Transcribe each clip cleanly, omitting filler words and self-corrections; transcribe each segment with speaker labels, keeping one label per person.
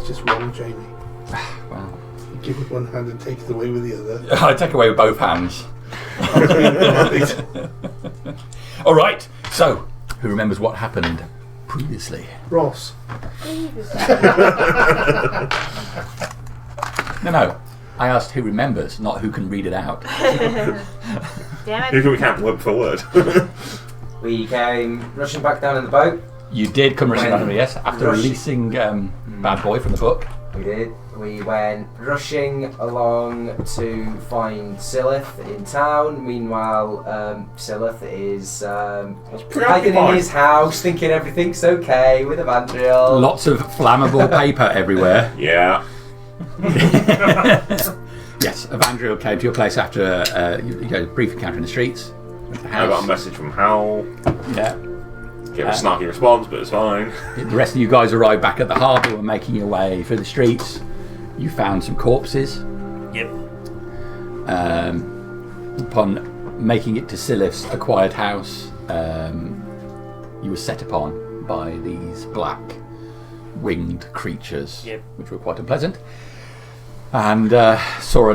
Speaker 1: just wrong, Jamie.
Speaker 2: Well,
Speaker 1: You give with one hand and take it away with the other.
Speaker 2: I take away with both hands. All right. So, who remembers what happened previously?
Speaker 1: Ross.
Speaker 2: No. I asked who remembers, not who can read it out.
Speaker 3: Damn
Speaker 4: Who
Speaker 3: it.
Speaker 4: can we count word for word?
Speaker 5: We came rushing back down in the boat.
Speaker 2: You did come rushing down, yes, after releasing Bad Boy from the book.
Speaker 5: We did. We went rushing along to find Silith in town. Meanwhile, Silith is hiding in his house, thinking everything's okay with Evandriel.
Speaker 2: Lots of flammable paper everywhere.
Speaker 4: Yeah.
Speaker 2: Yes, Evandriel came to your place after a brief encounter in the streets.
Speaker 4: I got a message from Hal.
Speaker 2: Yeah.
Speaker 4: Gave a snarky response, but it's fine.
Speaker 2: The rest of you guys arrived back at the harbour and were making your way through the streets. You found some corpses.
Speaker 6: Yep.
Speaker 2: Upon making it to Silith's acquired house, you were set upon by these black winged creatures, which were quite unpleasant. And saw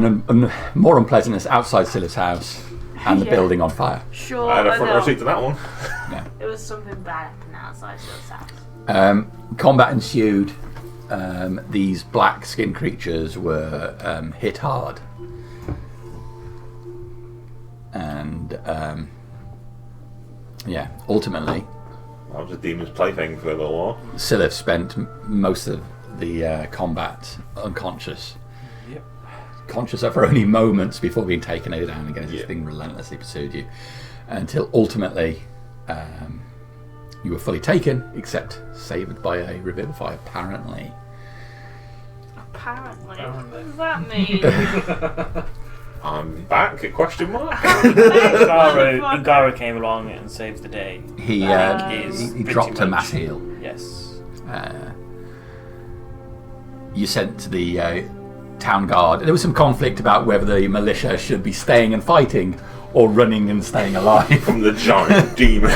Speaker 2: more unpleasantness outside Silith's house and the building on fire.
Speaker 3: Sure,
Speaker 4: I had a front row
Speaker 3: know.
Speaker 4: seat to that one.
Speaker 2: Yeah.
Speaker 3: It was something bad happening outside Shield's house.
Speaker 2: Combat ensued. These black skinned creatures were hit hard. And ultimately,
Speaker 4: That was a demon's plaything for a little while.
Speaker 2: Silith spent most of the combat unconscious.
Speaker 6: Yep.
Speaker 2: Conscious of for only moments before being taken down again as this thing relentlessly pursued you. Until ultimately you were fully taken, except saved by a revivify, apparently.
Speaker 3: Apparently. What does that mean?
Speaker 4: I'm back, question mark?
Speaker 6: Ungara came along and saved the day.
Speaker 2: He
Speaker 6: Pretty
Speaker 2: dropped a
Speaker 6: much.
Speaker 2: mass heal.
Speaker 6: Yes.
Speaker 2: You sent to the town guard. There was some conflict about whether the militia should be staying and fighting or running and staying alive.
Speaker 4: From the giant demon.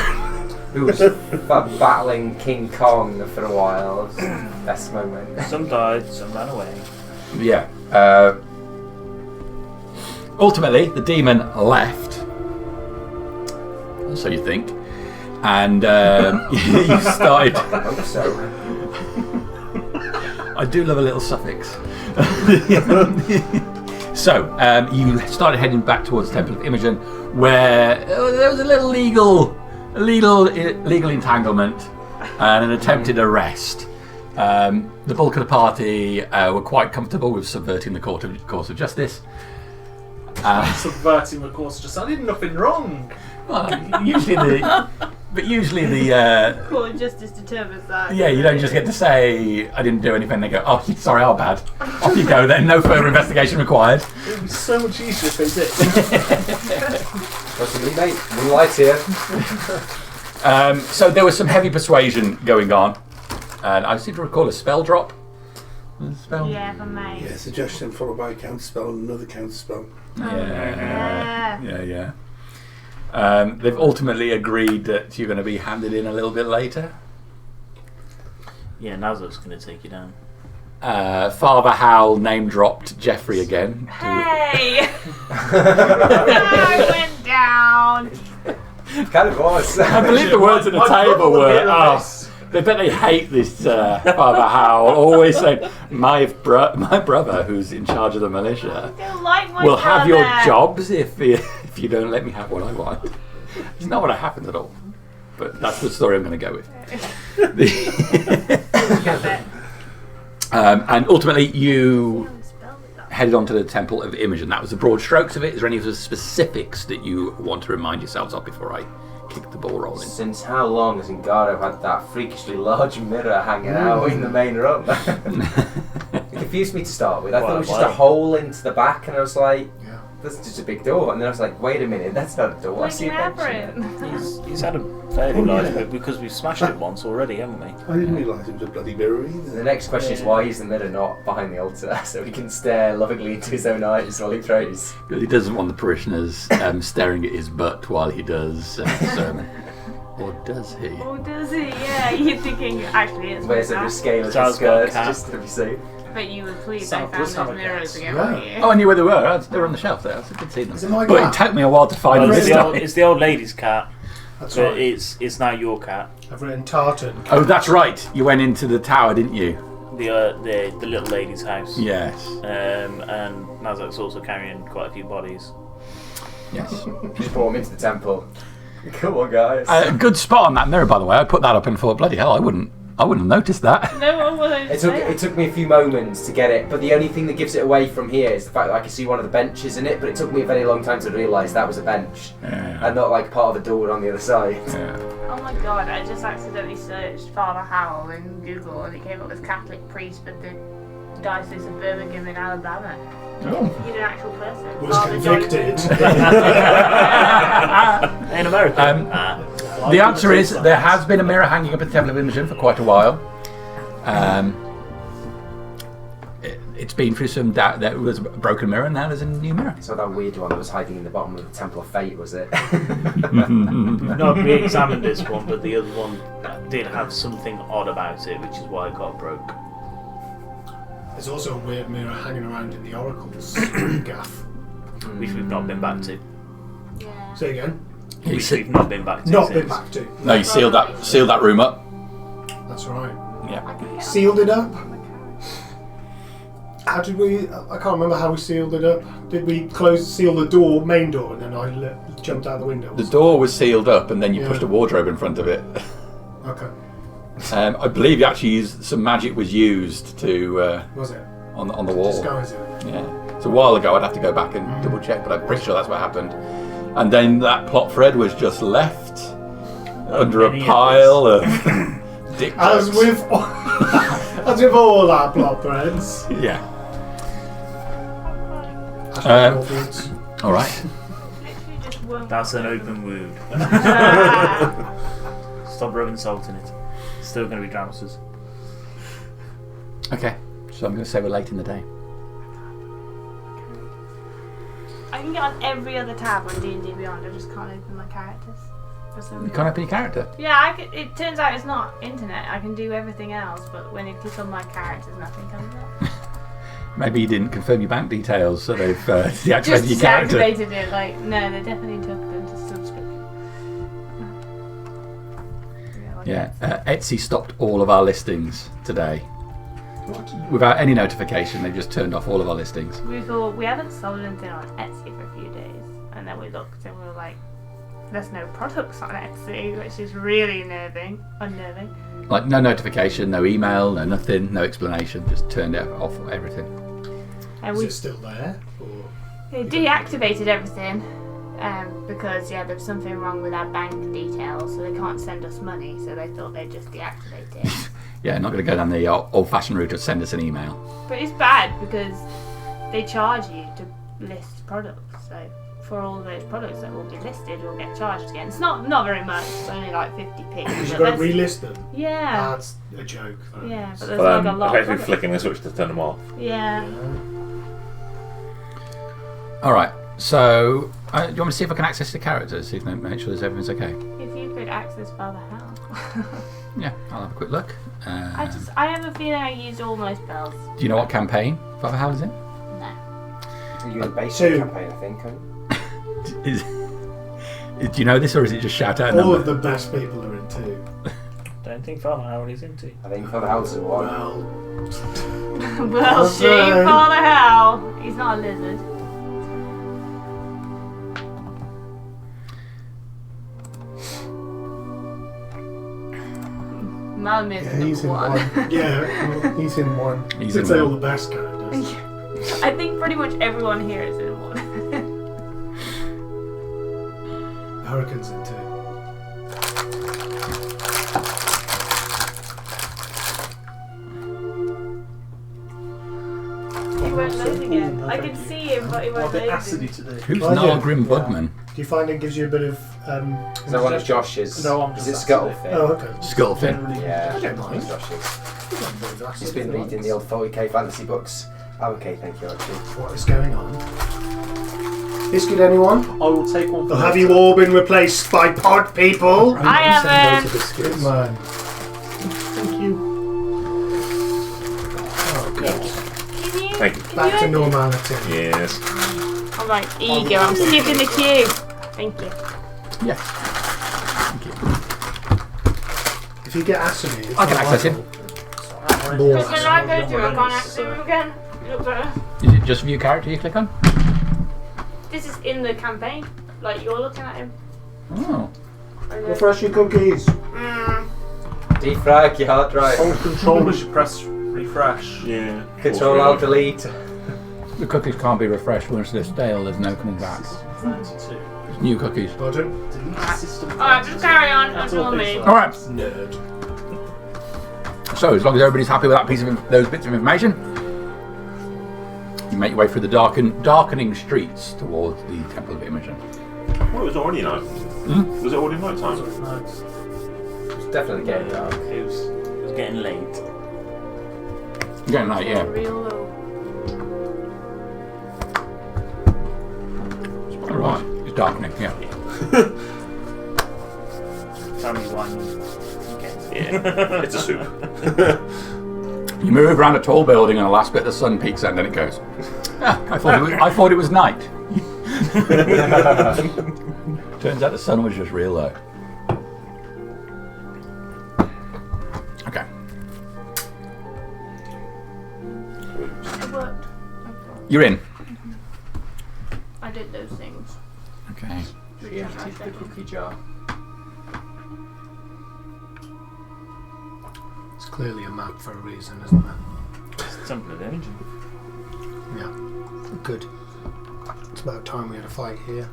Speaker 5: Who was battling King Kong for a while. It was the best moment.
Speaker 6: Some died, some ran away.
Speaker 2: Yeah. Ultimately, the demon left. So you think. And you started...
Speaker 5: I hope so.
Speaker 2: I do love a little suffix. So, you started heading back towards the Temple of Imogen, where there was a little legal entanglement and an attempted arrest. The bulk of the party were quite comfortable with subverting the course of justice.
Speaker 7: Subverting the course of justice. I did nothing wrong.
Speaker 2: Well, usually the
Speaker 3: Court of Justice determines that.
Speaker 2: yeah, you don't just get to say I didn't do anything. They go, oh, sorry, our bad. Off you go. Then no further investigation required.
Speaker 7: It would be so much easier if they did.
Speaker 5: Possibly, mate. Moonlight here.
Speaker 2: So there was some heavy persuasion going on, and I seem to recall a spell drop. Spell.
Speaker 3: Yeah, for me.
Speaker 1: Yeah, suggestion followed by a counter spell and another counter spell.
Speaker 2: Yeah. They've ultimately agreed that you're going to be handed in a little bit later.
Speaker 6: Yeah, Nazar's going to take you down.
Speaker 2: Father Hal name dropped Jeffrey again.
Speaker 3: Hey! I went down.
Speaker 5: Kind of was.
Speaker 2: I believe the words at the table were, they bet they hate this Father Hal. Always saying, my brother, who's in charge of the militia,
Speaker 3: I don't like my
Speaker 2: will have your
Speaker 3: brother.
Speaker 2: jobs if you don't let me have what I want. It's not what happened at all. But that's the story I'm going to go with. And ultimately, you headed on to the Temple of Imogen. That was the broad strokes of it. Is there any of the specifics that you want to remind yourselves of before I kick the ball rolling?
Speaker 5: Since how long has Ngaro had that freakishly large mirror hanging out in the main room? It confused me to start with. I thought it was just a hole into the back, and I was like, that's just a big door. And then I was like, wait a minute, that's not a door. I see a bench in it.
Speaker 6: He's had a fairly large bit because we've smashed it once already, haven't we?
Speaker 1: I didn't realise it was a bloody mirror either.
Speaker 5: The next question is why is the mirror not behind the altar so he can stare lovingly into his own eyes while he prays?
Speaker 2: Because he doesn't want the parishioners staring at his butt while he does sermon. Or does he?
Speaker 3: Or does he? Yeah, you're thinking actually it's
Speaker 5: Where's
Speaker 3: my
Speaker 5: the
Speaker 3: cat.
Speaker 5: scale of his
Speaker 6: Sal's got a
Speaker 5: skirts,
Speaker 6: cat.
Speaker 5: just to be safe.
Speaker 3: But you were pleased
Speaker 7: Sal
Speaker 3: I found
Speaker 7: does have
Speaker 3: those
Speaker 7: a
Speaker 3: mirrors
Speaker 7: cat.
Speaker 3: again.
Speaker 1: Yeah.
Speaker 3: weren't you?
Speaker 2: Oh, I knew where they were. They were on the shelf there. I could see them.
Speaker 1: Is it my
Speaker 2: But
Speaker 1: cat?
Speaker 2: it took me a while to find them
Speaker 7: Well,
Speaker 2: this
Speaker 7: it's
Speaker 2: time.
Speaker 6: It's the old lady's cat,
Speaker 7: That's
Speaker 6: but
Speaker 7: right.
Speaker 6: it's now your cat.
Speaker 7: I've written tartan.
Speaker 2: Oh, that's right. You went into the tower, didn't you?
Speaker 6: The little lady's house.
Speaker 2: Yes.
Speaker 6: And Mazak's also carrying quite a few bodies.
Speaker 2: Yes.
Speaker 5: Just brought him into the temple. Come on, guys.
Speaker 2: Good spot on that mirror, by the way. I put that up and thought, bloody hell, I wouldn't have noticed that.
Speaker 3: No one will
Speaker 5: It took me a few moments to get it, but the only thing that gives it away from here is the fact that I can see one of the benches in it, but it took me a very long time to realise that was a bench
Speaker 2: Yeah.
Speaker 5: and not like part of a door on the other side.
Speaker 2: Yeah.
Speaker 3: Oh my god, I just accidentally searched Father Howell in Google and it came up with Catholic priest for the Diocese of Birmingham in Alabama.
Speaker 2: Oh.
Speaker 3: He's an actual person.
Speaker 7: Was
Speaker 3: Father John-
Speaker 7: convicted.
Speaker 6: In America.
Speaker 2: The answer is there has been a mirror hanging up at the Temple of Imogen for quite a while. It's been through some doubt. There was a broken mirror, and now there's a new mirror.
Speaker 5: So that weird one that was hiding in the bottom of the Temple of Fate, was it?
Speaker 6: We've not re-examined this one, but the other one did have something odd about it, which is why it got broke.
Speaker 7: There's also a weird mirror hanging around in the Oracle's gaff.
Speaker 6: Which we've not been back to.
Speaker 3: Yeah.
Speaker 7: Say again.
Speaker 6: Which we've not been back to
Speaker 7: Not
Speaker 6: since.
Speaker 7: been back to.
Speaker 2: No, you sealed that room up.
Speaker 7: That's right.
Speaker 2: Yeah.
Speaker 7: Sealed it up. How did we? I can't remember how we sealed it up. Did we seal the door, main door, and then I jumped out the window?
Speaker 2: The door was sealed up, and then you
Speaker 7: Yeah.
Speaker 2: pushed a wardrobe in front of it.
Speaker 7: Okay.
Speaker 2: I believe you actually used some magic was used to
Speaker 7: Was it?
Speaker 2: on the wall.
Speaker 7: Disguise it.
Speaker 2: Yeah, it's a while ago. I'd have to go back and double check, but I'm pretty sure that's what happened. And then that plot thread was just left under a
Speaker 6: many
Speaker 2: pile of dick
Speaker 7: As
Speaker 2: jokes.
Speaker 7: with all our plot threads.
Speaker 2: Yeah.
Speaker 7: Hashtag
Speaker 2: All right.
Speaker 3: Literally just one.
Speaker 6: That's an open wound. Stop rubbing salt in it. It's still going to be Dramus's.
Speaker 2: Okay. So I'm going to say we're late in the day.
Speaker 3: I can get on every other tab on D&D Beyond. I just can't open my characters. For some
Speaker 2: You
Speaker 3: reason.
Speaker 2: can't open your character.
Speaker 3: Yeah, it turns out it's not internet. I can do everything else, but when you click on my characters, nothing comes up.
Speaker 2: Maybe you didn't confirm your bank details, so they've deactivated
Speaker 3: Just
Speaker 2: your character.
Speaker 3: deactivated it. Like, no, they definitely took them to subscription.
Speaker 2: Yeah, Etsy stopped all of our listings today. Without any notification, they just turned off all of our listings.
Speaker 3: We thought we haven't sold anything on Etsy for a few days, and then we looked and we were like, "There's no products on Etsy," which is really unnerving.
Speaker 2: Like no notification, no email, no nothing, no explanation. Just turned it off everything.
Speaker 3: And
Speaker 7: Is
Speaker 3: we
Speaker 7: it still there? Or?
Speaker 3: they deactivated everything because there was something wrong with our bank details, so they can't send us money. So they thought they'd just deactivate it.
Speaker 2: Yeah, not going to go down the old-fashioned route of send us an email.
Speaker 3: But it's bad because they charge you to list products. So for all those products that will be listed, we'll get charged again. It's not very much. It's only like 50p.
Speaker 7: Because
Speaker 3: but
Speaker 7: you've got to
Speaker 3: there's-
Speaker 7: relist them.
Speaker 3: Yeah.
Speaker 7: That's a joke. That
Speaker 3: Yeah,
Speaker 7: is.
Speaker 3: but there's
Speaker 4: But
Speaker 3: like a
Speaker 4: then
Speaker 3: lot of
Speaker 4: effectively
Speaker 3: products.
Speaker 4: flicking the switch to turn them off.
Speaker 3: Yeah.
Speaker 2: All right. So, do you want me to see if I can access the characters? See if make sure everything's okay.
Speaker 3: If you could access Father Hell.
Speaker 2: Yeah, I'll have a quick look.
Speaker 3: I have a feeling I used all my spells.
Speaker 2: Do you know what campaign Father Hal is in?
Speaker 3: No.
Speaker 5: You're in the basic
Speaker 7: Two.
Speaker 5: campaign, I think.
Speaker 2: Do you know this, or is it just shout out a
Speaker 7: All
Speaker 2: number?
Speaker 7: of the best people are in two.
Speaker 6: Don't think Father Howard is into.
Speaker 5: I think for the house is one.
Speaker 7: Well,
Speaker 3: Well,
Speaker 7: That's
Speaker 3: she,
Speaker 7: right.
Speaker 3: Father Hell. He's not a lizard. Mum is
Speaker 1: Yeah, he's in
Speaker 3: one.
Speaker 1: one.
Speaker 7: yeah, well,
Speaker 1: He's in one.
Speaker 2: He's
Speaker 7: I'd
Speaker 2: in
Speaker 7: say
Speaker 2: one.
Speaker 7: all the best characters.
Speaker 3: I think pretty much everyone here is in one.
Speaker 7: Hurricanes in two.
Speaker 3: He won't load again. I can see him, but he
Speaker 7: A
Speaker 3: won't
Speaker 7: bit
Speaker 3: load.
Speaker 7: acidy today.
Speaker 2: Who's
Speaker 7: I do.
Speaker 2: Nargrim
Speaker 7: Yeah.
Speaker 2: Bugman?
Speaker 7: Do you find it gives you a bit of?
Speaker 5: Is that one of Josh's?
Speaker 7: No, I'm
Speaker 5: Is
Speaker 7: just
Speaker 5: it Scuttlefin?
Speaker 7: Oh, okay.
Speaker 2: Scuttlefin.
Speaker 5: Yeah,
Speaker 7: I don't
Speaker 5: one
Speaker 7: mind.
Speaker 5: of Josh's.
Speaker 7: He's
Speaker 5: He's been reading the old 40k fantasy books. Oh, okay, thank you, actually.
Speaker 7: What is going on? Biscuit, anyone?
Speaker 6: I will take one.
Speaker 7: Or have you all been replaced by pod people?
Speaker 3: I haven't.
Speaker 7: Good man. Thank you. Oh, good.
Speaker 4: Thank you.
Speaker 7: Back to normality.
Speaker 4: Yes.
Speaker 3: Alright, here you go. I'm skipping the queue. Thank you.
Speaker 2: Yes. Thank you.
Speaker 7: If you get acid,
Speaker 2: I can access him.
Speaker 7: More
Speaker 3: Because when
Speaker 7: acid.
Speaker 3: I go through, I can't access him again. Look better.
Speaker 2: Is it just view character you click on?
Speaker 3: This is in the campaign. Like, you're looking at him.
Speaker 2: Oh.
Speaker 7: Refresh your cookies.
Speaker 5: Defrag your hard drive.
Speaker 6: Hold control as you press refresh.
Speaker 4: Yeah.
Speaker 5: Control Alt Delete.
Speaker 2: The cookies can't be refreshed once they're stale. There's no coming back.
Speaker 6: 32.
Speaker 2: It's new cookies.
Speaker 7: Pardon?
Speaker 3: Alright, just carry on. That's all me.
Speaker 2: All right.
Speaker 7: Nerd.
Speaker 2: So, as long as everybody's happy with that piece of those bits of information, you make your way through the darkening streets towards the Temple of Imogen.
Speaker 4: Well, it was already night. Was it already night time?
Speaker 5: It's definitely getting dark.
Speaker 6: It was getting late.
Speaker 2: Getting late, yeah.
Speaker 3: Real low.
Speaker 2: All right. It's darkening, yeah.
Speaker 6: Tell me wine.
Speaker 4: Yeah. It's a soup.
Speaker 2: You move around a tall building and the last bit of the sun peeks out and then it goes. Ah, I thought it was night. Turns out the sun was just real low. Okay.
Speaker 3: It worked.
Speaker 2: You're in.
Speaker 3: I did those things.
Speaker 2: Okay.
Speaker 5: She emptied the cookie jar.
Speaker 7: It's clearly a map for a reason, isn't it?
Speaker 6: Temple of Imogen.
Speaker 7: Yeah. Good. It's about time we had a fight here.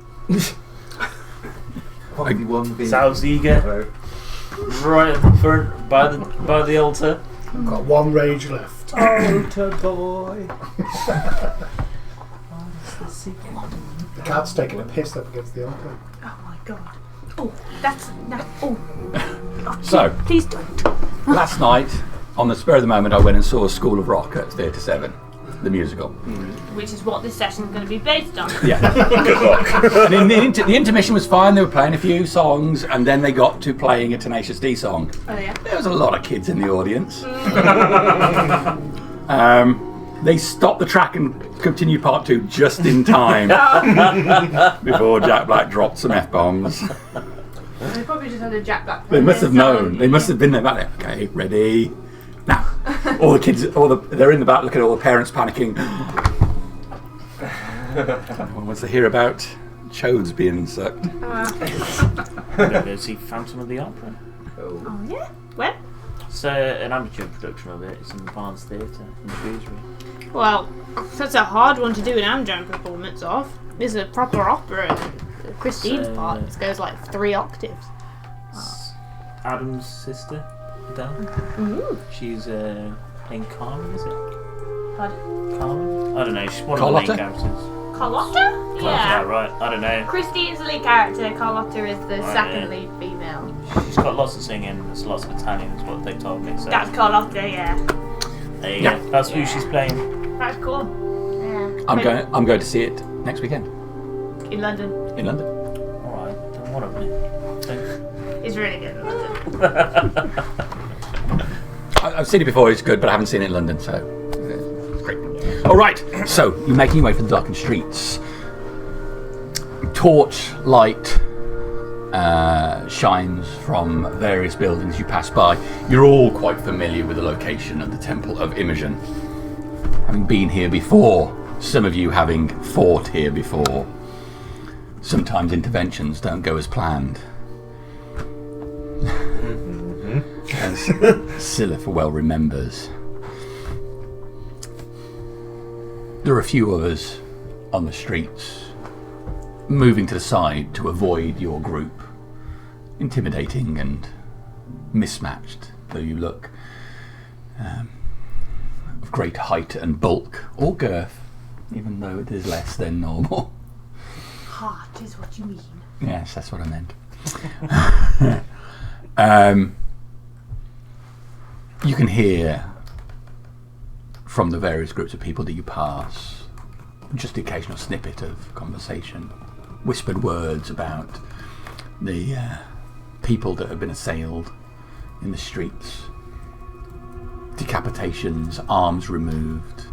Speaker 6: Sounds eager. Right at the front, by the altar.
Speaker 7: Got one rage left.
Speaker 5: Altar boy.
Speaker 7: The cat's taking a piss up against the altar.
Speaker 3: Oh my god. Oh, that's not. Oh.
Speaker 2: So,
Speaker 3: Please don't.
Speaker 2: last night, on the spur of the moment, I went and saw School of Rock at Theatre 7, the musical.
Speaker 3: Which is what this session's going to be based on.
Speaker 2: Yeah.
Speaker 4: Good luck.
Speaker 2: And in the intermission was fine. They were playing a few songs, and then they got to playing a Tenacious D song.
Speaker 3: Oh yeah.
Speaker 2: There was a lot of kids in the audience. They stopped the track and continued part 2 just in time before Jack Black dropped some F-bombs.
Speaker 3: They probably just had a Jack Black.
Speaker 2: They must have known. They must have been there back there. Okay, ready. Now, all the kids, they're in the back looking at all the parents panicking. No one wants to hear about chodes being sucked.
Speaker 6: We're going to go see Phantom of the Opera.
Speaker 3: Oh yeah. When?
Speaker 6: It's an amateur production of it. It's in the Barnes Theatre in Shrewsbury.
Speaker 3: Well, that's a hard one to do an Amjam performance of. This is a proper opera. Christine's part goes like 3 octaves.
Speaker 6: Adam's sister, Adele. She's playing Carmen, is it?
Speaker 3: Pardon?
Speaker 6: Carmen? I don't know. She's one of
Speaker 2: Carlotta?
Speaker 6: the main characters.
Speaker 3: Carlotta?
Speaker 6: Yeah,
Speaker 3: Yeah.
Speaker 6: right. I don't know.
Speaker 3: Christine's the lead character. Carlotta is the second
Speaker 6: yeah.
Speaker 3: lead female.
Speaker 6: She's got lots of singing. There's lots of Italian, is what they told me. So
Speaker 3: That's Carlotta, yeah.
Speaker 6: there you
Speaker 2: Yeah.
Speaker 6: go. That's who she's playing.
Speaker 3: That's cool. Yeah.
Speaker 2: I'm going to see it next weekend
Speaker 3: In London.
Speaker 2: in London.
Speaker 6: All right. Then what of me?
Speaker 3: It's really good in London.
Speaker 2: I've seen it before. It's good, but I haven't seen it in London, so it's great. All right. So you're making your way through the darkened streets. Torch light shines from various buildings you pass by. You're all quite familiar with the location of the Temple of Imogen, having been here before. Some of you having fought here before. Sometimes interventions don't go as planned. As Silith well remembers. There are a few of us on the streets, moving to the side to avoid your group. Intimidating and mismatched though you look. Of great height and bulk, or girth, even though it is less than normal.
Speaker 3: Heart is what you mean.
Speaker 2: Yes, that's what I meant. You can hear from the various groups of people that you pass just the occasional snippet of conversation, whispered words about the people that have been assailed in the streets, decapitations, arms removed.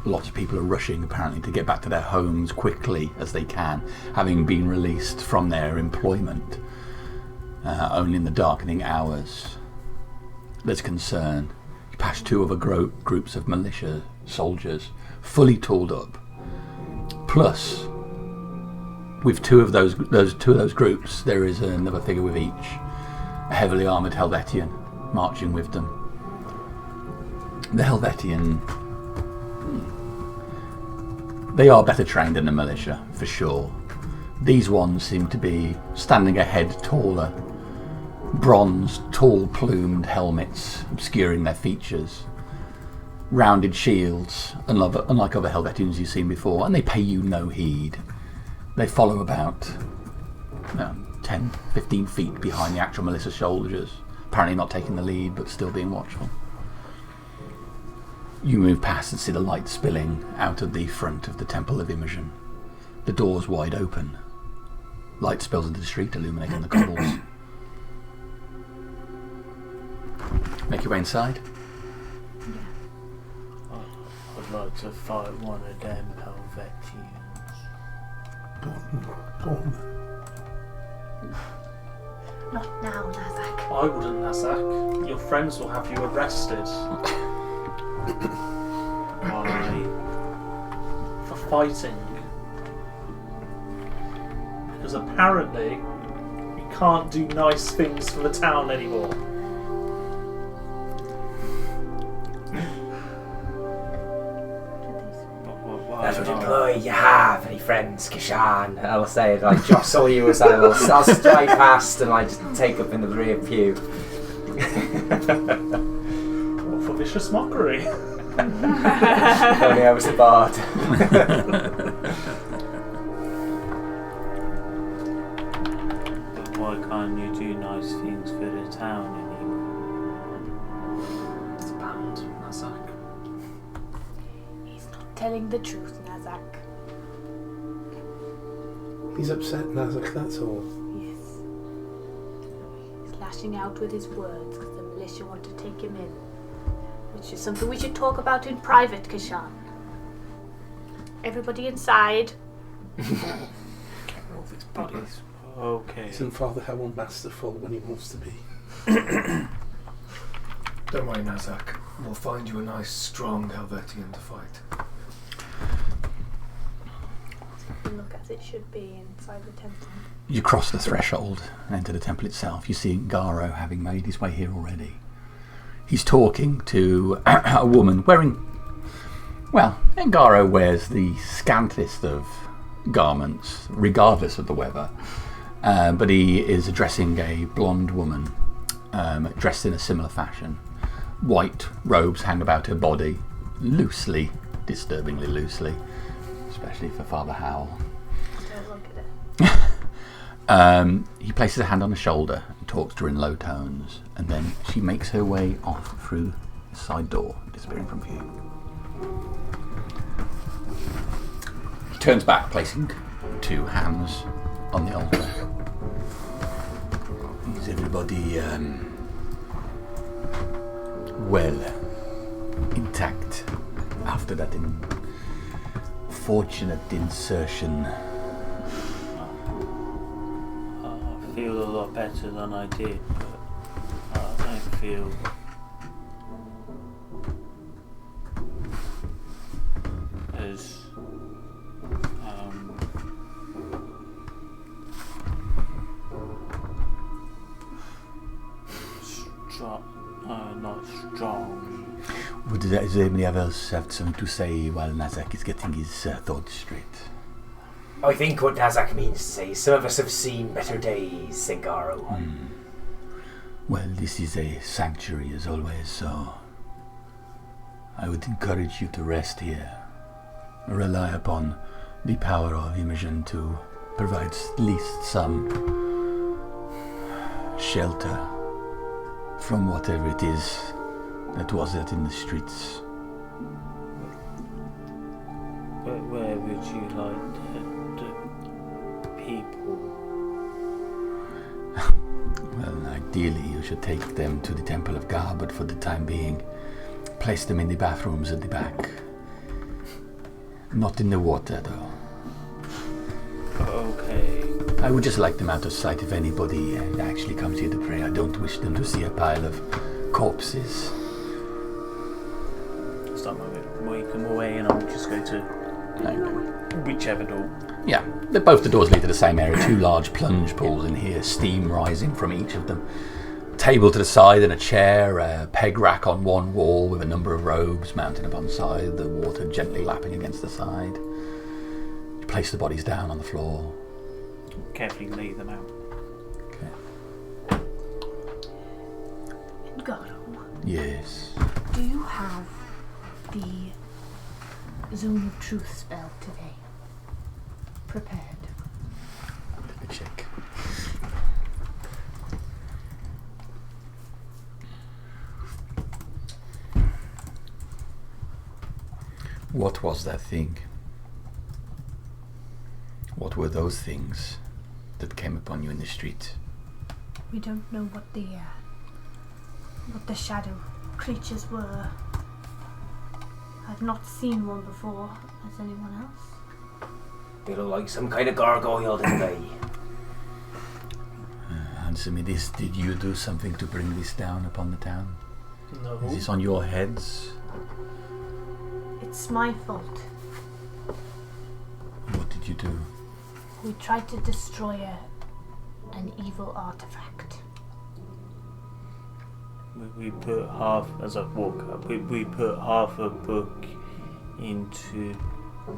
Speaker 2: Lots of people are rushing apparently to get back to their homes quickly as they can, having been released from their employment only in the darkening hours. There's concern. You pass two other groups of militia soldiers, fully tooled up. Plus, with two of those groups, there is another figure with each, a heavily armoured Helvetian marching with them. The Helvetian, they are better trained than the militia, for sure. These ones seem to be standing a head taller, bronze, tall-plumed helmets obscuring their features, rounded shields, unlike other Helvetians you've seen before, and they pay you no heed. They follow about 10, 15 feet behind the actual militia soldiers, apparently not taking the lead but still being watchful. You move past and see the light spilling out of the front of the Temple of Imogen. The door's wide open. Light spills into the street, illuminating the cobbles. Make your way inside.
Speaker 6: I'd like to fight one of them Helvetians.
Speaker 3: Not now, Nazak.
Speaker 6: I wouldn't, Nazak. Your friends will have you arrested. Why? For fighting. Because apparently you can't do nice things for the town anymore.
Speaker 5: That's what employ you have, any friends, Kishan? I'll say, like, jostle you as I'll stride past and just take up in the rear pew.
Speaker 6: What for vicious mockery?
Speaker 5: If only I was a bard.
Speaker 6: But why can't you do nice things for the town anymore? It's banned, Nazak.
Speaker 3: Telling the truth, Nazak.
Speaker 1: He's upset, Nazak, that's all.
Speaker 3: Yes. He's lashing out with his words because the militia want to take him in. Which is something we should talk about in private, Kishan. Everybody inside.
Speaker 6: Can't move his bodies. Okay.
Speaker 1: Isn't Father Howell masterful when he wants to be?
Speaker 7: Don't worry, Nazak. We'll find you a nice, strong Helvetian to fight.
Speaker 3: Look as it should be inside the temple.
Speaker 2: You cross the threshold and enter the temple itself. You see Garo having made his way here already. He's talking to a woman wearing... Well, Garo wears the scantest of garments, regardless of the weather. But he is addressing a blonde woman dressed in a similar fashion. White robes hang about her body, loosely, disturbingly loosely, especially for Father Howell.
Speaker 3: Don't look at it.
Speaker 2: He places a hand on her shoulder and talks to her in low tones, and then she makes her way off through the side door, disappearing from view. He turns back, placing two hands on the altar. Is everybody well, intact after that unfortunate insertion?
Speaker 6: I feel a lot better than I did, but I don't feel as not strong.
Speaker 2: Does anybody else have something to say while Nazak is getting his thoughts straight?
Speaker 5: I think what Nazak means to say is some of us have seen better days, Sigaro.
Speaker 2: Well, this is a sanctuary as always, so I would encourage you to rest here. Rely upon the power of Imogen to provide at least some shelter from whatever it is that was out in the streets.
Speaker 6: Where would you like the people?
Speaker 2: Well, ideally you should take them to the Temple of God, but for the time being, place them in the bathrooms at the back. Not in the water, though.
Speaker 6: Okay.
Speaker 2: I would just like them out of sight if anybody actually comes here to pray. I don't wish them to see a pile of corpses.
Speaker 6: Start my come away, and I'll just go to whichever door.
Speaker 2: Yeah, both the doors lead to the same area. 2 large plunge pools in here, steam rising from each of them. Table to the side and a chair, a peg rack on one wall with a number of robes mounted up on the side, the water gently lapping against the side. You place the bodies down on the floor.
Speaker 6: Carefully lay them out.
Speaker 2: Okay.
Speaker 3: Edgardo,
Speaker 2: Yes.
Speaker 3: do you have the Zone of Truth spell today prepared?
Speaker 2: Let me check. What was that thing? What were those things that came upon you in the street?
Speaker 3: We don't know what the shadow creatures were. I've not seen one before. Has anyone else?
Speaker 5: They look like some kind of gargoyle, didn't they?
Speaker 2: Answer me this, did you do something to bring this down upon the town?
Speaker 7: No.
Speaker 2: Is this on your heads?
Speaker 3: It's my fault.
Speaker 2: What did you do?
Speaker 3: We tried to destroy an evil artifact.
Speaker 6: We put half, as I walk up, we put half a book into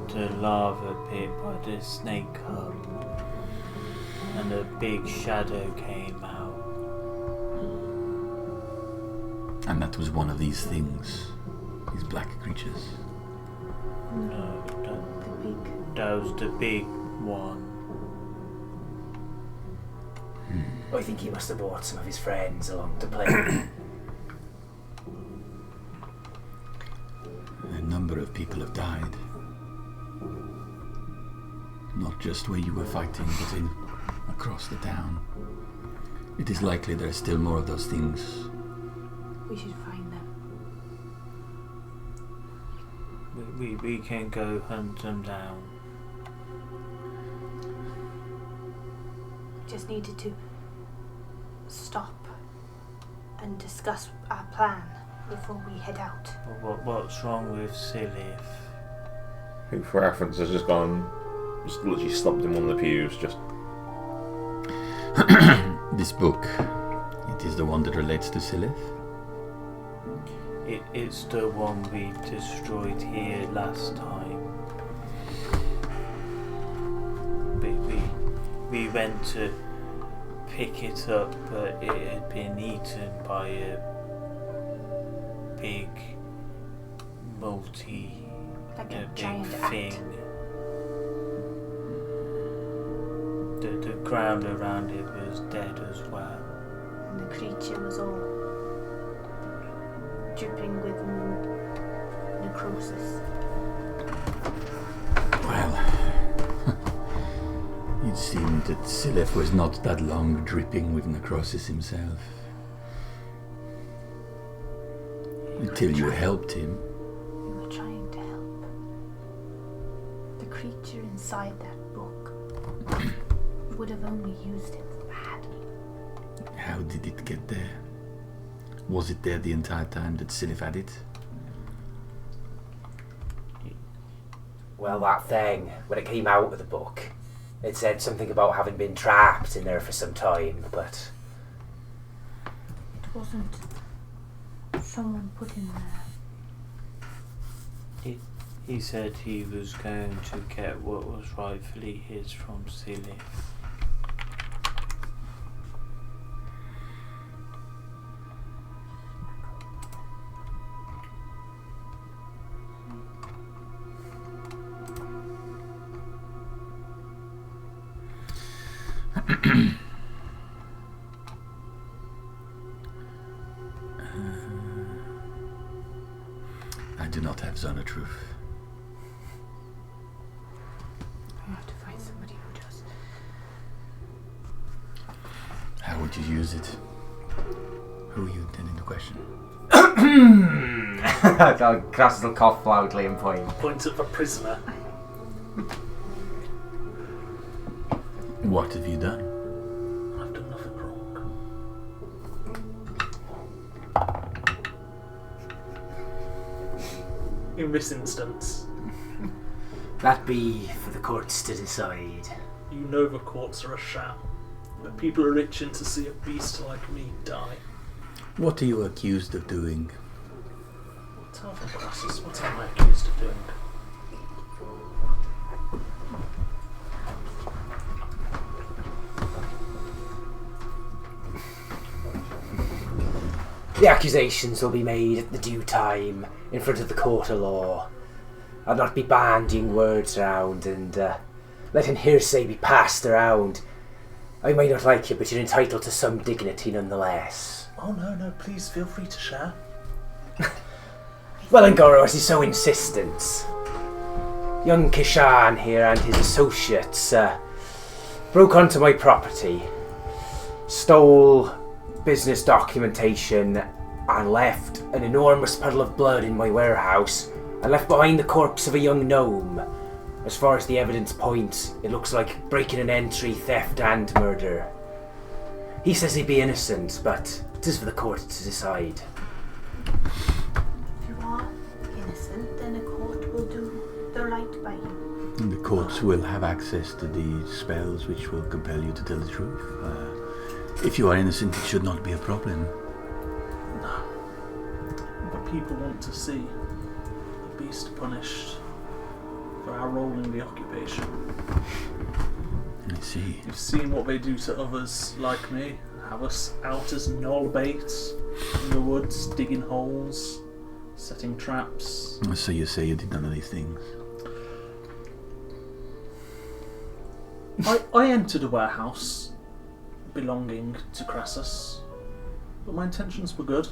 Speaker 6: the lava pit by the snake hut, and a big shadow came out.
Speaker 2: And that was one of these things, these black creatures.
Speaker 6: No,
Speaker 3: The big.
Speaker 6: that was the big one.
Speaker 5: I think he must have brought some of his friends along to play.
Speaker 2: A number of people have died. Not just where you were fighting, but across the town. It is likely there are still more of those things.
Speaker 3: We should find them.
Speaker 6: We can go hunt them down.
Speaker 3: We just needed to stop and discuss our plan before we head out.
Speaker 6: What's wrong with Silith?
Speaker 4: Who, for reference, has just literally slumped in one of the pews, just...
Speaker 2: This book, it is the one that relates to Silith?
Speaker 6: It's the one we destroyed here last time. We went to pick it up, but it had been eaten by a big
Speaker 3: Like a
Speaker 6: big
Speaker 3: giant
Speaker 6: thing.
Speaker 3: ant.
Speaker 6: The ground around it was dead as well.
Speaker 3: And the creature was all dripping with necrosis.
Speaker 2: Well, it seemed that Silith was not that long dripping with necrosis himself. Until you helped him.
Speaker 3: We were trying to help. The creature inside that book would have only used him for bad.
Speaker 2: How did it get there? Was it there the entire time that Silith had it?
Speaker 5: Well, that thing, when it came out of the book, it said something about having been trapped in there for some time, but...
Speaker 3: It wasn't someone put in there.
Speaker 6: He said he was going to get what was rightfully his from Silith.
Speaker 2: I do not have Zone of Truth. would you use it? Who are you intending to question?
Speaker 5: Crassus will cough loudly and point.
Speaker 8: Point at the prisoner.
Speaker 2: What have you done?
Speaker 8: I've done nothing wrong. In this instance,
Speaker 9: That be for the courts to decide.
Speaker 8: you know the courts are a sham. But people are itching to see a beast like me die.
Speaker 2: What are you accused of doing?
Speaker 8: Tell them, Crassus, what am I accused of doing?
Speaker 9: The accusations will be made at the due time in front of the court of law. I'll not be bandying words around and letting hearsay be passed around. I may not like you, but you're entitled to some dignity nonetheless.
Speaker 8: Oh no, please feel free to share.
Speaker 9: Well, Ngoro, as he's so insistent, young Kishan here and his associates broke onto my property, stole business documentation, and left an enormous puddle of blood in my warehouse, and left behind the corpse of a young gnome. As far as the evidence points, it looks like breaking and entry, theft, and murder. He says he'd be innocent, but it is for the court to decide.
Speaker 3: If you are innocent, then the court will do the right by you.
Speaker 2: And the courts will have access to the spells which will compel you to tell the truth. If you are innocent, it should not be a problem.
Speaker 8: No. But people want to see the beast punished for our role in the occupation.
Speaker 2: I see.
Speaker 8: You've seen what they do to others like me. Have us out as null bait in the woods, digging holes, setting traps.
Speaker 2: So you say you did none of these things?
Speaker 8: I entered a warehouse belonging to Crassus, but my intentions were good.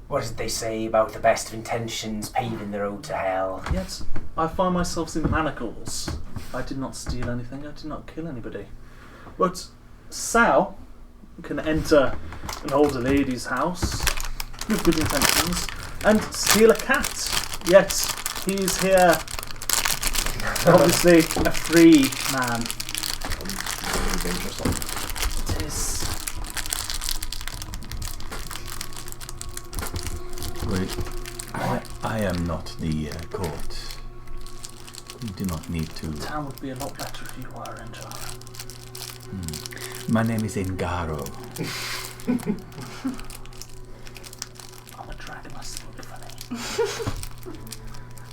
Speaker 9: What did they say about the best of intentions paving the road to hell?
Speaker 8: Yet I find myself in manacles. I did not steal anything, I did not kill anybody. But Sal can enter an older lady's house with good intentions and steal a cat. Yet he is here, obviously a free man. It is.
Speaker 2: Wait, I am not the court. You do not need to...
Speaker 8: The town would be a lot better if you were in charge.
Speaker 2: My name is Ngaro.
Speaker 8: I'm a dragon, that's really funny.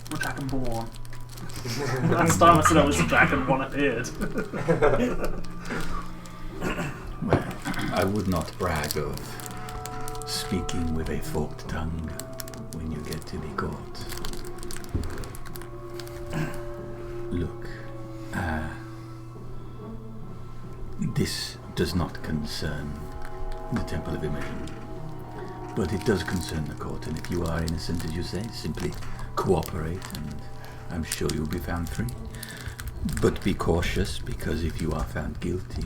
Speaker 8: I'm a dragonborn. Last time I said I was a dragon, one appeared.
Speaker 2: Well, I would not brag of speaking with a forked tongue when you get to the court. Look, this does not concern the Temple of Imogen, but it does concern the court, and if you are innocent, as you say, simply cooperate, and I'm sure you'll be found free. But be cautious, because if you are found guilty,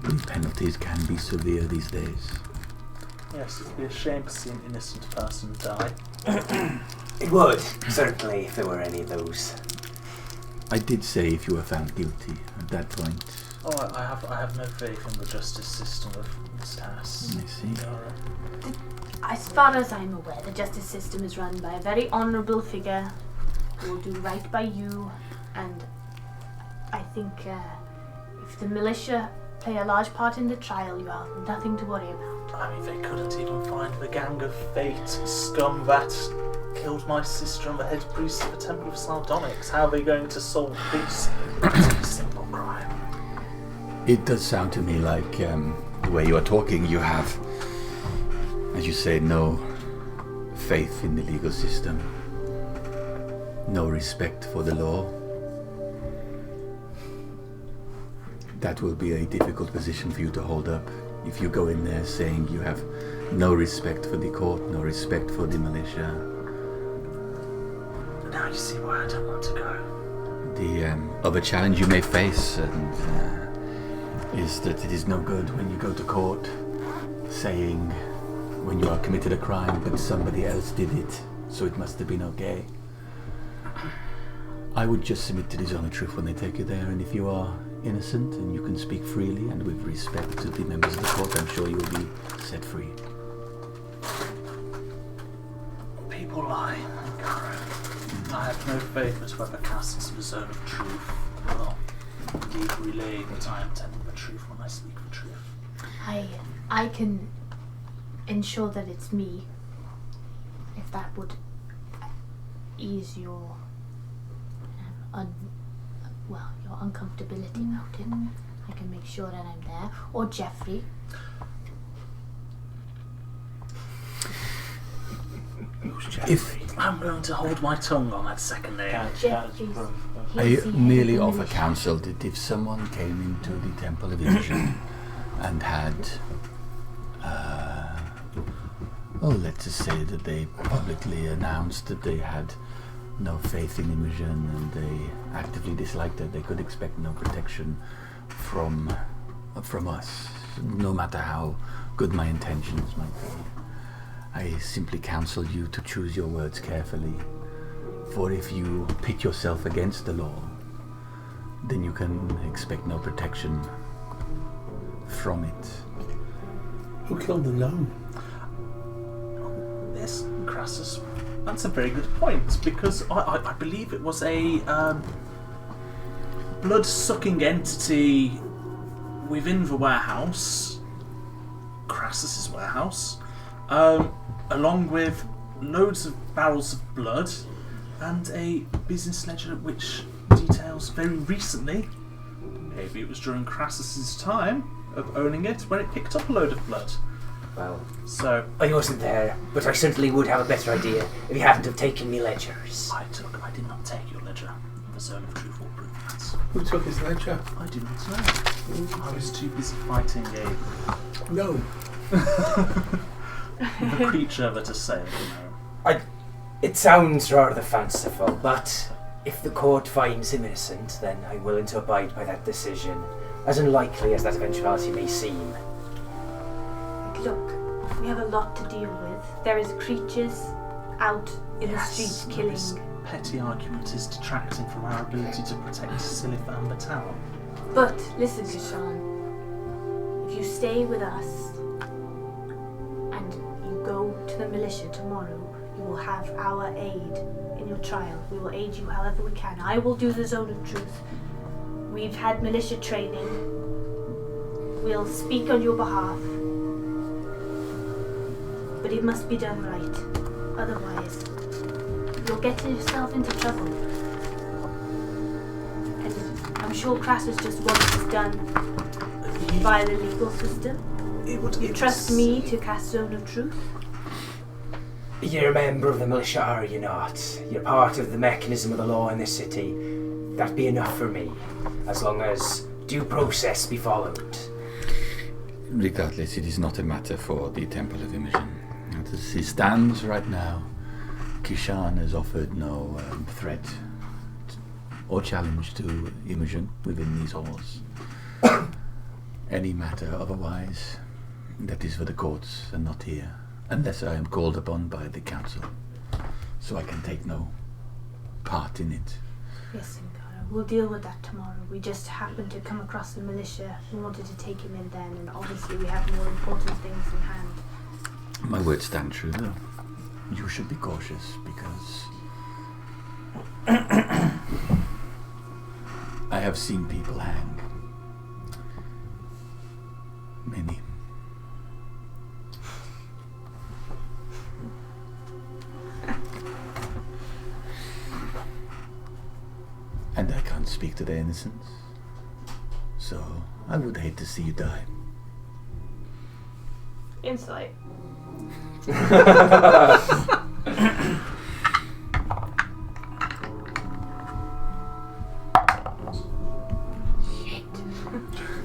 Speaker 2: the penalties can be severe these days.
Speaker 8: Yes, it'd be a shame to see an innocent person die.
Speaker 9: It would, certainly, if there were any of those.
Speaker 2: I did say if you were found guilty at that point.
Speaker 8: Oh, I have no faith in the justice system of this task.
Speaker 2: I see.
Speaker 3: As far as I'm aware, the justice system is run by a very honourable figure who will do right by you, and I think if the militia play a large part in the trial, you have nothing to worry about.
Speaker 8: I mean, they couldn't even find the gang of fate scum that killed my sister and the head priest of the Temple of Sardonyx. How are they going to solve this? It's a simple crime.
Speaker 2: It does sound to me like the way you are talking, you have, as you say, no faith in the legal system, no respect for the law. That will be a difficult position for you to hold up if you go in there saying you have no respect for the court, no respect for the militia.
Speaker 8: Now you see why I don't want to go.
Speaker 2: The other challenge you may face, and is that it is no good when you go to court saying when you are committed a crime but somebody else did it, so it must have been okay. I would just submit to the honor truth when they take you there, and if you are innocent and you can speak freely and with respect to the members of the court, I'm sure you will be set free.
Speaker 8: People lie, Garo. I have no faith that whoever casts the zone of truth will indeed relay that I am telling the truth when I speak the truth.
Speaker 3: I can ensure that it's me, if that would ease your your uncomfortability about it. I can make sure that I'm there, or Jeffrey.
Speaker 8: If I'm going to hold my tongue on that second name.
Speaker 3: Jeffrey's.
Speaker 2: I merely offer counsel that if someone came into the Temple of Imogen and had, let's just say that they publicly announced that they had no faith in Imogen and they actively disliked it, they could expect no protection from us, no matter how good my intentions might be. I simply counsel you to choose your words carefully, for if you pit yourself against the law, then you can expect no protection from it.
Speaker 1: Who killed the gnome?
Speaker 8: Yes, Crassus. That's a very good point, because I believe it was a blood-sucking entity within the warehouse, Crassus's warehouse, along with loads of barrels of blood and a business ledger which details very recently, maybe it was during Crassus's time of owning it, when it picked up a load of blood.
Speaker 9: Well,
Speaker 8: So
Speaker 9: I wasn't there, but I certainly would have a better idea if you hadn't have taken me ledgers.
Speaker 8: I did not take your ledger. The zone of truth will prove that.
Speaker 1: Who took his ledger?
Speaker 8: I do not know. I was too busy fighting a
Speaker 1: No.
Speaker 8: the creature that is saying, you know.
Speaker 9: It sounds rather fanciful, but if the court finds him innocent, then I'm willing to abide by that decision, as unlikely as that eventuality may seem.
Speaker 3: Look, we have a lot to deal with. There is creatures out in the streets killing.
Speaker 8: This petty argument is detracting from our ability to protect Silith and the town.
Speaker 3: But listen, Kashan, if you stay with us and you go to the militia tomorrow, you will have our aid in your trial. We will aid you however we can. I will do the zone of truth. We've had militia training. We'll speak on your behalf. But it must be done right. Otherwise, you'll get yourself into trouble. And I'm sure Crassus just wants this done by the legal system. You trust me to cast Zone of Truth?
Speaker 9: You're a member of the militia, are you not? You're part of the mechanism of the law in this city. That'd be enough for me, as long as due process be followed.
Speaker 2: Regardless, it is not a matter for the Temple of Imogen. As it stands right now, Kishan has offered no threat or challenge to Imogen within these halls. Any matter otherwise, that is for the courts and not here, unless I am called upon by the council, so I can take no part in it.
Speaker 3: Yes, Sinclair. We'll deal with that tomorrow. We just happened to come across the militia. We wanted to take him in then, and obviously we have more important things in hand.
Speaker 2: My words stand true, though. You should be cautious, because I have seen people hang. Many. And I can't speak to their innocence. So I would hate to see you die.
Speaker 3: Insight. Shit.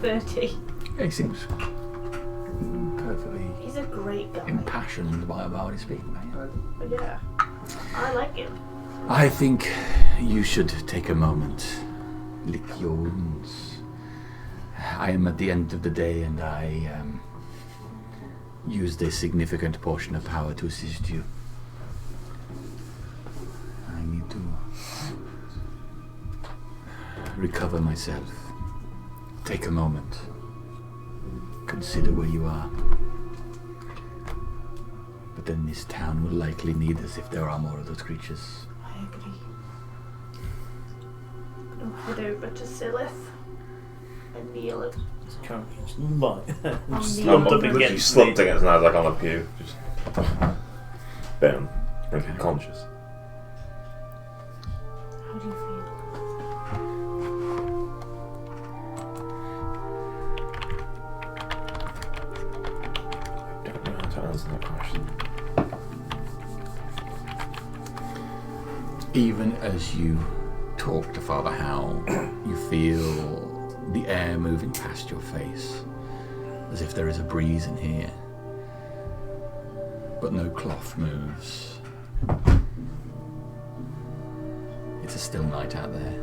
Speaker 3: 30.
Speaker 2: He seems perfectly
Speaker 3: He's a great guy.
Speaker 2: impassioned by what he's speaking about.
Speaker 3: Yeah. I like him.
Speaker 2: I think you should take a moment, lick your wounds, I am at the end of the day, and I use this significant portion of power to assist you. I need to recover myself. Take a moment. Consider where you are. But then this town will likely need us if there are more of those creatures.
Speaker 3: I agree. Go head over to Silith and kneel it.
Speaker 6: Currently just like
Speaker 3: I'm
Speaker 6: slumped up
Speaker 4: literally
Speaker 6: against
Speaker 4: slumped
Speaker 6: me.
Speaker 4: against Nasdaq on the pew. Just bam, conscious.
Speaker 3: How do you feel?
Speaker 4: I don't know how to answer that question.
Speaker 2: Even as you talk to Father Howell, you feel the air moving past your face, as if there is a breeze in here, but no cloth moves. It's a still night out there.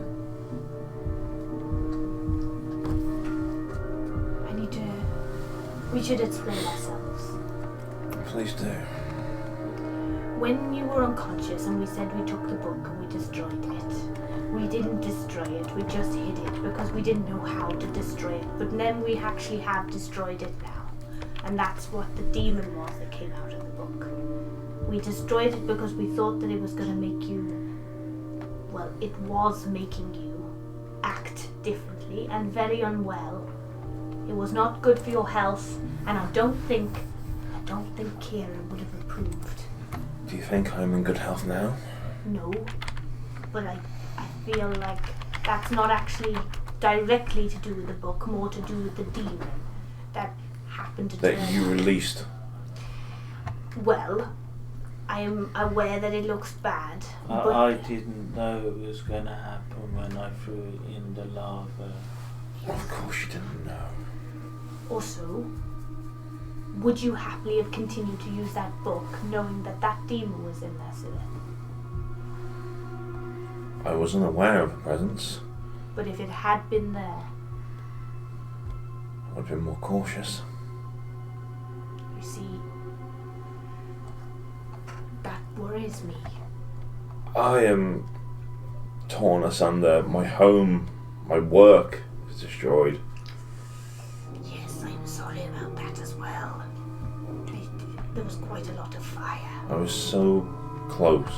Speaker 3: We should explain ourselves.
Speaker 4: Please do.
Speaker 3: When you were unconscious and we said we took the book and we destroyed it, we didn't destroy it, we just hid it because we didn't know how to destroy it. But then we actually have destroyed it now. And that's what the demon was that came out of the book. We destroyed it because we thought that it was going to make you, well, it was making you act differently and very unwell. It was not good for your health, and I don't think Kieran would have approved.
Speaker 4: Do you think I'm in good health now?
Speaker 3: No, but I feel like that's not actually directly to do with the book, more to do with the demon that happened to
Speaker 4: That
Speaker 3: turn
Speaker 4: you
Speaker 3: up.
Speaker 4: released.
Speaker 3: Well, I am aware that it looks bad, but
Speaker 6: I didn't know it was going to happen when I threw it in the lava.
Speaker 4: Of course you didn't know.
Speaker 3: also, would you happily have continued to use that book knowing that that demon was in there, Silla?
Speaker 4: I wasn't aware of the presence.
Speaker 3: But if it had been there,
Speaker 4: I would have been more cautious.
Speaker 3: you see, that worries me.
Speaker 4: I am torn asunder. My home, my work is destroyed.
Speaker 3: Yes, I'm sorry about that as well. There was quite a lot of fire.
Speaker 4: I was so close.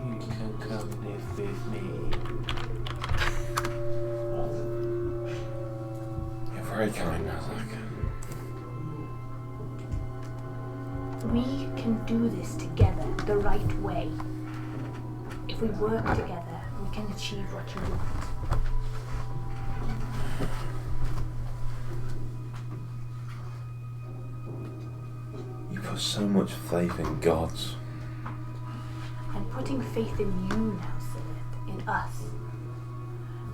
Speaker 6: You can come live with me.
Speaker 4: You're very kind, Malek.
Speaker 3: We can do this together the right way. If we work together, we can achieve what you want.
Speaker 4: You put so much faith in gods.
Speaker 3: I'm putting faith in you now, Syleth, in us.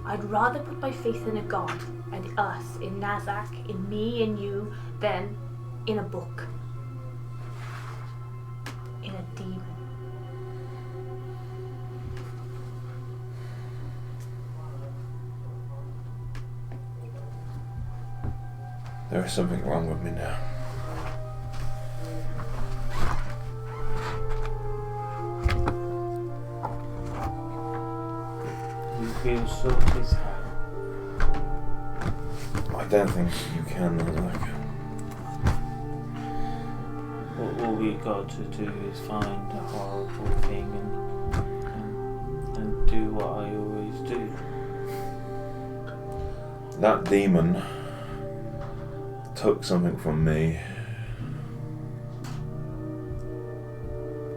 Speaker 3: I'd rather put my faith in a god and us, in Nazak, in me and you, than in a book. In a demon.
Speaker 4: There is something wrong with me now.
Speaker 6: You feel sort this out.
Speaker 4: I don't think you can, Malek.
Speaker 6: All we got to do is find a horrible thing and do what I always do.
Speaker 4: That demon took something from me.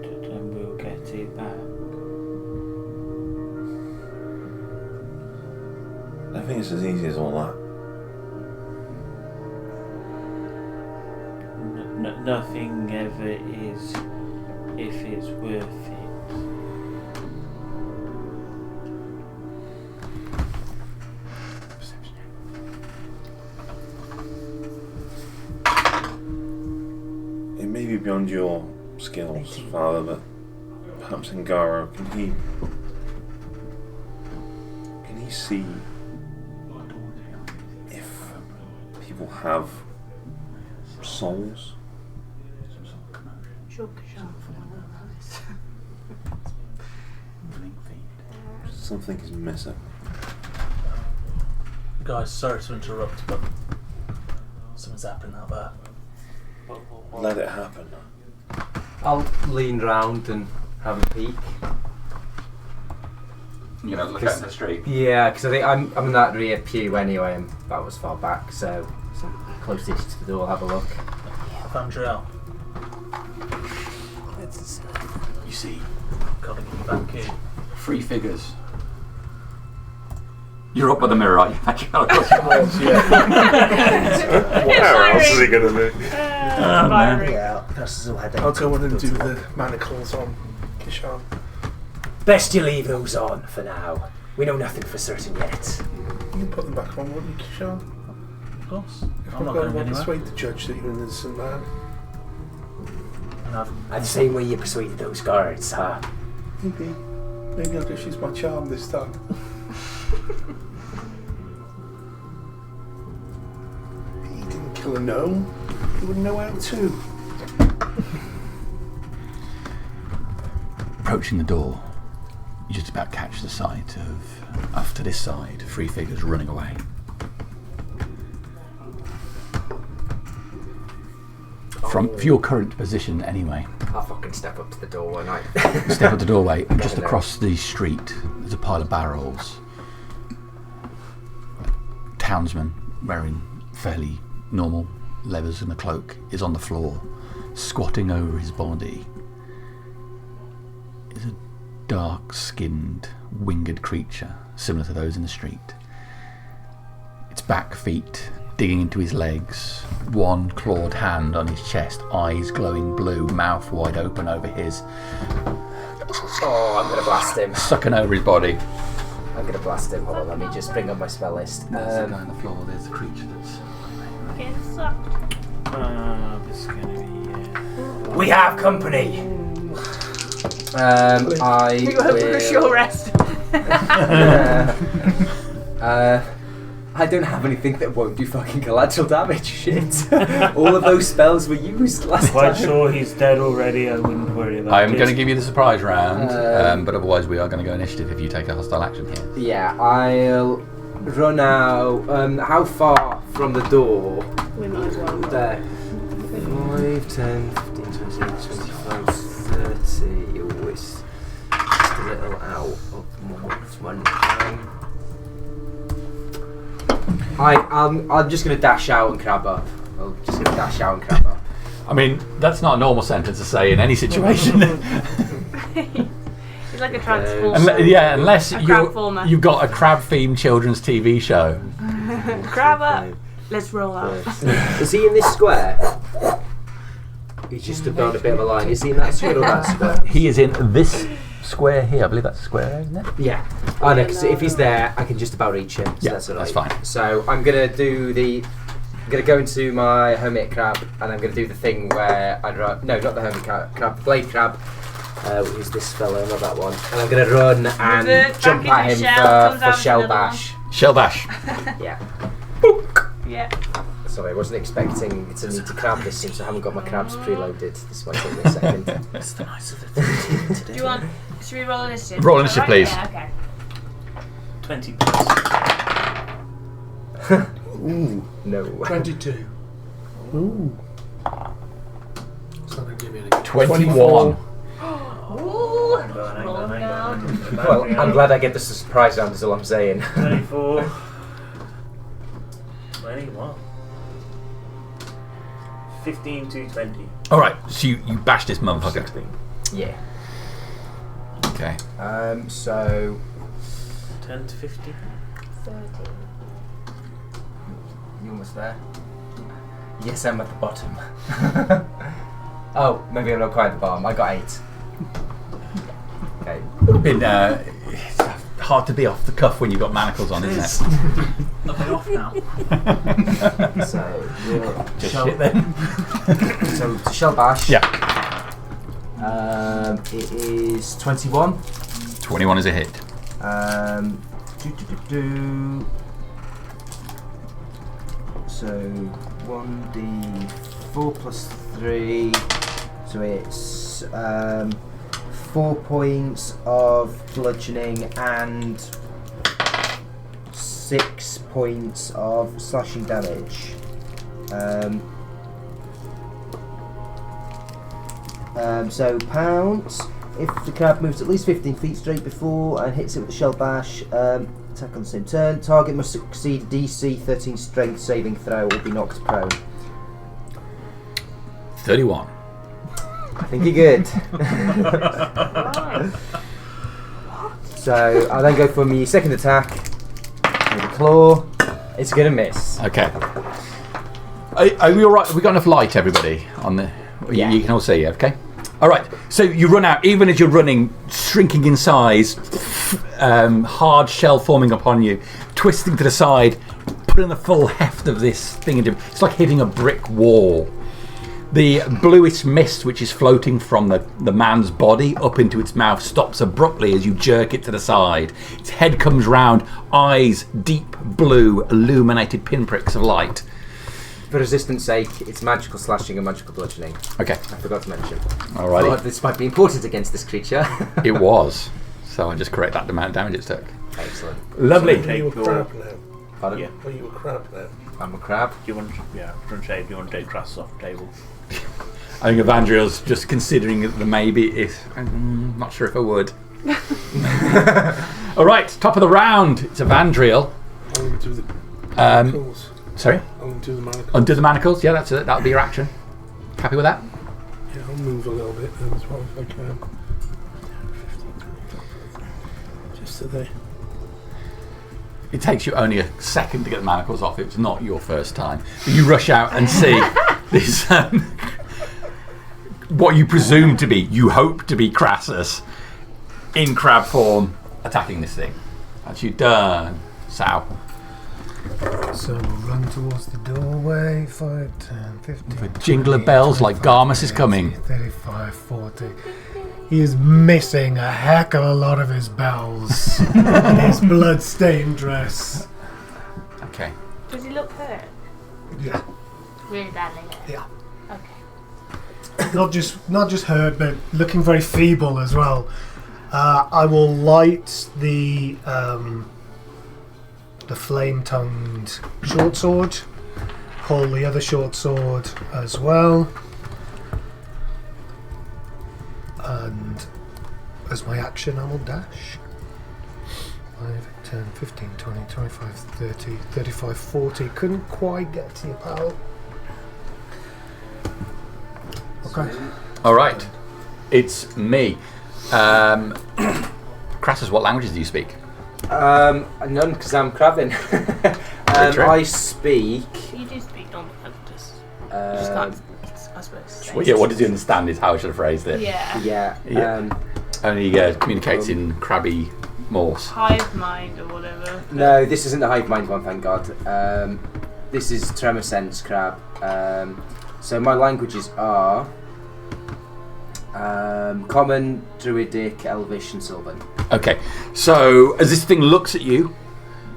Speaker 6: Then we'll get it back.
Speaker 4: I think it's as easy as all that.
Speaker 6: Nothing ever is if it's worth it.
Speaker 4: It may be beyond your skills, Father, but perhaps Ngaro, can he see people have souls? Something is missing.
Speaker 8: Guys, sorry to interrupt, but something's happening out there.
Speaker 4: Let it happen.
Speaker 5: I'll lean round and have a peek.
Speaker 2: You know, look out in the street.
Speaker 5: Yeah, because I think I'm in that rear pew anyway. I'm about as far back, so closest to the door. Have a look.
Speaker 8: Vandriel,
Speaker 2: You see
Speaker 8: gotta get you back in.
Speaker 2: 3 figures. You're up by the mirror, aren't you?
Speaker 4: What else is he going to do?
Speaker 1: I'll go on and do the manacles on Kishan.
Speaker 9: Best you leave those on for now. We know nothing for certain yet.
Speaker 1: You can put them back on, won't you, Kishan?
Speaker 8: Of course.
Speaker 1: If
Speaker 8: I'm
Speaker 1: I'm
Speaker 8: not
Speaker 1: going
Speaker 8: going
Speaker 1: to
Speaker 8: anywhere.
Speaker 1: persuade the judge that you're an innocent man.
Speaker 8: And
Speaker 9: The same way you persuaded those guards, huh?
Speaker 1: Maybe I'll just use my charm this time. He didn't kill a gnome. He wouldn't know how to.
Speaker 2: Approaching the door, you just about catch the sight of, off to this side, 3 figures running away. For your current position anyway.
Speaker 9: I'll fucking step up to the door and I...
Speaker 2: Step up the doorway, and just across the street, there's a pile of barrels. A townsman, wearing fairly normal leathers and a cloak, is on the floor, squatting over his body. Is a dark-skinned, winged creature, similar to those in the street. Its back feet digging into his legs, one clawed hand on his chest, eyes glowing blue, mouth wide open over his.
Speaker 5: Oh, I'm gonna blast him.
Speaker 2: Sucking over his body.
Speaker 5: I'm gonna blast him. Hold on, let me just bring up my spell list.
Speaker 2: There's the guy on the floor, there's the creature that's...
Speaker 3: Getting sucked.
Speaker 6: This is gonna be.
Speaker 9: We have company!
Speaker 5: I
Speaker 3: We go for a
Speaker 5: will...
Speaker 3: short rest.
Speaker 5: I don't have anything that won't do fucking collateral damage. Shit. All of those spells were used last
Speaker 6: Quite
Speaker 5: time.
Speaker 6: sure he's dead already. I wouldn't worry about it.
Speaker 2: I'm going to give you the surprise round, but otherwise we are going to go initiative if you take a hostile action here.
Speaker 5: Yeah, I'll run out. How far from the door?
Speaker 3: We might as well.
Speaker 5: There. 5, 10, 15, 20, 25, 30. Oh, it's just a little out of one. I'm just going to dash out and crab up.
Speaker 2: I mean, that's not a normal sentence to say in any situation.
Speaker 3: He's like a transformer.
Speaker 2: Unless
Speaker 3: A crabformer.
Speaker 2: you've got a crab-themed children's TV show.
Speaker 3: Crab up. Let's roll out.
Speaker 5: Is he in this square? He's just about a bit of a line. Is he in that square or that square?
Speaker 2: He is in this square here. I believe that's a square, isn't it?
Speaker 5: Yeah. Oh no, because if he's there, I can just about reach him. So
Speaker 2: Yeah,
Speaker 5: that's all
Speaker 2: that's
Speaker 5: right.
Speaker 2: fine.
Speaker 5: So I'm gonna do the. I'm gonna go into my hermit crab, and I'm gonna do the thing where I run. No, not the hermit crab. The blade crab. Which is this fellow, not that one. And I'm gonna run and
Speaker 3: it
Speaker 5: jump
Speaker 3: back
Speaker 5: at
Speaker 3: into
Speaker 5: him
Speaker 3: shell, comes
Speaker 5: for
Speaker 3: out
Speaker 5: shell
Speaker 3: another
Speaker 5: bash.
Speaker 2: Shell bash.
Speaker 5: Yeah.
Speaker 3: Yeah.
Speaker 5: Sorry, I wasn't expecting to need to crab this since I haven't got my crabs preloaded. This might take me a second.
Speaker 6: That's the nice of the 13
Speaker 3: Do
Speaker 6: today.
Speaker 3: you want? Should we roll initiative?
Speaker 2: Roll initiative,
Speaker 3: Alright,
Speaker 2: please.
Speaker 3: Yeah, okay.
Speaker 6: 20 plus.
Speaker 1: Ooh,
Speaker 5: No.
Speaker 7: 22.
Speaker 1: ooh.
Speaker 7: It's not going to give me any good.
Speaker 2: 21.
Speaker 3: Ooh.
Speaker 6: Hang on.
Speaker 5: Well, I'm glad I get this surprise round. Is all I'm saying.
Speaker 6: 24. 21. 15 to 20.
Speaker 2: Alright, so you bash this motherfucker.
Speaker 6: 16.
Speaker 5: Yeah.
Speaker 2: Okay.
Speaker 5: So
Speaker 6: 10 to 50.
Speaker 3: 13.
Speaker 5: you almost there? Yes, I'm at the bottom. Oh, maybe I'm not quite at the bottom. I got 8. Okay.
Speaker 2: It's hard to be off the cuff when you've got manacles on, isn't it?
Speaker 8: Nothing off now.
Speaker 5: So you're
Speaker 2: Just
Speaker 5: shell,
Speaker 2: shit then.
Speaker 5: so to shell bash.
Speaker 2: Yeah.
Speaker 5: It is 21.
Speaker 2: 21 is a hit.
Speaker 5: So
Speaker 9: So 1d4 plus 3. So it's 4 points of bludgeoning and 6 points of slashing damage. So pounds. If the crab moves at least 15 feet straight before and hits it with a shell bash, attack on the same turn. Target must succeed a DC 13 strength saving throw or be knocked prone.
Speaker 2: 31.
Speaker 9: I think you're good. So I'll then go for my second attack with a claw. It's gonna miss.
Speaker 2: Okay. Are we all right? Have we got enough light, everybody? On the
Speaker 9: Yeah.
Speaker 2: you can all see, okay? All right. So you run out. Even as you're running, shrinking in size, hard shell forming upon you, twisting to the side, putting the full heft of this thing into. It's like hitting a brick wall. The bluish mist which is floating from the man's body up into its mouth stops abruptly as you jerk it to the side. Its head comes round, eyes deep blue, illuminated pinpricks of light.
Speaker 9: For resistance sake, it's magical slashing and magical bludgeoning.
Speaker 2: Okay.
Speaker 9: I forgot to mention.
Speaker 2: Alrighty.
Speaker 9: But this might be important against this creature.
Speaker 2: It was. So I just correct that amount of damage it took.
Speaker 9: Excellent.
Speaker 2: Lovely.
Speaker 1: Are you a crab now?
Speaker 9: Pardon?
Speaker 6: Yeah.
Speaker 1: Are you a crab now?
Speaker 9: I'm a crab.
Speaker 8: Do you want to shave? Do you want to take grass off the table?
Speaker 2: I think Evandriel's just considering the maybe. I'm not sure if I would. All right, top of the round. It's Evandriel.
Speaker 1: I'm going to do the manacles.
Speaker 2: Sorry?
Speaker 1: I'm going to do the manacles.
Speaker 2: Undo the manacles. Yeah, that's it. That'll be your action. Happy with that?
Speaker 1: Yeah, I'll move a little bit then as well if I can. Just so they...
Speaker 2: It takes you only a second to get the manacles off. It's not your first time. But you rush out and see this, what you presume to be, you hope to be Crassus, in crab form, attacking this thing. That's you done, Sal.
Speaker 7: So we'll run towards the doorway. 5, 10, 15.
Speaker 2: With a jingle of bells like Garmus is coming.
Speaker 7: 35, 40. He is missing a heck of a lot of his bells and his blood-stained dress.
Speaker 2: Okay.
Speaker 3: Does he look hurt?
Speaker 7: Yeah,
Speaker 3: Really badly hurt?
Speaker 7: yeah.
Speaker 3: Okay.
Speaker 7: Not just hurt, but looking very feeble as well. I will light the flame-tongued short sword. Pull the other short sword as well. And as my action, I will dash. 5, 10, 15, 20, 25, 30, 35, 40. Couldn't quite get to you, pal. Okay.
Speaker 2: All right. It's me. Crassus, what languages do you speak?
Speaker 9: None, because I'm crabbing. I speak.
Speaker 3: You do speak normal languages.
Speaker 9: Just
Speaker 3: can't, I suppose.
Speaker 2: Well, yeah, what does he understand is how I should have phrased it.
Speaker 3: Yeah.
Speaker 9: Yeah.
Speaker 2: Yeah. Only communicates in crabby Morse.
Speaker 3: Hive mind or whatever.
Speaker 9: No, this isn't the hive mind one, thank God. This is Tremor Sense crab. So my languages are Common, Druidic, Elvish, and Sylvan.
Speaker 2: Okay, so as this thing looks at you,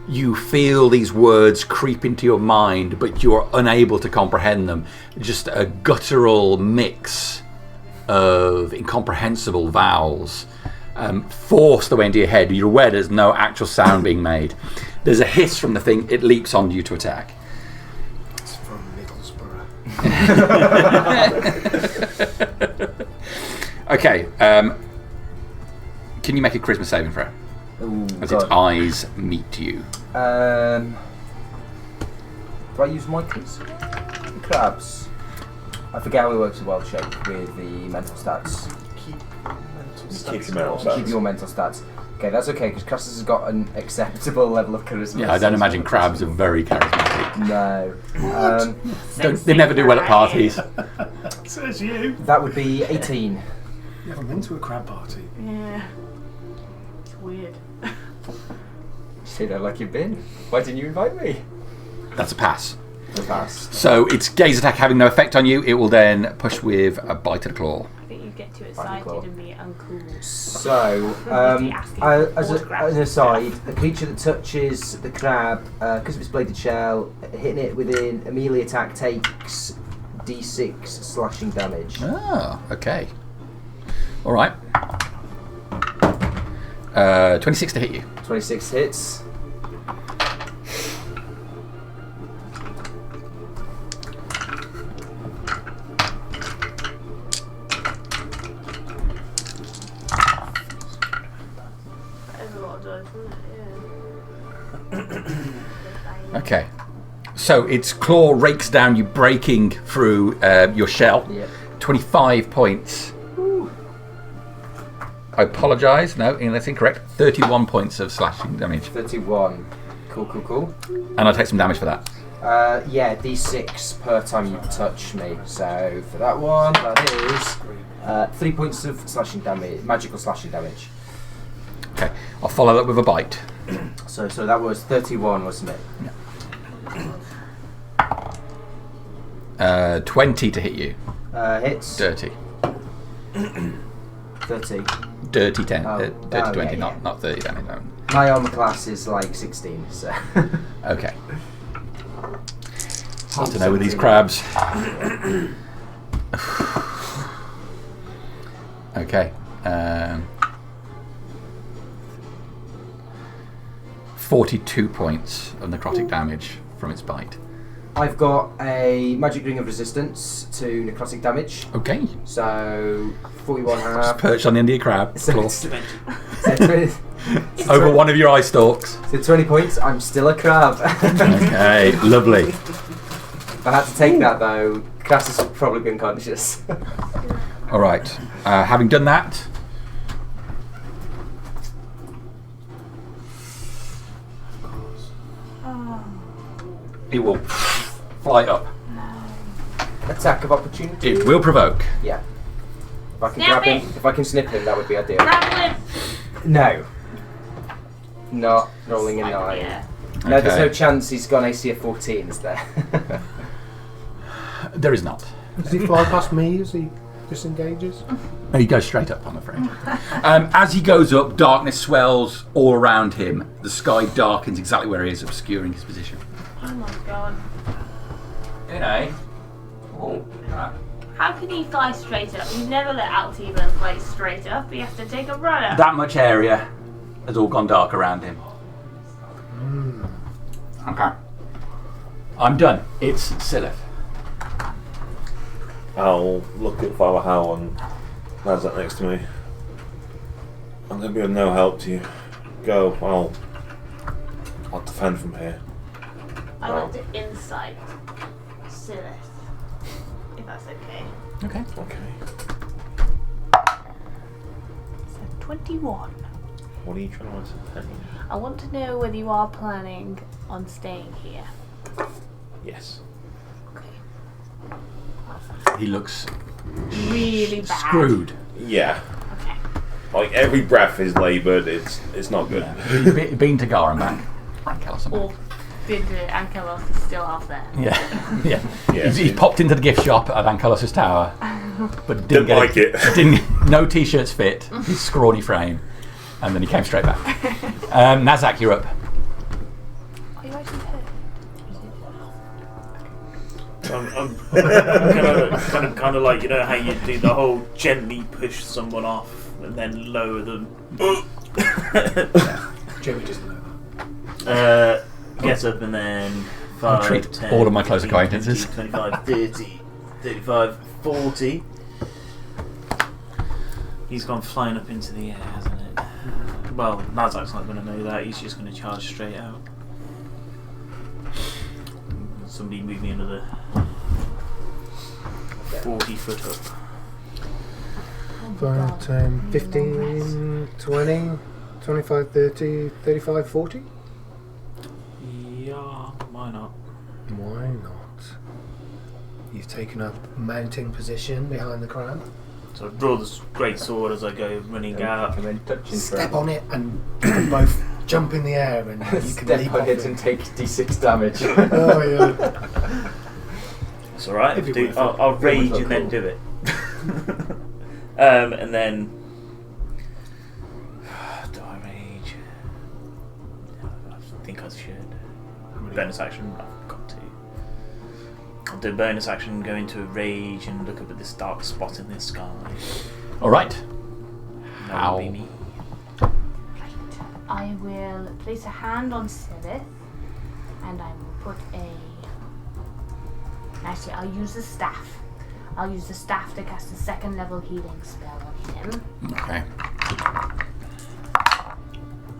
Speaker 2: you feel these words creep into your mind, but you are unable to comprehend them. Just a guttural mix of incomprehensible vowels forced their way into your head. You're aware there's no actual sound being made. There's a hiss from the thing. It leaps on you to attack.
Speaker 7: It's from Middlesbrough.
Speaker 2: Okay, can you make a charisma saving throw?
Speaker 9: Ooh,
Speaker 2: As
Speaker 9: God.
Speaker 2: its eyes meet you.
Speaker 9: Do I use my crabs? I forget how it works with Wild Shape with the mental stats.
Speaker 4: Keep your mental stats.
Speaker 9: Keep your mental stats. Okay, that's okay, because Crassus has got an acceptable level of charisma.
Speaker 2: Yeah, I don't imagine crabs are very charismatic.
Speaker 9: No.
Speaker 2: They never do well at parties.
Speaker 7: Says you.
Speaker 9: That would be 18.
Speaker 7: You haven't been to a crab party.
Speaker 3: Yeah. It's weird.
Speaker 9: Say that like you've been. Why didn't you invite me?
Speaker 2: That's a pass.
Speaker 5: Fast.
Speaker 2: So its gaze attack having no effect on you, it will then push with a bite of the claw.
Speaker 3: I think you get too excited and be uncool.
Speaker 5: So, as an aside, a creature that touches the crab, because of its bladed shell, hitting it within a melee attack takes d6 slashing damage.
Speaker 2: Oh, okay. All right. 26 to hit you.
Speaker 5: 26 hits.
Speaker 2: Okay. So its claw rakes down you, breaking through your shell.
Speaker 5: Yep.
Speaker 2: 25 points. Ooh. I apologise. No, that's incorrect. 31 points of slashing damage.
Speaker 5: 31. Cool.
Speaker 2: And I take some damage for that.
Speaker 5: Yeah, d6 per time you touch me. So for that one, that is 3 points of slashing damage, magical slashing damage.
Speaker 2: Okay. I'll follow that with a bite.
Speaker 5: So that was 31, wasn't it?
Speaker 2: Yeah. 20 to hit you.
Speaker 5: Hits.
Speaker 2: Dirty.
Speaker 5: 30.
Speaker 2: Dirty 10.
Speaker 5: Oh,
Speaker 2: Dirty 20,
Speaker 5: yeah.
Speaker 2: not 30 damage. No.
Speaker 5: My armor class is like 16, so.
Speaker 2: Okay. Hard to know with these crabs. Okay. 42 points of necrotic damage from its bite.
Speaker 5: I've got a magic ring of resistance to necrotic damage.
Speaker 2: Okay.
Speaker 5: So 41
Speaker 2: Just
Speaker 5: half.
Speaker 2: perched on the end of your crab.
Speaker 5: So,
Speaker 2: Claw.
Speaker 5: so 20,
Speaker 2: Over one of your eye stalks.
Speaker 5: so 20 points. I'm still a crab.
Speaker 2: Okay, lovely.
Speaker 5: If I had to take that though, Crassus would probably be unconscious.
Speaker 2: All right. Having done that, it will fly up.
Speaker 5: Attack of opportunity.
Speaker 2: It will provoke.
Speaker 5: Yeah. If I can
Speaker 3: Snap
Speaker 5: grab him,
Speaker 3: it.
Speaker 5: if I can snip him, that would be ideal.
Speaker 3: Grapple
Speaker 5: No. Not rolling a 9.
Speaker 3: Yeah.
Speaker 5: No, there's no
Speaker 2: Okay.
Speaker 5: chance he's got an AC of 14, is there?
Speaker 2: There is not.
Speaker 7: Does he fly past me as he disengages?
Speaker 2: No, he goes straight up, I'm afraid. As he goes up, darkness swells all around him. The sky darkens exactly where he is, obscuring his position.
Speaker 3: Oh my god.
Speaker 2: You know. Oh, crap.
Speaker 3: How can he fly straight up? You never let Altivan fly straight up. You have to take a run up.
Speaker 2: That much area has all gone dark around him. Okay. I'm done. It's Silith.
Speaker 4: I'll look at Father Howe and lads that next to me. I'm going to be of no help to you. Go, I'll defend from here.
Speaker 3: I want to insight Silith. If that's okay.
Speaker 2: Okay.
Speaker 4: Okay.
Speaker 3: So 21.
Speaker 4: What are you trying to ascertain?
Speaker 3: I want to know whether you are planning on staying here.
Speaker 4: Yes.
Speaker 3: Okay.
Speaker 2: He looks
Speaker 3: Really bad.
Speaker 2: screwed.
Speaker 4: Yeah.
Speaker 3: Okay.
Speaker 4: Like every breath is laboured. It's not good.
Speaker 2: He's been to Gar and back. Ankelos and
Speaker 3: Or
Speaker 2: back.
Speaker 3: did Ankelos is still out there?
Speaker 2: Yeah. Yeah.
Speaker 4: Yeah.
Speaker 2: He popped into the gift shop at Ankelos' tower, but didn't
Speaker 4: Didn't like it.
Speaker 2: No t-shirts fit. His scrawny frame, and then he came straight back. Nazak, you're up.
Speaker 3: Are you actually hurt?
Speaker 8: I'm kind of like, you know how you do the whole gently push someone off and then lower them.
Speaker 7: Jamie doesn't know that.
Speaker 8: Get up and then
Speaker 2: I'll
Speaker 8: 5,
Speaker 2: treat
Speaker 8: 10,
Speaker 2: all of my close
Speaker 8: 15,
Speaker 2: acquaintances.
Speaker 8: 20, 25, 30, 35, 40. He's gone flying up into the air, hasn't it? Well, Nazak's not going to know that. He's just going to charge straight out. Somebody move me another 40 foot up.
Speaker 7: 5, 10, 15, 20, 25, 30, 35, 40?
Speaker 8: Yeah, why not?
Speaker 7: Why not? You've taken a mounting position behind the crab.
Speaker 8: So I draw this great sword as I go running out.
Speaker 5: And then touching
Speaker 7: Step on it and both jump in the air and you can
Speaker 5: Step
Speaker 7: leap
Speaker 5: on
Speaker 7: off
Speaker 5: it and take d6 damage.
Speaker 7: Oh yeah.
Speaker 8: It's alright.
Speaker 7: It'd be worth it.
Speaker 8: I'll
Speaker 7: It
Speaker 8: rage
Speaker 7: would
Speaker 8: and then
Speaker 7: look
Speaker 8: do it. And then. Do I rage? I think I should. Bonus action. I've got to. I'll do a bonus action, go into a rage, and look up at this dark spot in the sky.
Speaker 2: All right.
Speaker 3: Right.
Speaker 2: How?
Speaker 3: I will place a hand on Sirith, and I will put a. Actually, I'll use the staff. I'll use the staff to cast a 2nd level healing spell on him.
Speaker 2: Okay.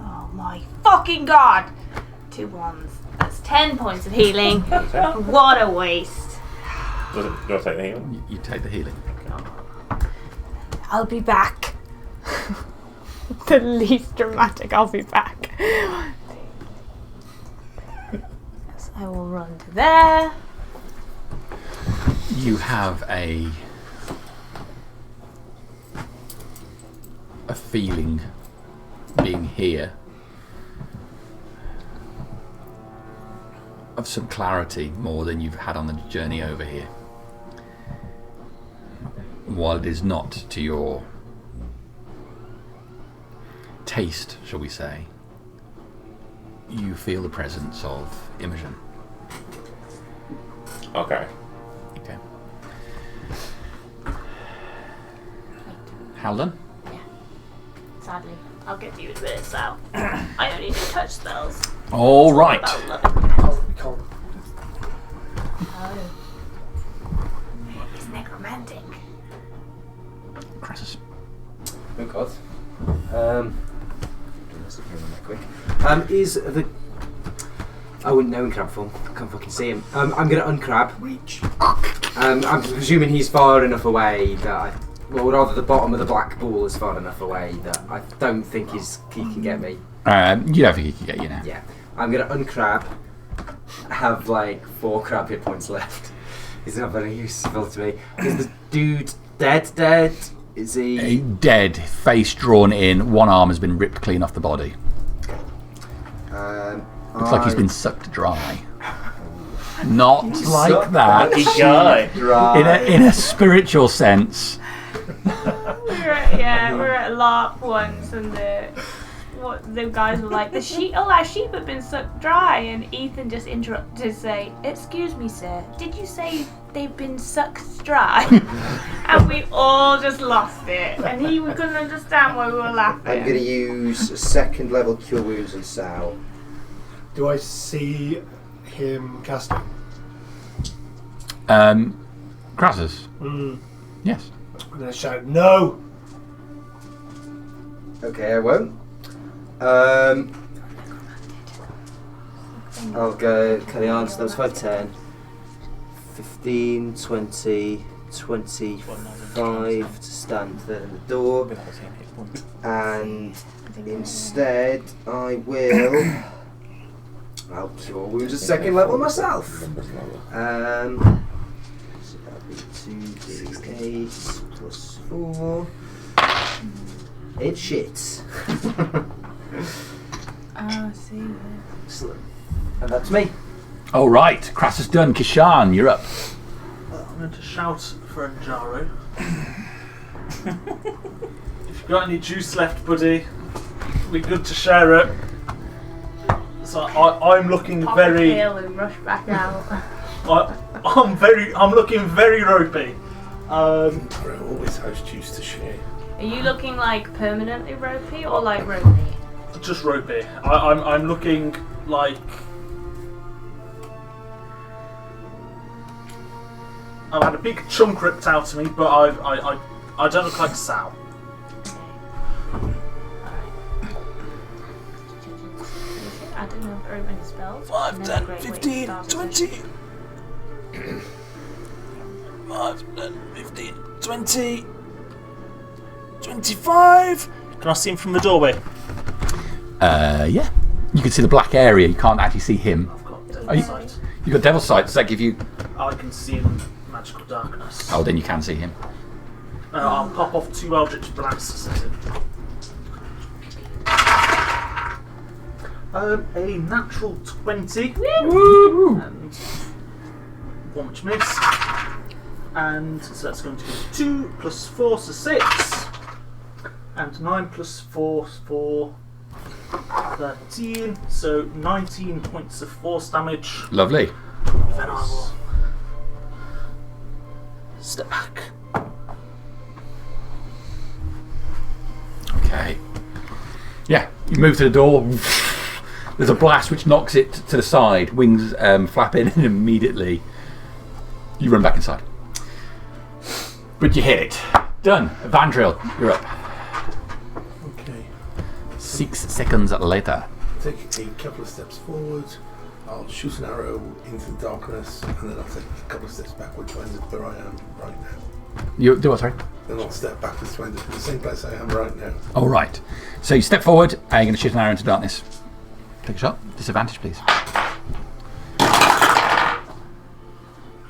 Speaker 3: Oh my fucking god! 2 ones. That's 10 points of healing. What a waste.
Speaker 4: Do I take the healing?
Speaker 2: You take the healing.
Speaker 3: I'll be back. The least dramatic, I'll be back. So I will run to there.
Speaker 2: You have a feeling being here of some clarity more than you've had on the journey over here. While it is not to your taste, shall we say, you feel the presence of Imogen.
Speaker 4: Okay.
Speaker 2: Okay. Haldon?
Speaker 3: Yeah. Sadly, I'll get you in a bit, so I only do touch spells.
Speaker 2: All right.
Speaker 3: Oh. He's necromantic.
Speaker 2: Crassus.
Speaker 5: Oh god. Quick. Is the... I wouldn't know in crab form. Can't fucking see him. I'm gonna uncrab. Reach. I'm presuming he's far enough away that well, rather the bottom of the black ball is far enough away that I don't think he can get me.
Speaker 2: You don't think he can get you now?
Speaker 5: Yeah. I'm gonna uncrab. Have like 4 crab hit points left. He's not very useful to me. Is the dude dead? Is he
Speaker 2: Dead, face drawn in, one arm has been ripped clean off the body. Looks like he's been sucked dry. Not like that.
Speaker 8: Lucky guy.
Speaker 2: In a spiritual sense.
Speaker 3: We were at LARP once, and the guys were like, our sheep have been sucked dry, and Ethan just interrupted to say, "Excuse me, sir, did you say they've been sucked dry?" And we all just lost it, and we couldn't understand why we were laughing.
Speaker 1: I'm going to use a 2nd level Cure Wounds on Sal.
Speaker 7: Do I see him casting?
Speaker 2: Crassus? Yes.
Speaker 7: I'm going to shout, no!
Speaker 5: Okay, I won't. I'll go carry on. So that was 5, 10, 15, 20, 25 to stand there in the door. And instead, I will. I'll cure wounds at 2nd level myself. So that'll be 2d8 plus 4. It's shit.
Speaker 3: Oh, see.
Speaker 5: Excellent. And that's me.
Speaker 2: All right, Crassus done. Kishan, you're up.
Speaker 8: I'm going to shout for Anjaro. If you've got any juice left, buddy, it'd be good to share it. So I'm looking
Speaker 3: Pop
Speaker 8: very.
Speaker 3: a pill and rush back out.
Speaker 8: I'm looking very ropey.
Speaker 1: Bro always has juice to share.
Speaker 3: Are you looking like permanently ropey or like ropey?
Speaker 8: Just ropey. I'm looking like I've had a big chunk ripped out of me, but I don't look like Sal.
Speaker 3: I don't know very many spells.
Speaker 8: 5,
Speaker 3: and then a
Speaker 8: 10,
Speaker 3: great way to
Speaker 8: 15,
Speaker 3: start
Speaker 8: 20. 5, 10, 15, 20, 25. Can I see him from the doorway?
Speaker 2: Yeah. You can see the black area. You can't actually see him.
Speaker 8: I've got Devil's Sight.
Speaker 2: You've got Devil's Sight. Does that give you...
Speaker 8: I can see in magical darkness.
Speaker 2: Oh, then you can see him.
Speaker 8: I'll pop off 2 Eldritch Blasts at him. A natural 20.
Speaker 2: Woo!
Speaker 8: And one which missed. And so that's going to be 2 plus 4, so 6. And 9 plus 4, 13. So 19 points of force damage.
Speaker 2: Lovely.
Speaker 8: Then I will step back.
Speaker 2: Okay. Yeah, you move to the door. There's a blast which knocks it to the side. Wings flap in, and immediately you run back inside. But you hit it. Done. Vandril, you're up.
Speaker 1: Okay.
Speaker 2: 6 seconds later.
Speaker 1: Take a couple of steps forward. I'll shoot an arrow into the darkness, and then I'll take a couple of steps backwards to end up where I am right now.
Speaker 2: You do what, sorry?
Speaker 1: Then I'll step backwards to end up in the same place I am right now.
Speaker 2: All right. So you step forward, and you're going to shoot an arrow into darkness. Take a shot. Disadvantage, please.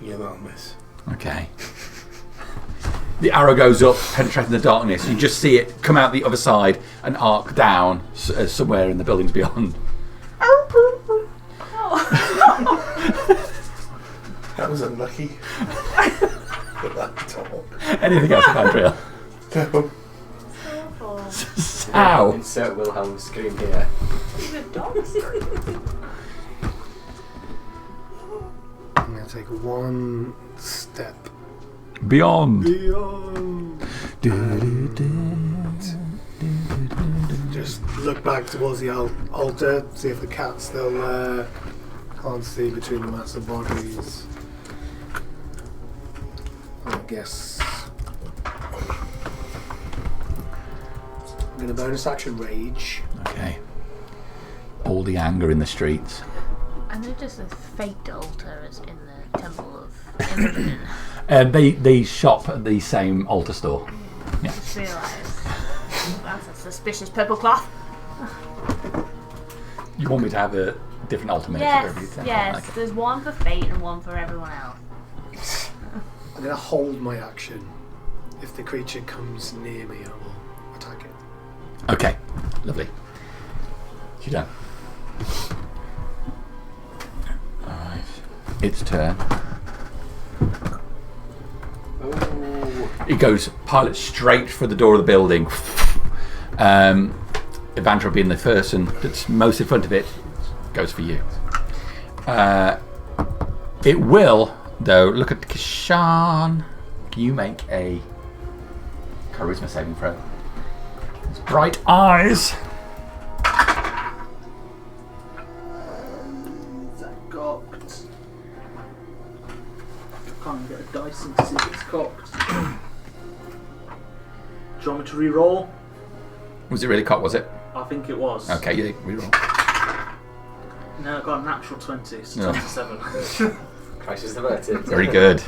Speaker 1: Yeah, that'll miss.
Speaker 2: Okay. The arrow goes up, penetrating the darkness. You just see it come out the other side and arc down somewhere in the buildings beyond.
Speaker 1: That was unlucky. But that tall.
Speaker 2: Anything else, Andrea?
Speaker 1: No.
Speaker 2: Ow!
Speaker 5: Insert Wilhelm scream here.
Speaker 3: Even dogs.
Speaker 7: I'm going to take one step
Speaker 2: Beyond.
Speaker 7: beyond. Just look back towards the altar, see if the cat's still there. Can't see between the massive bodies. I guess I'm going to bonus action rage.
Speaker 2: Okay. All the anger in the streets.
Speaker 3: I noticed there's faked altars in the Temple of Imogen.
Speaker 2: They shop at the same altar store. Yeah.
Speaker 3: Just realised. That's a suspicious purple cloth.
Speaker 2: You want me to have a different altar miniature for every
Speaker 3: Yes,
Speaker 2: temple?
Speaker 3: yes.
Speaker 2: Okay.
Speaker 3: There's one for fate and one for everyone else.
Speaker 7: I'm going to hold my action. If the creature comes near me, I will attack it.
Speaker 2: Okay. Lovely. You done? Alright. Its turn. It goes pilot straight for the door of the building. Evandra being the person that's most in front of it, goes for you. It will, though, look at Kishan. Can you make a charisma saving throw? His bright eyes.
Speaker 8: Is that cocked? Can't even get a dice in to see if it's cocked. Do you want me to re-roll?
Speaker 2: Was it really cocked, was it?
Speaker 8: I think it was.
Speaker 2: Okay, yeah, reroll.
Speaker 8: No, I got a natural 20, so
Speaker 2: No.
Speaker 8: 27.
Speaker 5: Christ is the verdict.
Speaker 2: Very good.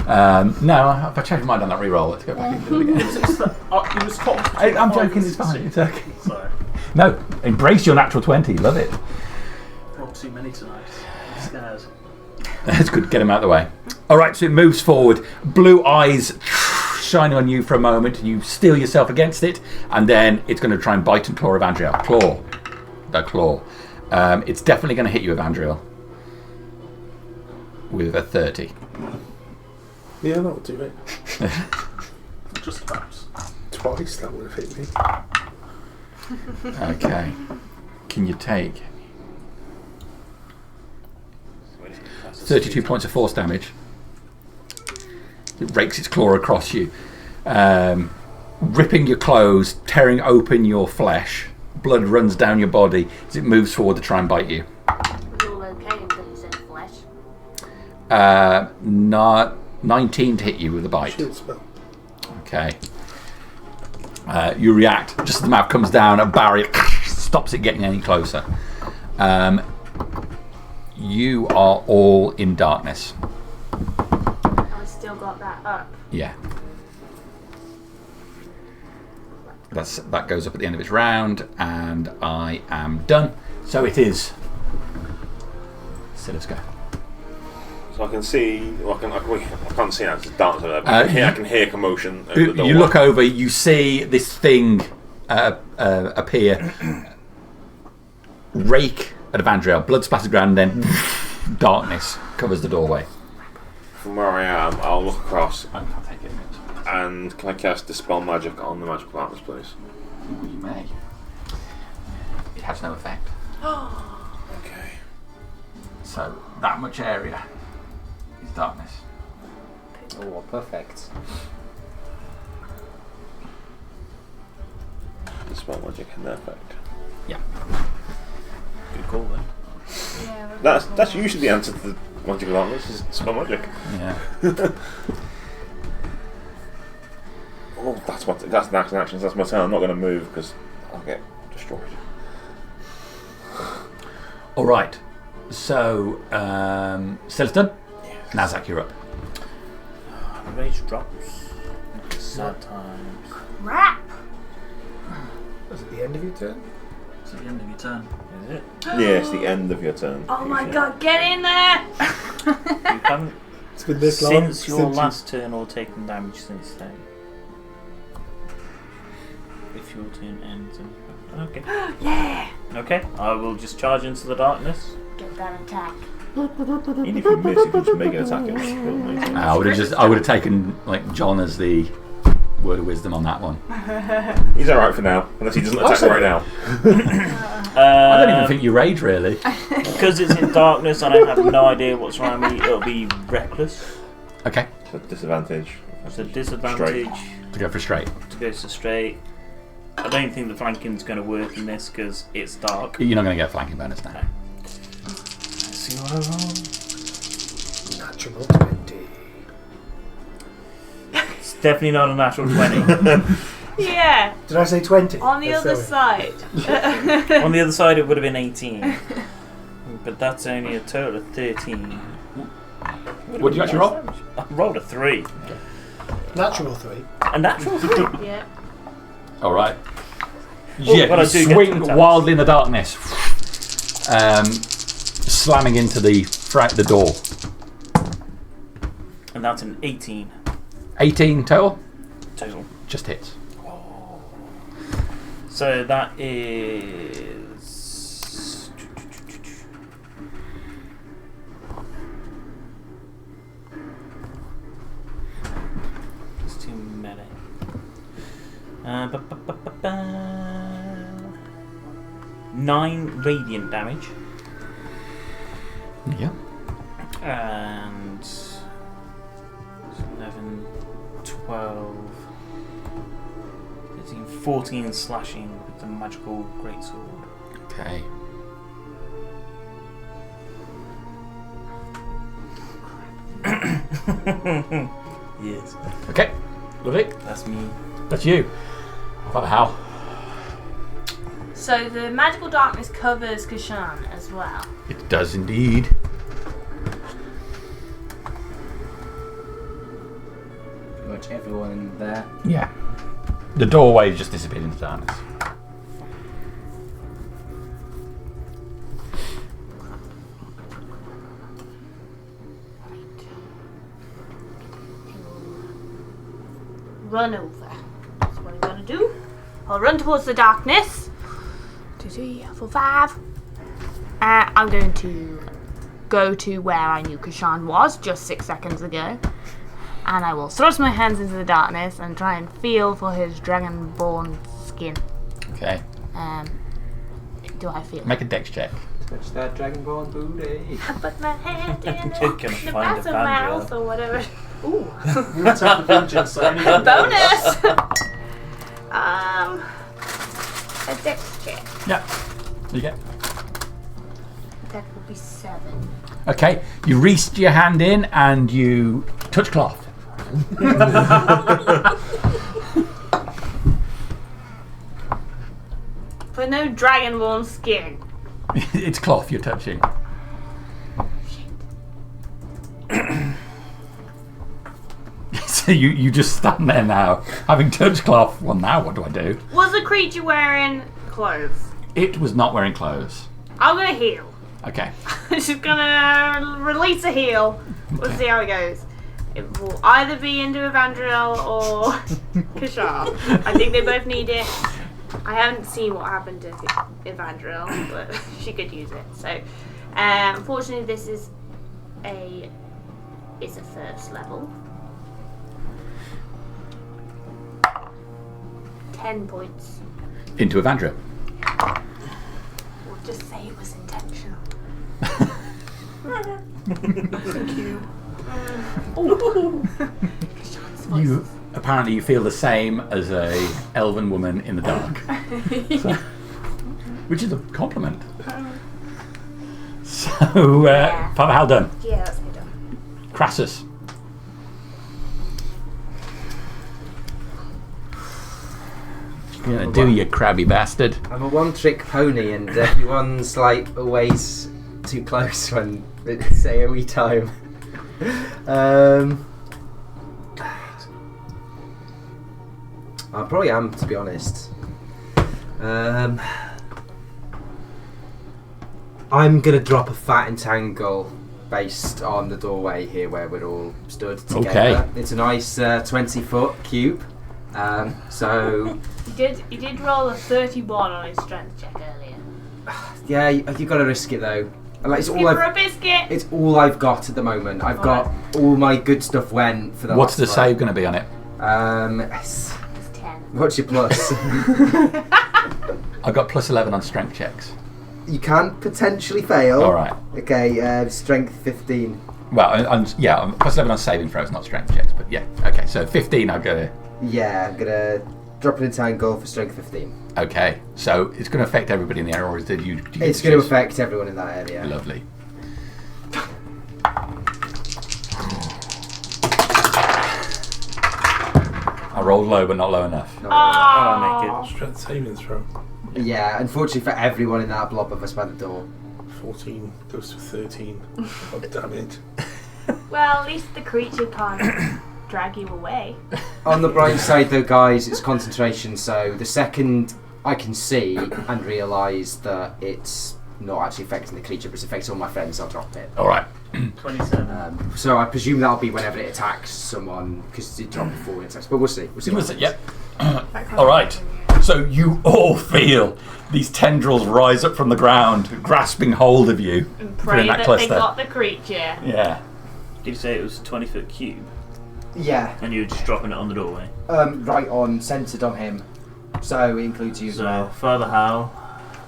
Speaker 2: No, if I change my mind on that reroll, let's go back into it again.
Speaker 8: It was cocked.
Speaker 2: I'm joking, it's fine, it's okay.
Speaker 8: Sorry.
Speaker 2: No, embrace your natural 20, love it.
Speaker 8: Rolled too many tonight. I'm scared.
Speaker 2: That's good, get him out of the way. Alright, so it moves forward, blue eyes shining on you for a moment, you steel yourself against it, and then it's going to try and bite and claw Evandriel. The claw. It's definitely going to hit you, Evandriel, with a 30.
Speaker 1: Yeah, that'll do it.
Speaker 8: Just about.
Speaker 1: Twice, that would have hit me.
Speaker 2: Okay. Can you take 32 points of force damage? It rakes its claw across you, ripping your clothes, tearing open your flesh. Blood runs down your body as it moves forward to try and bite you.
Speaker 3: Was all okay until you said flesh.
Speaker 2: 19 to hit you with a bite.
Speaker 1: Shield spell.
Speaker 2: Okay. You react just as the mouth comes down. A barrier stops it getting any closer. You are all in darkness.
Speaker 3: I still got that up.
Speaker 2: Yeah. That goes up at the end of its round, and I am done. So it is. So let's go.
Speaker 4: So I can see. Well, I can't see now. It's dark over there. But I can hear commotion. Over the door.
Speaker 2: You look over. You see this thing appear. rake at Evandriel, blood splattered ground, and then darkness covers the doorway.
Speaker 4: From where I am, I'll look across.
Speaker 2: I can't take it.
Speaker 4: And can I cast Dispel Magic on the magical darkness, please?
Speaker 2: Ooh, you may. It has no effect.
Speaker 4: Okay.
Speaker 2: So that much area is darkness.
Speaker 5: Oh, perfect.
Speaker 4: Dispel Magic and their effect.
Speaker 2: Yeah.
Speaker 6: Good call then.
Speaker 3: Yeah,
Speaker 4: That's usually the answer to the magical darkness, is Dispel Magic.
Speaker 2: Yeah.
Speaker 4: Oh, that's an action. That's my turn. I'm not going to move because I'll get destroyed.
Speaker 2: All right. So, Celestin, Nazak, you're up.
Speaker 6: Rage drops. Sad times.
Speaker 3: Crap!
Speaker 7: Was it the end of your turn?
Speaker 8: It's at the end of your turn.
Speaker 6: Is it?
Speaker 4: Yeah, it's the end of your turn.
Speaker 3: Oh my god, get in there!
Speaker 6: You haven't
Speaker 7: It's been this long
Speaker 6: since your
Speaker 7: since
Speaker 6: last turn or taken damage since then. If your turn ends and okay.
Speaker 3: Yeah!
Speaker 6: Okay, I will just charge into the darkness.
Speaker 3: Get that attack.
Speaker 4: Even if you miss, if you just make an attack, it's still amazing.
Speaker 2: I would have taken like John as the word of wisdom on that one.
Speaker 4: He's alright for now, unless he doesn't attack right now.
Speaker 2: I don't even think you rage really.
Speaker 6: Because it's in darkness and I have no idea what's around me, it'll be reckless.
Speaker 2: Okay.
Speaker 4: So disadvantage.
Speaker 6: It's a disadvantage
Speaker 2: To go for straight.
Speaker 6: to go to straight. I don't think the flanking's going to work in this because it's dark.
Speaker 2: You're not going to get a flanking bonus now.
Speaker 6: Let's see what I roll.
Speaker 7: natural 20.
Speaker 6: It's definitely not a natural 20.
Speaker 3: Yeah,
Speaker 7: Did I say 20?
Speaker 3: on the other side.
Speaker 6: On the other side it would have been 18. But that's only a total of 13.
Speaker 2: What did you actually roll?
Speaker 6: I rolled a 3.
Speaker 7: Natural 3.
Speaker 6: A natural 3?
Speaker 3: Yeah.
Speaker 2: All right.
Speaker 6: Oh,
Speaker 2: Yeah,
Speaker 6: but I
Speaker 2: you
Speaker 6: do get
Speaker 2: swing
Speaker 6: two attacks.
Speaker 2: wildly in the darkness, slamming into the door.
Speaker 6: And that's an 18
Speaker 2: 18 total.
Speaker 6: total.
Speaker 2: Just hits.
Speaker 6: So that is... It's too melee. 9 radiant damage.
Speaker 2: Yeah.
Speaker 6: And 11, 12, 13, 14 slashing with the magical greatsword.
Speaker 2: Okay.
Speaker 6: Yes.
Speaker 2: Okay. Lovely.
Speaker 6: That's me.
Speaker 2: That's you. What how?
Speaker 3: So the magical darkness covers Kashan as well.
Speaker 2: It does indeed.
Speaker 5: Pretty much everyone in there.
Speaker 2: Yeah. The doorway just disappeared into darkness.
Speaker 3: Run over. That's what I'm gonna do. I'll run towards the darkness. 2, 3, 4, 5. I'm going to go to where I knew Kashan was just 6 seconds ago. And I will thrust my hands into the darkness and try and feel for his dragonborn skin.
Speaker 2: Okay.
Speaker 3: Do I feel
Speaker 2: Make a dex check.
Speaker 5: Touch that dragonborn booty.
Speaker 3: I put my hand in
Speaker 6: You're gonna
Speaker 3: the
Speaker 6: find a
Speaker 3: bathroom mouth
Speaker 6: Vandal.
Speaker 3: or whatever. Ooh.
Speaker 8: You would take the vengeance, so anything
Speaker 3: Bonus! A dex check.
Speaker 2: Yeah. You get.
Speaker 3: That will be 7.
Speaker 2: Okay. You reached your hand in and you touch cloth.
Speaker 3: But no dragonborn skin.
Speaker 2: It's cloth you're touching. So you just stand there now, having touched cloth. Well, now what do I do?
Speaker 3: Was the creature wearing clothes?
Speaker 2: It was not wearing clothes.
Speaker 3: I'm gonna heal.
Speaker 2: Okay.
Speaker 3: I'm just gonna release a heal. We'll see how it goes. It will either be into Evandriel or Kashar. I think they both need it. I haven't seen what happened to Evandril, but she could use it. So, unfortunately, this is a first level. 10 points.
Speaker 2: Into Evandril.
Speaker 3: We'll just say it was intentional.
Speaker 8: Thank you.
Speaker 2: You apparently you feel the same as a elven woman in the dark, so, which is a compliment. So, Father Hal done.
Speaker 3: Yeah, that's me done.
Speaker 2: Crassus. You're gonna do, you crabby bastard.
Speaker 9: I'm a one-trick pony, and everyone's like always too close when it's AOE time. I probably am, to be honest. I'm gonna drop a fat entangle based on the doorway here where we're all stood together.
Speaker 2: Okay.
Speaker 9: It's a nice 20-foot cube. So
Speaker 3: He did roll a 31 on his strength check earlier.
Speaker 9: yeah, you got to risk it though. Like, it's all
Speaker 3: Give her
Speaker 9: I've,
Speaker 3: a biscuit.
Speaker 9: it's all I've got at the moment. I've got all my good stuff went for the
Speaker 2: What's the
Speaker 9: last
Speaker 2: save going to be on it?
Speaker 9: It's,
Speaker 3: It's 10.
Speaker 9: what's your plus?
Speaker 2: I've got plus 11 on strength checks.
Speaker 9: You can potentially fail.
Speaker 2: All right.
Speaker 9: Okay, strength 15.
Speaker 2: Well, I'm plus 11 on saving throws, not strength checks. But yeah, okay. So 15. I've got to.
Speaker 9: Yeah, I'm gonna drop an entangle for strength 15.
Speaker 2: Okay, so it's going to affect everybody in the area, or is it you?
Speaker 9: It's going to affect everyone in that area.
Speaker 2: Lovely. I rolled low, but not low enough.
Speaker 9: No.
Speaker 8: I'll make it.
Speaker 1: Strength saving throw.
Speaker 9: Yeah, unfortunately for everyone in that blob of us by the door.
Speaker 1: 14 goes to 13. Oh, damn it.
Speaker 3: Well, at least the creature can't drag you away.
Speaker 9: On the bright side though, guys, it's concentration, so the second I can see and realise that it's not actually affecting the creature but it's affecting all my friends, I'll drop it.
Speaker 2: All right.
Speaker 8: 27.
Speaker 9: So I presume that'll be whenever it attacks someone, because it dropped before it attacks, but we'll see.
Speaker 2: Yep. All right. So you all feel these tendrils rise up from the ground, grasping hold of you.
Speaker 3: And pray
Speaker 2: that
Speaker 3: that
Speaker 2: cluster.
Speaker 3: they got the creature.
Speaker 2: Yeah.
Speaker 8: Did you say it was a 20-foot cube?
Speaker 9: Yeah,
Speaker 8: And you were just dropping it on the doorway?
Speaker 9: right on, centred on him. So it includes you as
Speaker 8: So,
Speaker 9: well.
Speaker 8: Father Hal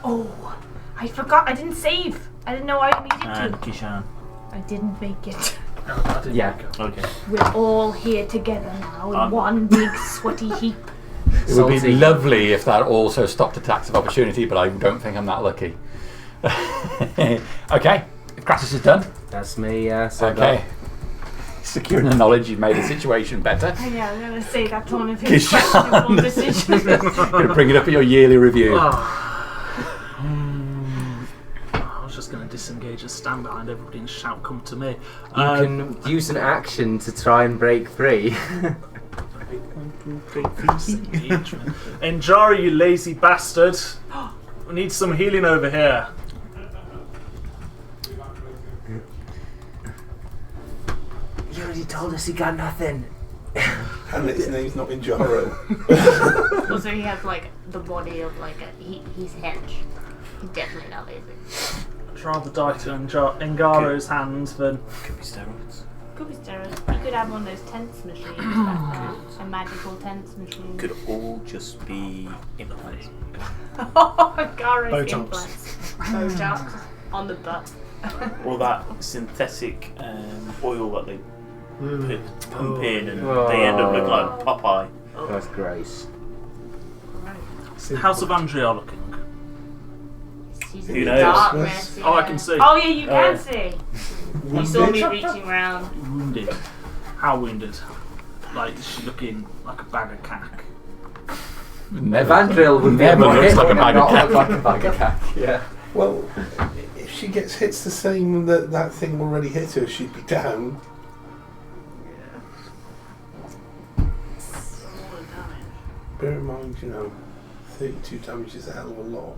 Speaker 3: Oh, I forgot. I didn't save. I didn't know I needed
Speaker 8: and
Speaker 3: to.
Speaker 8: Kishan.
Speaker 3: I didn't make it.
Speaker 9: Yeah.
Speaker 8: Okay.
Speaker 3: We're all here together now in one big sweaty heap.
Speaker 2: It would be
Speaker 9: Salty.
Speaker 2: lovely if that also stopped attacks of opportunity, but I don't think I'm that lucky. Okay. If Crassus is done.
Speaker 9: That's me, so
Speaker 2: Okay. Securing the knowledge, you've made the situation better.
Speaker 3: Yeah, I'm going to say that's one of his
Speaker 2: Kishan.
Speaker 3: questionable decisions.
Speaker 2: Going to bring it up at your yearly review.
Speaker 8: I was just going to disengage and stand behind everybody and shout, "Come to me!"
Speaker 9: You can use an action to try and break free.
Speaker 8: Enjari, you lazy bastard! We need some healing over here.
Speaker 9: You already told us he got nothing.
Speaker 1: And its name's not Injaro.
Speaker 3: Also, he has like the body of like he's hench. He's definitely not lazy.
Speaker 8: I'd rather die to Engaro's hands than.
Speaker 4: Could be steroids.
Speaker 3: Could be steroids. You could have one of those tense machines back there. A magical tense machine.
Speaker 8: Could all just be implants.
Speaker 3: Garo's
Speaker 7: Botox.
Speaker 3: implants. Botox on the butt.
Speaker 8: Or that synthetic oil that they pump in and
Speaker 9: Oh.
Speaker 8: they end up looking like Popeye.
Speaker 9: That's gross.
Speaker 8: How's Evandria looking?
Speaker 3: She's
Speaker 8: Who
Speaker 3: in the
Speaker 8: knows?
Speaker 3: darkness,
Speaker 8: Oh, I
Speaker 3: yeah.
Speaker 8: can see.
Speaker 3: Oh yeah, you can see. You saw me
Speaker 1: Wounded?
Speaker 3: reaching round.
Speaker 8: Wounded. How wounded? Like, is she looking like a bag of cack?
Speaker 9: Vandril would
Speaker 2: never
Speaker 9: be more
Speaker 2: looks
Speaker 9: hit
Speaker 2: like a
Speaker 9: and
Speaker 2: bag of
Speaker 9: not
Speaker 2: cack.
Speaker 9: look like a bag of cack. Yeah.
Speaker 1: Well, if she gets hits the same that thing already hit her, she'd be down. Bear in mind, 32 damage is a hell of a lot.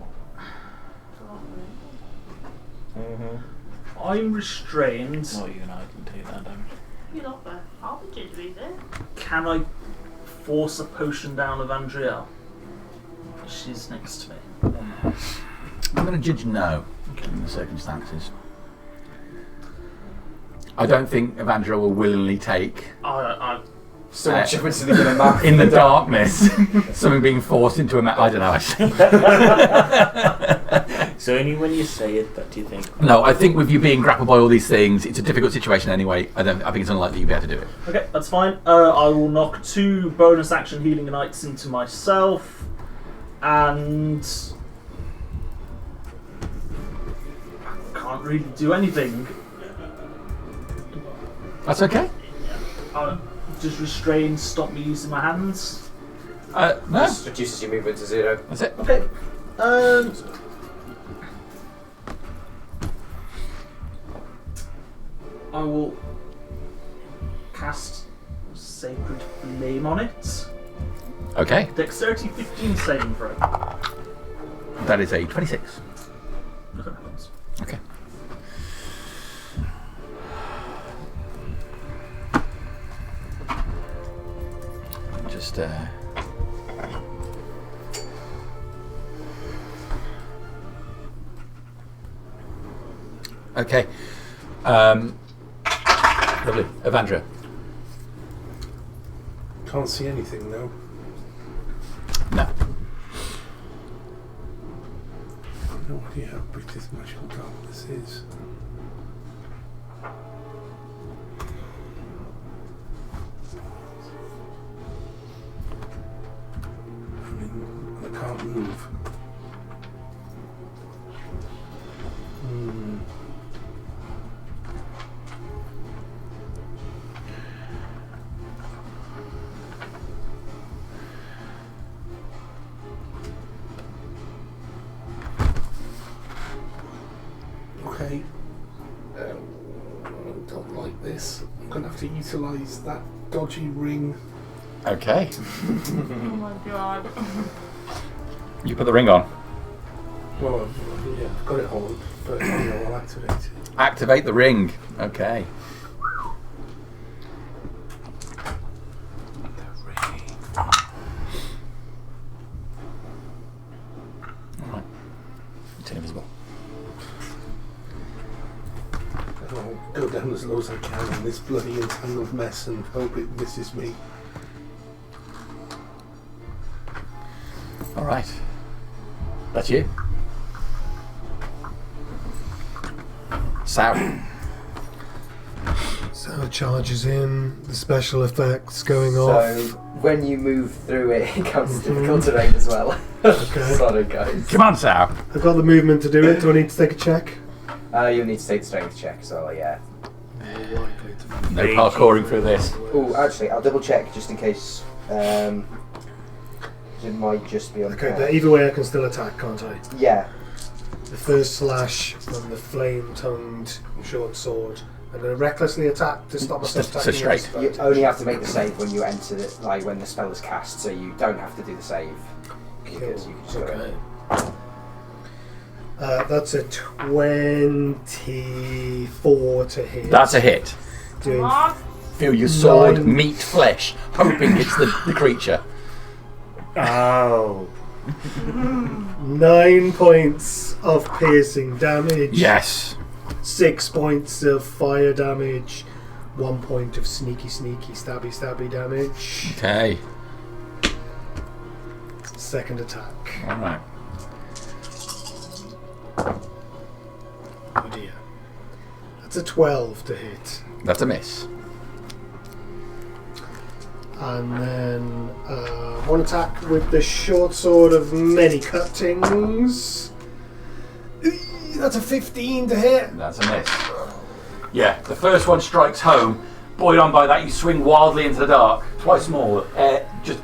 Speaker 8: I'm restrained.
Speaker 4: Not you and I can take that damage.
Speaker 3: You're not there. I'll be there.
Speaker 8: Can I force a potion down Evandria? She's next to me.
Speaker 2: I'm going to judge no, given the circumstances. I don't think Evandra will willingly take
Speaker 5: So much of it's in a map
Speaker 2: in the darkness. Something being forced into a map. I don't know. Actually.
Speaker 6: So only when you say it that you think.
Speaker 2: No, I think with you being grappled by all these things, it's a difficult situation anyway. I think it's unlikely you'll be able to do it.
Speaker 8: Okay, that's fine. I will knock 2 bonus action healing knights into myself, and I can't really do anything.
Speaker 2: That's okay.
Speaker 8: Just restrain, stop me using my hands.
Speaker 2: No.
Speaker 5: Just reduces your movement to 0.
Speaker 2: That's it.
Speaker 8: Okay. I will cast Sacred Flame on it.
Speaker 2: Okay.
Speaker 8: Dexterity 15 saving throw.
Speaker 2: That is a 26.
Speaker 8: Nothing happens.
Speaker 2: Okay. Just okay. Lovely. Evandra.
Speaker 1: Can't see anything though.
Speaker 2: No.
Speaker 1: No idea how big this magical darkness is. I mean, I can't move. Okay. I don't like this. I'm going to have to utilise that dodgy ring.
Speaker 2: Okay.
Speaker 3: Oh my god.
Speaker 2: You put the ring on.
Speaker 1: Well, yeah, I've got it on, but I'll activate it.
Speaker 2: Activate the ring. Okay. Alright. It's invisible.
Speaker 1: I'll go down as low as I can in this bloody entangled mess and hope it misses me.
Speaker 2: Alright. That's you. Sour.
Speaker 7: So charges in, the special effects going
Speaker 5: So
Speaker 7: off.
Speaker 5: when you move through it, it counts as difficult terrain as well.
Speaker 7: Okay.
Speaker 5: Sorry, guys.
Speaker 2: Come on, Sow.
Speaker 7: I've got the movement to do it. Do I need to take a check?
Speaker 5: You'll need to take a strength check as well, yeah.
Speaker 7: More likely to
Speaker 2: No parkouring through this.
Speaker 5: Oh, actually, I'll double check just in case. It might just be on.
Speaker 7: Okay, but either way I can still attack, can't I?
Speaker 5: Yeah.
Speaker 7: The first slash from the flame-tongued short sword. I'm going to recklessly attack to stop myself
Speaker 2: So
Speaker 7: attacking.
Speaker 2: straight.
Speaker 7: the
Speaker 5: You
Speaker 7: spell.
Speaker 5: only have to make the save when you enter it, like when the spell is cast, so you don't have to do the save. Because you can just
Speaker 7: Okay. That's a 24 to hit.
Speaker 2: That's a hit.
Speaker 7: Doing
Speaker 2: Feel your sword
Speaker 7: 9.
Speaker 2: meet flesh, hoping it's the creature.
Speaker 6: Oh.
Speaker 7: 9 points of piercing damage.
Speaker 2: Yes.
Speaker 7: 6 points of fire damage. 1 point of sneaky, stabby damage.
Speaker 2: Okay.
Speaker 7: Second attack.
Speaker 2: Alright.
Speaker 7: Oh dear. That's a 12 to hit.
Speaker 2: That's a miss.
Speaker 7: And then one attack with the short sword of many cuttings. That's a 15 to hit.
Speaker 2: That's a miss. Yeah, the first one strikes home. Buoyed on by that, you swing wildly into the dark. Twice more. Just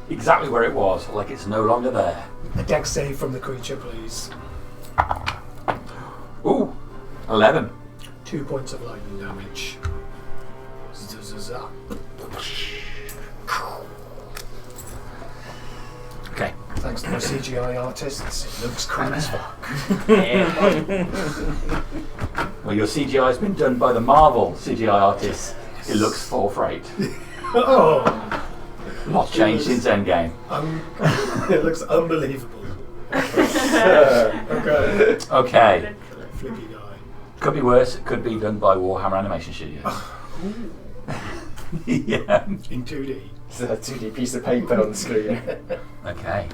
Speaker 2: exactly where it was, like it's no longer there.
Speaker 7: A dex save from the creature, please.
Speaker 2: Ooh, 11.
Speaker 7: 2 points of lightning damage.
Speaker 2: Okay.
Speaker 7: Thanks to my CGI artists, it looks cool as fuck.
Speaker 2: Well, your CGI has been done by the Marvel CGI artists. It looks fourth rate.
Speaker 7: Oh!
Speaker 2: Lots changed since Endgame.
Speaker 1: It looks unbelievable. Okay.
Speaker 2: Okay.
Speaker 1: Flippy guy.
Speaker 2: Could be worse. It could be done by Warhammer Animation Studios. Yeah.
Speaker 1: In 2D.
Speaker 5: It's a 2D piece of paper on the screen.
Speaker 2: Okay.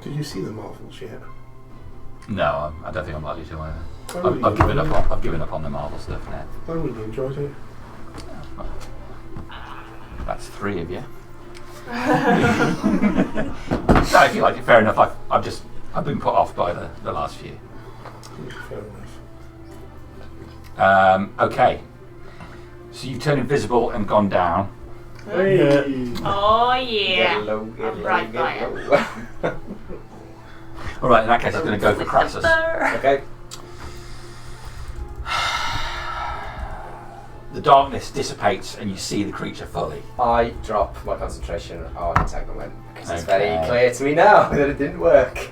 Speaker 1: Did you see the Marvels yet?
Speaker 2: No, I don't think I'm likely to either.
Speaker 1: I really
Speaker 2: I've given
Speaker 1: enjoyed
Speaker 2: up. I've given up on the Marvel stuff now.
Speaker 1: I really enjoyed it.
Speaker 2: That's 3 of you. No, if you like it, fair enough. I've been put off by the last few.
Speaker 1: Fair enough.
Speaker 2: Okay. So you've turned invisible and gone down.
Speaker 1: Hey.
Speaker 3: Oh yeah.
Speaker 5: Get low,
Speaker 3: I'm right by
Speaker 5: low.
Speaker 2: All right. In that case, I'm going to go for Crassus.
Speaker 5: Okay.
Speaker 2: The darkness dissipates and you see the creature fully.
Speaker 5: I drop my concentration on entanglement because it's
Speaker 2: Okay.
Speaker 5: very clear to me now that it didn't work.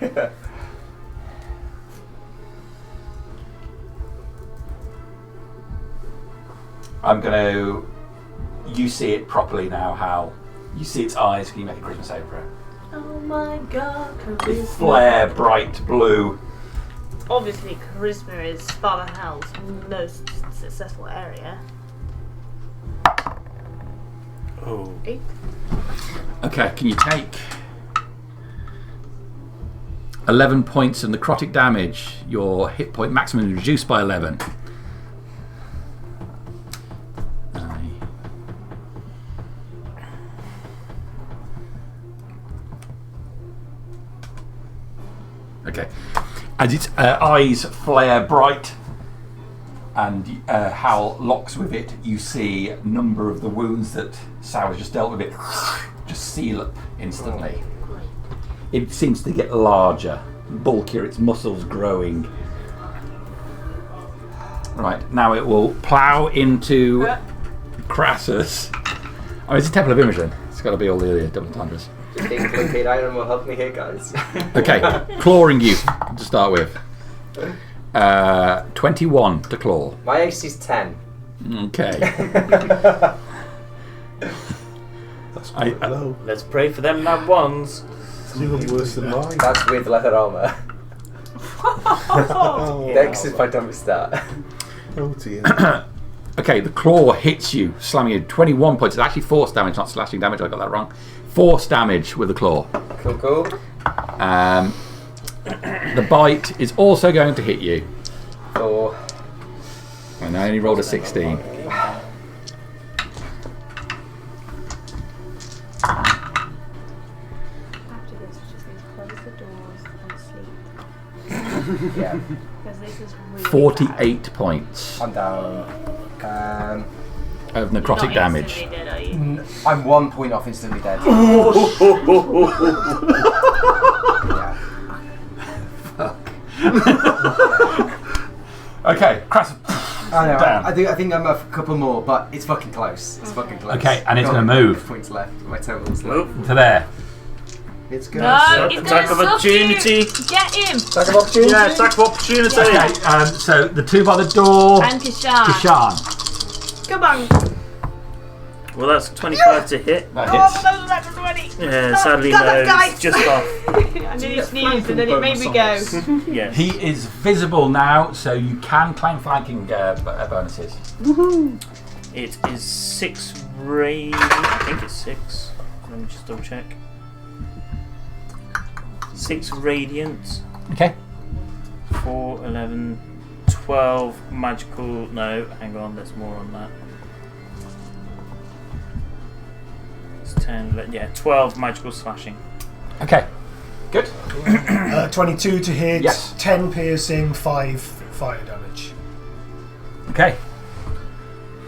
Speaker 2: I'm going to. You see it properly now, Hal. You see its eyes. Can you make a charisma save for it?
Speaker 3: Oh my god,
Speaker 2: They
Speaker 3: charisma.
Speaker 2: flare bright blue.
Speaker 3: Obviously, charisma is Father Hal's most successful area.
Speaker 6: Oh.
Speaker 3: 8.
Speaker 2: Okay, can you take 11 points of necrotic damage? Your hit point maximum is reduced by 11. Okay. As its eyes flare bright and Hal locks with it, you see a number of the wounds that Sal has just dealt with it just seal up instantly. It seems to get larger, bulkier, its muscles growing. Right, now it will plough into Crassus. Oh, it's a Temple of Imogen. It's got to be all the double entendres.
Speaker 5: Do you think Liquid Iron will help me here, guys?
Speaker 2: Okay, clawing you to start with. 21 to claw.
Speaker 5: My AC is 10.
Speaker 2: Okay.
Speaker 1: That's quite low.
Speaker 6: Let's pray for them nat ones.
Speaker 1: It's even worse than mine.
Speaker 5: That's with leather armour.
Speaker 1: Oh,
Speaker 5: Dex is my dumbest stat.
Speaker 1: Oh dear.
Speaker 2: Okay, the claw hits you, slamming you 21 points. It's actually force damage, not slashing damage. I got that wrong. Force damage with the claw.
Speaker 5: Cool.
Speaker 2: The bite is also going to hit you.
Speaker 5: 4.
Speaker 2: And I only rolled a 16.
Speaker 3: After this, we just need to close the doors and sleep.
Speaker 5: Yeah.
Speaker 3: Because this is really
Speaker 2: 48 points
Speaker 5: I'm down.
Speaker 2: of
Speaker 3: bad.
Speaker 2: necrotic
Speaker 3: You're not
Speaker 2: damage.
Speaker 3: instantly dead, are you?
Speaker 5: I'm 1 point off instantly dead. Yeah.
Speaker 2: Okay, Crassus.
Speaker 5: I know.
Speaker 2: Down.
Speaker 5: I think I'm a couple more, but it's fucking close. It's fucking close.
Speaker 2: Okay, and it's
Speaker 5: Got
Speaker 2: going to move
Speaker 5: points left. My total's left.
Speaker 6: Move.
Speaker 2: to there.
Speaker 5: It's good.
Speaker 3: No, he's
Speaker 6: Attack
Speaker 3: gonna
Speaker 6: of
Speaker 3: suck
Speaker 6: opportunity.
Speaker 3: you. Get him.
Speaker 5: Attack of opportunity.
Speaker 6: Yeah, attack of opportunity.
Speaker 2: Okay, so the two by the door.
Speaker 3: And Kishan.
Speaker 2: Kishan.
Speaker 3: Come on.
Speaker 6: Well, that's 25 to hit.
Speaker 2: That
Speaker 3: Oh,
Speaker 2: hits.
Speaker 3: that was like 20.
Speaker 6: Yeah,
Speaker 3: No,
Speaker 6: sadly
Speaker 3: God,
Speaker 6: no.
Speaker 3: that died.
Speaker 6: It's just off.
Speaker 3: I knew you sneezed and then it made me go.
Speaker 6: Yes.
Speaker 2: He is visible now, so you can claim flanking bonuses.
Speaker 6: Woohoo! It is 6 I think it's 6. Let me just double check. 6 radiant.
Speaker 2: Okay.
Speaker 6: 4, 11, 12 magical. No, hang on, there's more on that. It's 10, yeah, 12 magical slashing.
Speaker 2: Okay. Good.
Speaker 7: 22 to hit,
Speaker 2: Yes.
Speaker 7: 10 piercing, 5 fire damage.
Speaker 2: Okay.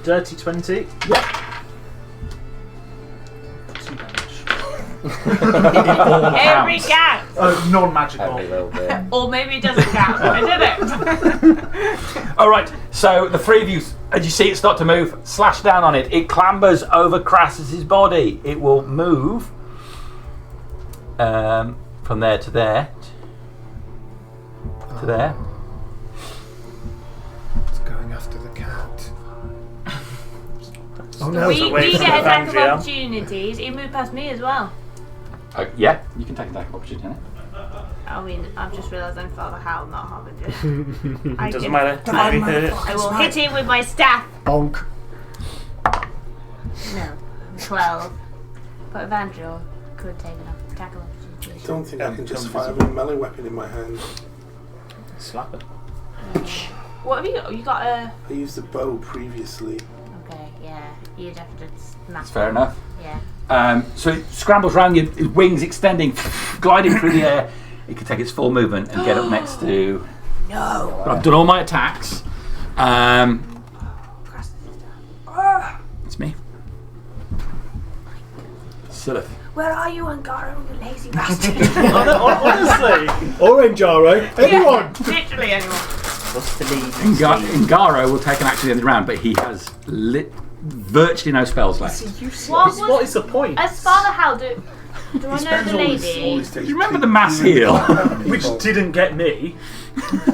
Speaker 8: Dirty 20.
Speaker 2: Yeah.
Speaker 8: 2 damage.
Speaker 3: Every count.
Speaker 8: Non-magical.
Speaker 5: Every little bit.
Speaker 3: Or maybe it doesn't count. I did it.
Speaker 2: All right. So the three of you, as you see it start to move, slash down on it. It clambers over Crassus's body. It will move from there to there. To there.
Speaker 7: after the cat. Oh no!
Speaker 3: We
Speaker 8: wait for
Speaker 3: get
Speaker 8: the
Speaker 3: attack of
Speaker 8: Evangel.
Speaker 3: opportunities. He moved past me as well.
Speaker 2: Yeah, you can take attack of opportunity.
Speaker 3: I mean, I've just realised I'm Father Hal, not Harbinger.
Speaker 8: Doesn't matter. Maybe hurt.
Speaker 3: I will hit him with my staff.
Speaker 7: Bonk.
Speaker 3: No, 12. But Evangel could take an attack of
Speaker 1: I
Speaker 3: opportunity.
Speaker 1: don't think I can just fire a melee weapon in my hand.
Speaker 5: Slap it.
Speaker 3: What have you got? You got a...
Speaker 1: I used a bow previously.
Speaker 3: Okay, yeah. You'd have to smack.
Speaker 2: That's fair enough.
Speaker 3: Yeah.
Speaker 2: So it scrambles around you, his wings extending, gliding through the air. It can take its full movement and get up next to...
Speaker 3: No!
Speaker 2: But I've done all my attacks. It's me. Silith.
Speaker 3: Where are you, Angaro, you lazy bastard?
Speaker 8: Honestly.
Speaker 7: Or Enjaro. Anyone.
Speaker 3: Yeah, literally anyone.
Speaker 8: What's the lead?
Speaker 2: Ingaro will take an action at the end of the round, but he has virtually no spells left.
Speaker 8: What is the point?
Speaker 3: As Father Hal, do I know the lady?
Speaker 2: Do you remember the mass heal?
Speaker 8: Which didn't get me.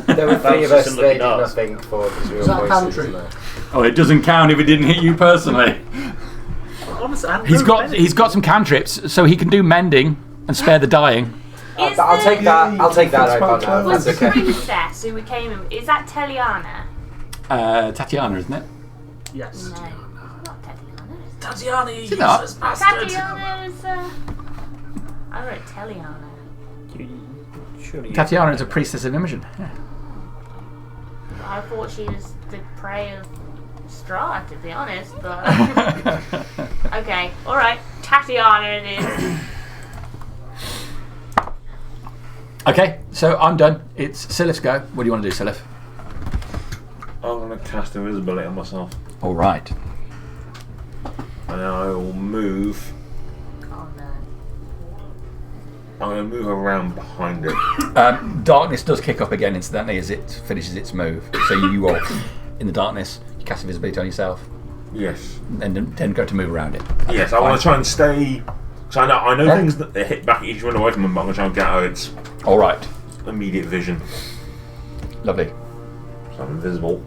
Speaker 9: There were three of us
Speaker 8: Just
Speaker 9: that did
Speaker 8: looking at
Speaker 9: nothing for the
Speaker 1: Is that
Speaker 9: real
Speaker 1: a
Speaker 9: voices,
Speaker 1: country?
Speaker 9: isn't there?
Speaker 2: Oh, it doesn't count if it didn't hit you personally.
Speaker 8: Honestly, I have
Speaker 2: He's
Speaker 8: no
Speaker 2: got
Speaker 8: benefit.
Speaker 2: some cantrips, so he can do mending and spare the dying.
Speaker 9: I'll take that. I'll take that right now.
Speaker 3: Was
Speaker 9: That's
Speaker 3: the
Speaker 9: okay.
Speaker 3: princess who we came in? Is that Teliana?
Speaker 2: Tatiana, isn't it?
Speaker 8: Yes.
Speaker 3: No, not Tatiana.
Speaker 8: Tatiana, you
Speaker 2: it not?
Speaker 8: useless bastard.
Speaker 3: Tatiana is. I wrote Teliana.
Speaker 8: Surely you-
Speaker 2: Tatiana is a priestess of Imogen. Yeah.
Speaker 3: I thought she was the prey of straw, to be honest. But okay, all right, Tatiana it is.
Speaker 2: Okay, so I'm done. It's Silif's go. What do you want to do, Silif?
Speaker 4: I'm going to cast invisibility on myself.
Speaker 2: All right.
Speaker 4: And I will move.
Speaker 3: Oh no.
Speaker 4: I'm going to move around behind it.
Speaker 2: Darkness does kick up again, incidentally, as it finishes its move. So you are in the darkness. You cast invisibility on yourself,
Speaker 4: Yes.
Speaker 2: and then go to move around it.
Speaker 4: Yes, I want to try and stay. So I know things that they hit back at each run away from them, but I'm going to try and get out of its
Speaker 2: All right.
Speaker 4: immediate vision.
Speaker 2: Lovely.
Speaker 4: So I'm invisible.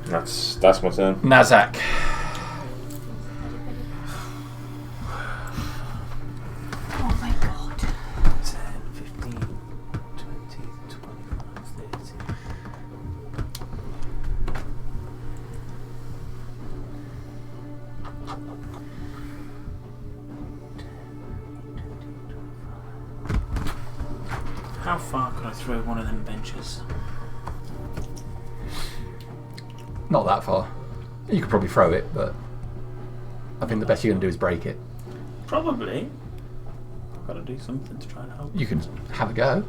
Speaker 4: That's my turn.
Speaker 2: Nazak.
Speaker 3: Oh my god.
Speaker 8: 10, 15, 20, 25, 30. How far could I throw one of them benches?
Speaker 2: Not that far. You could probably throw it, but I think the best you're going to do is break it.
Speaker 8: Probably. I've got to do something to try and help.
Speaker 2: You can have a go.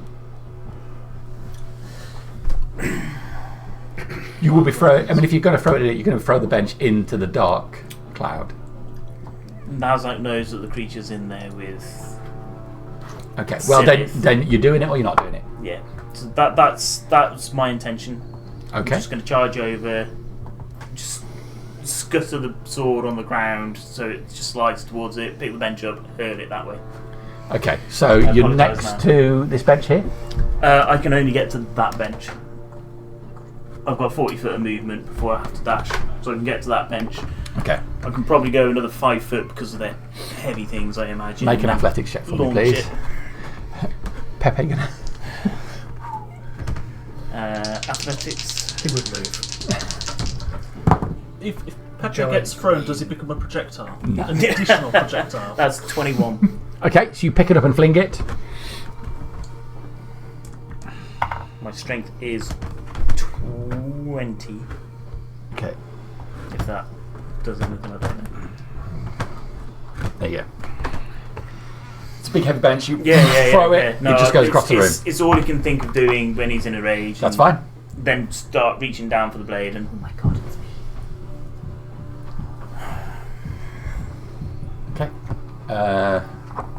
Speaker 2: You will be throwing. I mean, if you're going to throw it, you're going to throw the bench into the dark cloud.
Speaker 8: Nazak knows that the creature's in there with.
Speaker 2: Okay. Well, then you're doing it or you're not doing it.
Speaker 8: Yeah. So that's my intention. I'm
Speaker 2: Okay.
Speaker 8: just going to charge over, just scutter the sword on the ground so it just slides towards it, pick the bench up, hurl it that way.
Speaker 2: Okay. So
Speaker 8: I
Speaker 2: you're
Speaker 8: apologise
Speaker 2: next
Speaker 8: now.
Speaker 2: to this bench here.
Speaker 8: I can only get to that bench. I've got 40 foot of movement before I have to dash, so I can get to that bench.
Speaker 2: Okay.
Speaker 8: I can probably go another 5 foot because of their heavy things, I imagine.
Speaker 2: Make an
Speaker 8: and
Speaker 2: athletics check for me,
Speaker 8: launch
Speaker 2: please.
Speaker 8: it.
Speaker 2: Pepe gonna.
Speaker 8: Athletics.
Speaker 7: He would move.
Speaker 8: If Petra
Speaker 7: Giant.
Speaker 8: gets thrown, does it become a projectile?
Speaker 2: No.
Speaker 8: An additional projectile.
Speaker 5: That's 21.
Speaker 2: Okay. So you pick it up and fling it.
Speaker 8: My strength is 20.
Speaker 2: Okay.
Speaker 8: If that does anything, I don't know.
Speaker 2: There you go. It's a big heavy bench. You
Speaker 8: Yeah.
Speaker 2: throw it.
Speaker 8: No,
Speaker 2: it just goes across the room.
Speaker 8: It's all he can think of doing when he's in a rage.
Speaker 2: That's
Speaker 8: and
Speaker 2: fine.
Speaker 8: Then start reaching down for the blade and.
Speaker 3: Oh my god, it's me.
Speaker 2: Okay.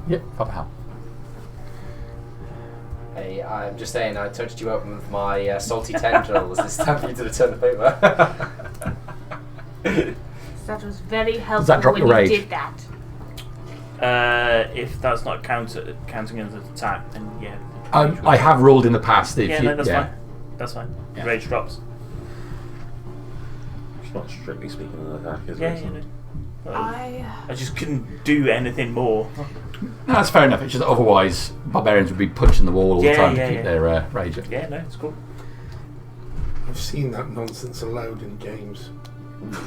Speaker 2: Yep. Father Hal.
Speaker 9: Hey, I'm just saying, I touched you up with my salty tendrils. It's time for you to return the favour.
Speaker 3: That was very helpful
Speaker 2: that drop
Speaker 3: when
Speaker 2: your
Speaker 3: you
Speaker 2: rage?
Speaker 3: did that.
Speaker 8: If that's not counting as an attack, then yeah.
Speaker 2: I have ruled in the past. If
Speaker 8: Yeah,
Speaker 2: you,
Speaker 8: no, that's fine.
Speaker 6: That's fine.
Speaker 2: Yeah.
Speaker 6: Rage drops.
Speaker 4: It's not strictly speaking an attack, is
Speaker 6: Yeah,
Speaker 4: it?
Speaker 6: you know.
Speaker 3: I
Speaker 6: I just couldn't do anything more.
Speaker 2: No, that's fair enough. It's just otherwise barbarians would be punching the wall all the
Speaker 6: Yeah,
Speaker 2: time
Speaker 6: yeah,
Speaker 2: to keep
Speaker 6: yeah.
Speaker 2: their rage up.
Speaker 6: Yeah, no, it's cool.
Speaker 1: I've seen that nonsense allowed in games.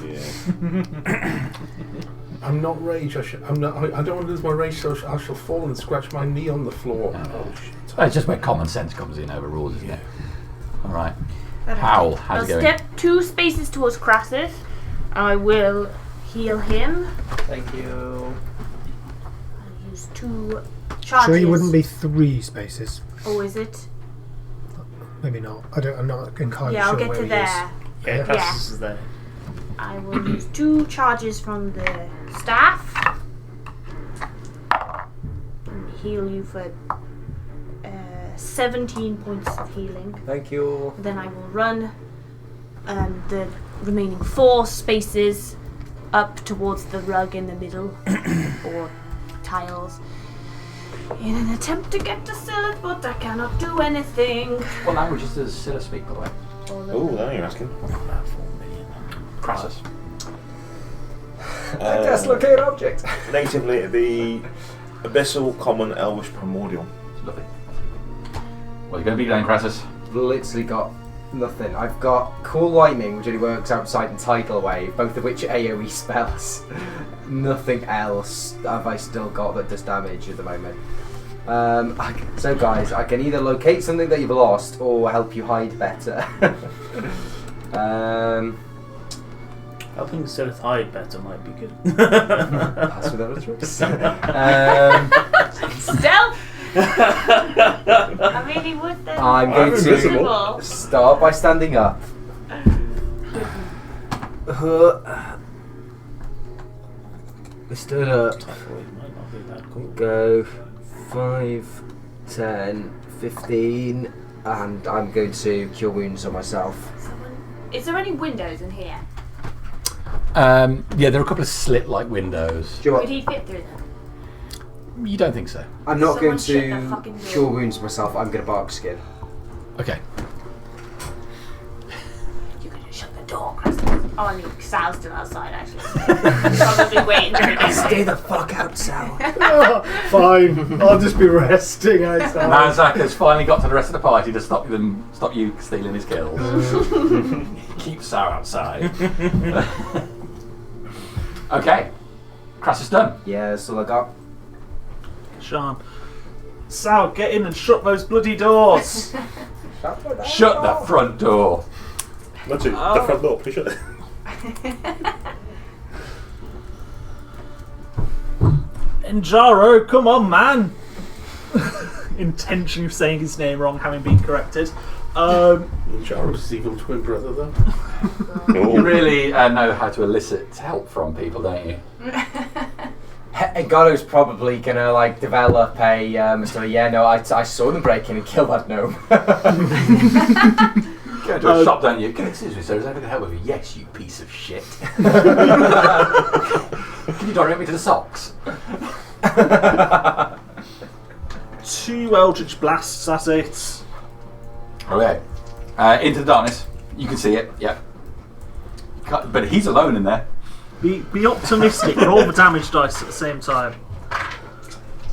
Speaker 4: Yeah.
Speaker 1: I'm not rage. I don't want to lose my rage, so I shall fall and scratch my knee on the floor. Oh shit!
Speaker 2: It's just where common sense comes in over rules, isn't it? All right.
Speaker 3: Okay.
Speaker 2: Howl, how's
Speaker 3: I'll
Speaker 2: it going?
Speaker 3: step 2 spaces towards Crassus. I will heal him.
Speaker 5: Thank you.
Speaker 3: I'll use 2 charges.
Speaker 7: Sure, you wouldn't be 3 spaces.
Speaker 3: Oh, is it?
Speaker 7: Maybe not. I'm not entirely
Speaker 3: Yeah, I'll
Speaker 7: sure
Speaker 3: get
Speaker 7: where
Speaker 3: to
Speaker 7: he
Speaker 3: there.
Speaker 6: Yeah, Crassus is there.
Speaker 3: I will use 2 charges from the staff. And heal you for 17 points of healing.
Speaker 5: Thank you.
Speaker 3: Then I will run the remaining 4 spaces up towards the rug in the middle, or tiles, in an attempt to get to Scylla, but I cannot do anything.
Speaker 2: What languages does Scylla speak, by the way?
Speaker 4: Oh, now you're asking.
Speaker 6: About 4 million.
Speaker 2: Crassus.
Speaker 5: Dislocate object.
Speaker 4: Natively, it'd be Abyssal, Common, Elvish, Primordial.
Speaker 2: Lovely. What are you going to be doing, Crassus?
Speaker 5: Literally got nothing. I've got Cool Lightning, which only works outside, and Tidal Wave, both of which are AoE spells. Nothing else have I still got that does damage at the moment. So guys, I can either locate something that you've lost or help you hide better.
Speaker 6: Helping Sylith hide better might be good.
Speaker 5: Pass without a trace.
Speaker 3: Stealth! I mean, he would then.
Speaker 5: I'm going to
Speaker 3: Invisible.
Speaker 5: start by standing up. Stood up.
Speaker 6: Typhoid might not be that cool.
Speaker 5: Go 5, 10, 15, and I'm going to cure wounds on myself.
Speaker 3: Is there any windows in here?
Speaker 2: Yeah, there are a couple of slit-like windows.
Speaker 5: Do you know
Speaker 3: Could
Speaker 5: what?
Speaker 3: he fit through them?
Speaker 2: You don't think so?
Speaker 5: I'm not going
Speaker 3: Someone shut the fucking
Speaker 5: to
Speaker 3: door.
Speaker 5: cure wounds myself. I'm going to bark skin.
Speaker 2: Okay.
Speaker 3: You could just shut the door, Chris. Oh, I mean, Sal's still outside, actually. Probably waiting for me.
Speaker 5: Stay the fuck out, Sal.
Speaker 7: Fine, I'll just be resting outside.
Speaker 2: Manzak has finally got to the rest of the party to stop you stealing his kills. Keep Sal outside. Okay. Crassus done.
Speaker 5: Yeah, that's all I got.
Speaker 8: Sean. Sal, get in and shut those bloody doors.
Speaker 2: Shut the front door.
Speaker 4: That's it. The front door, please shut it.
Speaker 8: Njaro, come on, man. Intentionally saying his name wrong, having been corrected.
Speaker 1: Jaro's evil twin brother, though.
Speaker 2: You really know how to elicit help from people, don't you?
Speaker 5: Garo's probably gonna like develop a story. Yeah, no, I saw them break in and kill that gnome.
Speaker 2: Go to a shop, don't you? Excuse me, sir, is there anything to help with you? Yes, you piece of shit. Can you direct me to the socks?
Speaker 8: 2 Eldritch Blasts at it.
Speaker 2: Okay. Into the darkness. You can see it, yep. But he's alone in there.
Speaker 8: Be optimistic, roll the damage dice at the same time.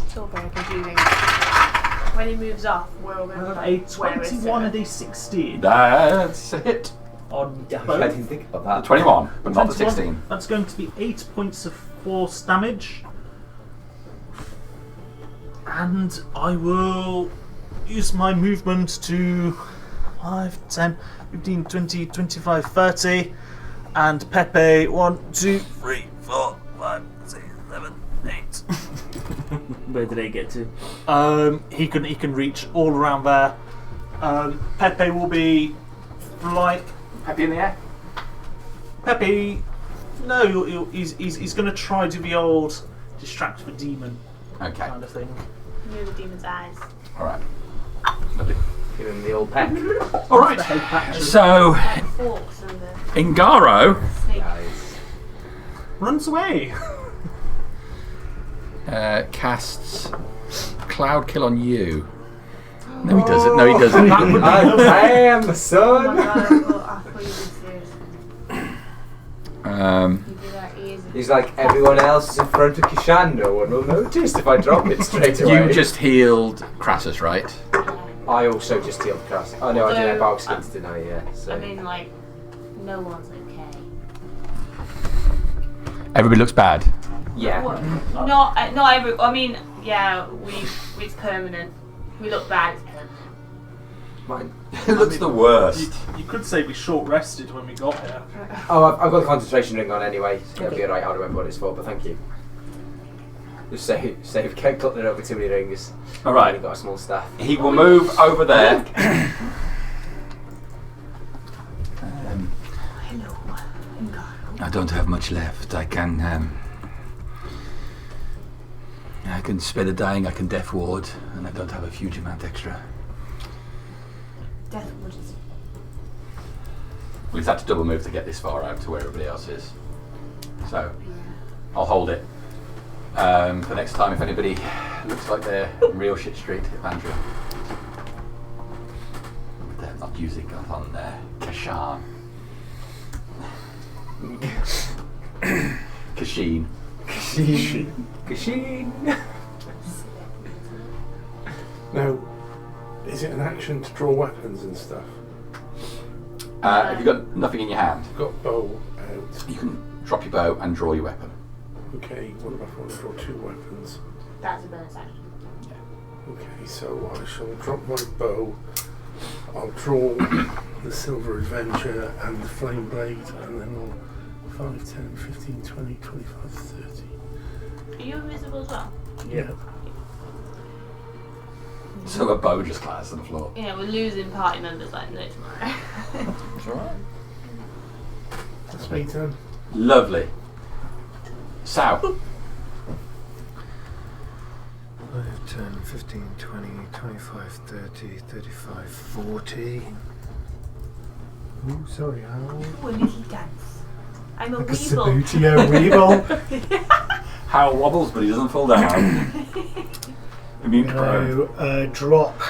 Speaker 3: It's all very confusing. When he moves off, we're all going to
Speaker 8: A
Speaker 3: like, where is
Speaker 8: 21
Speaker 3: it?
Speaker 8: and a 16
Speaker 2: That's a hit.
Speaker 8: on
Speaker 5: I
Speaker 8: both.
Speaker 5: didn't think about that.
Speaker 2: 21, but not the
Speaker 8: 21.
Speaker 2: 16.
Speaker 8: That's going to be 8 points of force damage. And I will use my movement to 5, 10, 15, 20, 25, 30. And Pepe, 1, 2, 3, 4, 5, 6, 7, 8.
Speaker 6: Where did they get to?
Speaker 8: He can reach all around there. Pepe will be like
Speaker 2: Happy in the air?
Speaker 8: Pepe. No, he's going to try to the old distract the demon
Speaker 2: Okay.
Speaker 8: kind of thing.
Speaker 3: Near the demon's eyes.
Speaker 2: Alright. Lovely.
Speaker 5: Give him the old peck.
Speaker 2: Alright. So,
Speaker 3: Like the forks and the
Speaker 2: Ingaro
Speaker 3: snake.
Speaker 5: Nice.
Speaker 8: Runs away.
Speaker 2: casts Cloud Kill on you. No, he doesn't. No, he doesn't.
Speaker 5: I am the
Speaker 3: Oh my
Speaker 5: son.
Speaker 3: god, I thought you were serious. You did our ears.
Speaker 5: He's like, everyone else is in front of Kishan. No one will notice if I drop it straight away.
Speaker 2: You just healed Crassus, right?
Speaker 5: I also just healed Crassus. Oh no, I did have
Speaker 3: So,
Speaker 5: bark skins, didn't I? Yeah. So.
Speaker 3: I mean, like, no one's okay.
Speaker 2: Everybody looks bad.
Speaker 5: Yeah.
Speaker 3: Not every. I mean, yeah, it's permanent. We look bad. It's permanent.
Speaker 5: Mine.
Speaker 2: It looks the worst.
Speaker 8: You could say we short rested when we got here.
Speaker 5: Oh, I've got the concentration ring on anyway. So it'll be alright. I'll remember what it's for. But thank you. Just save. Can't cut it over too many rings.
Speaker 2: All right.
Speaker 5: I've only got a small staff.
Speaker 2: He will move over there.
Speaker 3: Hello,
Speaker 2: I don't have much left. I can spare the dying. I can death ward, and I don't have a huge amount extra.
Speaker 3: Death Ward is.
Speaker 2: We've had to double move to get this far out to where everybody else is. So I'll hold it for next time if anybody looks like they're in real shit street, Andrew. They're not using it on Kashan. Kashin.
Speaker 5: Kashin.
Speaker 1: Now, is it an action to draw weapons and stuff?
Speaker 2: Have you got nothing in your hand?
Speaker 1: I've got bow out.
Speaker 2: You can drop your bow and draw your weapon.
Speaker 1: Okay, what if I want to draw 2 weapons?
Speaker 3: That's a bonus action.
Speaker 1: Okay, so I shall drop my bow. I'll draw the Silver Avenger and the Flame Blade, and then I'll 5, 10, 15, 20, 25, 30.
Speaker 3: Are you invisible as well?
Speaker 1: Yeah.
Speaker 2: So a bow just clatters on the floor.
Speaker 3: Yeah, we're losing party members like no tomorrow.
Speaker 2: It's alright.
Speaker 1: That's me done.
Speaker 2: Lovely. Sal.
Speaker 7: 5, 10, 15, 20, 25, 30, 35, 40. Ooh, sorry, Al.
Speaker 3: Ooh, a little dance. I'm a
Speaker 7: Like a
Speaker 3: weevil.
Speaker 7: Sabutio weevil.
Speaker 2: Hal wobbles, but he doesn't fall down. Immune to prone.
Speaker 7: Now, drop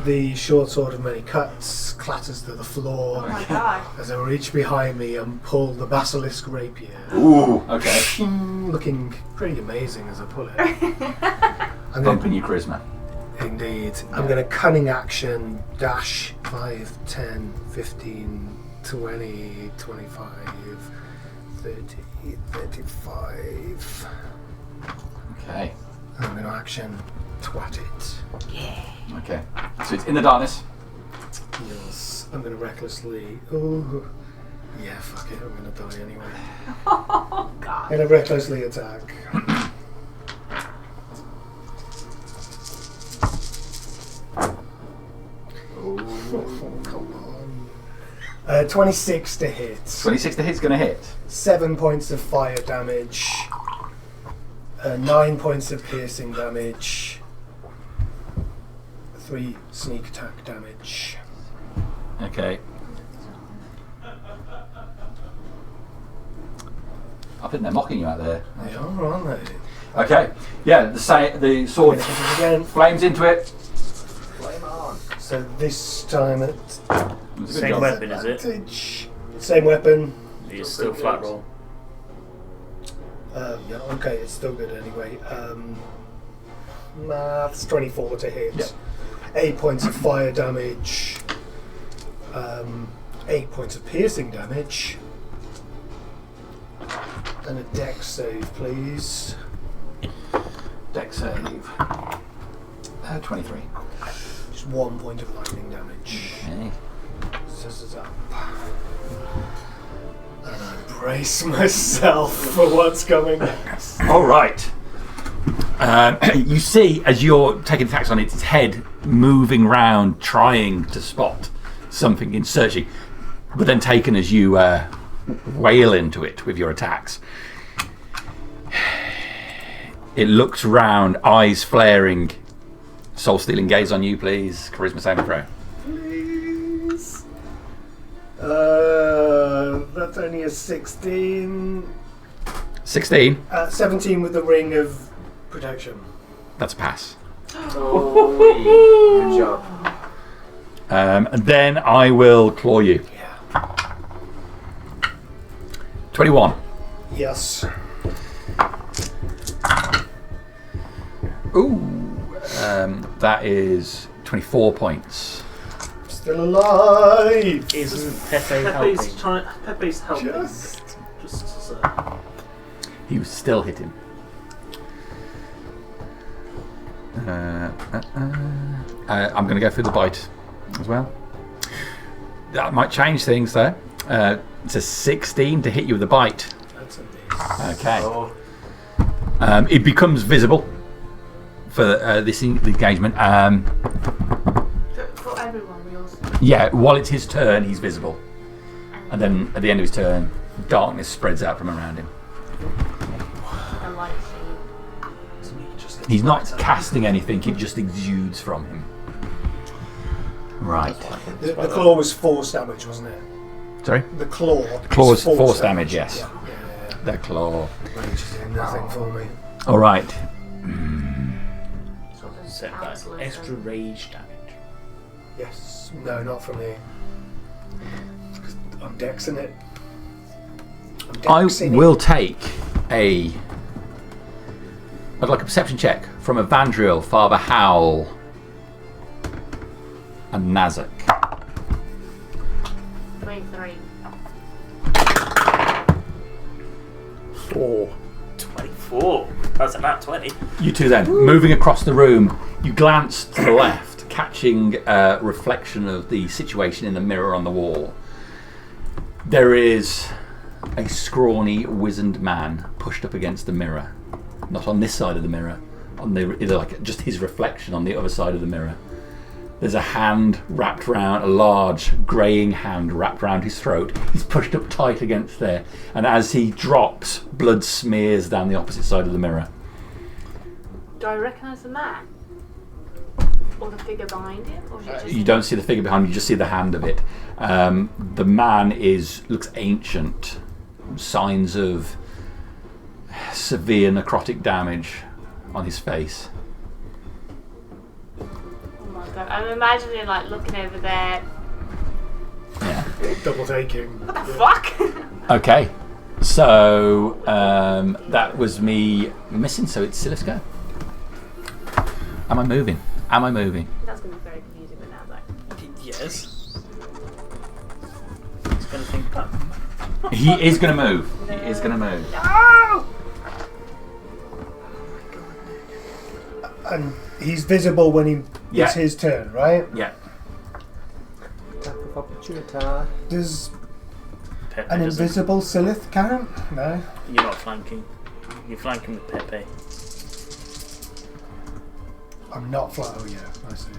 Speaker 7: the short sword of many cuts, clatters to the floor.
Speaker 3: Oh my god.
Speaker 7: As I reach behind me and pull the basilisk rapier.
Speaker 2: Ooh, okay.
Speaker 7: Looking pretty amazing as I pull it. I'm
Speaker 2: Bumping
Speaker 7: gonna,
Speaker 2: your charisma.
Speaker 7: indeed. I'm going to cunning action dash 5, 10, 15, 20, 25, 30, 35.
Speaker 2: Okay.
Speaker 7: I'm going to action twat it.
Speaker 2: Okay. So it's in the darkness.
Speaker 7: Yes. I'm going to recklessly. Oh. Yeah, fuck it. I'm going to die anyway.
Speaker 3: Oh god.
Speaker 7: I'm going to recklessly attack. Oh, come on. 26 to hit.
Speaker 2: 26 to hit's going to hit.
Speaker 7: 7 points of fire damage. 9 points of piercing damage. 3 sneak attack damage.
Speaker 2: Okay. I think they're mocking you out there.
Speaker 7: They are, aren't they?
Speaker 2: Okay. Yeah, the sword
Speaker 7: Again.
Speaker 2: flames into it.
Speaker 7: Flame on. So this time
Speaker 2: It was a good
Speaker 6: Same
Speaker 2: job.
Speaker 6: weapon, is it?
Speaker 7: advantage. Same weapon.
Speaker 6: It's still flat roll.
Speaker 7: Yeah, okay, it's still good anyway. Maths 24 to hit.
Speaker 2: Yep.
Speaker 7: 8 points of fire damage. 8 points of piercing damage. And a dex save, please.
Speaker 2: Dex save. 23.
Speaker 7: Just 1 point of lightning damage.
Speaker 2: Okay.
Speaker 7: Scissors up. And I brace myself for what's coming next.
Speaker 2: All right. You see, as you're taking attacks on its head, moving round, trying to spot something in searching, but then taken as you wail into it with your attacks. It looks round, eyes flaring, soul-stealing gaze on you, please. Charisma saving throw.
Speaker 7: Please. That's only a 16.
Speaker 2: 16.
Speaker 7: 17 with the ring of protection.
Speaker 2: That's a pass.
Speaker 5: Oh, good job.
Speaker 2: And then I will claw you.
Speaker 7: Yeah.
Speaker 2: 21.
Speaker 7: Yes.
Speaker 2: Ooh. That is 24 points.
Speaker 7: Still alive.
Speaker 8: Isn't Pepe's helping? Pepe's helping.
Speaker 7: Just.
Speaker 2: He was still hitting. I'm going to go through the bite as well. That might change things though. It's a 16 to hit you with the bite.
Speaker 7: That's a miss.
Speaker 2: Okay. It becomes visible for this engagement.
Speaker 3: For everyone, we also.
Speaker 2: Yeah, while it's his turn, he's visible. And then at the end of his turn, darkness spreads out from around him.
Speaker 3: The light shade.
Speaker 2: He's not casting anything, it just exudes from him. Right.
Speaker 7: The claw was force damage, wasn't it?
Speaker 2: Sorry?
Speaker 7: The claw.
Speaker 2: Claw's force damage, yes.
Speaker 7: Yeah.
Speaker 2: The claw.
Speaker 7: Rage is doing nothing for me.
Speaker 2: Alright.
Speaker 6: Set that extra rage damage.
Speaker 7: Yes. No, not for me. I'm dexing it.
Speaker 2: I will take I'd like a perception check from Evandriel, Father Howl, and Nazak.
Speaker 3: 23.
Speaker 8: 24. That's about 20.
Speaker 2: You two then, moving across the room, you glance to the left, catching a reflection of the situation in the mirror on the wall. There is a scrawny, wizened man pushed up against the mirror. Not on this side of the mirror, on the like just his reflection on the other side of the mirror. There's a hand wrapped round, a large greying hand wrapped round his throat. He's pushed up tight against there, and as he drops, blood smears down the opposite side of the mirror.
Speaker 3: Do I recognise the man? Or the figure behind him? Or is it just
Speaker 2: You don't see the figure behind him, you just see the hand of it. The man looks ancient. Signs of severe necrotic damage on his face.
Speaker 3: Oh my god, I'm imagining like looking over there.
Speaker 2: Yeah.
Speaker 7: Double taking.
Speaker 3: What the fuck?
Speaker 2: Okay. So that was me missing, so it's Silif's go. Am I moving?
Speaker 3: That's going to be very confusing, but now it's like.
Speaker 8: Yes. He's going to think that.
Speaker 2: He is going to move. He is going to move.
Speaker 3: No!
Speaker 7: And he's visible when
Speaker 2: Yeah.
Speaker 7: it's his turn, right?
Speaker 2: Yeah.
Speaker 5: Attack of opportunity.
Speaker 7: Does
Speaker 8: Pepe
Speaker 7: an
Speaker 8: doesn't.
Speaker 7: invisible Silith count? No.
Speaker 8: You're not flanking. You're flanking with Pepe.
Speaker 7: I'm not flat. Oh yeah, I see.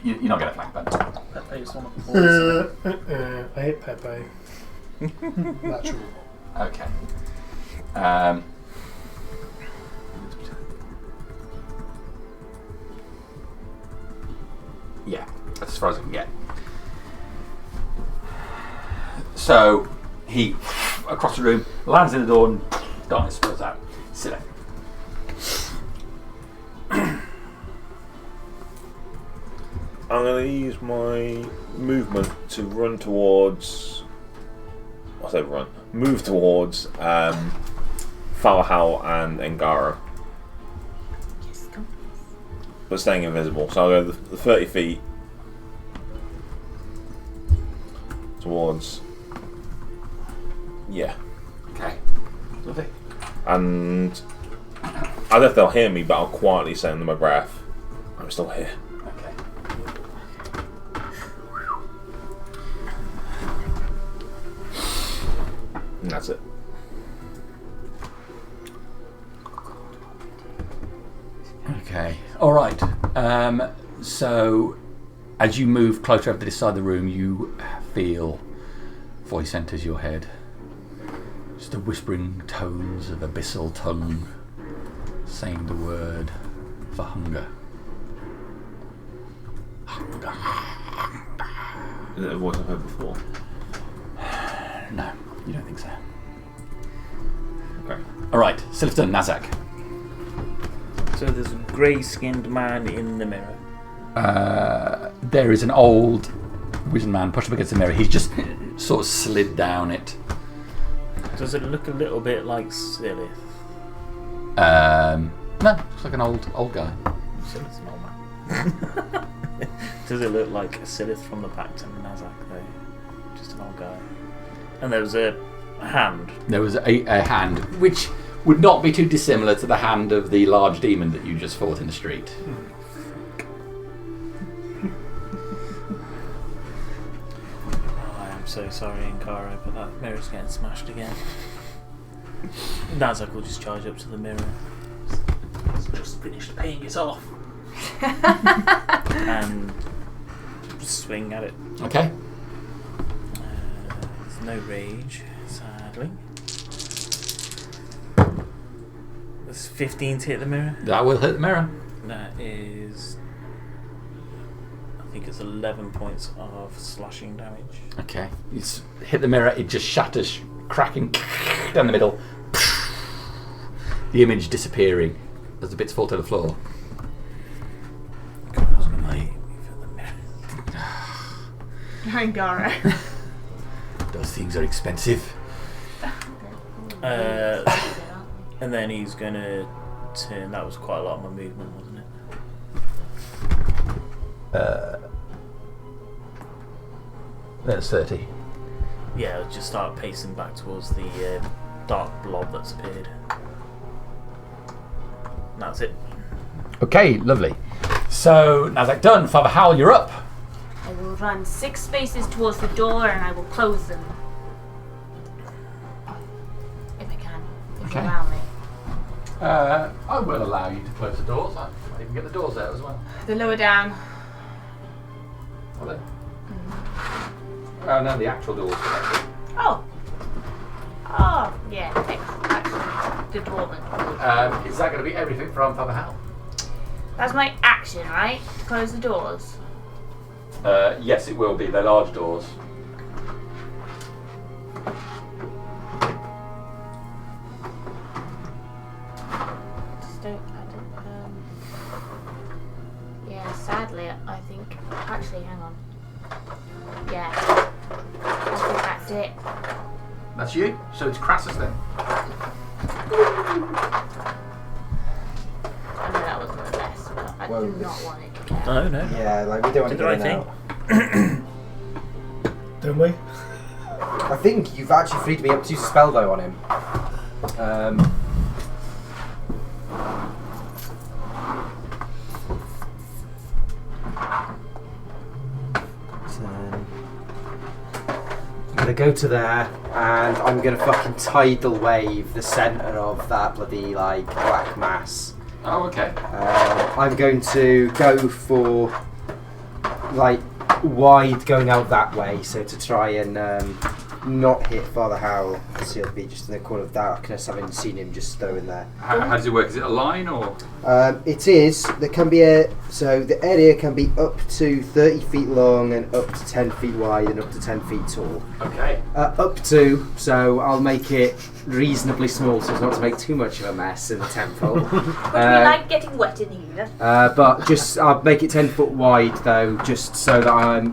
Speaker 2: You're not going to flank that.
Speaker 8: Pepe is one of the boys.
Speaker 7: I hate Pepe. Natural.
Speaker 2: Okay. Yeah, that's as far as I can get. So he across the room, lands in the door, and darkness spills out. Sit down.
Speaker 4: I'm going to use my movement to run towards. I say run. Move towards Falahal and Engara.
Speaker 3: Yes, come.
Speaker 4: But staying invisible. So I'll go the 30 feet towards. Yeah.
Speaker 2: Okay. Lovely.
Speaker 4: And I don't know if they'll hear me, but I'll quietly say under my breath, I'm still here.
Speaker 2: Okay.
Speaker 4: And that's it.
Speaker 2: Okay. All right. So, as you move closer over to this side of the room, you feel voice enters your head. Just the whispering tones of abyssal tongue saying the word for hunger. Hunger.
Speaker 4: Is it a voice I've heard before?
Speaker 2: No, you don't think so.
Speaker 4: Okay.
Speaker 2: All right, Silifton, Nazak.
Speaker 6: So there's a grey-skinned man in the mirror.
Speaker 2: there is an old wizard man pushed up against the mirror. He's just sort of slid down it.
Speaker 6: Does it look a little bit like Silith?
Speaker 2: No, it's like an old guy.
Speaker 6: Silith's an old man. Does it look like a Silith from the Pact and Nazak though? Just an old guy. And there was a hand.
Speaker 2: There was a hand, which would not be too dissimilar to the hand of the large demon that you just fought in the street.
Speaker 6: I am so sorry, Inkara, but that mirror's getting smashed again. Nazak will just charge up to the mirror. He's just finished paying it off. And swing at it.
Speaker 2: Okay.
Speaker 6: There's no rage, sadly. There's 15 to hit the mirror.
Speaker 2: That will hit the mirror.
Speaker 6: That is, I think it's 11 points of slashing damage.
Speaker 2: Okay. You hit the mirror, it just shatters, cracking down the middle. The image disappearing as the bits fall to the floor.
Speaker 3: Angara.
Speaker 2: Those things are expensive.
Speaker 6: And then he's going to turn. That was quite a lot of my movement, wasn't it?
Speaker 2: That's 30.
Speaker 6: Yeah, I'll just start pacing back towards the dark blob that's appeared. And that's it.
Speaker 2: Okay, lovely. So, Nazak done. Father Howell, you're up.
Speaker 3: I will run 6 spaces towards the door and I will close them. If I can. If you allow me.
Speaker 2: I will allow you to close the doors. I might even get the doors out as well.
Speaker 3: The lower down.
Speaker 2: Are they? Oh, no, the actual doors.
Speaker 3: Oh. Oh, yeah. Actually, the dwarven.
Speaker 2: Is that going to be everything from Father Howell?
Speaker 3: That's my action, right? To close the doors.
Speaker 2: Yes, it will be. They're large doors.
Speaker 3: Yeah, sadly, I think. Actually, hang on. Yeah. I think that's it.
Speaker 2: That's you? So it's Crassus then?
Speaker 3: I know that wasn't the best, but I do not want it to get.
Speaker 6: No.
Speaker 9: Yeah, like we don't want to
Speaker 6: Did the
Speaker 9: get
Speaker 6: right
Speaker 9: it
Speaker 6: thing.
Speaker 9: out.
Speaker 7: Don't we?
Speaker 9: I think you've actually freed me up to use a spell though on him. I'm gonna go to there and I'm gonna fucking tidal wave the centre of that bloody like black mass.
Speaker 2: Oh, okay.
Speaker 9: I'm going to go for like wide going out that way, so to try and not hit Father Howell, because he'll be just in the corner of darkness, having seen him just throwing there.
Speaker 2: How does it work? Is it a line or?
Speaker 9: It is. There can be so the area can be up to 30 feet long and up to 10 feet wide and up to 10 feet tall.
Speaker 2: Okay.
Speaker 9: Up to, so I'll make it reasonably small so as not to make too much of a mess in the temple.
Speaker 3: But we like getting wet in here.
Speaker 9: But just I'll make it 10 foot wide though, just so that I'm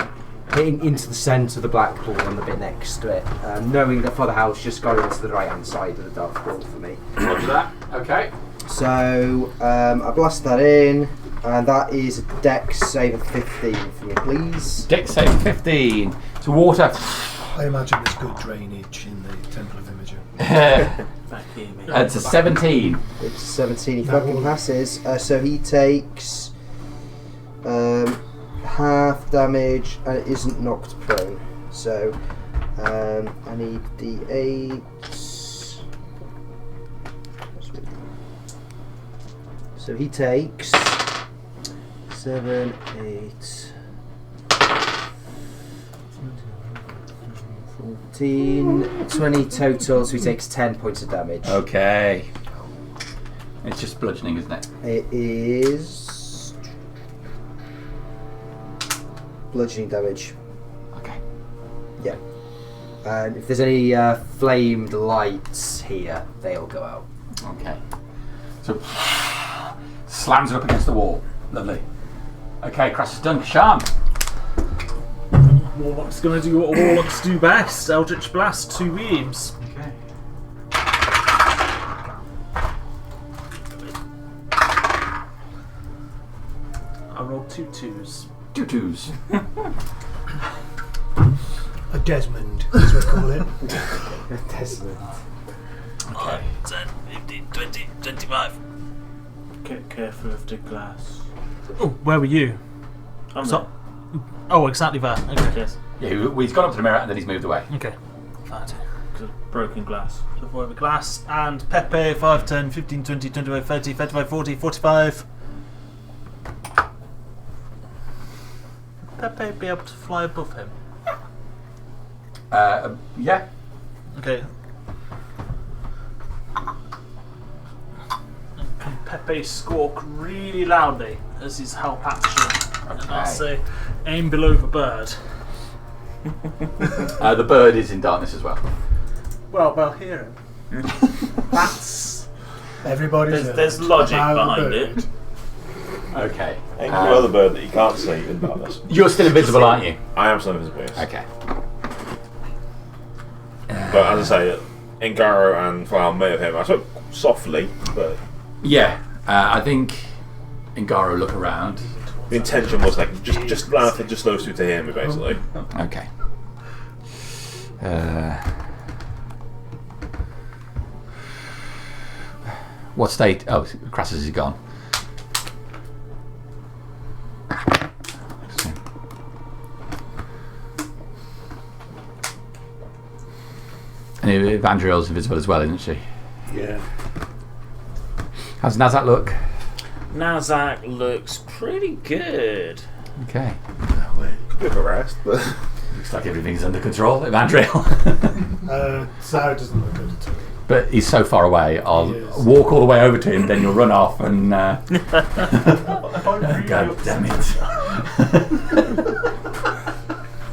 Speaker 9: hitting into the centre of the black pool and the bit next to it, knowing that Father Howell's just going into the right hand side of the dark pool for me.
Speaker 2: Roger that. Okay.
Speaker 9: So I blast that in, and that is a Dex save of 15 for me, please.
Speaker 2: Dex save 15. So water.
Speaker 7: I imagine there's good drainage in the Temple of Imogen.
Speaker 6: Back here, mate.
Speaker 2: It's a 17.
Speaker 9: It's 17. He fucking passes. So he takes half damage and it isn't knocked prone. So I need D8. So he takes 7, 8, 14, 20 total, so he takes 10 points of damage.
Speaker 2: Okay. It's just bludgeoning, isn't it?
Speaker 9: It is bludgeoning damage.
Speaker 2: Okay.
Speaker 9: Yeah. And if there's any flamed lights here, they'll go out.
Speaker 2: Okay. So slams it up against the wall. Lovely. Okay, Crash is done. Shan.
Speaker 8: Warlock's going to do what Warlocks do best. Eldritch Blast, 2 beams.
Speaker 2: Okay.
Speaker 8: I rolled 2 2s.
Speaker 2: 2 2s.
Speaker 7: A Desmond, as we call it.
Speaker 9: Desmond.
Speaker 8: Okay. 10, 15, 20, 25. Get careful of the glass. Oh, where were you?
Speaker 6: I'm
Speaker 8: So- Oh, exactly there. Okay.
Speaker 6: Yes.
Speaker 2: Yeah, he's gone up to the mirror and then he's moved away.
Speaker 8: Okay. 30. Broken glass. So avoid the glass. And Pepe, 5, 10, 15, 20, 25, 30, 35, 40, 45. Pepe be able to fly above him.
Speaker 2: Yeah.
Speaker 8: Okay. Can Pepe squawk really loudly as his help action? And I'll say, aim below the bird.
Speaker 2: The bird is in darkness as well.
Speaker 8: Well, they'll hear him. That's...
Speaker 7: Everybody's
Speaker 6: There's logic behind it.
Speaker 2: Okay.
Speaker 4: Ain't the other bird that you can't see in darkness.
Speaker 2: You're still invisible, aren't you?
Speaker 4: I am still invisible, yes.
Speaker 2: Okay.
Speaker 4: But as I say, Ingaro and Flower may have him. I spoke softly, but
Speaker 2: Yeah. I think Ingaro look around.
Speaker 4: the intention was like just loud for just those two to hear me, basically.
Speaker 2: Okay. What state? Oh, Crassus is gone. And Evangeliel's invisible as well, isn't she?
Speaker 1: Yeah.
Speaker 2: How's Nazak look?
Speaker 6: Nazak looks pretty good.
Speaker 2: Okay.
Speaker 4: Could be a bit rest, but
Speaker 2: Looks like everything's under control, Evangeliel.
Speaker 7: Zao doesn't look good at all.
Speaker 2: But he's so far away, I'll
Speaker 7: He is.
Speaker 2: walk all the way over to him, then you'll run off and... God damn it.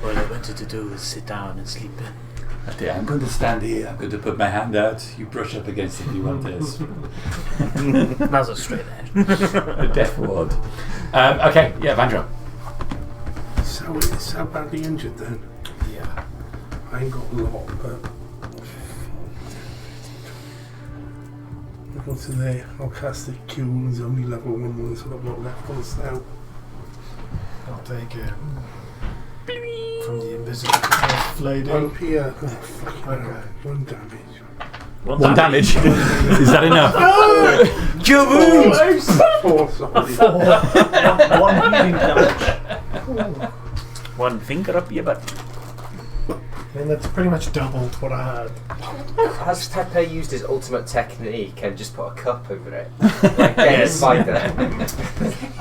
Speaker 6: All I wanted to do was sit down and sleep.
Speaker 2: Okay, I'm going to stand here, I'm going to put my hand out, you brush up against it if you want this.
Speaker 6: That's a straight edge.
Speaker 2: A death ward. Okay, yeah, Vandro.
Speaker 1: So badly injured then?
Speaker 7: Yeah.
Speaker 1: I ain't got a lot, but... I'll go to there, I'll cast it, Q is only level 1, so I've got a lot left on now.
Speaker 7: I'll take it. From the invisible lady.
Speaker 1: One here, fucking hell, 1 damage.
Speaker 2: One damage. Is that enough?
Speaker 1: Four, sorry.
Speaker 8: One healing damage.
Speaker 6: One finger up your butt.
Speaker 7: I mean, that's pretty much doubled what I had.
Speaker 9: Has Pepe used his ultimate technique and just put a cup over it? Like a spider.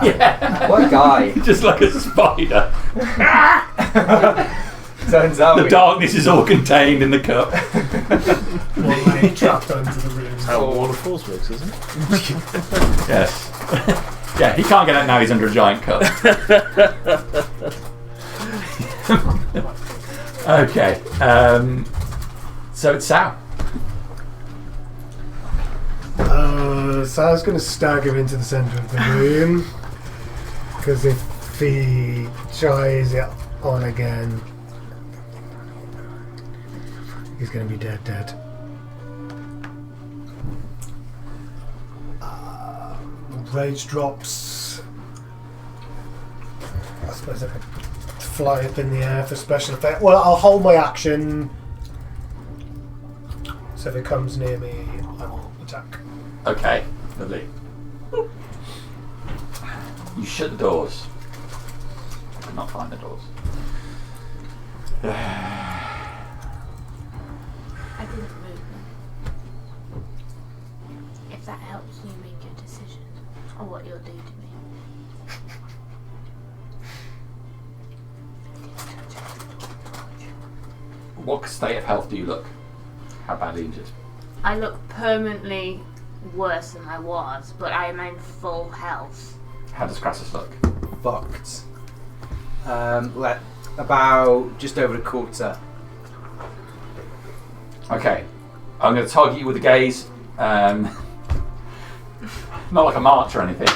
Speaker 2: Yeah.
Speaker 9: What a guy.
Speaker 2: Just like a spider.
Speaker 9: Turns out
Speaker 2: The darkness is all contained in the cup.
Speaker 7: One leg trapped under the room.
Speaker 6: How Wall of Force works, isn't it?
Speaker 2: Yes. Yeah, he can't get out now, he's under a giant cup. Okay. So it's Sao.
Speaker 7: Sal's going to stagger into the centre of the room. Because if he tries it on again, he's going to be dead. Rage drops. I suppose I could fly up in the air for special effect. Well, I'll hold my action. So if it comes near me, I will attack.
Speaker 2: Okay, lovely. You shut the doors. I could not find the doors.
Speaker 3: I didn't move them. If that helps you make your decision on what you'll do to me.
Speaker 2: What state of health do you look? How badly injured?
Speaker 3: I look permanently worse than I was, but I am in full health.
Speaker 2: How does Crassus look?
Speaker 9: fucked. About just over a quarter.
Speaker 2: Okay. I'm going to target you with a gaze. Not like a march or anything.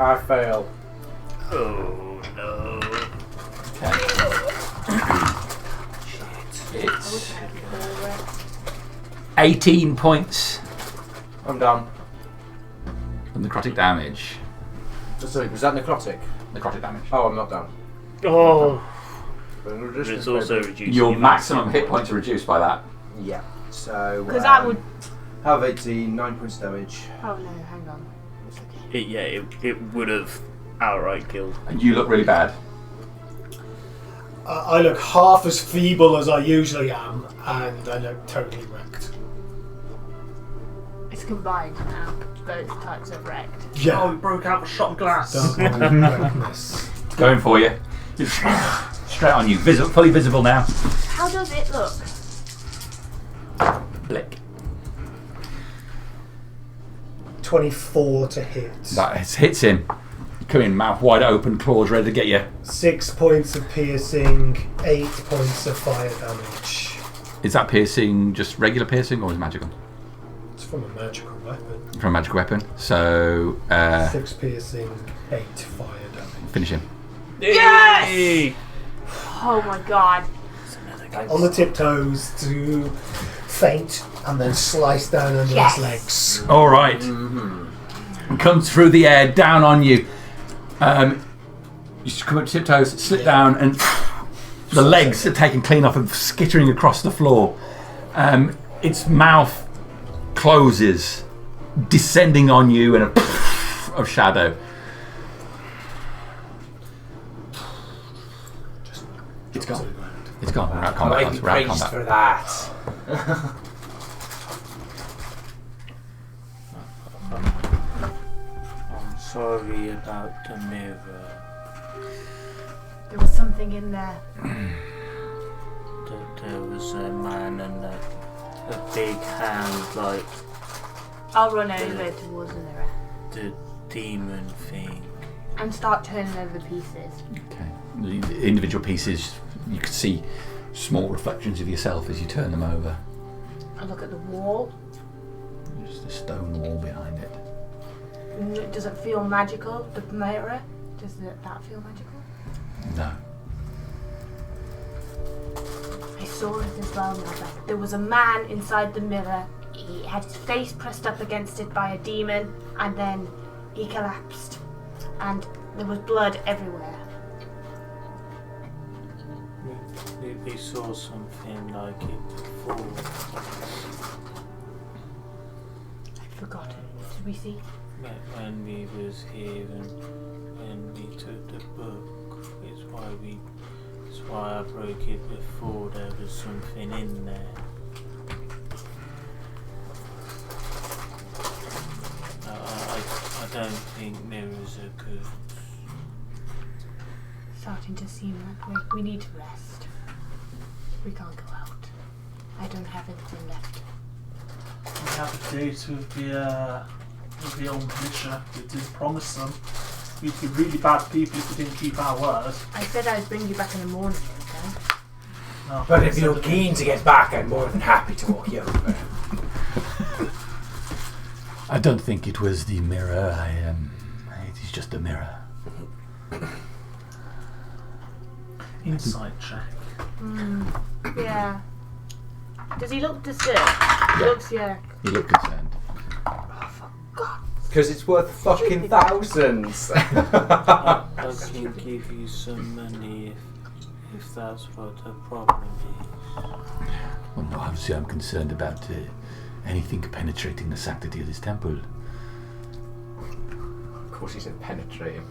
Speaker 9: I fail.
Speaker 6: Oh no.
Speaker 2: Okay. It's 18 points
Speaker 5: I'm done.
Speaker 2: of necrotic damage.
Speaker 5: Sorry, was that necrotic?
Speaker 2: Necrotic damage.
Speaker 5: Oh, I'm not done.
Speaker 8: Oh,
Speaker 5: But
Speaker 8: but it's also reducing
Speaker 2: Your maximum hit points are reduced by that.
Speaker 5: Yeah. So.
Speaker 3: Because I would.
Speaker 5: Have 18, 9 points damage.
Speaker 3: Oh no, hang on. It's okay.
Speaker 8: It would have outright killed.
Speaker 2: And you look really bad.
Speaker 7: I look half as feeble as I usually am, and I look totally wrecked.
Speaker 3: It's combined now. Both types of wrecked.
Speaker 7: Yeah.
Speaker 8: Oh, it broke out with shot glass.
Speaker 7: Double wreckness.
Speaker 2: It's going for you. Straight on you. Fully visible now.
Speaker 3: How does it look?
Speaker 2: Blick.
Speaker 7: 24 to hit.
Speaker 2: That hits him. Come in, mouth wide open, claws ready to get you.
Speaker 7: 6 points of piercing, 8 points of fire damage.
Speaker 2: Is that piercing just regular piercing or is it magical?
Speaker 7: It's from a magical weapon.
Speaker 2: From a magical weapon. So,
Speaker 7: 6 piercing, 8 fire damage.
Speaker 2: finish him.
Speaker 3: Yes! Oh my god.
Speaker 7: On the tiptoes to feint and then slice down under
Speaker 3: Yes.
Speaker 7: his legs.
Speaker 2: All right. Comes through the air, down on you. You just come up to tiptoes, slip down, and the legs are taken clean off and skittering across the floor. Its mouth closes, descending on you in a of shadow. It's gone. It's gone. We're out of combat.
Speaker 9: I'd be
Speaker 2: Lads. We're out of
Speaker 9: praised
Speaker 2: combat.
Speaker 9: for that.
Speaker 6: I'm sorry about the mirror.
Speaker 3: There was something in there.
Speaker 6: There was a man and a big hand like
Speaker 3: I'll run over towards the mirror
Speaker 6: the demon thing.
Speaker 3: and start turning over the pieces.
Speaker 2: Okay. The individual pieces, you can see small reflections of yourself as you turn them over.
Speaker 3: I look at the wall.
Speaker 2: Just a stone wall behind it.
Speaker 3: Does it feel magical? The mirror? Does that feel magical?
Speaker 2: No.
Speaker 3: I saw it as well, Mother. There was a man inside the mirror. He had his face pressed up against it by a demon, and then he collapsed. And there was blood everywhere.
Speaker 6: We saw something like it before.
Speaker 3: I've forgotten. Did we see?
Speaker 6: When we was here and when we took the book, it's why I broke it before. There was something in there. I don't think mirrors are good.
Speaker 3: Starting to seem that way. We need to rest. We can't go out. I don't have anything left.
Speaker 8: We have a date with the old militia. We did promise them. We'd be really bad people if we didn't keep our word.
Speaker 3: I said I'd bring you back in the morning, okay?
Speaker 8: No,
Speaker 9: But if you're keen to get back, I'm more than happy to walk you over.
Speaker 2: I don't think it was the mirror. It is just a mirror.
Speaker 8: Insight check.
Speaker 3: Yeah. Does he look disturbed? He looks, yeah.
Speaker 2: You look concerned.
Speaker 5: Because it's worth fucking thousands.
Speaker 6: I can give you some money if that's what the problem is.
Speaker 2: Well, no, obviously I'm concerned about anything penetrating the sanctity of this temple.
Speaker 5: Of course he said penetrating.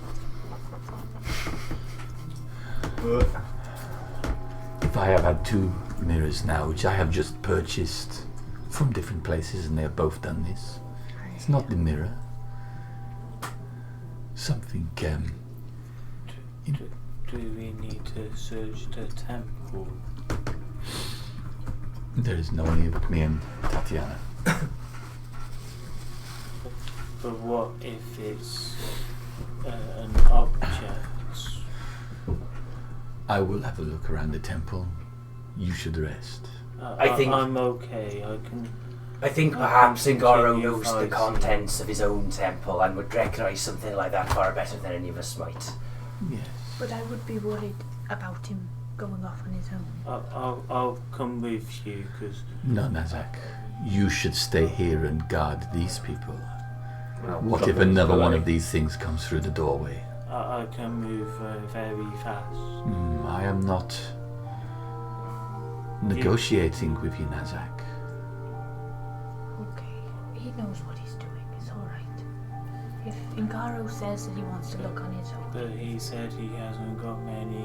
Speaker 2: If I have had 2 mirrors now, which I have just purchased from different places, and they have both done this, it's not the mirror. Something,
Speaker 6: Do we need to search the temple?
Speaker 2: there is no one here but me and Tatiana.
Speaker 6: But what if it's an object?
Speaker 2: I will have a look around the temple. You should rest.
Speaker 9: I think-
Speaker 6: I'm okay.
Speaker 9: I think perhaps Ingaro knows the contents of his own temple and would recognise something like that far better than any of us might.
Speaker 2: Yes.
Speaker 3: But I would be worried about him going off on his own.
Speaker 6: I'll come with you because
Speaker 2: No, Nazak. You should stay here and guard these people. What if another one of these things comes through the doorway?
Speaker 6: I can move very fast.
Speaker 2: I am not negotiating with you, Nazak.
Speaker 3: Okay, he knows what he's doing. It's all right. If Ingaro says that he wants to look on his own,
Speaker 6: But he said he hasn't got many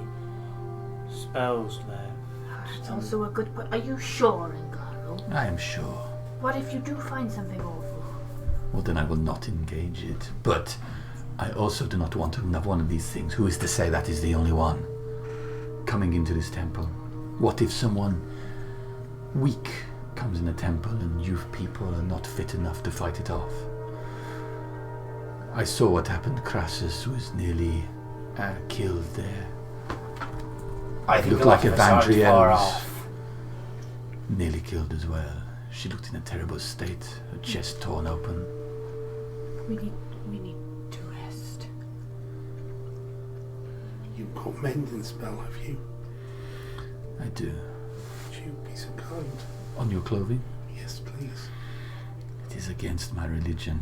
Speaker 6: spells left.
Speaker 3: it's also a good point. Are you sure, Ingaro?
Speaker 2: I am sure.
Speaker 3: What if you do find something awful?
Speaker 2: Well, then I will not engage it. But I also do not want another one of these things. Who is to say that is the only one coming into this temple? What if someone weak comes in the temple and you people are not fit enough to fight it off? I saw what happened. Crassus was nearly killed there.
Speaker 9: I
Speaker 2: It
Speaker 9: think
Speaker 2: looked
Speaker 9: a lot
Speaker 2: like
Speaker 9: of us aren't
Speaker 2: Evandria
Speaker 9: far
Speaker 2: was
Speaker 9: off.
Speaker 2: nearly killed as well. She looked in a terrible state, her chest torn open.
Speaker 3: We need to rest.
Speaker 1: You've got mending spell, have you?
Speaker 2: I do.
Speaker 1: Would you be so kind?
Speaker 2: On your clothing?
Speaker 1: Yes, please.
Speaker 2: It is against my religion.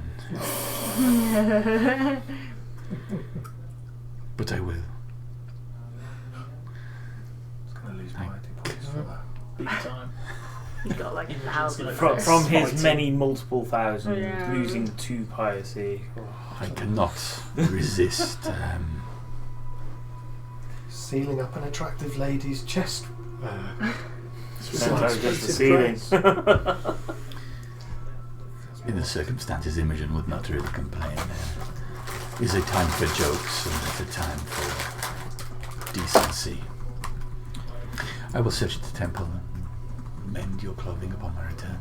Speaker 2: But I will.
Speaker 7: It's going to lose
Speaker 2: Thank
Speaker 7: my ID points for that.
Speaker 8: Big time.
Speaker 3: He's got like 1,000.
Speaker 6: From his
Speaker 7: Fighting.
Speaker 6: many multiple thousands,
Speaker 3: Yeah.
Speaker 6: losing 2 piety.
Speaker 2: I cannot resist.
Speaker 7: Sealing up an attractive lady's chest.
Speaker 6: Sometimes just the ceiling.
Speaker 2: In the circumstances, Imogen would not really complain. There is a time for jokes and there's a time for decency. I will search the temple and mend your clothing upon my return.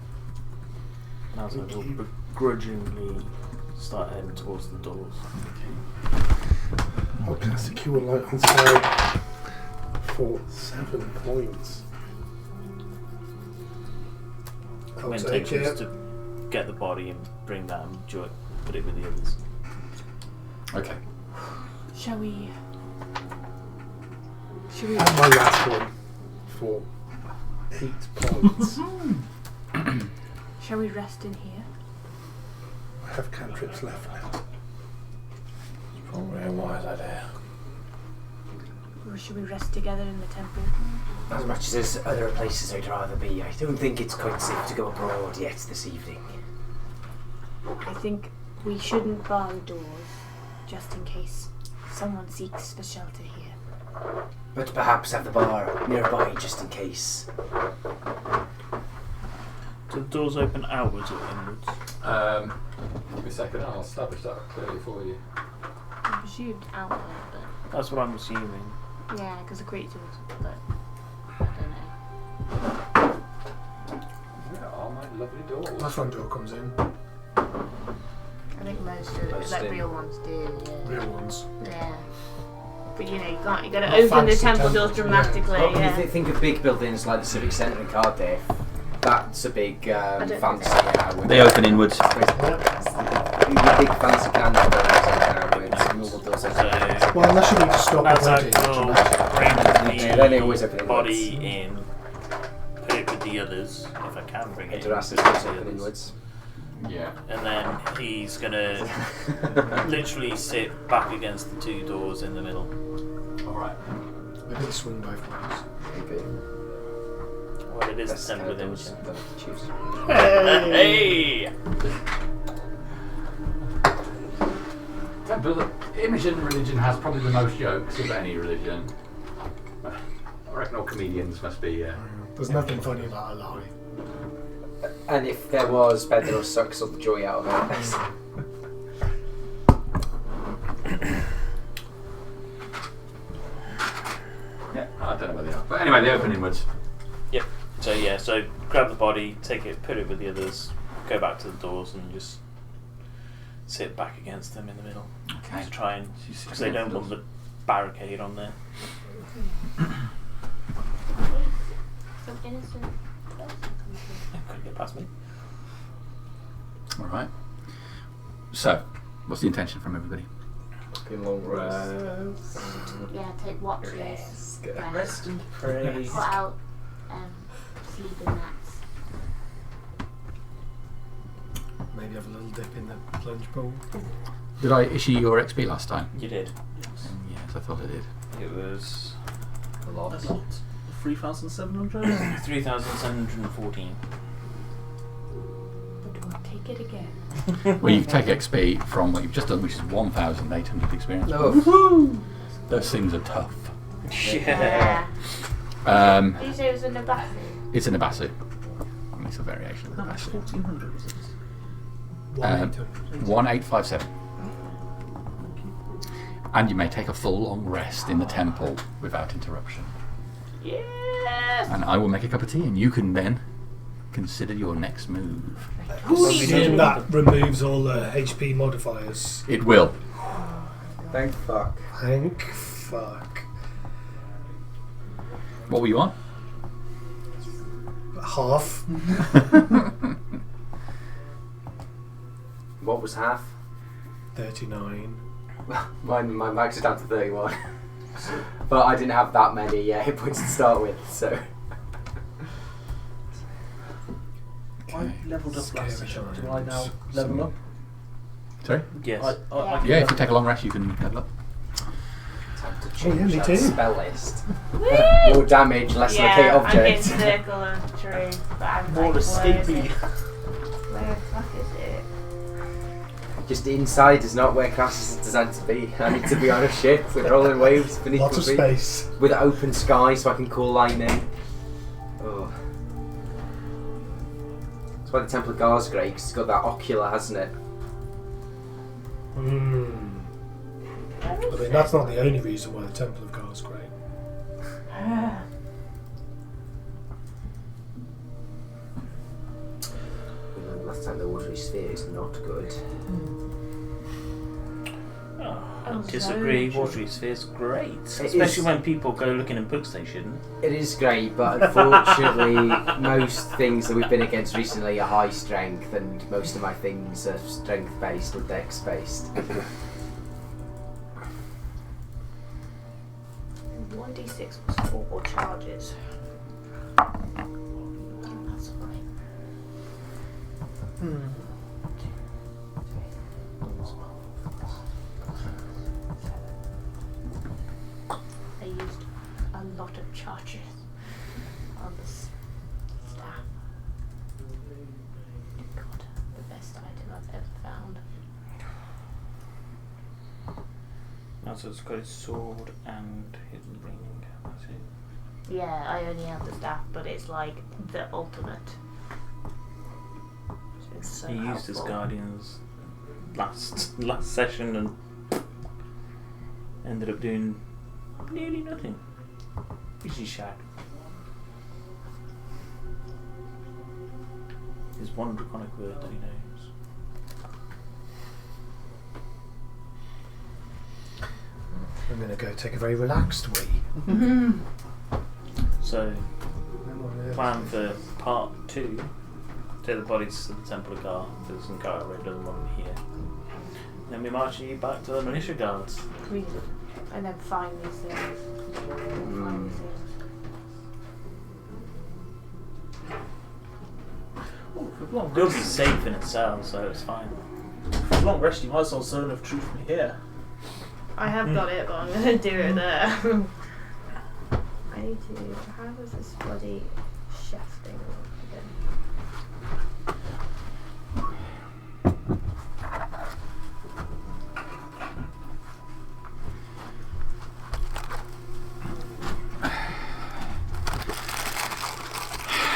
Speaker 6: Nazak will begrudgingly start heading towards the doors.
Speaker 1: I'll cast a cure light on side for 7 points.
Speaker 7: I'll
Speaker 6: My
Speaker 7: take
Speaker 6: intention is
Speaker 7: it.
Speaker 6: to get the body and bring that and put it with the others.
Speaker 2: Okay.
Speaker 3: Shall we?
Speaker 1: And my last one for 8 points.
Speaker 3: Shall we rest in here?
Speaker 1: I have cantrips left now.
Speaker 4: Probably a wise idea.
Speaker 3: Or should we rest together in the temple?
Speaker 9: As much as there's other places I'd rather be, I don't think it's quite safe to go abroad yet this evening.
Speaker 3: I think we shouldn't bar the doors, just in case someone seeks for shelter here.
Speaker 9: But perhaps have the bar nearby just in case.
Speaker 6: Do the doors open outwards or inwards?
Speaker 2: Give me a second, I'll establish that clearly for you.
Speaker 3: I presumed outward, but
Speaker 6: That's what I'm assuming.
Speaker 3: yeah, because the creatures. But I don't know.
Speaker 2: Where are my lovely doors?
Speaker 7: My front door comes in.
Speaker 3: I think most of
Speaker 9: Most
Speaker 3: like
Speaker 9: do.
Speaker 3: real ones do. Yeah.
Speaker 7: Real ones.
Speaker 3: Yeah. But you know, you got to
Speaker 7: Not
Speaker 3: open the
Speaker 7: fancy
Speaker 3: temple
Speaker 7: temples,
Speaker 3: doors
Speaker 7: yeah.
Speaker 3: dramatically.
Speaker 9: Well, when
Speaker 3: Yeah.
Speaker 9: you think of big buildings like the Civic Centre in Cardiff, that's a big
Speaker 3: don't think
Speaker 9: fancy.
Speaker 3: so.
Speaker 2: They open inwards.
Speaker 9: Big fancy candle with normal doors open.
Speaker 7: Well, unless you need to stop
Speaker 6: As I
Speaker 7: already.
Speaker 6: will
Speaker 9: Yeah, then they always
Speaker 6: bring
Speaker 9: open
Speaker 6: the
Speaker 9: inwards.
Speaker 6: body in, put it with the others, if I can bring it in.
Speaker 9: Interactive
Speaker 6: with
Speaker 9: doors
Speaker 6: the
Speaker 9: open
Speaker 6: others.
Speaker 9: inwards.
Speaker 2: Yeah.
Speaker 6: And then he's gonna literally sit back against the 2 doors in the middle.
Speaker 2: Alright.
Speaker 7: Maybe they swing both ways.
Speaker 9: Maybe.
Speaker 6: Well, it is
Speaker 9: That's
Speaker 6: the temple with
Speaker 9: doors
Speaker 6: Imogen.
Speaker 9: that you choose.
Speaker 6: Hey!
Speaker 2: Temple of Imogen religion has probably the most jokes of any religion. I reckon all comedians must be.
Speaker 7: There's nothing funny about a lie.
Speaker 9: And if there was, Pedro sucks all the joy out of it.
Speaker 2: Yeah, I don't know where they are. But anyway, they open inwards.
Speaker 6: So yeah, so grab the body, take it, put it with the others, go back to the doors and just sit back against them in the middle.
Speaker 2: Okay.
Speaker 6: To try and, because they don't want the barricade on there.
Speaker 3: Some innocent person comes in.
Speaker 6: Couldn't get past me.
Speaker 2: Alright. So, what's the intention from everybody?
Speaker 5: In long rest.
Speaker 3: Yeah, take watches.
Speaker 8: Rest and pray.
Speaker 3: Put out sleeping mats.
Speaker 7: Maybe have a little dip in the plunge pool.
Speaker 2: Did I issue your XP last time?
Speaker 8: You did.
Speaker 2: Yes, I thought I did.
Speaker 8: It was
Speaker 5: A lot.
Speaker 8: 3,700?
Speaker 6: 3,714.
Speaker 3: But don't take it again.
Speaker 2: Well, you take XP from what you've just done, which is 1,800 experience.
Speaker 5: No.
Speaker 2: Those things are tough.
Speaker 8: Yeah.
Speaker 3: Did you say it was an Abathi?
Speaker 2: It's an Abasu. It's a variation of
Speaker 8: How much?
Speaker 2: Abasu.
Speaker 8: 1,400 was it?
Speaker 2: 1857. And you may take a full long rest in the temple without interruption.
Speaker 3: Yes!
Speaker 2: And I will make a cup of tea, and you can then consider your next move.
Speaker 3: Who needs
Speaker 7: And
Speaker 3: it?
Speaker 7: that removes all the HP modifiers.
Speaker 2: It will.
Speaker 5: Thank fuck.
Speaker 7: Thank fuck.
Speaker 2: What were you on?
Speaker 7: Half.
Speaker 5: What was half?
Speaker 7: 39.
Speaker 5: My max is down to 31. But I didn't have that many hit points to start with, so.
Speaker 8: I leveled up last
Speaker 7: Scary
Speaker 8: session. Do I
Speaker 7: times.
Speaker 8: now level up?
Speaker 2: Sorry?
Speaker 8: Yes.
Speaker 2: Yeah, if you take a long rest, you can level up.
Speaker 5: Time to
Speaker 7: yeah,
Speaker 5: change
Speaker 7: me
Speaker 5: that
Speaker 7: too.
Speaker 5: spell list.
Speaker 3: Woo!
Speaker 5: More damage, less locate
Speaker 3: Yeah, I'm getting
Speaker 5: object.
Speaker 3: circle of truth, but I'm
Speaker 8: More
Speaker 3: like,
Speaker 8: escapee.
Speaker 3: where the fuck is it?
Speaker 5: Just inside is not where classes is designed to be. I need to be on a ship with rolling waves beneath
Speaker 7: Lots
Speaker 5: my
Speaker 7: of
Speaker 5: feet.
Speaker 7: space.
Speaker 5: With open sky so I can call lightning. Oh. That's why the Temple of Gar's great, because it's got that ocular, hasn't it?
Speaker 7: I mean, that's not the only reason why the Temple of Gar's great.
Speaker 5: Last time the watery sphere is not good.
Speaker 8: I disagree. Watery Sphere's great.
Speaker 5: It
Speaker 8: Especially
Speaker 5: is.
Speaker 8: when people go looking in books they shouldn't.
Speaker 5: It is great, but unfortunately, most things that we've been against recently are high strength, and most of my things are strength based or dex based.
Speaker 3: 1d6 was 4 charges. That's fine. I used a lot of charges on this staff. God, the best item I've ever found.
Speaker 8: So it's got his sword and his ring. That's it.
Speaker 3: Yeah, I only have the staff, but it's like the ultimate. It's so
Speaker 8: He used his
Speaker 3: helpful.
Speaker 8: guardians last session and ended up doing nearly nothing. Which is sad. His one draconic word that he knows.
Speaker 7: I'm going to go take a very relaxed wee.
Speaker 8: So, plan for part 2. Take the bodies to the Temple of Gar, because Gar really doesn't want them here. Then we march you back to the militia guards.
Speaker 3: We do. And then find these things. Find these things.
Speaker 8: They'll be safe in itself, so it's fine.
Speaker 6: For long rest, you might as well zone of truth from here.
Speaker 3: I have got it, but I'm going to do it there. I need to. How was this bloody chef thing again?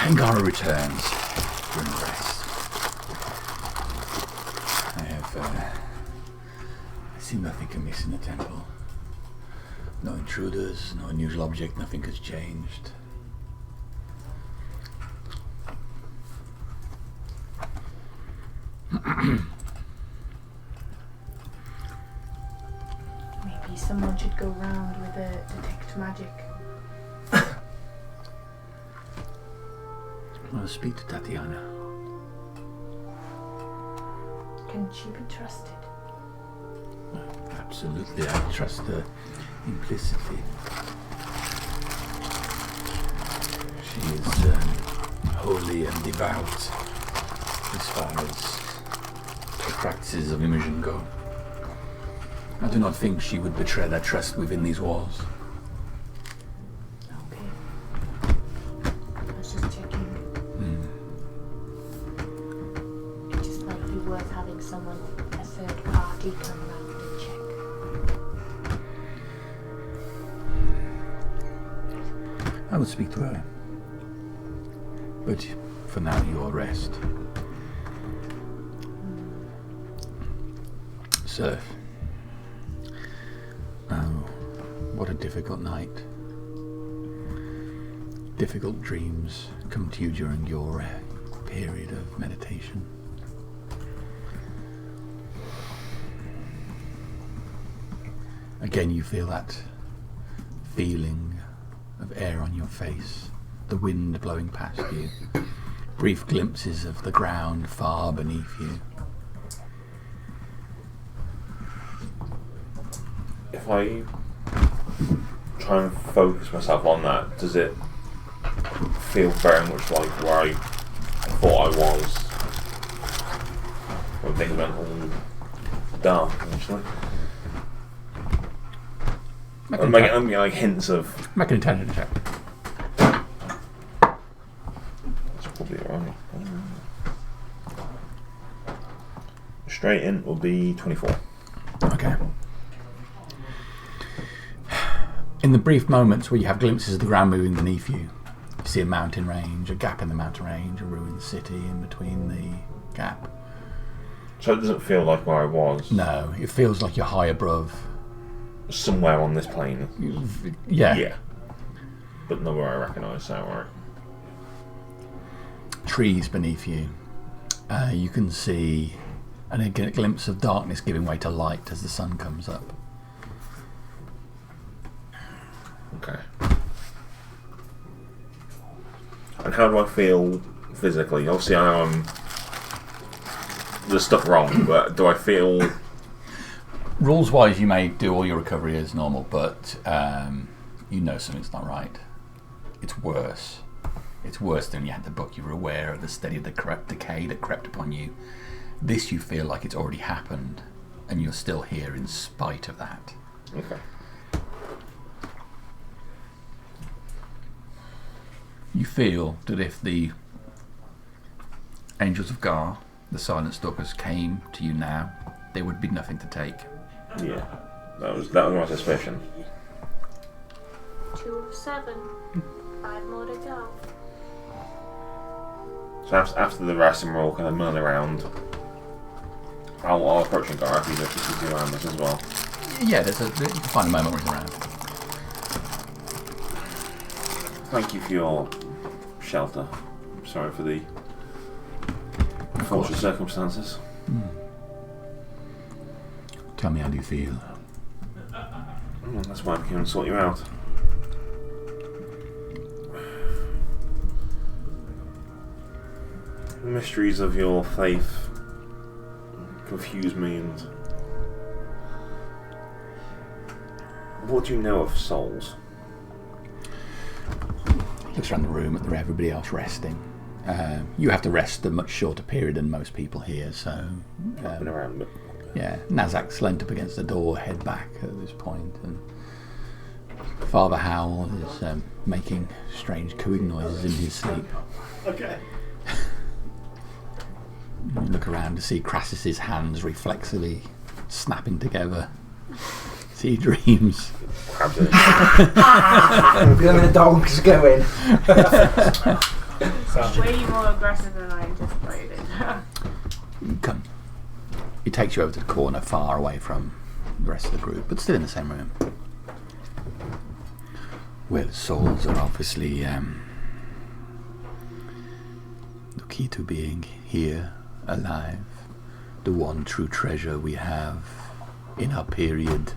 Speaker 2: Angara returns during rest. I see nothing amiss in the temple. No intruders, no unusual object, nothing has changed.
Speaker 3: Maybe someone should go round with a detect magic.
Speaker 2: I'll speak to Tatiana.
Speaker 3: Can she be trusted?
Speaker 2: Perhaps Absolutely, I trust her implicitly. She is holy and devout as far as the practices of Imogen go. I do not think she would betray that trust within these walls.
Speaker 3: Okay. I was just checking. It just might be worth having someone, a third party, come around and check.
Speaker 2: I will speak to her. But for now, you rest. Surf. Oh, what a difficult night. Difficult dreams come to you during your period of meditation. Again, you feel that feeling of air on your face, the wind blowing past you, brief glimpses of the ground far beneath you.
Speaker 4: If I try and focus myself on that, does it feel very much like where I thought I was when things went all dark initially? I'm making like hints of...
Speaker 2: Make an intelligence check.
Speaker 4: That's probably alright. Straight in will be 24.
Speaker 2: Okay. In the brief moments where you have glimpses of the ground moving beneath you, you see a mountain range, a gap in the mountain range, a ruined city in between the gap.
Speaker 4: So it doesn't feel like where I was.
Speaker 2: No, it feels like you're high above.
Speaker 4: Somewhere on this plane.
Speaker 2: Yeah.
Speaker 4: Yeah. But nowhere I recognise, so alright.
Speaker 2: Trees beneath you. You can see a glimpse of darkness giving way to light as the sun comes up.
Speaker 4: Okay. And how do I feel physically? Obviously I know there's stuff wrong, but do I feel...
Speaker 2: Rules wise, you may do all your recovery as normal, but you know something's not right. It's worse. It's worse than you had the book. You were aware of the steady decay that crept upon you. This you feel like it's already happened, and you're still here in spite of that.
Speaker 4: Okay.
Speaker 2: You feel that if the Angels of Gar, the Silent Stalkers, came to you now, there would be nothing to take.
Speaker 4: Yeah, that was my suspicion.
Speaker 3: 2 of 7. 5 more to go.
Speaker 4: So after the rest and we're all kind of milling around, I'll approach Gar if he's around us as well.
Speaker 2: Yeah, you can find a moment where he's around.
Speaker 4: Thank you for your shelter. Sorry for the unfortunate circumstances.
Speaker 2: Tell me, how do you feel?
Speaker 4: That's why I'm here to sort you out. The mysteries of your faith confuse me, and what do you know of souls?
Speaker 2: Looks around the room at everybody else resting. You have to rest a much shorter period than most people here, so...
Speaker 4: I've been around, but...
Speaker 2: Yeah, Nazak's leant up against the door, head back at this point, and Father Howell is making strange cooing noises in his sleep.
Speaker 8: Okay.
Speaker 2: You look around to see Crassus's hands reflexively snapping together. See dreams.
Speaker 4: Grabs it.
Speaker 5: Then the dog's going.
Speaker 3: Way more aggressive than I anticipated.
Speaker 2: Come. He takes you over to the corner, far away from the rest of the group, but still in the same room. Well, souls are obviously the key to being here, alive. The one true treasure we have in our period.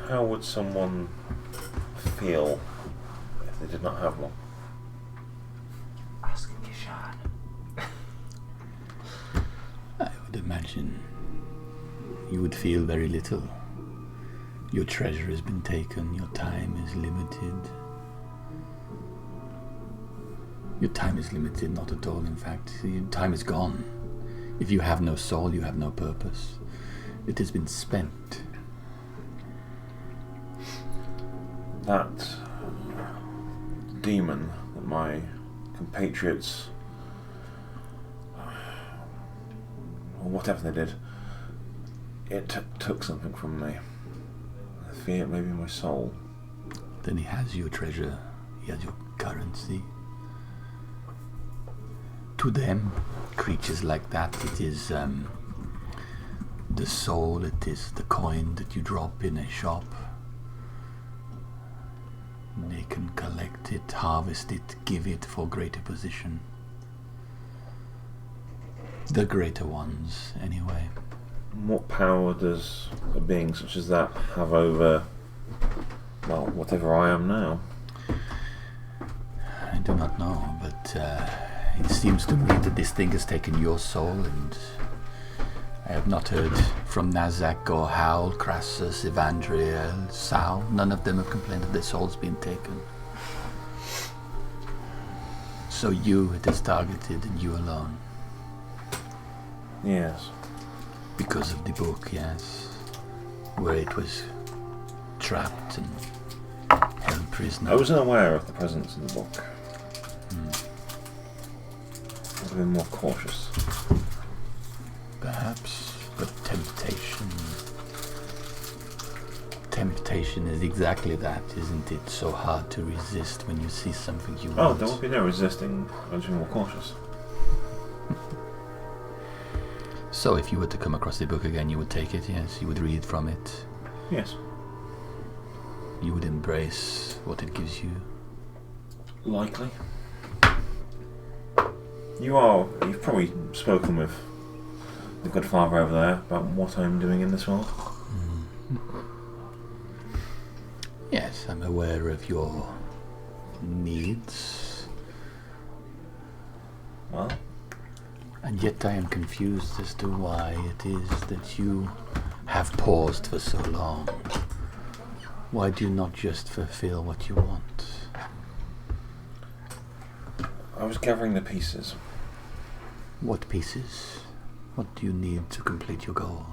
Speaker 4: How would someone feel if they did not have one?
Speaker 5: Ask Kishan.
Speaker 2: I would imagine you would feel very little. Your treasure has been taken, your time is limited. Your time is limited, not at all, in fact. Your time is gone. If you have no soul, you have no purpose. It has been spent.
Speaker 4: That demon that my compatriots, or whatever they did, it took something from me. I fear it may be my soul.
Speaker 2: Then he has your treasure, he has your currency. To them, creatures like that, it is the soul, it is the coin that you drop in a shop. They can collect it, harvest it, give it for greater position. The greater ones, anyway.
Speaker 4: What power does a being such as that have over, well, whatever I am now?
Speaker 2: I do not know, but it seems to me that this thing has taken your soul, and I have not heard from Nazak or Howl, Crassus, Evandriel, Sal. None of them have complained that their soul's been taken. So you it has targeted, and you alone.
Speaker 4: Yes.
Speaker 2: Because of the book, yes. Where it was trapped and held prisoner.
Speaker 4: I was unaware of the presence in the book. I would have been more cautious.
Speaker 2: Perhaps, but temptation is exactly that, isn't it? So hard to resist when you see something you want.
Speaker 4: Oh, there will be no resisting. I'll just be more cautious.
Speaker 2: So if you were to come across the book again, you would take it, yes? You would read from it?
Speaker 4: Yes.
Speaker 2: You would embrace what it gives you?
Speaker 4: Likely. You've probably spoken with the good father over there about what I'm doing in this world.
Speaker 2: Yes, I'm aware of your needs.
Speaker 4: Well?
Speaker 2: And yet I am confused as to why it is that you have paused for so long. Why do you not just fulfill what you want?
Speaker 4: I was gathering the pieces.
Speaker 2: What pieces? What do you need to complete your goal?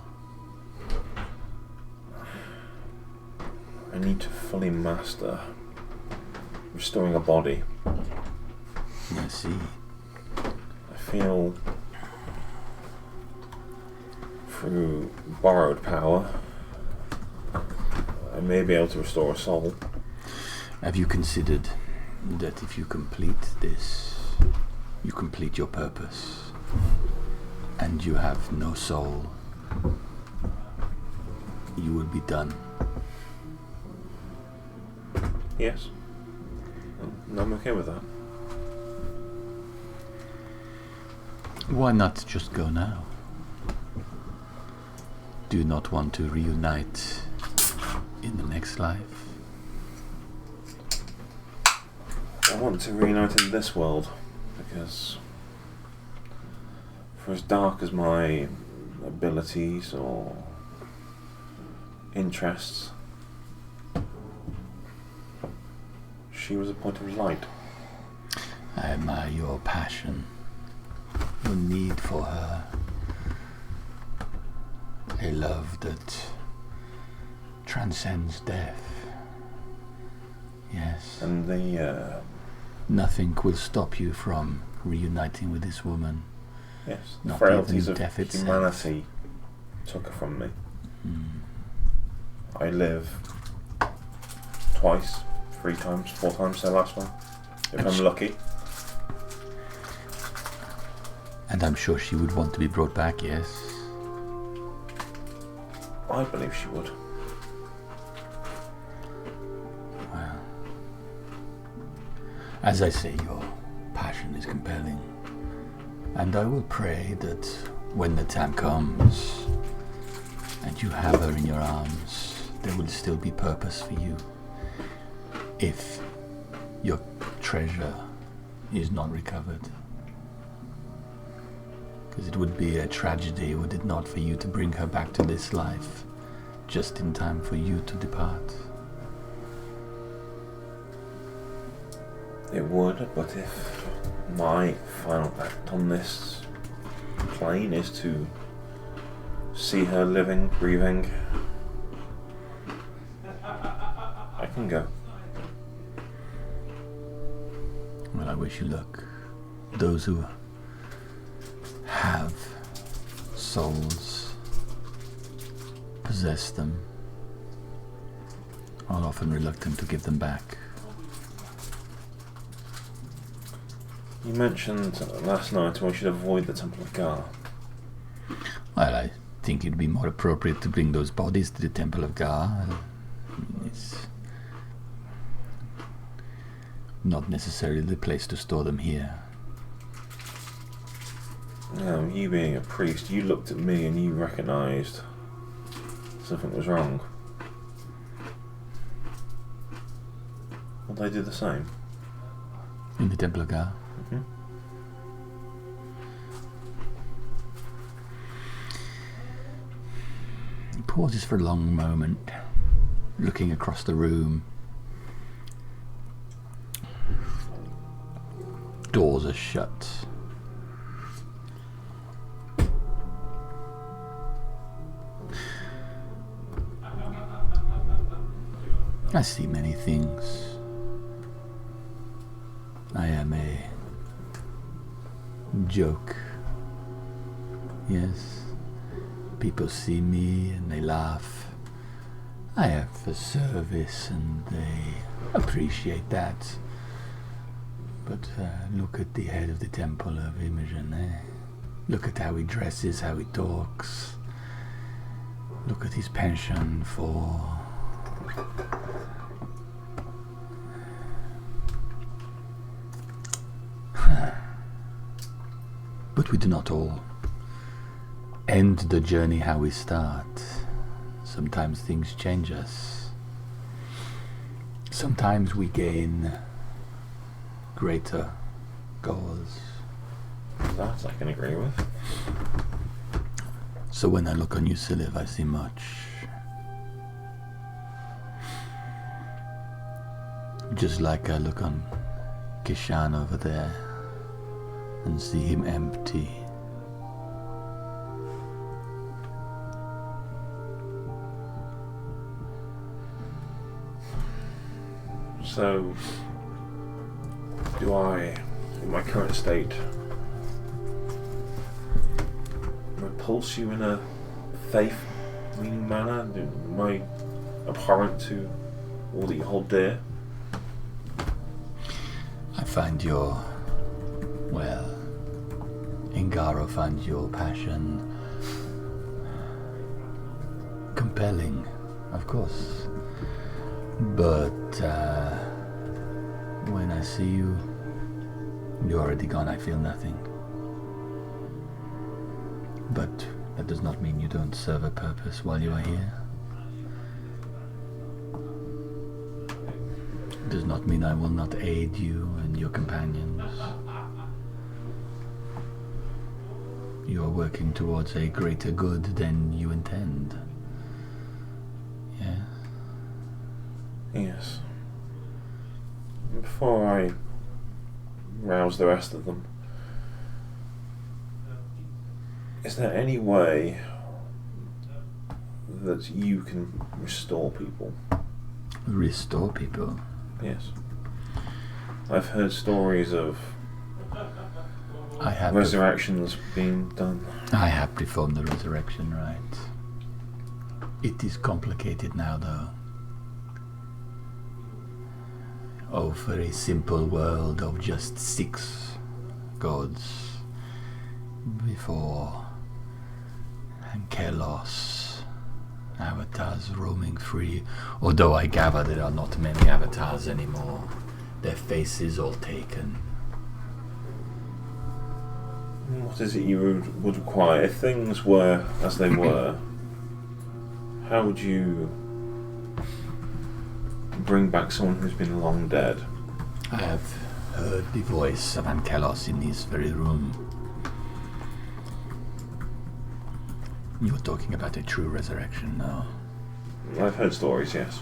Speaker 4: I need to fully master restoring a body.
Speaker 2: I see.
Speaker 4: I feel through borrowed power I may be able to restore a soul.
Speaker 2: Have you considered that if you complete this, you complete your purpose, and you have no soul, you will be done?
Speaker 4: Yes. I'm okay with that.
Speaker 2: Why not just go now? Do you not want to reunite in the next life?
Speaker 4: I want to reunite in this world, because for as dark as my abilities or interests, she was a point of light.
Speaker 2: I admire your passion, your need for her, a love that transcends death. Yes.
Speaker 4: And the
Speaker 2: nothing will stop you from reuniting with this woman.
Speaker 4: yes, the
Speaker 2: Not
Speaker 4: frailties
Speaker 2: even
Speaker 4: of
Speaker 2: death itself.
Speaker 4: humanity took her from me. I live twice, 3 times, 4 times the last one, if I'm lucky.
Speaker 2: And I'm sure she would want to be brought back, yes?
Speaker 4: I believe she would.
Speaker 2: Well, as I say, your passion is compelling. And I will pray that when the time comes and you have her in your arms, there will still be purpose for you. If your treasure is not recovered. Because it would be a tragedy, would it not, for you to bring her back to this life, just in time for you to depart?
Speaker 4: It would, but if my final act on this plane is to see her living, breathing, I can go.
Speaker 2: Well, I wish you luck. Those who have souls, possess them, are often reluctant to give them back.
Speaker 4: You mentioned last night I should avoid the Temple of Gar.
Speaker 2: Well, I think it'd be more appropriate to bring those bodies to the Temple of Gar. It's not necessarily the place to store them here.
Speaker 4: Now, you being a priest, you looked at me and you recognised something was wrong. Will they do the same?
Speaker 2: In the Temple of Gar?
Speaker 4: Mm-hmm.
Speaker 2: He pauses for a long moment, looking across the room. Doors are shut. I see many things. I am a joke. Yes. People see me and they laugh. I have a service and they appreciate that. But look at the head of the Temple of Imogen, Look at how he dresses, how he talks. Look at his penchant for... But we do not all end the journey how we start. Sometimes things change us. Sometimes we gain greater goals.
Speaker 4: That I can agree with.
Speaker 2: So when I look on you, Siliv, I see much. Just like I look on Kishan over there and see him empty.
Speaker 4: So, do I, in my current state, repulse you in a faith-meaning manner? Am I abhorrent to all that you hold dear?
Speaker 2: I find your, well, Ingaro finds your passion compelling, of course. But when I see you, you're already gone. I feel nothing. But that does not mean you don't serve a purpose while you are here. It does not mean I will not aid you and your companions. You are working towards a greater good than you intend. Yes?
Speaker 4: Yes. Before I rouse the rest of them, is there any way that you can restore people?
Speaker 2: Restore people?
Speaker 4: Yes. I've heard stories of
Speaker 2: I have
Speaker 4: resurrections being done.
Speaker 2: I have performed the resurrection rite. It is complicated now, though. Oh, for a simple world of just 6 gods before Ankelos, avatars roaming free, although I gather there are not many avatars anymore. Their faces all taken.
Speaker 4: What is it you would require? If things were as they were, how would you bring back someone who's been long dead?
Speaker 2: I have heard the voice of Ankelos in this very room. You were talking about a true resurrection, no?
Speaker 4: I've heard stories, yes.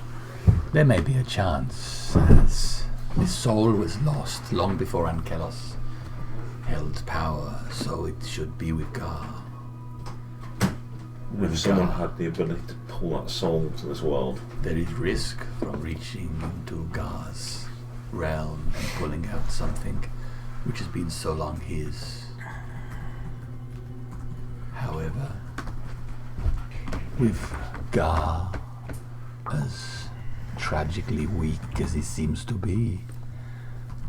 Speaker 2: There may be a chance, as his soul was lost long before Ankelos held power, so it should be with Gar.
Speaker 4: If someone had the ability to pull that soul to this world,
Speaker 2: there is risk from reaching into Gar's realm and pulling out something which has been so long his. However, with Gar as tragically weak as he seems to be,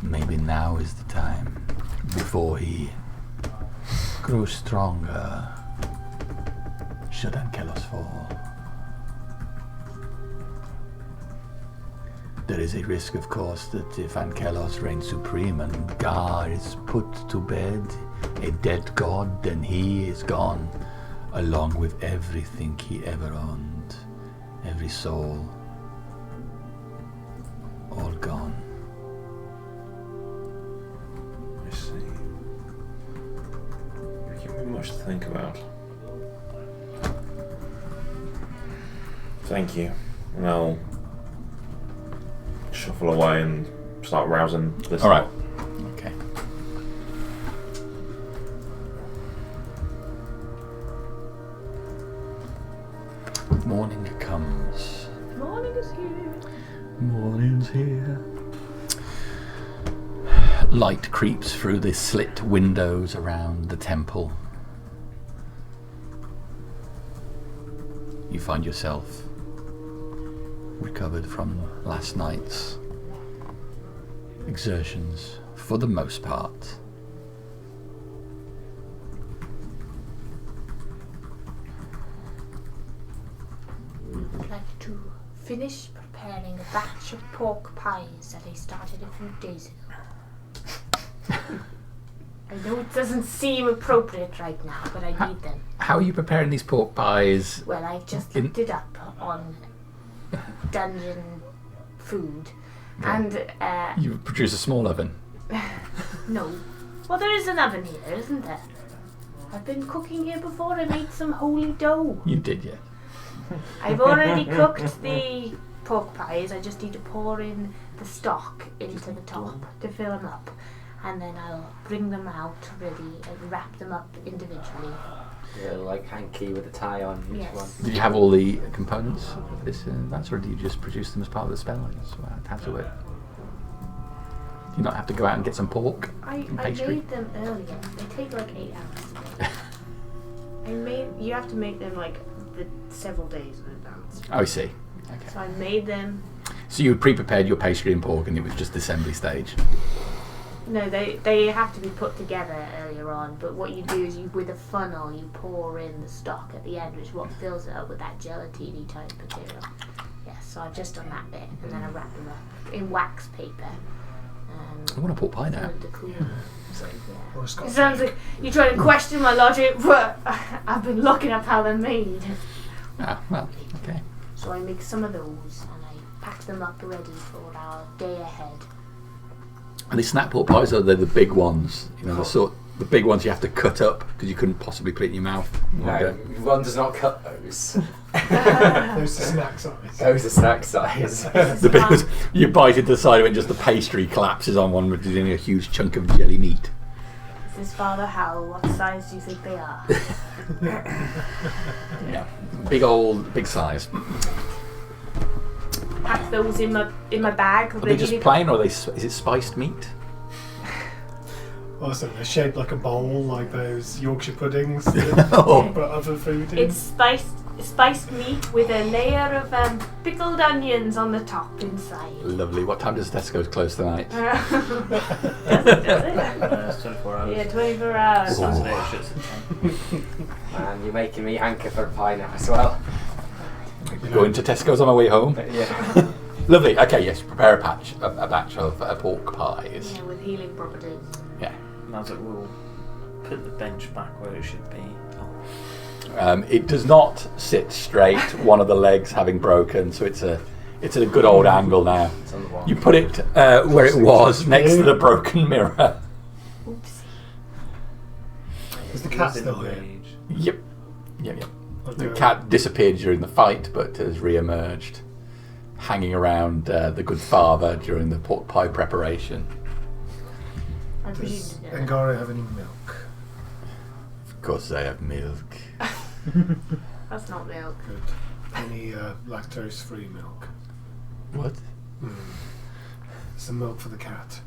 Speaker 2: maybe now is the time, before he grows stronger, should Ankelos fall. There is a risk, of course, that if Ankelos reigns supreme and Gar is put to bed, a dead god, then he is gone, along with everything he ever owned, every soul, all gone.
Speaker 4: I see. You're giving me much to think about. Thank you. And I'll shuffle away and start rousing this.
Speaker 2: All right. Okay. Morning comes.
Speaker 3: Morning is here.
Speaker 2: Morning's here. Light creeps through the slit windows around the temple. You find yourself recovered from last night's exertions, for the most part.
Speaker 3: I'd like to finish preparing a batch of pork pies that I started a few days ago. I know it doesn't seem appropriate right now, but I need them.
Speaker 2: How are you preparing these pork pies?
Speaker 3: Well, I've just looked it up on Dungeon Food, and
Speaker 2: You produce a small oven.
Speaker 3: no. Well, there is an oven here, isn't there? I've been cooking here before. I made some holy dough.
Speaker 2: You did, yeah.
Speaker 3: I've already cooked the pork pies. I just need to pour in the stock into the top to fill them up, and then I'll bring them out ready and wrap them up individually.
Speaker 5: Yeah, like hanky with a tie on each
Speaker 3: Yes.
Speaker 5: one.
Speaker 2: Did you have all the components of this that's or do you just produce them as part of the spell? How to it? Do you not have to go out and get some pork
Speaker 3: I
Speaker 2: and pastry?
Speaker 3: made them earlier. They take like 8 hours. You have to make them like several days in advance.
Speaker 2: Oh, I see. Okay.
Speaker 3: So I made them.
Speaker 2: So you pre-prepared your pastry and pork and it was just the assembly stage?
Speaker 3: No, they have to be put together earlier on, but what you do is with a funnel you pour in the stock at the end, which is what fills it up with that gelatine type material. Yes, so I've just done that bit, and then I wrap them up in wax paper.
Speaker 2: I want a pork pie now.
Speaker 3: To cool. So, yeah.
Speaker 7: Or a Scotch
Speaker 3: It sounds like you're trying to question my logic, but I've been looking up how they're made.
Speaker 2: Ah, well, okay.
Speaker 3: So I make some of those, and I pack them up ready for our day ahead.
Speaker 2: And these snap pork pies, are they the big ones? You know, the big ones you have to cut up because you couldn't possibly put it in your mouth.
Speaker 5: No, one does not cut those.
Speaker 7: Those are snack size.
Speaker 5: Those are snack size.
Speaker 2: The big ones, you bite into the side of it and just the pastry collapses on one, which is in a huge chunk of jelly meat.
Speaker 3: This is Father Howell. What size do you think they are?
Speaker 2: Yeah, big size.
Speaker 3: Pack those in my bag.
Speaker 2: Are they just plain, or is it spiced meat?
Speaker 7: Also, they're shaped like a bowl, like those Yorkshire puddings.
Speaker 2: Oh.
Speaker 7: Put other food in.
Speaker 3: It's spiced meat with a layer of pickled onions on the top inside.
Speaker 2: Lovely. What time does Tesco's close tonight?
Speaker 3: Does it?
Speaker 8: It's 24 hours.
Speaker 3: Yeah, 24 hours.
Speaker 8: Saturday it shuts at 10.
Speaker 5: Man, you're making me hanker for a pie now as well.
Speaker 2: Going to Tesco's on my way home.
Speaker 5: Yeah.
Speaker 2: Lovely. Okay, yes. Prepare a batch of pork pies.
Speaker 3: Yeah, with healing properties.
Speaker 2: Yeah.
Speaker 8: Now that we'll put the bench back where it should be.
Speaker 2: It does not sit straight. One of the legs having broken, so it's at a good old angle now.
Speaker 5: It's on the wall.
Speaker 2: You put it where it was, next to the broken mirror.
Speaker 3: Oops.
Speaker 7: Is the cat
Speaker 8: He's in
Speaker 7: still
Speaker 8: a
Speaker 7: here?
Speaker 8: rage.
Speaker 2: Yep. Yep. The cat disappeared during the fight, but has re-emerged, hanging around the good father during the pork pie preparation.
Speaker 7: Does Angara have any milk?
Speaker 2: Of course I have milk.
Speaker 3: That's not milk.
Speaker 7: Good. Any lactose-free milk?
Speaker 2: What?
Speaker 7: Some milk for the cat.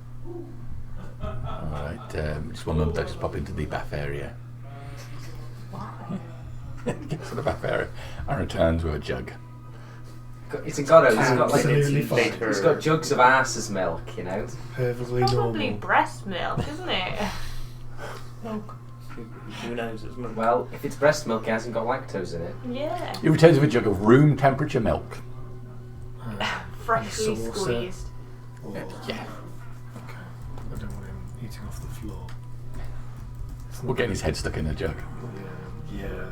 Speaker 2: Alright, just one moment, I'll just pop into the bath area.
Speaker 3: Why?
Speaker 2: Gets to the bath area and returns with a jug.
Speaker 5: It's a Goddo.
Speaker 7: Absolutely fine.
Speaker 5: He's got jugs of ass's milk, you know.
Speaker 7: Perfectly
Speaker 3: Probably
Speaker 7: normal.
Speaker 3: breast milk, isn't it?
Speaker 8: Milk. Who knows? It's milk.
Speaker 5: Well, if it's breast milk, it hasn't got lactose in it.
Speaker 3: Yeah.
Speaker 2: He returns with a jug of room temperature milk.
Speaker 3: Freshly
Speaker 7: sauce,
Speaker 3: squeezed.
Speaker 7: Or,
Speaker 2: Yeah.
Speaker 7: Okay. I don't want him eating off the floor.
Speaker 2: Or getting his head stuck in a jug.
Speaker 7: Yeah.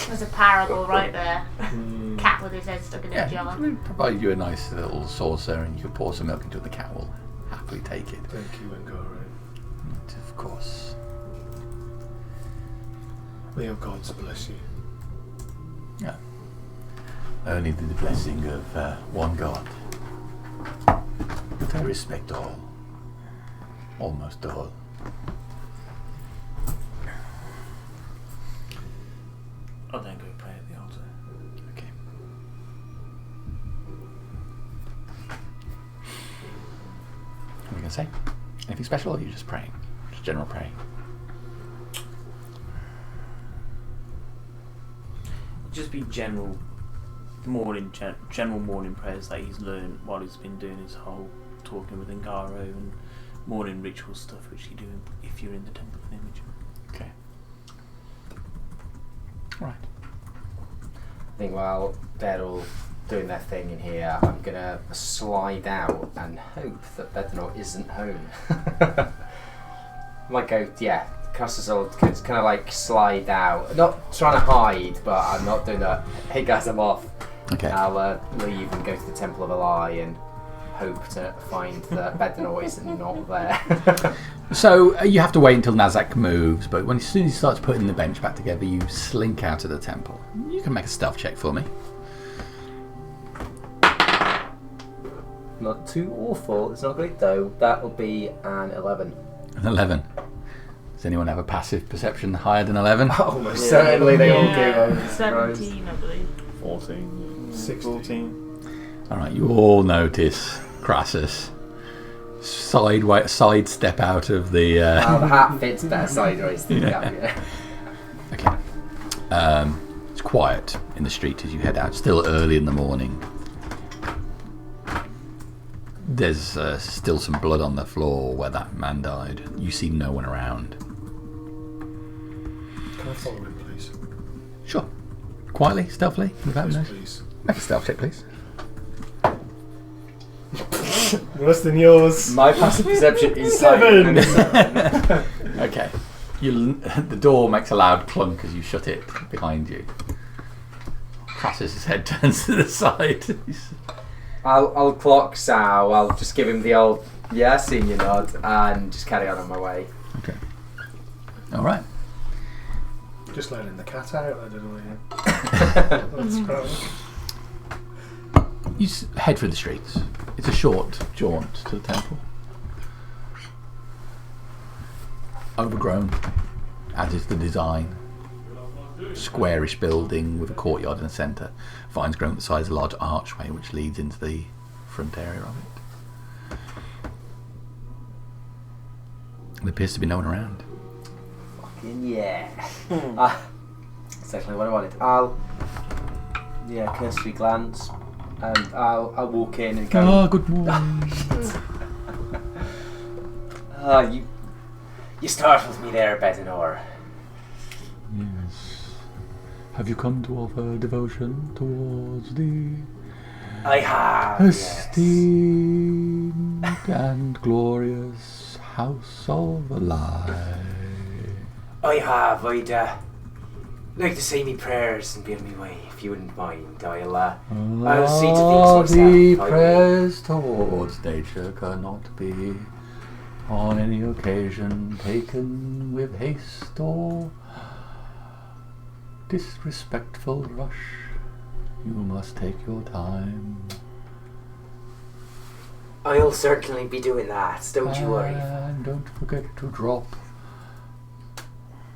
Speaker 3: There's a parable right there.
Speaker 7: Mm.
Speaker 3: Cat with his head stuck in a
Speaker 2: Yeah,
Speaker 3: jar.
Speaker 2: we provide you a nice little saucer and you can pour some milk into it. The cat will happily take it.
Speaker 7: Thank you, Angara.
Speaker 2: And of course.
Speaker 7: May your gods bless you.
Speaker 2: Yeah. Only the blessing of one God. But I respect all. Almost all.
Speaker 8: I'll then go pray at the altar.
Speaker 2: Okay. What are we going to say? Anything special or are you just praying? Just general praying?
Speaker 8: Just be general morning prayers that he's learned while he's been doing his whole talking with Angaro and morning ritual stuff which you do if you're in the Temple of Imogen.
Speaker 2: Okay. Right.
Speaker 5: I think while they're all doing their thing in here, I'm gonna slide out and hope that Bednor isn't home. Might go, yeah, Castle kind of like slide out. Not trying to hide, but I'm not doing that. Hey guys, I'm off.
Speaker 2: Okay.
Speaker 5: I'll leave and go to the Temple of Eli and hope to find that Bednor isn't not there.
Speaker 2: So you have to wait until Nazak moves, but as soon as he starts putting the bench back together, you slink out of the temple. You can make a stealth check for me.
Speaker 5: Not too awful. It's not great though. That will be an 11.
Speaker 2: An 11. Does anyone have a passive perception higher than 11?
Speaker 5: Almost certainly they all do.
Speaker 3: Yeah, 17, I believe.
Speaker 8: 14.
Speaker 7: 16.
Speaker 8: 14.
Speaker 2: All right, you all notice Crassus sidestep out of the.
Speaker 5: The hat fits better sideways than that.
Speaker 2: Okay. It's quiet in the street as you head out. Still early in the morning. There's still some blood on the floor where that man died. You see no one around.
Speaker 7: Can I follow him, please?
Speaker 2: Sure. Quietly, stealthily, without
Speaker 7: Yes,
Speaker 2: noise.
Speaker 7: please.
Speaker 2: Make a stealth check, please.
Speaker 7: Worse than yours.
Speaker 5: My passive perception is
Speaker 7: 7.
Speaker 2: Okay. The door makes a loud clunk as you shut it behind you. Crassus's head turns to the side.
Speaker 5: I'll clock Sal. I'll just give him the old senior nod and just carry on my way.
Speaker 2: Okay. All right.
Speaker 7: Just letting the cat out. I don't know. That's right.
Speaker 2: You head through the streets. It's a short jaunt to the temple. Overgrown, as is the design. Squarish building with a courtyard in the centre. Vines growing at the size of a large archway which leads into the front area of it. There appears to be no one around.
Speaker 5: Fucking yeah. That's actually what I wanted. I'll cursory glance and I'll walk in and go.
Speaker 2: Good morning.
Speaker 5: You startled me there, Bednor.
Speaker 2: Yes. Have you come to offer devotion towards the
Speaker 5: I have. Yes.
Speaker 2: esteemed and glorious House of Eli?
Speaker 5: I have. I'd like to say me prayers and be on my way, if you wouldn't mind. I'll see to things
Speaker 2: The
Speaker 5: myself. I will.
Speaker 2: prayers towards nature cannot be on any occasion taken with haste or disrespectful rush. You must take your time.
Speaker 9: I'll certainly be doing that, don't you worry.
Speaker 2: And don't forget to drop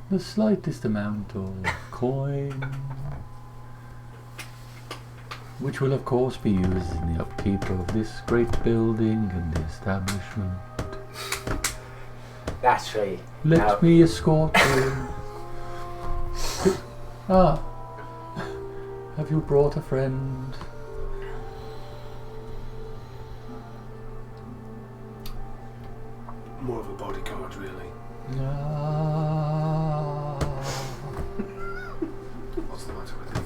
Speaker 2: the slightest amount of coin, which will of course be used in the upkeep of this great building and establishment.
Speaker 9: That's right.
Speaker 2: Let me escort you. Have you brought a friend?
Speaker 7: More of a bodyguard, really. What's the matter with him?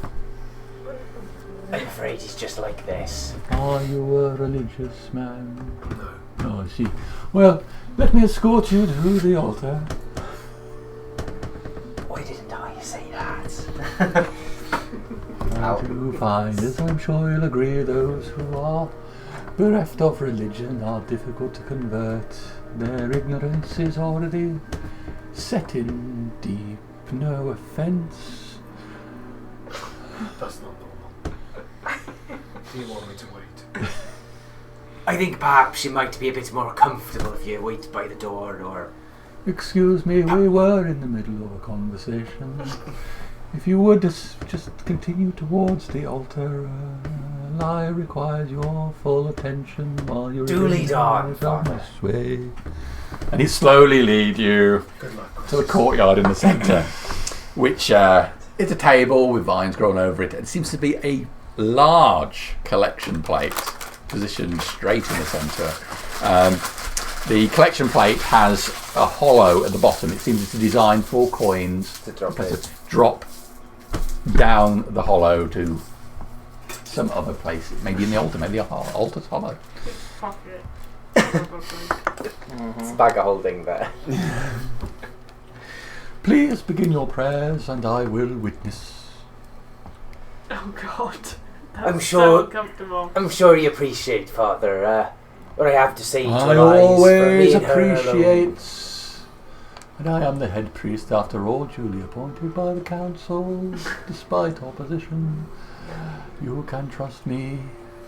Speaker 9: I'm afraid he's just like this.
Speaker 2: Are you a religious man?
Speaker 7: No.
Speaker 2: Oh, I see. Well, let me escort you to the altar.
Speaker 9: Why didn't I say that?
Speaker 2: And you find, as I'm sure you'll agree, those who are bereft of religion are difficult to convert. Their ignorance is already set in deep. No offence.
Speaker 7: That's not normal. Do you want me to wait?
Speaker 9: I think perhaps you might be a bit more comfortable if you wait by the door, or...
Speaker 2: Excuse me, we were in the middle of a conversation. If you would just continue towards the altar, I require your full attention while you're
Speaker 9: Do lead on, Father.
Speaker 2: this way. And he slowly lead you
Speaker 7: Good luck.
Speaker 2: to the courtyard in the centre, which is a table with vines growing over it. It seems to be a large collection plate positioned straight in the centre. The collection plate has a hollow at the bottom. It seems it's designed for coins
Speaker 5: To drop it.
Speaker 2: drop down the hollow to some other place. Maybe in the altar. Maybe the altar's hollow.
Speaker 3: Pocket.
Speaker 5: It's a bag of holding there.
Speaker 2: Please begin your prayers, and I will witness.
Speaker 3: Oh God. That's
Speaker 9: I'm
Speaker 3: so
Speaker 9: sure-
Speaker 3: uncomfortable.
Speaker 9: I'm sure you appreciate, Father, what I have to say to
Speaker 2: I
Speaker 9: lies for
Speaker 2: always
Speaker 9: me and her alone.
Speaker 2: appreciate. And I am the head priest, after all, duly appointed by the council. Despite opposition, you can trust me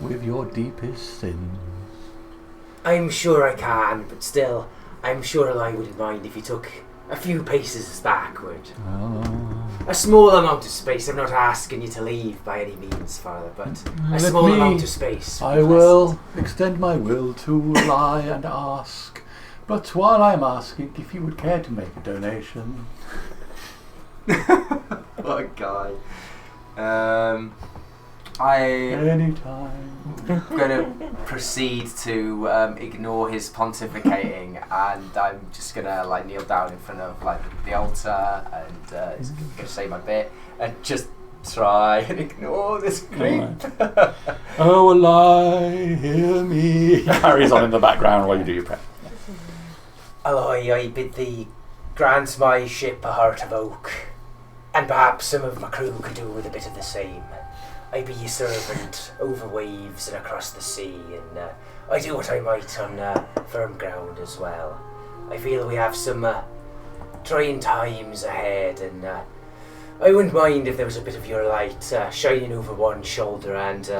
Speaker 2: with your deepest sins.
Speaker 9: I'm sure I can, but still, I'm sure I wouldn't mind if you took a few paces backward. A small amount of space. I'm not asking you to leave by any means, Father, but a
Speaker 2: Let
Speaker 9: small
Speaker 2: me-
Speaker 9: amount of space.
Speaker 2: I will extend my will to lie and ask. But while I'm asking, if you would care to make a donation.
Speaker 5: What a guy. I'm
Speaker 2: Anytime.
Speaker 5: going to proceed to ignore his pontificating, and I'm just going to kneel down in front of the altar and just going to say my bit and just try and ignore this creep.
Speaker 2: Right. Oh, lie, hear me. Carries on in the background while you do your prayer.
Speaker 9: Aloy, I bid thee grant my ship a heart of oak, and perhaps some of my crew could do with a bit of the same. I be your servant over waves and across the sea, and I do what I might on firm ground as well. I feel we have some trying times ahead, and I wouldn't mind if there was a bit of your light shining over one shoulder and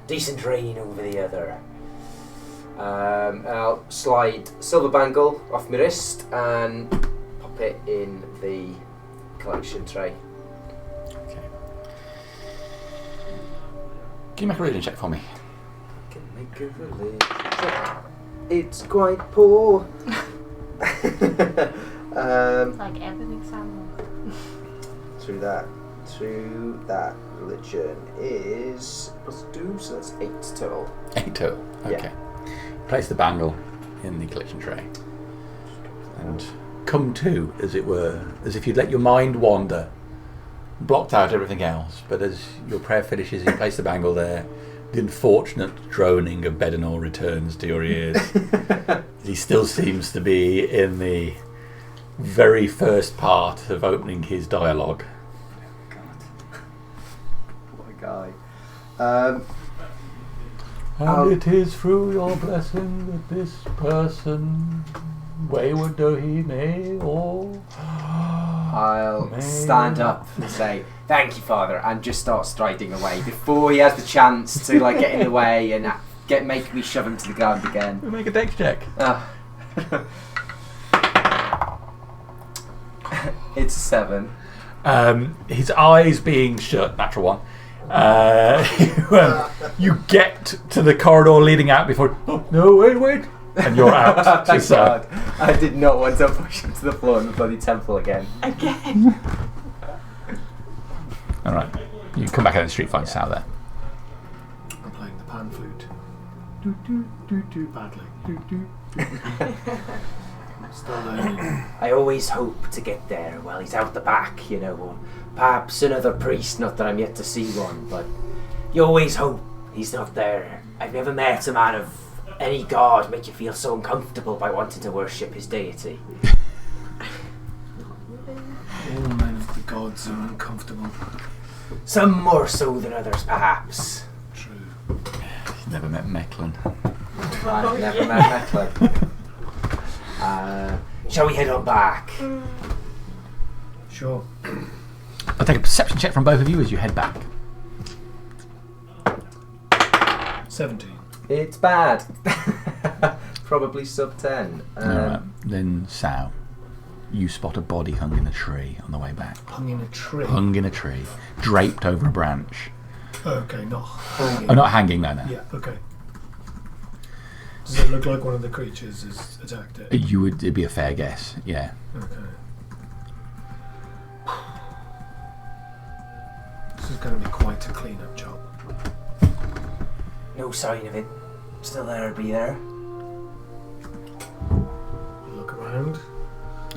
Speaker 9: decent rain over the other. And I'll slide silver bangle off my wrist and pop it in the collection tray.
Speaker 2: Okay. Can you make a reading check for me?
Speaker 5: Can make a religion check. It's quite poor.
Speaker 3: It's like everything sounds.
Speaker 5: Through that religion is +2, so that's 8 total.
Speaker 2: 8 total. Okay.
Speaker 5: Yeah.
Speaker 2: Place the bangle in the collection tray. And come to, as it were, as if you'd let your mind wander. Blocked out everything else. But as your prayer finishes, you place the bangle there. The unfortunate droning of Bedinor returns to your ears. He still seems to be in the very first part of opening his dialogue.
Speaker 5: What a guy.
Speaker 2: And it is through your blessing that this person, wayward though he may, or
Speaker 5: I'll stand up and say, "Thank you, Father," and just start striding away before he has the chance to like get in the way and make me shove him to the ground again.
Speaker 2: Make a dex check.
Speaker 5: It's a 7.
Speaker 2: His eyes being shut, natural one. You get to the corridor leading out before. Oh, no, wait. And you're out.
Speaker 5: Thank God. I did not want to push him to the floor in the bloody temple again.
Speaker 2: Alright. You come back out in the street, find Sal there.
Speaker 7: I'm playing the pan flute. Do badly. Still learning.
Speaker 9: I always hope to get there while he's out the back, you know, or perhaps another priest, not that I'm yet to see one, but you always hope he's not there. I've never met a man of any god make you feel so uncomfortable by wanting to worship his deity.
Speaker 7: All men of the gods are uncomfortable.
Speaker 9: Some more so than others, perhaps.
Speaker 7: True.
Speaker 2: Never met Mecklin.
Speaker 5: I've never met Mecklin.
Speaker 9: Shall we head on back?
Speaker 7: Sure.
Speaker 2: I'll take a perception check from both of you as you head back.
Speaker 7: 17.
Speaker 5: It's bad. Probably sub 10.
Speaker 2: Alright. Then Sal, you spot a body hung in a tree on the way back.
Speaker 7: Hung in a tree.
Speaker 2: Hung in a tree, draped over a branch.
Speaker 7: Okay, not hanging.
Speaker 2: Oh, not hanging, no.
Speaker 7: Yeah, okay. Does it look like one of the creatures has attacked it?
Speaker 2: It'd be a fair guess, yeah.
Speaker 7: Okay. This is going to be quite a clean-up job.
Speaker 9: No sign of it. Still there, be there.
Speaker 7: Look around.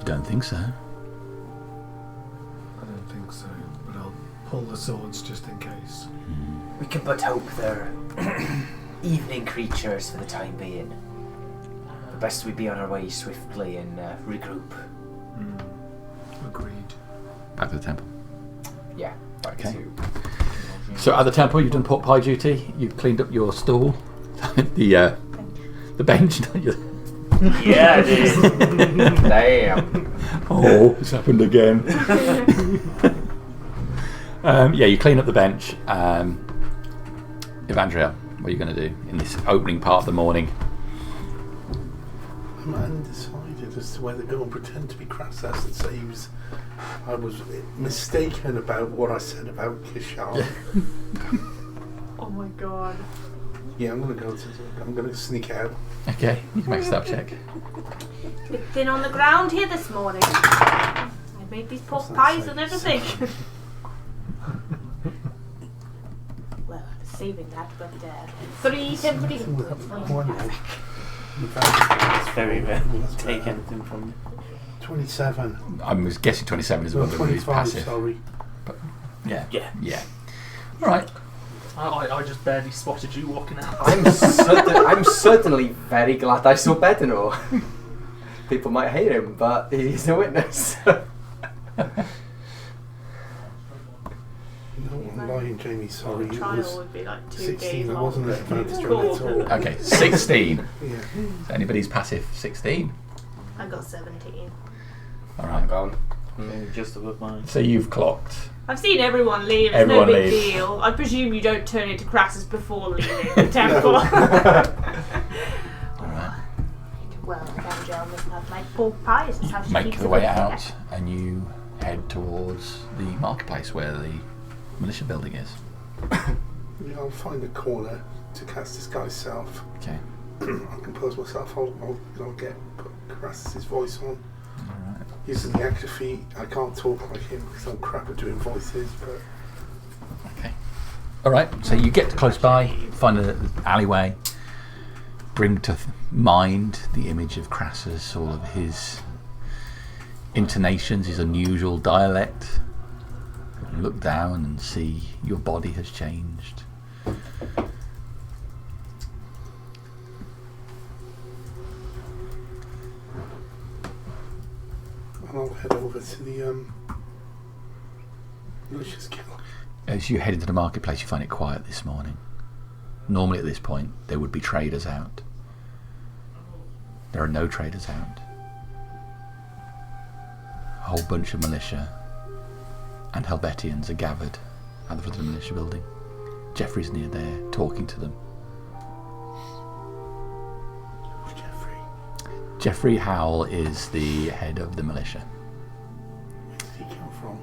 Speaker 2: Don't think so.
Speaker 7: I don't think so, but I'll pull the swords just in case.
Speaker 9: We can but hope they're evening creatures for the time being. The best we be on our way swiftly and regroup.
Speaker 7: Agreed.
Speaker 2: Back to the temple.
Speaker 5: Yeah, back
Speaker 2: Okay.
Speaker 5: to...
Speaker 2: So at the temple, you've done pork pie duty. You've cleaned up your stall, the bench.
Speaker 5: Yeah, it is. Damn.
Speaker 2: Oh, it's happened again. Yeah, you clean up the bench. Evandria, what are you going to do in this opening part of the morning?
Speaker 1: I'm undecided as to whether to go and pretend to be Crassus and say I was mistaken about what I said about Kishar.
Speaker 3: Oh my god.
Speaker 1: Yeah, I'm going to sneak out.
Speaker 2: Okay, you can make a stealth check.
Speaker 3: Bit thin on the ground here this morning. I made these pork pies and everything. Well, I was saving that, but 3 temporary.
Speaker 6: It's very rare. Take anything from you.
Speaker 1: 27.
Speaker 2: I was guessing 27 is
Speaker 1: Well,
Speaker 2: whether he's
Speaker 1: 25,
Speaker 2: passive.
Speaker 1: sorry.
Speaker 2: But yeah.
Speaker 8: Yeah.
Speaker 2: All right.
Speaker 8: I just barely spotted you walking out.
Speaker 5: I'm certainly very glad I saw Bedinor. People might hate him, but he's a witness.
Speaker 1: No, I'm lying, Jamie, sorry. It
Speaker 3: Trial
Speaker 1: was
Speaker 3: would be like 2 days
Speaker 1: 16. I
Speaker 3: long.
Speaker 1: wasn't at advantage on it at all.
Speaker 2: Okay, 16.
Speaker 1: Yeah.
Speaker 2: Anybody's passive? 16.
Speaker 3: I got 17.
Speaker 2: All right.
Speaker 5: Gone.
Speaker 6: Just above mine.
Speaker 2: So you've clocked.
Speaker 3: I've seen everyone leave. It's
Speaker 2: Everyone
Speaker 3: no big
Speaker 2: leave.
Speaker 3: deal. I presume you don't turn into Crassus before leaving the temple.
Speaker 2: All right.
Speaker 3: Well, Evangel must have like pork pies. That's how she
Speaker 2: Make
Speaker 3: keeps
Speaker 2: the
Speaker 3: a
Speaker 2: way
Speaker 3: good
Speaker 2: out,
Speaker 3: figure.
Speaker 2: and you head towards the marketplace where the militia building is.
Speaker 1: Yeah, I'll find a corner to cast disguise self.
Speaker 2: Okay.
Speaker 1: I compose myself. I'll put Crassus's voice on.
Speaker 2: All right.
Speaker 1: Using the actor feat, I can't talk like him because I'm crap at doing voices, but
Speaker 2: Okay. All right. So you get close by, find an alleyway, bring to mind the image of Crassus, all of his intonations, his unusual dialect. And look down and see your body has changed.
Speaker 1: and I'll head over to the malicious kill.
Speaker 2: As you head into the marketplace, you find it quiet this morning. Normally at this point, there would be traders out. There are no traders out. A whole bunch of militia and Helvetians are gathered at the front of the militia building. Geoffrey's near there, talking to them.
Speaker 1: Who's Geoffrey?
Speaker 2: Geoffrey Howell is the head of the militia.
Speaker 1: Where did he come from?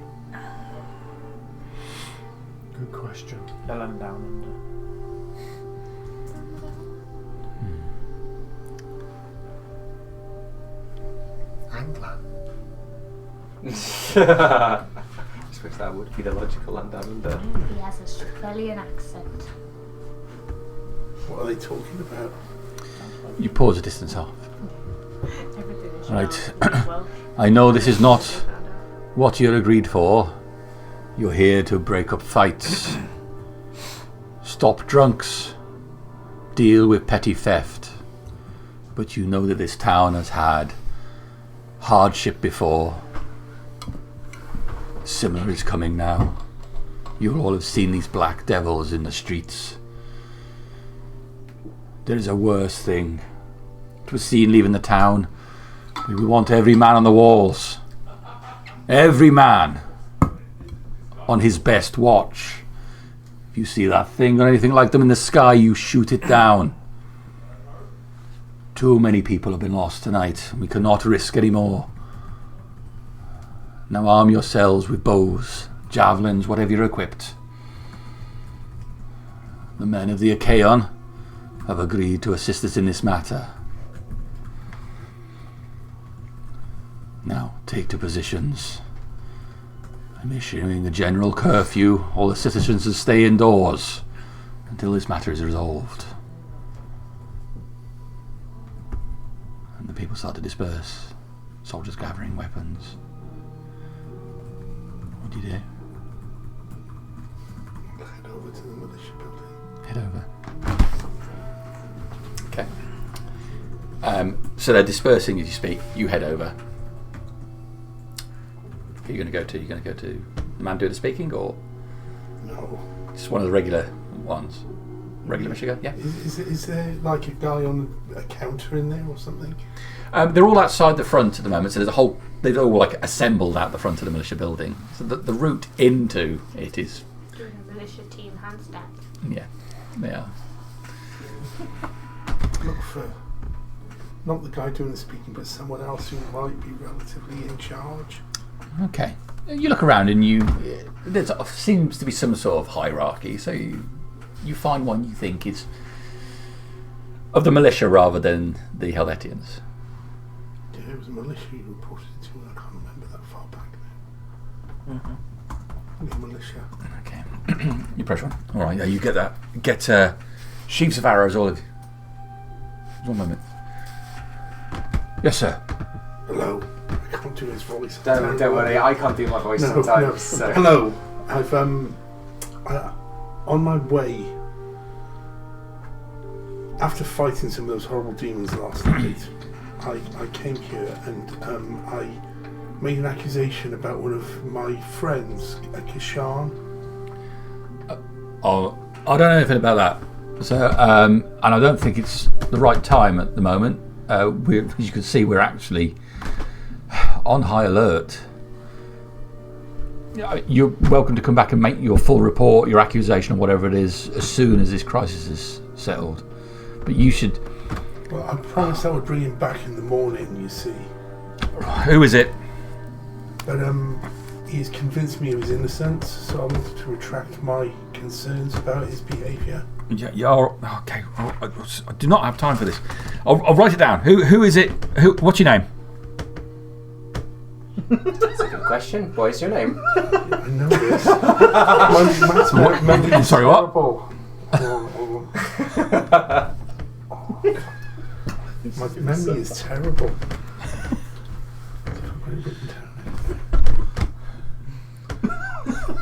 Speaker 7: Good question.
Speaker 8: The land down under.
Speaker 7: Angler.
Speaker 5: I suppose that would be the logical land down under.
Speaker 3: He has a Australian accent.
Speaker 1: What are they talking about?
Speaker 2: You pause a distance off.
Speaker 3: Everything is
Speaker 2: Right.
Speaker 3: Welsh.
Speaker 2: I know this is not what you're agreed for. You're here to break up fights, stop drunks, deal with petty theft. But you know that this town has had hardship before. Similar is coming now. You all have seen these black devils in the streets. There is a worse thing. It was seen leaving the town. We want every man on the walls. Every man on his best watch. If you see that thing or anything like them in the sky, you shoot it down. Too many people have been lost tonight. We cannot risk any more. Now arm yourselves with bows, javelins, whatever you're equipped. The men of the Achaeon have agreed to assist us in this matter. Now take to positions. I'm issuing a general curfew. All the citizens to stay indoors until this matter is resolved. And the people start to disperse. Soldiers gathering weapons. What do you do?
Speaker 1: Head over to the militia building.
Speaker 2: Head over. Okay. So they're dispersing as you speak. You head over. Who are you going to go to? Are you going to go to the man doing the speaking, or
Speaker 1: No.
Speaker 2: just one of the regular ones? Regular Michigan, yeah.
Speaker 1: Is there like a guy on a counter in there or something?
Speaker 2: They're all outside the front at the moment, so there's a whole. They're all like assembled out the front of the militia building. So the route into it is,
Speaker 3: Doing a militia team handstand.
Speaker 2: yeah, they are.
Speaker 1: Look for not the guy doing the speaking, but someone else who might be relatively in charge.
Speaker 2: Okay. You look around and there seems to be some sort of hierarchy. So you find one you think is of the militia rather than the Helvetians.
Speaker 1: Yeah, it was a militia you reported to, and I can't remember that far back now. The militia.
Speaker 2: Okay. You press one. All right. You get that. Get sheaves of arrows, all of you. Just one moment. Yes, sir.
Speaker 1: Hello. I can't do his voice.
Speaker 5: Don't worry, I can't do my voice
Speaker 1: No.
Speaker 5: sometimes. So.
Speaker 1: Hello. I've on my way. After fighting some of those horrible demons last night, I came here and I made an accusation about one of my friends, Kishan.
Speaker 2: Oh, I don't know anything about that. So, and I don't think it's the right time at the moment. As you can see, we're actually on high alert. You're welcome to come back and make your full report, your accusation, or whatever it is, as soon as this crisis is settled. But you should.
Speaker 1: Well, I promised I would bring him back in the morning, you see.
Speaker 2: Who is it?
Speaker 1: But he's convinced me of his innocence, so I wanted to retract my concerns about his behaviour.
Speaker 2: Yeah. Okay. I do not have time for this. I'll write it down. Who is it? What's your name?
Speaker 5: That's a good question. What is your name?
Speaker 1: I know this. My memory
Speaker 2: Sorry, what?
Speaker 1: terrible. My memory is terrible.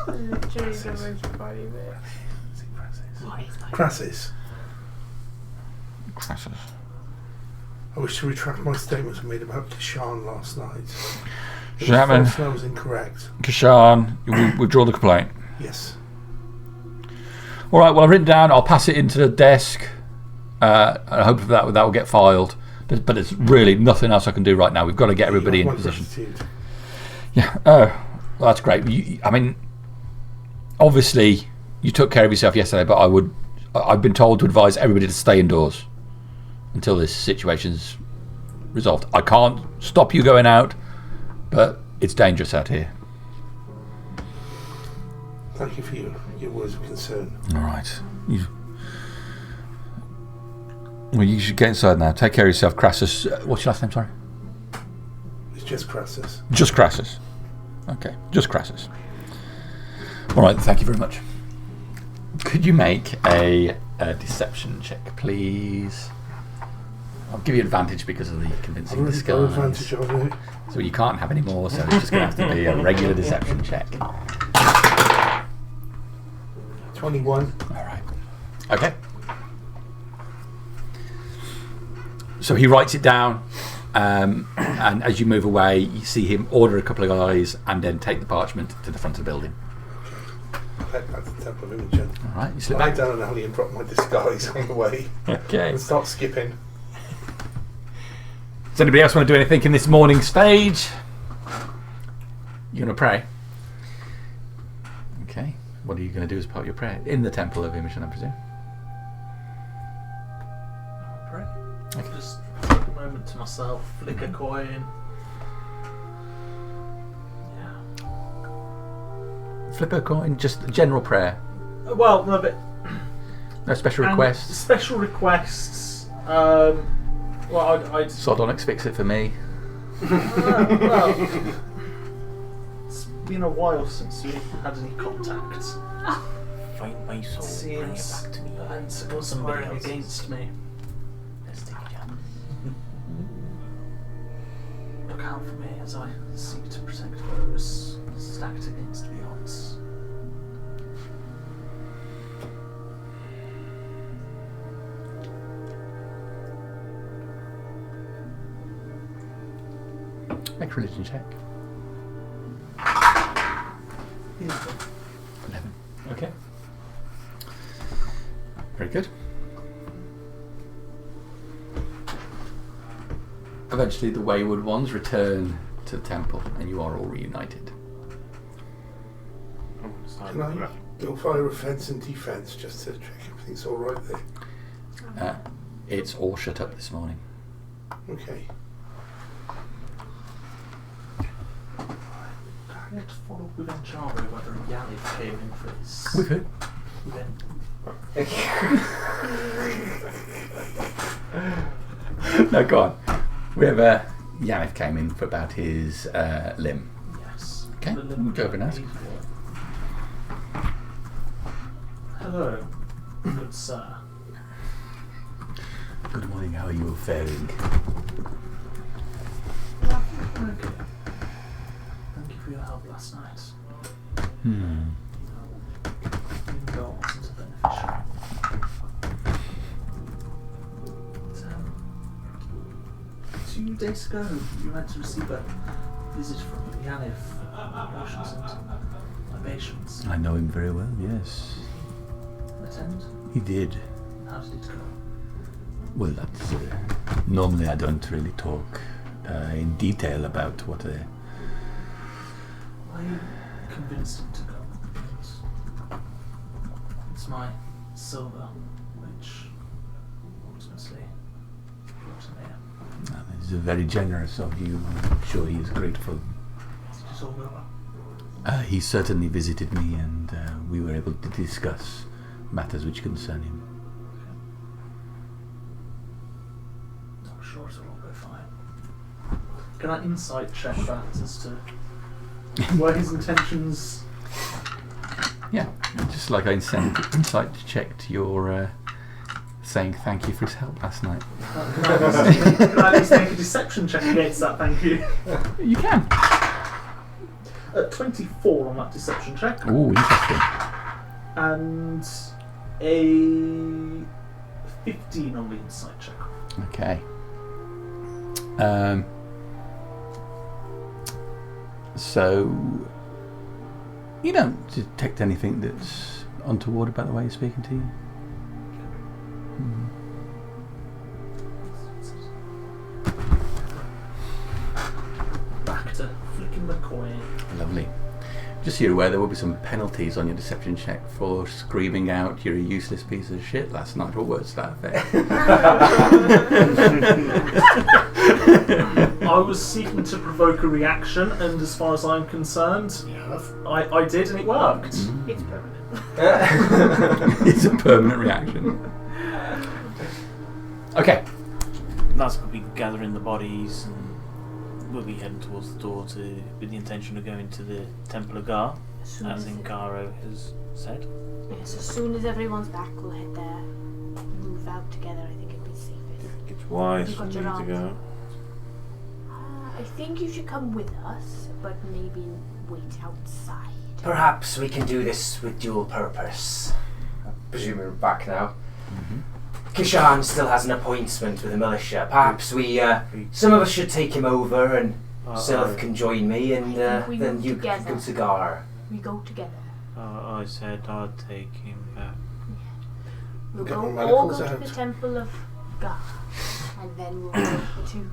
Speaker 3: Literally the most funny bit.
Speaker 1: Crassus.
Speaker 2: Crassus.
Speaker 1: I wish to retract my statements I made about Kishan last night.
Speaker 2: Chapman.
Speaker 1: I was incorrect.
Speaker 2: Kishan, you withdraw the complaint.
Speaker 1: Yes.
Speaker 2: All right. Well, I've written down. I'll pass it into the desk. I hope that will get filed. But it's really nothing else I can do right now. We've got to get everybody in position.
Speaker 1: Gratitude.
Speaker 2: Yeah. Oh, well, that's great. I mean, obviously, you took care of yourself yesterday, but I've been told to advise everybody to stay indoors until this situation's resolved. I can't stop you going out, but it's dangerous out here.
Speaker 1: Thank you for your words of concern.
Speaker 2: All right. Well, you should get inside now. Take care of yourself, Crassus. What's your last name, sorry?
Speaker 1: It's just Crassus.
Speaker 2: Just Crassus. Okay, just Crassus. All right, thank you very much. Could you make a deception check, please? I'll give you advantage because of the convincing disguise.
Speaker 1: Advantage of it.
Speaker 2: So you can't have any more, so it's just going to have to be a regular deception check.
Speaker 1: 21.
Speaker 2: All right. Okay. So he writes it down, and as you move away, you see him order a couple of guys and then take the parchment to the front of the building.
Speaker 1: Head back to the Temple of Imogen.
Speaker 2: All right, you slip
Speaker 1: Lie
Speaker 2: back.
Speaker 1: down an alley and drop my disguise on the way.
Speaker 2: Okay.
Speaker 1: And start skipping.
Speaker 2: Does anybody else want to do anything in this morning stage? You going to pray? Okay. What are you going to do as part of your prayer? In the Temple of Imogen, I presume?
Speaker 8: Right.
Speaker 2: Okay.
Speaker 8: Just take a moment to myself, flick a coin. Yeah.
Speaker 2: Flip a coin, just a general prayer.
Speaker 8: Well, no, but
Speaker 2: No special
Speaker 8: and
Speaker 2: requests.
Speaker 8: Special requests. Well, I'd
Speaker 2: Sardonyx, fix it for me.
Speaker 8: well, it's been a while since we had any contact.
Speaker 9: Find my soul, bring it
Speaker 8: Seems
Speaker 9: back to me.
Speaker 8: events are conspiring against me.
Speaker 9: Let's take a jump.
Speaker 8: Look out for me as I seek to protect those stacked against the odds.
Speaker 2: Make a religion check. 11. Okay. Very good. Eventually, the wayward ones return to the temple, and you are all reunited.
Speaker 1: Can I go fire offence and defence just to check everything's alright there?
Speaker 2: It's all shut up this morning.
Speaker 1: Okay.
Speaker 8: I had to follow up with Encharo whether Yalif came in for his.
Speaker 2: With who?
Speaker 8: With
Speaker 2: No, go on. We have Yannick came in for about his limb.
Speaker 8: Yes.
Speaker 2: Okay,
Speaker 8: The
Speaker 2: we'll
Speaker 8: limb
Speaker 2: go over and ask.
Speaker 8: Hello, good sir.
Speaker 2: Good morning, how are you faring?
Speaker 8: Okay. Thank you for your help last night. Even though it wasn't beneficial. But, 2 days ago, you went to receive a visit from Yanif, potions and libations.
Speaker 2: I know him very well, yes.
Speaker 8: Attend?
Speaker 2: He did.
Speaker 8: How did it go?
Speaker 2: Well, that's... normally I don't really talk in detail about what...
Speaker 8: I convinced him to go. It's my silver, which ultimately brought him here.
Speaker 2: He's very generous of you. I'm sure he is grateful.
Speaker 8: Did it all go well?
Speaker 2: He certainly visited me and we were able to discuss matters which concern him.
Speaker 8: I'm sure it'll all go fine. Can I insight check that as to where his intentions?
Speaker 2: Yeah, just like I insight checked your saying thank you for his help last night.
Speaker 8: Can I at least make a deception check against that? Thank you.
Speaker 2: You can.
Speaker 8: 24 on that deception check.
Speaker 2: Ooh, interesting.
Speaker 8: And a 15 on the insight check.
Speaker 2: Okay. So you don't detect anything that's untoward about the way he's speaking to you?
Speaker 8: Back to flicking the coin.
Speaker 2: Lovely. Just so you're aware, there will be some penalties on your deception check for screaming out "you're a useless piece of shit" last night, or words to that effect.
Speaker 8: I was seeking to provoke a reaction, and as far as I'm concerned, I did, and it worked.
Speaker 3: It's permanent.
Speaker 2: It's a permanent reaction. Okay.
Speaker 6: That's going to be gathering the bodies, and we'll be heading towards the door with the intention of going to the Temple of Gar, as Ingaro has said.
Speaker 3: Yes, as soon as everyone's back, we'll head there. Move out together. I think it'd be safest.
Speaker 4: It's wise
Speaker 3: You've
Speaker 4: for
Speaker 3: got
Speaker 4: me
Speaker 3: your
Speaker 4: to go.
Speaker 3: I think you should come with us, but maybe wait outside.
Speaker 9: Perhaps we can do this with dual purpose. I presume we're back now. Kishan still has an appointment with the militia. Perhaps some of us should take him over, and Sylph can join me, and then you can go to Gar.
Speaker 3: We go together.
Speaker 6: I said I'd take him back.
Speaker 3: We'll
Speaker 1: Get
Speaker 3: go
Speaker 1: my
Speaker 3: all
Speaker 1: manacles
Speaker 3: go to
Speaker 1: out.
Speaker 3: the Temple of Gar, and then we'll go to.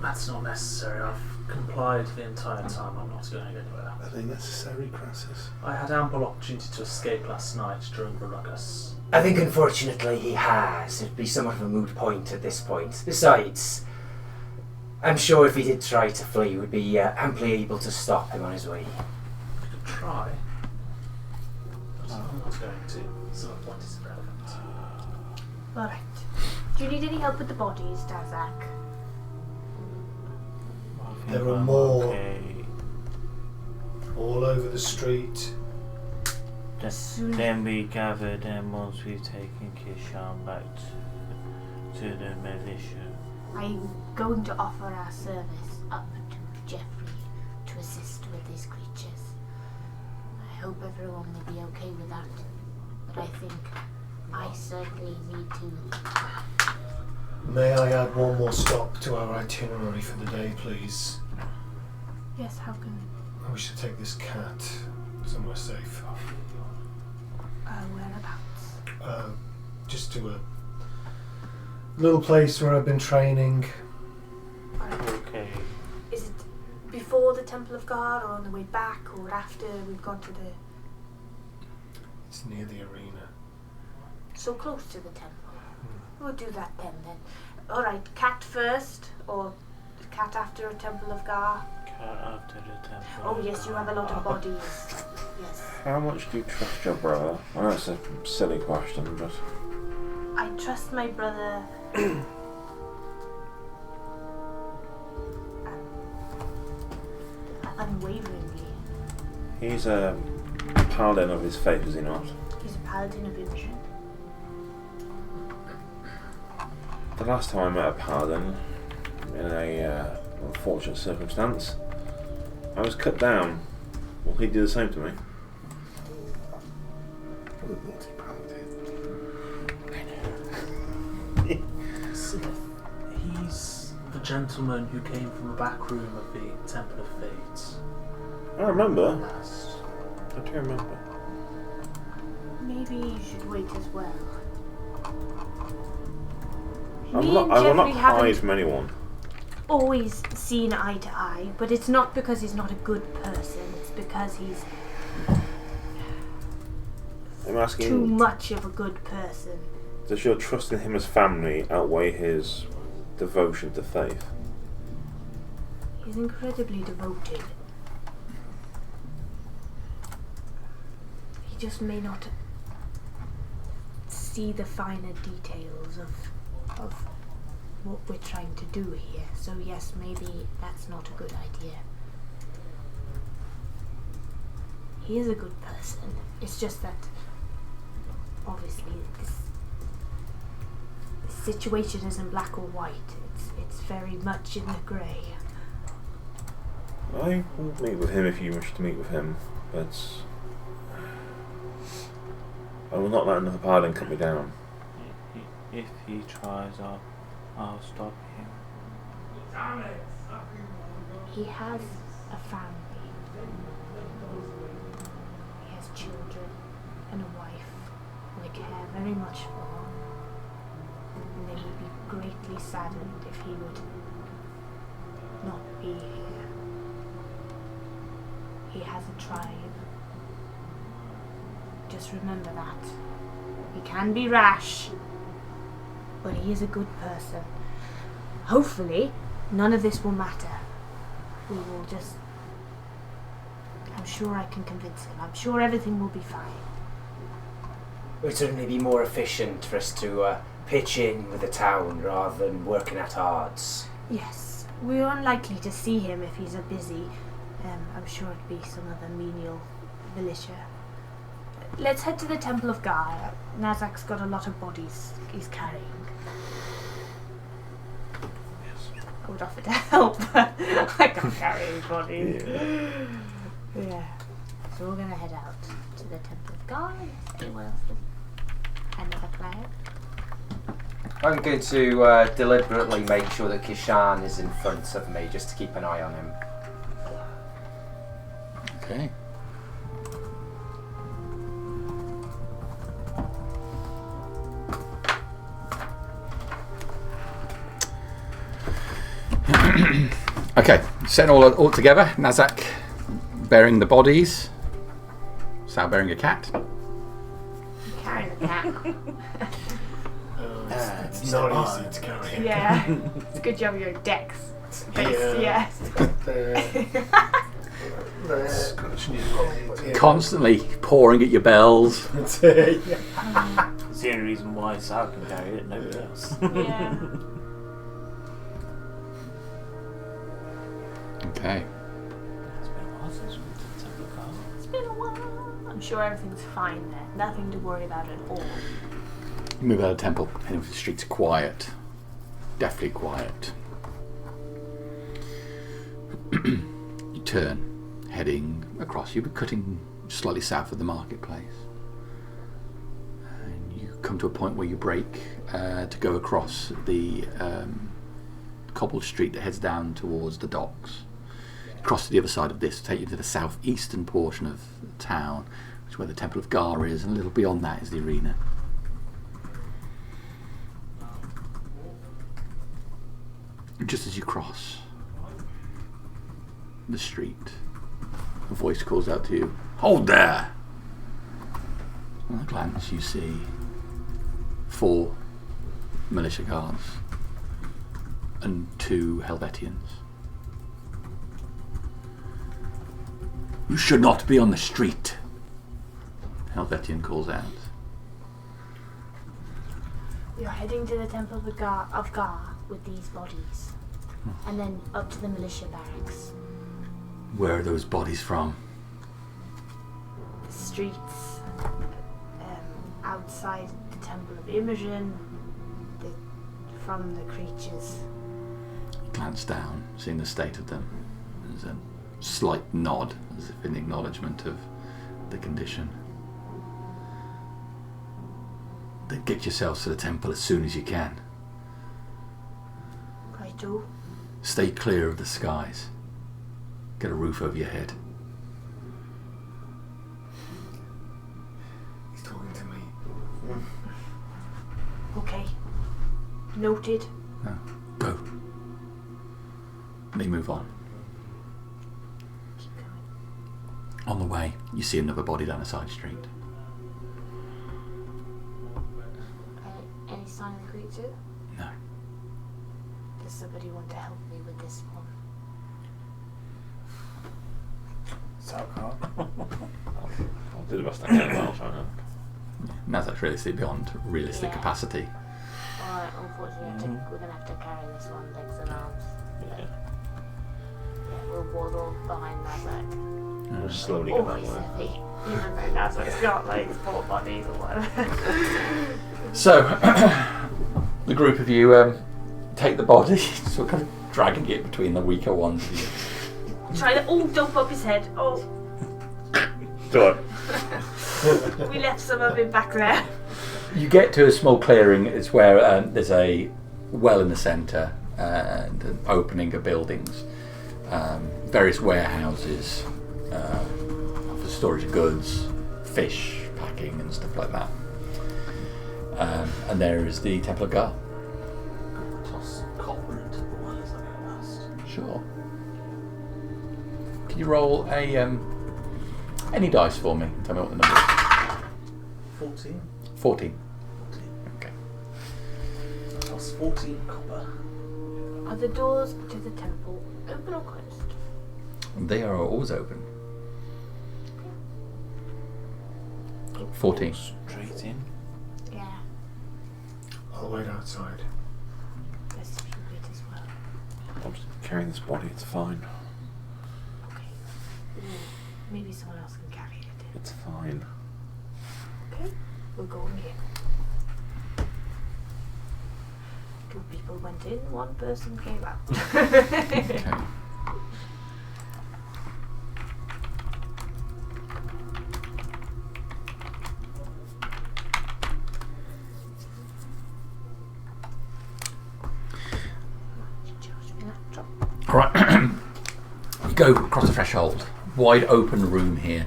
Speaker 8: That's not necessary. I've complied the entire time. I'm not going anywhere.
Speaker 1: Are they necessary, Crassus?
Speaker 8: I had ample opportunity to escape last night during the ruckus.
Speaker 9: I think unfortunately he has. It'd be somewhat of a moot point at this point. Besides, I'm sure if he did try to flee, we'd be amply able to stop him on his way.
Speaker 8: You could try. But I'm not going to. So what is irrelevant?
Speaker 3: Alright. Do you need any help with the bodies, Dazak?
Speaker 7: There are more
Speaker 6: Okay.
Speaker 7: all over the street.
Speaker 6: Then we gathered, and once we've taken Kishan back to the militia.
Speaker 3: I'm going to offer our service up to Jeffrey to assist with these creatures. I hope everyone will be okay with that, but I think I certainly need to.
Speaker 7: May I add one more stop to our itinerary for the day, please?
Speaker 3: Yes, how can
Speaker 7: We should take this cat somewhere safe.
Speaker 3: whereabouts?
Speaker 7: Just to a little place where I've been training.
Speaker 6: Okay.
Speaker 3: Is it before the Temple of God, or on the way back, or after we've gone to the...
Speaker 7: It's near the arena.
Speaker 3: So close to the temple. We'll do that then. Alright, cat first, or cat after a Temple of Gar?
Speaker 6: Cat after the Temple.
Speaker 3: Oh yes, you have a lot of bodies. Yes.
Speaker 4: How much do you trust your brother? I know it's a silly question, but
Speaker 3: I trust my brother unwaveringly.
Speaker 4: he's a paladin of his faith, is he not?
Speaker 3: He's a paladin of Imogen.
Speaker 4: The last time I met a paladin, in a unfortunate circumstance, I was cut down. Will he do the same to me?
Speaker 8: He's the gentleman who came from the back room of the Temple of Fate.
Speaker 4: I remember.
Speaker 8: Last.
Speaker 4: I do remember.
Speaker 3: Maybe you should wait as well.
Speaker 4: I
Speaker 3: Me
Speaker 4: will
Speaker 3: and
Speaker 4: not
Speaker 3: Jeffrey
Speaker 4: hide
Speaker 3: haven't
Speaker 4: from anyone.
Speaker 3: always seen eye to eye, but it's not because he's not a good person. It's because he's
Speaker 4: I'm asking,
Speaker 3: too much of a good person.
Speaker 4: does your trust in him as family outweigh his devotion to faith?
Speaker 3: He's incredibly devoted. He just may not see the finer details of what we're trying to do here. So yes, maybe that's not a good idea. He is a good person. It's just that obviously this situation isn't black or white. It's very much in the grey.
Speaker 4: I will meet with him if you wish to meet with him, but I will not let another paladin cut me down.
Speaker 6: If he tries, I'll stop him.
Speaker 3: He has a family. He has children and a wife who I care very much for. And they would be greatly saddened if he would not be here. He has a tribe. Just remember that. He can be rash, but he is a good person. Hopefully, none of this will matter. We will just... I'm sure I can convince him. I'm sure everything will be fine.
Speaker 9: It would certainly be more efficient for us to pitch in with the town rather than working at odds.
Speaker 3: Yes, we're unlikely to see him if he's a busy. I'm sure it'd be some other menial militia. Let's head to the Temple of Gar. Nazak's got a lot of bodies he's carrying. I would offer to help, but I can't carry any bodies. Yeah. So we're gonna head out to the Temple of Gar. Anyone else with another plan?
Speaker 5: I'm going to deliberately make sure that Kishan is in front of me, just to keep an eye on him.
Speaker 2: Okay. Okay, setting all together. Nazak bearing the bodies. Sal bearing a cat.
Speaker 3: Carrying the cat.
Speaker 1: It's not easy to carry.
Speaker 3: Yeah. It's a good job you're dex. Yes.
Speaker 2: Constantly pouring at your bells.
Speaker 6: It's the only reason why Sal can carry it, nobody else.
Speaker 3: Yeah.
Speaker 2: Okay.
Speaker 6: It's been a while since we went to the Temple of Gar.
Speaker 3: It's been a while. I'm sure everything's fine there. Nothing to worry about at all.
Speaker 2: You move out of the temple, and the streets are quiet. Deathly quiet. You turn, heading across. You'll be cutting slightly south of the marketplace. And you come to a point where you break to go across the cobbled street that heads down towards the docks. Cross to the other side of this to take you to the southeastern portion of the town, which is where the Temple of Gar is, and a little beyond that is the arena. Just as you cross the street, a voice calls out to you, "Hold there!" At a glance, you see 4 militia guards and 2 Helvetians. "You should not be on the street," Helvetian calls out.
Speaker 3: You're heading to the Temple of Gar with these bodies. And then up to the militia barracks.
Speaker 2: Where are those bodies from?
Speaker 3: The streets outside the Temple of Imogen, from the creatures.
Speaker 2: You glance down, seeing the state of them. There's a slight nod, as if in acknowledgement of the condition. Then get yourselves to the temple as soon as you can.
Speaker 3: Righto.
Speaker 2: Stay clear of the skies. Get a roof over your head.
Speaker 7: He's talking to me.
Speaker 3: Okay. Noted.
Speaker 2: No. Go. They move on.
Speaker 3: Keep going.
Speaker 2: On the way, you see another body down a side street.
Speaker 3: Any sign of the creature?
Speaker 2: No.
Speaker 3: Does somebody want to help me with this one?
Speaker 6: Sal can't.
Speaker 4: I'll do the best I can. I'll try now.
Speaker 2: Now that's realistic beyond realistic
Speaker 3: Yeah.
Speaker 2: capacity.
Speaker 3: Alright, unfortunately, we're going to have to carry this one, legs and arms.
Speaker 4: Yeah.
Speaker 3: Yeah, we'll waddle behind Nazak.
Speaker 4: We'll slowly get that
Speaker 3: Always
Speaker 4: way.
Speaker 3: heavy. Even though Nazak's got like 4 bodies or whatever.
Speaker 2: So, the group of you take the body, sort of dragging it between the weaker ones.
Speaker 3: Try to all dump up his head. Oh,
Speaker 4: Do it.
Speaker 3: we left some of him back there.
Speaker 2: You get to a small clearing. It's where there's a well in the centre and an opening of buildings, various warehouses for storage of goods, fish packing and stuff like that. And there is the Temple of Gar.
Speaker 6: Toss copper into the well as I go past.
Speaker 2: Sure. Can you roll a Any dice for me? Tell me what the number is.
Speaker 8: 14.
Speaker 2: 14. Okay.
Speaker 8: Plus 14 copper.
Speaker 3: Are the doors to the temple open or closed?
Speaker 2: They are always open. 14.
Speaker 6: Straight in.
Speaker 3: Yeah.
Speaker 7: I'll wait outside.
Speaker 3: Let's see if you wait as well.
Speaker 4: I'm just carrying this body, it's fine.
Speaker 3: Okay. Maybe someone else can carry it.
Speaker 4: It's fine.
Speaker 3: Okay. We'll go in here. 2 people went in, 1 person came out.
Speaker 2: Okay. Alright. You go across the threshold. Wide open room here.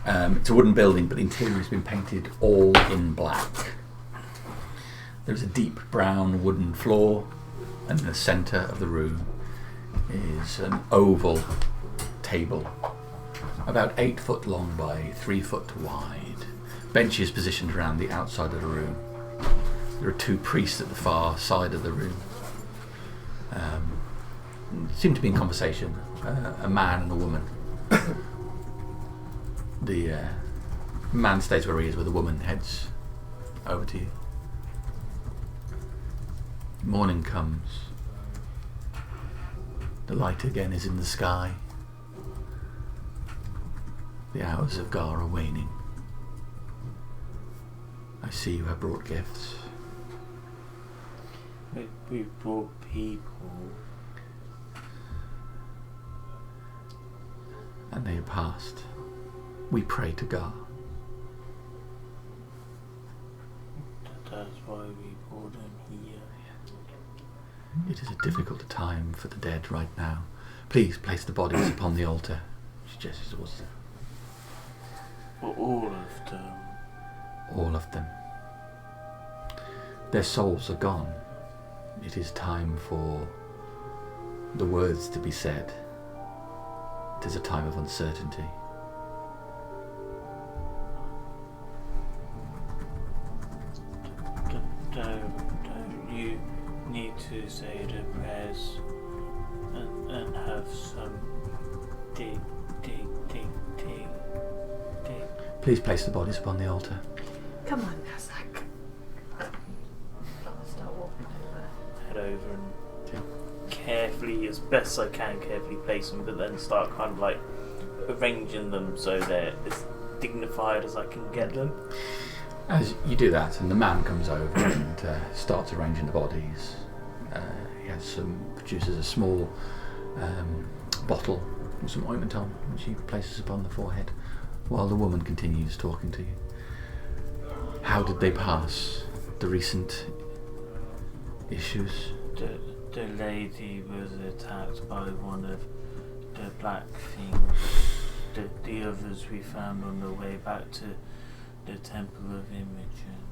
Speaker 2: It's a wooden building, but the interior has been painted all in black. There's a deep brown wooden floor, and in the centre of the room is an oval table, about 8 foot long by 3 foot wide. Benches positioned around the outside of the room. There are 2 priests at the far side of the room. Seem to be in conversation, a man and a woman. The man stays where he is, where the woman heads over to you. Morning comes. The light again is in the sky. The hours of Gar are waning. I see you have brought gifts.
Speaker 6: We brought people.
Speaker 2: And they have passed. We pray to Gar.
Speaker 6: That's why we brought them here.
Speaker 2: It is a difficult time for the dead right now. Please place the bodies upon the altar. She gestures towards them.
Speaker 6: But all of them.
Speaker 2: All of them. Their souls are gone. It is time for the words to be said. It is a time of uncertainty.
Speaker 6: Don't you need to say the prayers and have some dig.
Speaker 2: Please place the bodies upon the altar.
Speaker 3: Come on, Kazak. I'll start walking over.
Speaker 6: Head over and carefully, as best I can, carefully place them, but then start kind of like arranging them so they're as dignified as I can get them.
Speaker 2: As you do that, and the man comes over and starts arranging the bodies. He produces a small bottle with some ointment on, which he places upon the forehead, while the woman continues talking to you. How did they pass the recent issues?
Speaker 6: The lady was attacked by one of the black things. The others we found on the way back to the Temple of Imogen.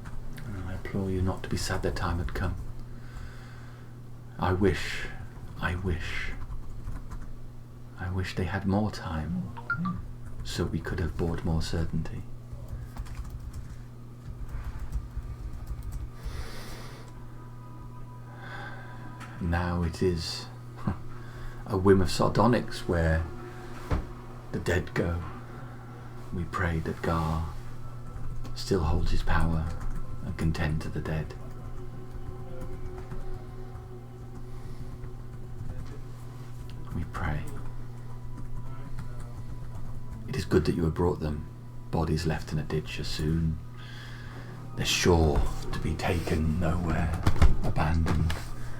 Speaker 2: I implore you not to be sad their time had come. I wish they had more time, so we could have brought more certainty. Now it is a whim of sardonyx where the dead go. We pray that Gar still holds his power and can tend to the dead. We pray. It is good that you have brought them. Bodies left in a ditch are soon. They're sure to be taken nowhere, abandoned,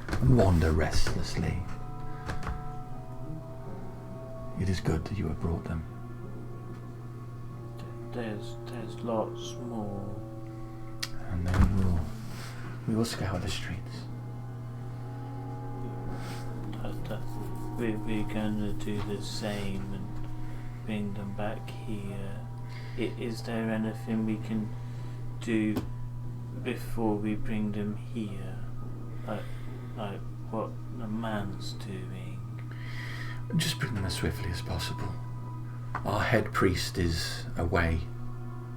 Speaker 2: and wander restlessly. It is good that you have brought them.
Speaker 6: There's lots more.
Speaker 2: And then we will scour the streets.
Speaker 6: We're gonna do the same and bring them back here. Is there anything we can do before we bring them here? Like what the man's doing?
Speaker 2: Just bring them as swiftly as possible. Our head priest is away,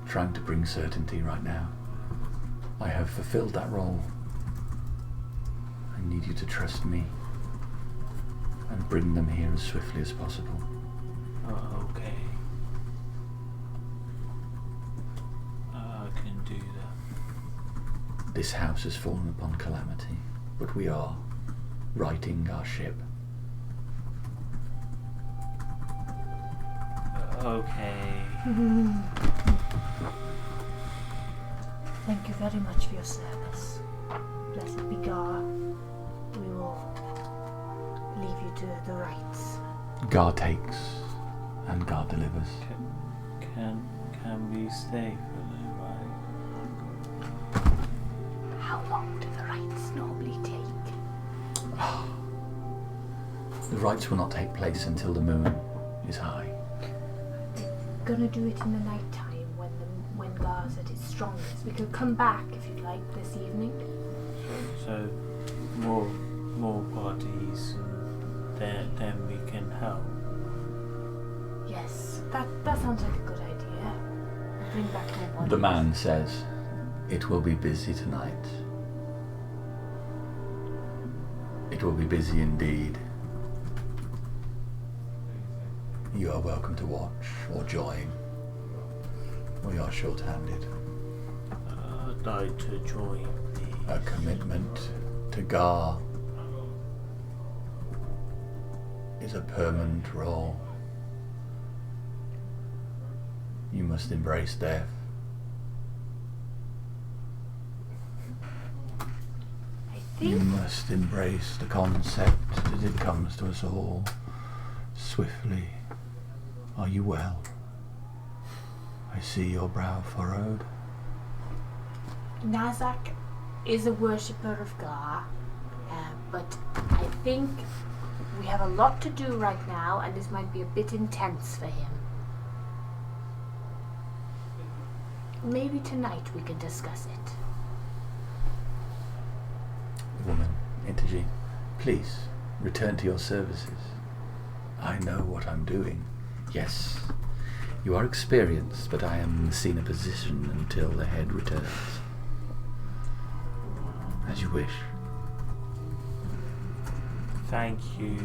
Speaker 2: trying to bring certainty right now. I have fulfilled that role. I need you to trust me and bring them here as swiftly as possible.
Speaker 6: Okay. I can do that.
Speaker 2: This house has fallen upon calamity, but we are righting our ship.
Speaker 6: Okay.
Speaker 3: Thank you very much for your service. Blessed be God. We will leave you to the rites.
Speaker 2: God takes and God delivers.
Speaker 6: Can we stay for a little while?
Speaker 3: How long do the rites normally take?
Speaker 2: The rites will not take place until the moon is high.
Speaker 3: Gonna do it in the night time when Gar's at its strongest. We could come back if you'd like this evening.
Speaker 6: So more bodies, and then we can help.
Speaker 3: Yes, that sounds like a good idea. Bring back more bodies.
Speaker 2: The man says, "It will be busy tonight. It will be busy indeed. You are welcome to watch or join. We are short-handed.
Speaker 6: I'd like to join, please.
Speaker 2: A commitment to Gar is a permanent role. You must embrace death. You must embrace the concept that it comes to us all swiftly. Are you well? I see your brow furrowed.
Speaker 3: Nazak is a worshipper of Gar, but I think we have a lot to do right now, and this might be a bit intense for him. Maybe tonight we can discuss it.
Speaker 2: Woman, Intergy, please return to your services. I know what I'm doing. Yes, you are experienced, but I am in the senior position until the head returns. As you wish.
Speaker 6: Thank you.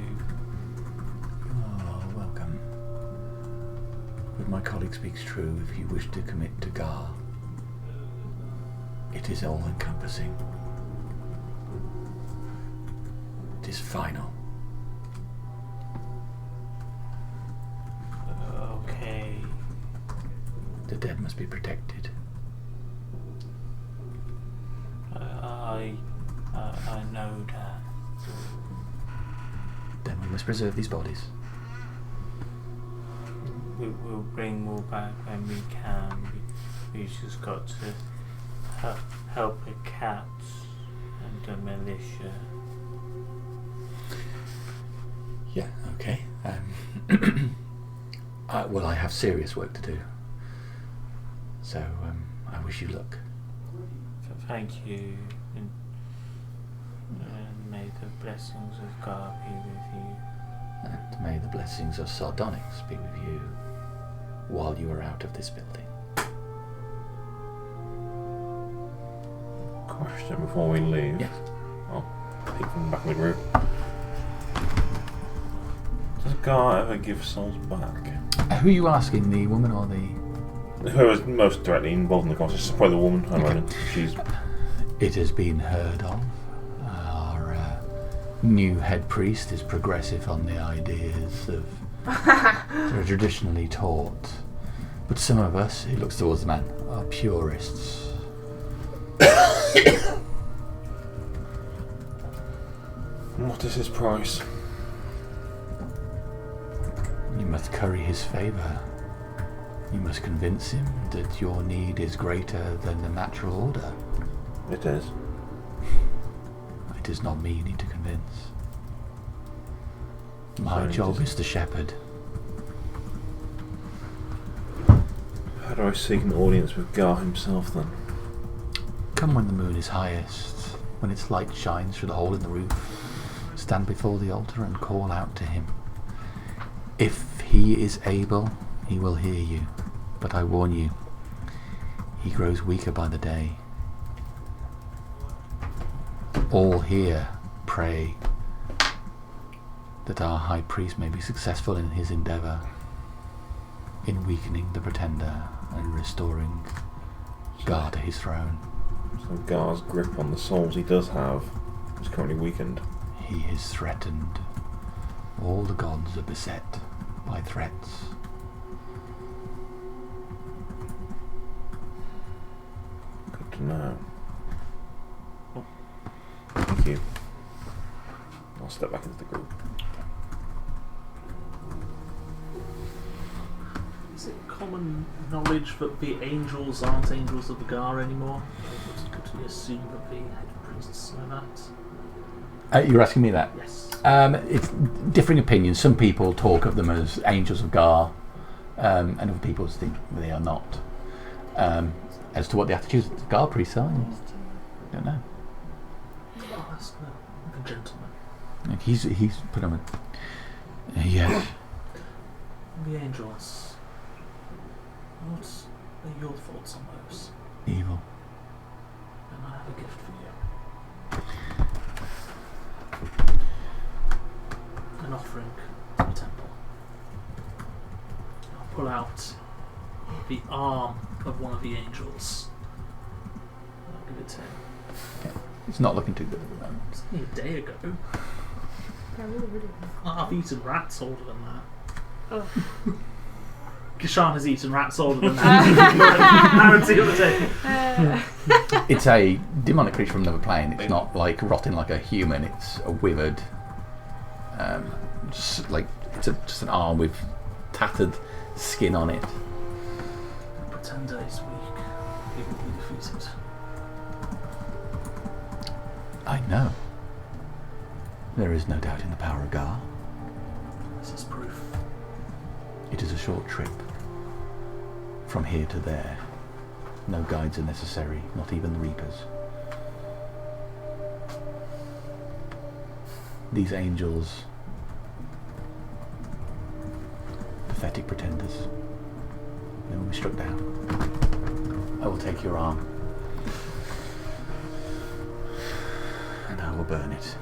Speaker 2: Oh, welcome. But my colleague speaks true. If you wish to commit to Gar, it is all-encompassing. It is final.
Speaker 6: Okay.
Speaker 2: The dead must be protected.
Speaker 6: I know that.
Speaker 2: Then we must preserve these bodies.
Speaker 6: We'll bring more back when we can. We just got to help the cats and the militia.
Speaker 2: Yeah, okay. Well, I have serious work to do. So, I wish you luck.
Speaker 6: Thank you. And may the blessings of God be with you.
Speaker 2: And may the blessings of Sardonyx be with you while you are out of this building.
Speaker 4: Question before we leave.
Speaker 2: Yes.
Speaker 4: I'll peek from the back of the group. Does Gar ever give souls back?
Speaker 2: Who are you asking, the woman or the...
Speaker 4: Whoever's most directly involved in the conversation, it's probably the woman, I imagine. She's...
Speaker 2: It has been heard of. Our new head priest is progressive on the ideas of that are traditionally taught. But some of us, he looks towards the man, are purists.
Speaker 4: What is his price?
Speaker 2: You must curry his favour. You must convince him that your need is greater than the natural order.
Speaker 4: It is.
Speaker 2: It is not me you need to convince. My
Speaker 4: Sorry,
Speaker 2: job
Speaker 4: just-
Speaker 2: is to shepherd.
Speaker 4: How do I seek an audience with Gar himself then?
Speaker 2: Come when the moon is highest, when its light shines through the hole in the roof. Stand before the altar and call out to him. If he is able He will hear you, but I warn you, he grows weaker by the day. All here pray that our High Priest may be successful in his endeavour in weakening the Pretender and restoring Gar to his throne.
Speaker 4: So Gar's grip on the souls he does have is currently weakened.
Speaker 2: He is threatened. All the gods are beset by threats.
Speaker 4: Good to know. Thank you. I'll step back into the group.
Speaker 8: Is it common knowledge that the angels aren't angels of the Gar anymore? Could we assume that the head priests know that?
Speaker 2: You're asking me that?
Speaker 8: Yes.
Speaker 2: It's differing opinions. Some people talk of them as angels of Gar, and other people think they are not. As to what the attitudes of the Gar priests are, I don't know.
Speaker 8: I'll ask the gentleman.
Speaker 2: He's put on a... yes.
Speaker 8: The angels. What are your thoughts on those?
Speaker 2: Evil.
Speaker 8: And I have a gift for you. An offering to the temple. I'll pull out the arm of one of the angels. I'll give it to him.
Speaker 2: It's not looking too good at the moment.
Speaker 8: It was only a day ago. I've eaten rats older than that.
Speaker 3: Oh.
Speaker 8: Kishan has eaten rats older than that. The other day.
Speaker 2: It's a demonic creature from another plane. It's not like rotting like a human. It's a withered, just an arm with tattered skin on it.
Speaker 8: The Pretender is weak. He will be defeated.
Speaker 2: I know. There is no doubt in the power of Gar.
Speaker 8: This is proof.
Speaker 2: It is a short trip. From here to there. No guides are necessary, not even the Reapers. These angels, pathetic pretenders, they will be struck down. I will take your arm, and I will burn it.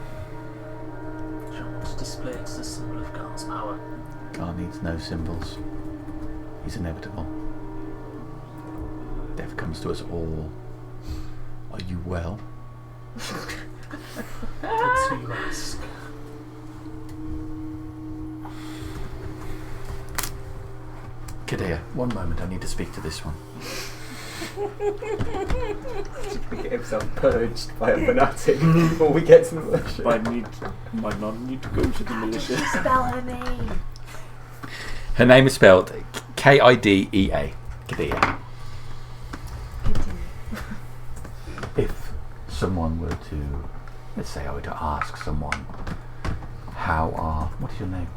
Speaker 8: Shall want to display it as a symbol of Gar's power.
Speaker 2: Gar needs no symbols. He's inevitable. Death comes to us all. Are you well?
Speaker 8: That's who you ask.
Speaker 2: Kadea, one moment, I need to speak to this one.
Speaker 5: To get himself purged by a fanatic before we get to the militia.
Speaker 6: Might not need to go to the militia.
Speaker 3: Spell her name.
Speaker 2: Her name is spelled Kidea. Kadea. If someone were to, let's say I were to ask someone, what is your name?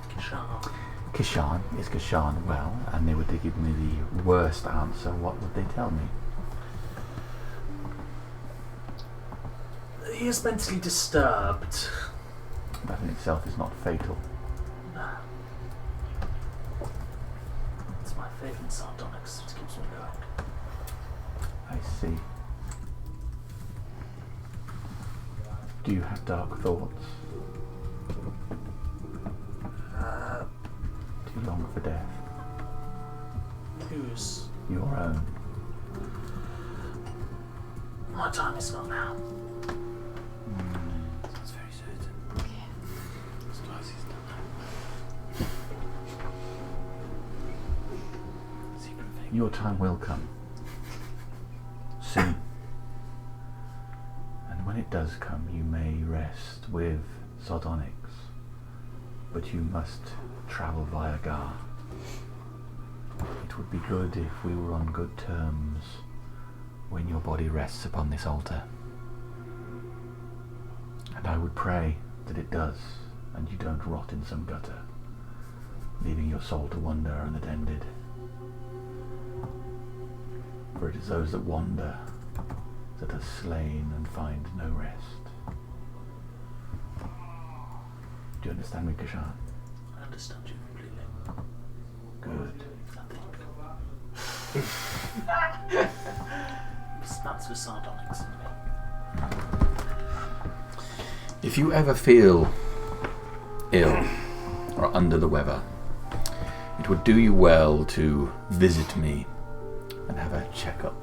Speaker 8: Kishan.
Speaker 2: Kishan, is Kishan well? And they were to give me the worst answer, what would they tell me?
Speaker 8: He is mentally disturbed.
Speaker 2: That in itself is not fatal.
Speaker 8: No. It's my faith in sardonyx that keeps me going.
Speaker 2: I see. Do you have dark thoughts? Do you long for death?
Speaker 8: Whose?
Speaker 2: Your own.
Speaker 8: My time is not now.
Speaker 6: That's very certain. As far as he's done that. Secret thing.
Speaker 2: Your time will come. Soon. And when it does come, you may rest with sardonyx. But you must travel via Gar. It would be good if we were on good terms when your body rests upon this altar. And I would pray that it does, and you don't rot in some gutter, leaving your soul to wander unattended. For it is those that wander that are slain and find no rest. Do you understand me, Kishan?
Speaker 8: I understand you completely. That's for sardonics in me.
Speaker 2: If you ever feel ill or under the weather, it would do you well to visit me and have a checkup.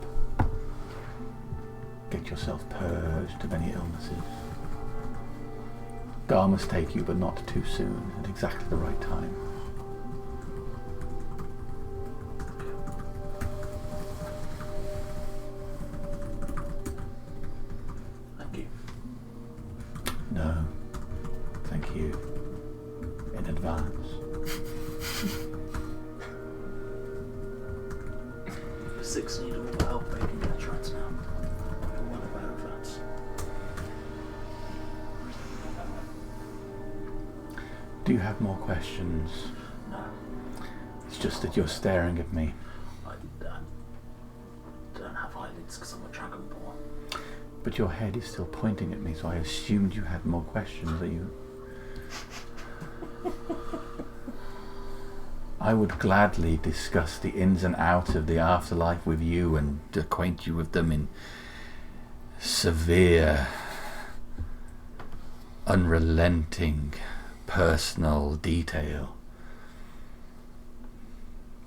Speaker 2: Get yourself purged of any illnesses. Gar must take you, but not too soon, at exactly the right time.
Speaker 8: Thank you.
Speaker 2: No, thank you in advance.
Speaker 8: The 6 need all the help they can get right now. I'm well aware of that.
Speaker 2: Do you have more questions?
Speaker 8: No.
Speaker 2: It's just that you're staring at me.
Speaker 8: I don't have eyelids because I'm a dragonborn.
Speaker 2: But your head is still pointing at me, so I assumed you had more questions. Are you? I would gladly discuss the ins and outs of the afterlife with you and acquaint you with them in severe, unrelenting, personal detail.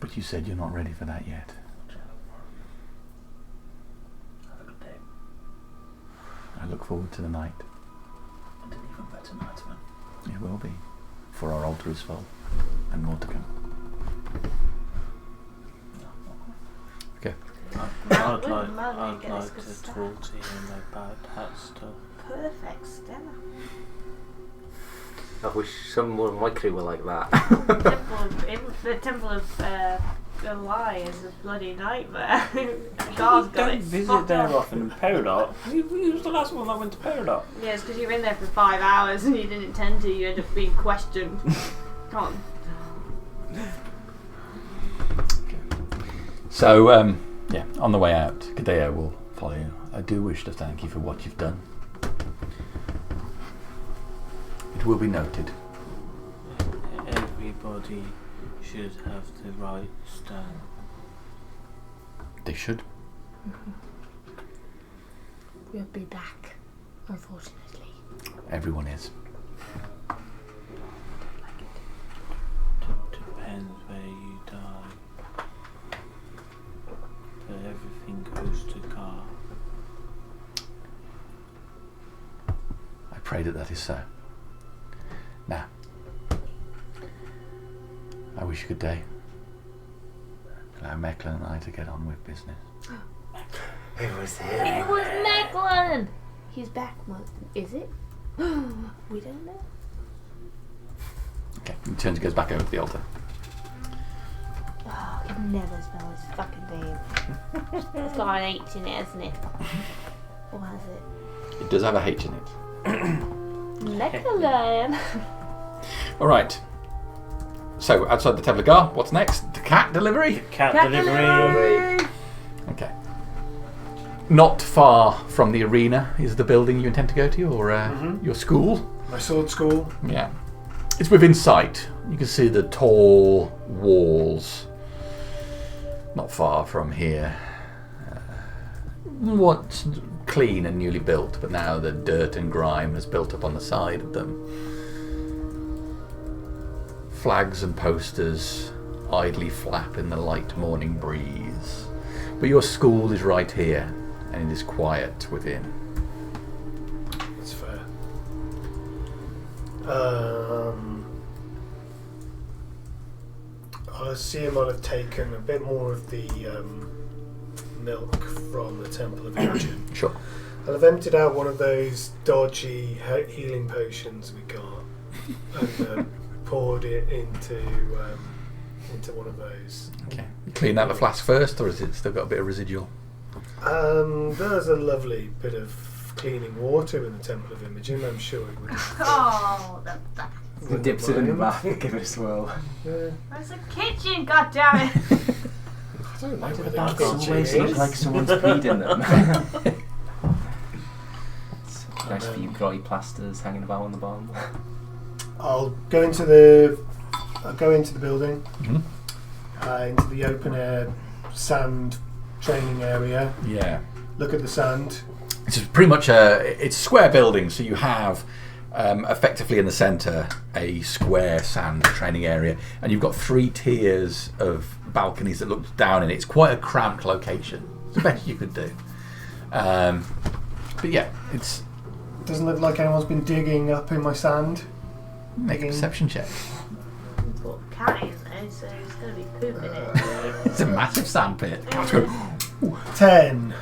Speaker 2: But you said you're not ready for that yet.
Speaker 8: Have a good day.
Speaker 2: I look forward to the night.
Speaker 8: And an even better night, man.
Speaker 2: It will be, for our altar is full, and more to come. Okay.
Speaker 6: I'd like
Speaker 3: Malek
Speaker 6: to
Speaker 3: gets good stuff.
Speaker 6: talk to him about that stuff.
Speaker 3: Perfect, Stella.
Speaker 9: I wish some more of my crew were like that.
Speaker 3: The Temple of Lie is a bloody nightmare. God's got
Speaker 6: Don't
Speaker 3: it
Speaker 6: visit
Speaker 3: spot
Speaker 6: there
Speaker 3: on.
Speaker 6: often in Peridot. Who was the last one that went to Peridot?
Speaker 3: Yeah, it's because you were in there for 5 hours and you didn't intend to. You end up being questioned. Come on.
Speaker 2: So, yeah, on the way out, Kadeo will follow you. I do wish to thank you for what you've done. It will be noted.
Speaker 6: Everybody should have the right stand.
Speaker 2: They should.
Speaker 3: We'll be back, unfortunately.
Speaker 2: Everyone is.
Speaker 6: Depends where you die. But everything goes to God.
Speaker 2: I pray that that is so. Now, I wish you a good day. Allow Mecklin and I to get on with business.
Speaker 9: It was him.
Speaker 3: It was Mecklin! He's back, is it? We don't know.
Speaker 2: Okay, he turns and goes back over to the altar.
Speaker 3: Oh, I can never smell this fucking thing. It's got an H in it, hasn't it? Or has it?
Speaker 2: It does have a H in it.
Speaker 3: Mecklin!
Speaker 2: Alright. So, outside the Temple of Gar, what's next? The cat delivery?
Speaker 6: Cat delivery.
Speaker 2: Okay. Not far from the arena is the building you intend to go to, or your school.
Speaker 7: My sword school.
Speaker 2: Yeah. It's within sight. You can see the tall walls not far from here. Once clean and newly built, but now the dirt and grime has built up on the side of them. Flags and posters idly flap in the light morning breeze. But your school is right here, and it is quiet within.
Speaker 7: That's fair. I assume I'll have taken a bit more of the milk from the Temple of Imogen.
Speaker 2: Sure.
Speaker 7: I'll have emptied out one of those dodgy healing potions we got and poured it into one of those.
Speaker 2: Okay. You clean out the flask first, or has it still got a bit of residual?
Speaker 7: There's a lovely bit of cleaning water in the Temple of Imogen. I'm sure it would.
Speaker 3: Oh, the back.
Speaker 5: He dips it in the bath and give it a swirl.
Speaker 7: Yeah.
Speaker 3: Where's the kitchen, goddammit?
Speaker 7: I don't know
Speaker 5: Why do
Speaker 7: where
Speaker 5: the
Speaker 7: the
Speaker 5: baths
Speaker 7: kitchen
Speaker 5: always
Speaker 7: is.
Speaker 5: look like someone's peed in them? Nice few grotty plasters hanging about on the bottom.
Speaker 7: I'll go into the building,
Speaker 2: Mm-hmm.
Speaker 7: into the open air sand training area.
Speaker 2: Yeah.
Speaker 7: Look at the sand.
Speaker 2: It's pretty much it's a square building, so you have effectively in the centre a square sand training area, and you've got 3 tiers of balconies that look down in it. It's quite a cramped location. It's the best you could do. But yeah, it's...
Speaker 7: Doesn't look like anyone's been digging up in my sand.
Speaker 2: Make a perception check.
Speaker 3: Put a cat in there, so it's going to be poop in it.
Speaker 2: It's a massive sand pit.
Speaker 7: 10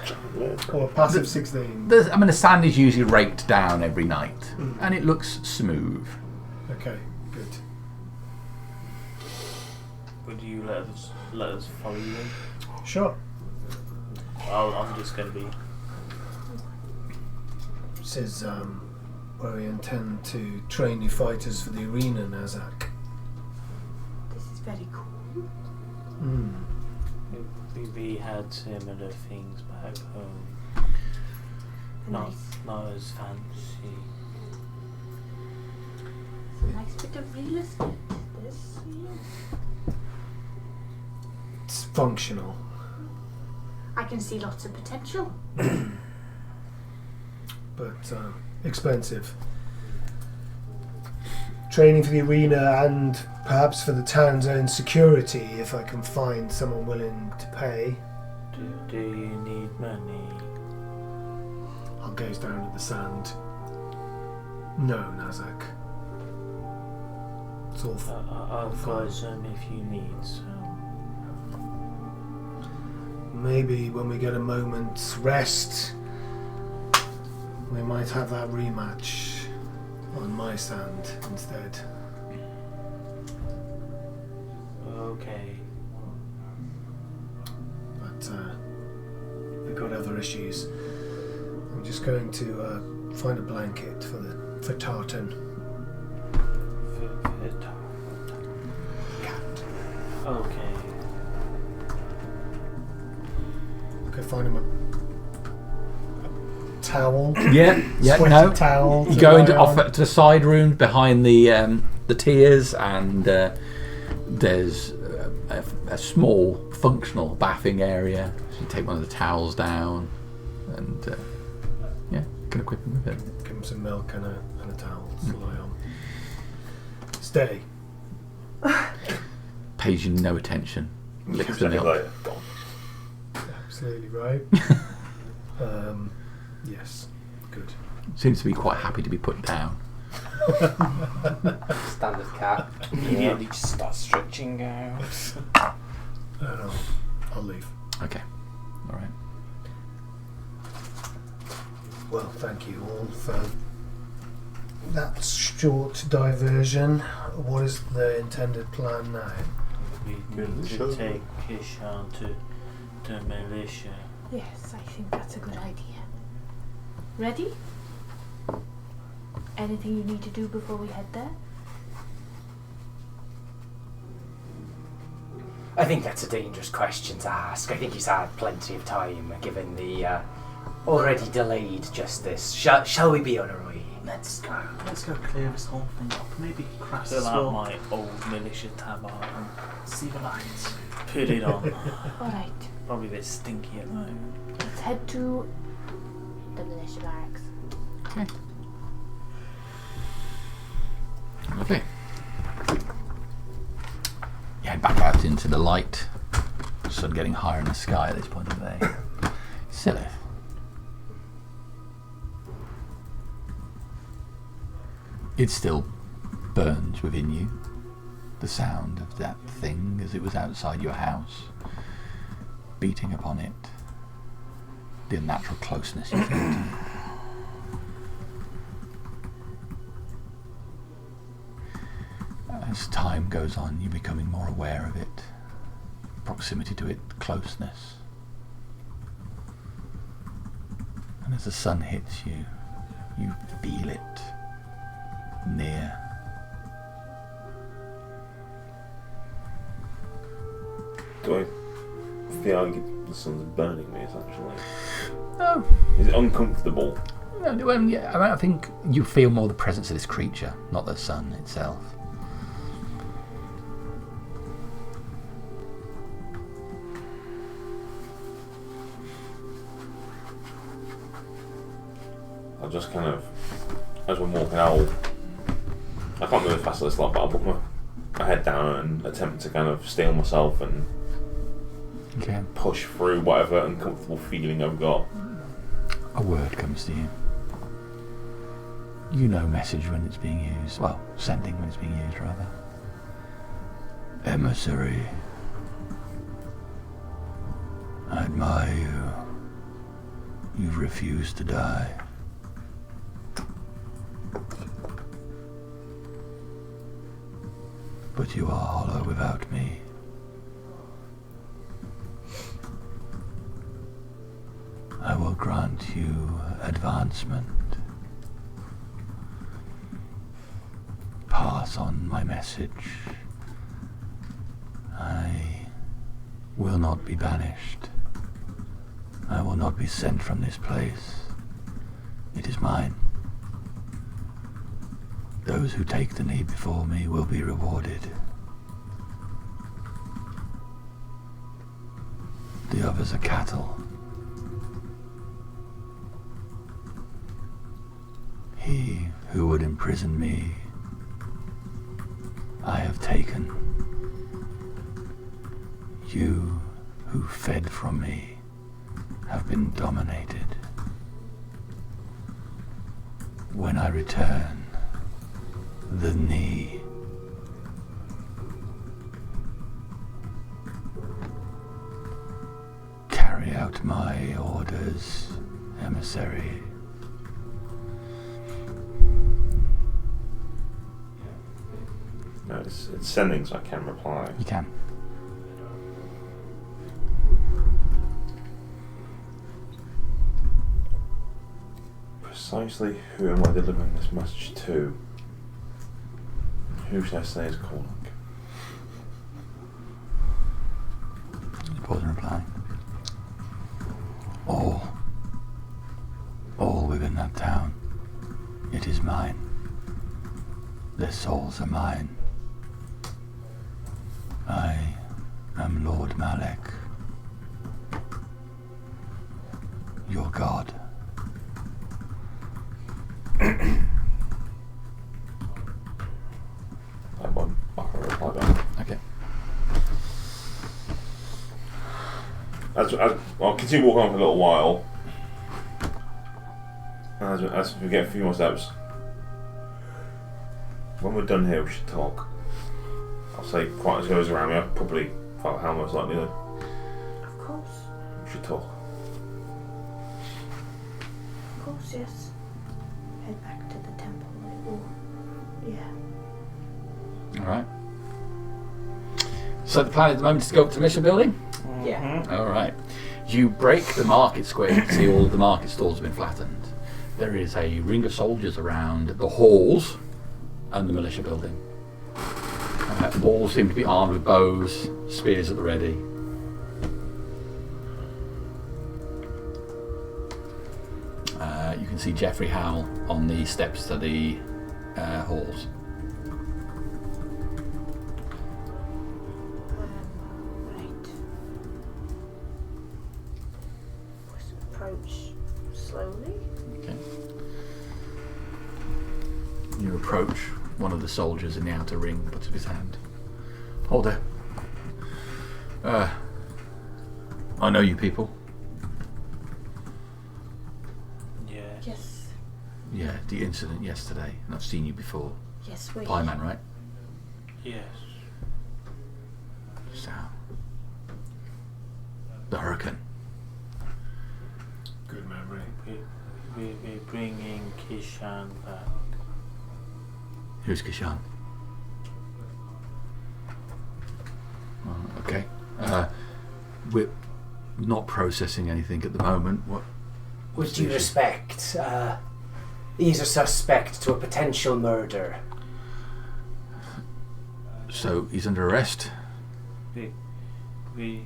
Speaker 7: or passive 16.
Speaker 2: The sand is usually raked down every night, and it looks smooth.
Speaker 7: Okay, good.
Speaker 6: Would you let us follow you in?
Speaker 7: Sure.
Speaker 6: I'm just going to be...
Speaker 7: This is where we intend to train you fighters for the arena, Nazak.
Speaker 3: This is very cool.
Speaker 6: We had similar things back home.
Speaker 3: Nice.
Speaker 6: Not as fancy.
Speaker 3: It's a nice bit of real estate. This, yes.
Speaker 7: It's functional.
Speaker 3: I can see lots of potential.
Speaker 7: But expensive. Training for the arena and perhaps for the town's own security, if I can find someone willing to pay.
Speaker 6: Do you need money?
Speaker 7: I'll gaze down at the sand. No, Nazak. It's all
Speaker 6: I've got some if you need some.
Speaker 7: Maybe when we get a moment's rest, we might have that rematch on my sand instead.
Speaker 6: Okay.
Speaker 7: But we've got other issues. I'm just going to find a blanket for Tartan. Cat.
Speaker 6: Okay.
Speaker 7: Okay, find him a towel.
Speaker 2: Yeah,
Speaker 7: Sweaty
Speaker 2: no.
Speaker 7: towel.
Speaker 2: You go into off to the side room behind the tiers, and there's a small functional bathing area. So you take one of the towels down, and can equip him with it.
Speaker 7: Give him some milk and a towel to lie on. Stay.
Speaker 2: Pays you no attention. Licks the milk.
Speaker 7: Absolutely right. Yes. Good.
Speaker 2: Seems to be quite happy to be put down.
Speaker 5: Standard cat. Immediately just starts stretching out.
Speaker 7: I'll leave.
Speaker 2: Okay. All right.
Speaker 7: Well, thank you all for that short diversion. What is the intended plan now?
Speaker 6: We need to take Kishan to the militia.
Speaker 3: Yes, I think that's a good idea. Ready? Anything you need to do before we head there?
Speaker 9: I think that's a dangerous question to ask. I think he's had plenty of time, given the already delayed justice. Shall we be on our way?
Speaker 8: Let's go clear this whole thing up. Maybe crash
Speaker 6: Fill
Speaker 8: this
Speaker 6: out
Speaker 8: wall.
Speaker 6: my old militia tabard and
Speaker 8: See the lights.
Speaker 6: put it on.
Speaker 3: Alright,
Speaker 6: Probably a bit stinky at the moment.
Speaker 3: let's head to the militia barracks.
Speaker 2: Okay. Lovely. You head back out into the light. Sun getting higher in the sky at this point of the day. Silith. It still burns within you. The sound of that thing as it was outside your house, beating upon it. The unnatural closeness you felt to it. As time goes on, you're becoming more aware of it. Proximity to it, closeness. And as the sun hits you, you feel it near.
Speaker 4: Do I feel like the sun's burning me, essentially?
Speaker 2: Oh,
Speaker 4: Is it uncomfortable?
Speaker 2: I think you feel more the presence of this creature, not the sun itself.
Speaker 4: I'll just kind of, as we're walking out, I can't move as fast as this lot, but I'll put my head down and attempt to kind of steel myself and push through whatever uncomfortable feeling I've got.
Speaker 2: A word comes to you. You know message when it's being used. Well, sending when it's being used, rather. Emissary. I admire you. You've refused to die. But you are hollow without me. I will grant you advancement. Pass on my message. I will not be banished. I will not be sent from this place. It is mine. Those who take the knee before me will be rewarded. The others are cattle. He who would imprison me, I have taken. You who fed from me have been dominated. When I return, the knee. Carry out my orders, emissary.
Speaker 4: No, it's sending, so I can reply.
Speaker 2: You can.
Speaker 4: Precisely who am I delivering this message to? Who should I say is calling?
Speaker 2: Pause and reply. All within that town. It is mine. Their souls are mine. I am Lord Malek, your god.
Speaker 4: I'll reply back.
Speaker 2: Okay.
Speaker 4: I'll continue walking on for a little while. As we get a few more steps, when we're done here, we should talk. I'll say quite as goes around me. I'll probably find how most likely then.
Speaker 3: Of course.
Speaker 4: We should talk.
Speaker 3: Of course, yes. Head back to the temple. Yeah.
Speaker 2: Alright. So the plan at the moment is to go up to the mission building?
Speaker 9: Yeah.
Speaker 2: Alright. You break the market square. You can see all of the market stalls have been flattened. There is a ring of soldiers around the halls and the militia building. All seem to be armed with bows, spears at the ready. You can see Geoffrey Howell on the steps to the halls.
Speaker 3: Right. Let's approach slowly.
Speaker 2: Okay. You approach one of the soldiers in the outer ring, puts up his hand. Hold there. I know you people.
Speaker 3: Yes.
Speaker 2: Yeah, the incident yesterday, and I've seen you before.
Speaker 3: Yes, we.
Speaker 2: Pie Man, right?
Speaker 6: Yes.
Speaker 2: So, the hurricane.
Speaker 1: Good memory.
Speaker 6: We're bringing Kishan back.
Speaker 2: Who's Kishan? Okay. We're not processing anything at the moment.
Speaker 9: With due respect, he's a suspect to a potential murder.
Speaker 2: So he's under arrest?
Speaker 6: We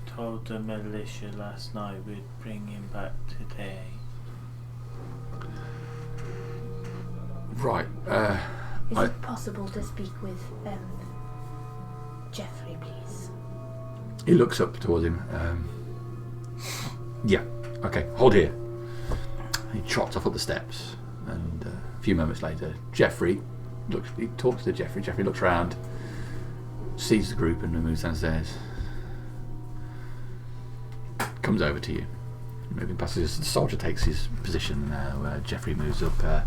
Speaker 6: told the militia last night we'd bring him back today.
Speaker 2: Right.
Speaker 3: Is it possible to speak with Geoffrey, please?
Speaker 2: He looks up towards him. Yeah. Okay. Hold here. He trots off up the steps, and a few moments later, he talks to Jeffrey. Jeffrey looks round, sees the group, and moves downstairs. Comes over to you. Moving past the soldier takes his position now. Jeffrey moves up.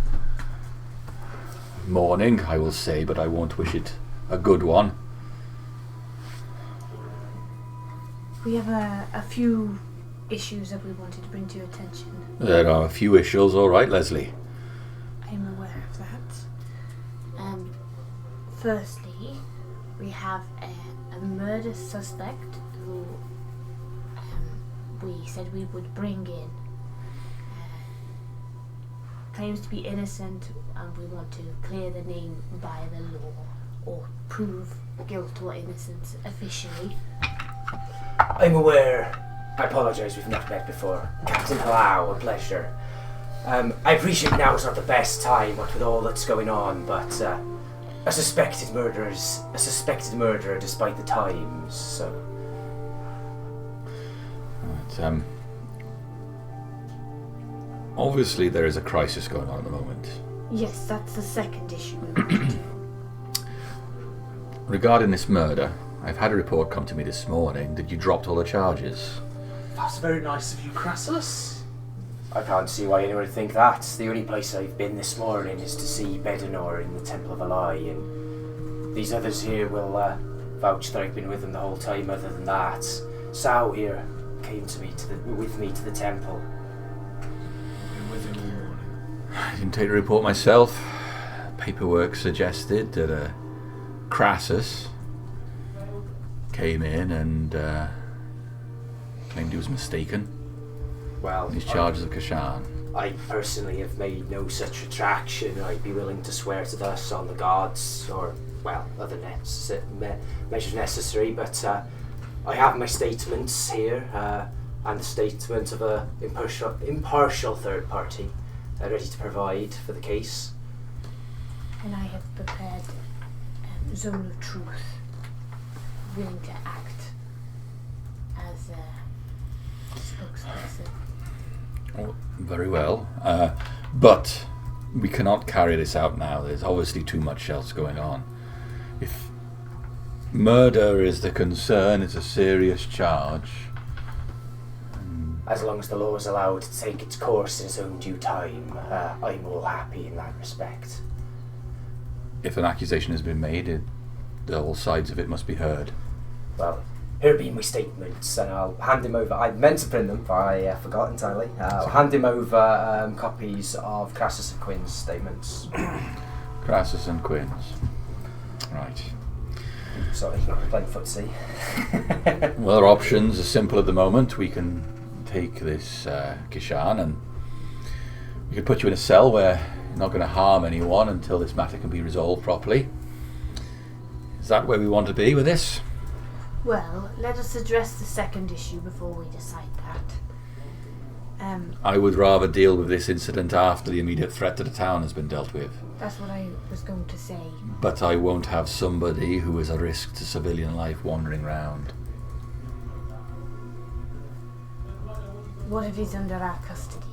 Speaker 2: Morning, I will say, but I won't wish it a good one.
Speaker 3: We have a few issues that we wanted to bring to your attention.
Speaker 2: There are a few issues, all right, Leslie.
Speaker 3: I'm aware of that. Firstly, we have a murder suspect who we said we would bring in. Claims to be innocent, and we want to clear the name by the law, or prove guilt or innocence officially.
Speaker 9: I'm aware. I apologise, we've not met before. Captain Palau, a pleasure. I appreciate now is not the best time, what with all that's going on, but a suspected murderer is a suspected murderer despite the times, so...
Speaker 2: Right, obviously there is a crisis going on at the moment.
Speaker 3: Yes, that's the second issue we want to do.
Speaker 2: Regarding this murder, I've had a report come to me this morning that you dropped all the charges.
Speaker 8: That's very nice of you, Crassus.
Speaker 9: I can't see why anyone would think that. The only place I've been this morning is to see Bedinor in the Temple of Imogen, and these others here will vouch that I've been with them the whole time. Other than that, Sao here came with me to the temple.
Speaker 2: I didn't take the report myself. Paperwork suggested that Crassus came in and claimed he was mistaken
Speaker 9: Well,
Speaker 2: in his charges of Kashan.
Speaker 9: I personally have made no such retraction. I'd be willing to swear to this on the gods, or, well, other measures necessary, but I have my statements here, and the statement of a impartial third party ready to provide for the case.
Speaker 3: And I have prepared Zone of Truth, willing to act as a spokesperson.
Speaker 2: Oh, very well. But we cannot carry this out now. There's obviously too much else going on. If murder is the concern, it's a serious charge.
Speaker 9: As long as the law is allowed to take its course in its own due time, I'm all happy in that respect.
Speaker 2: If an accusation has been made, all sides of it must be heard.
Speaker 9: Well, here be my statements, and I'll hand him over. I meant to print them, but I forgot entirely. I'll hand him over copies of Crassus and Quinn's statements.
Speaker 2: Crassus and Quinn's. Right.
Speaker 9: Sorry, playing footsie.
Speaker 2: Well, our options are simple at the moment. We can take this Kishan and we could put you in a cell where you're not going to harm anyone until this matter can be resolved properly. Is that where we want to be with this?
Speaker 3: Well, let us address the second issue before we decide that.
Speaker 2: I would rather deal with this incident after the immediate threat to the town has been dealt with.
Speaker 3: That's what I was going to say.
Speaker 2: But I won't have somebody who is a risk to civilian life wandering round.
Speaker 3: What if he's under our custody?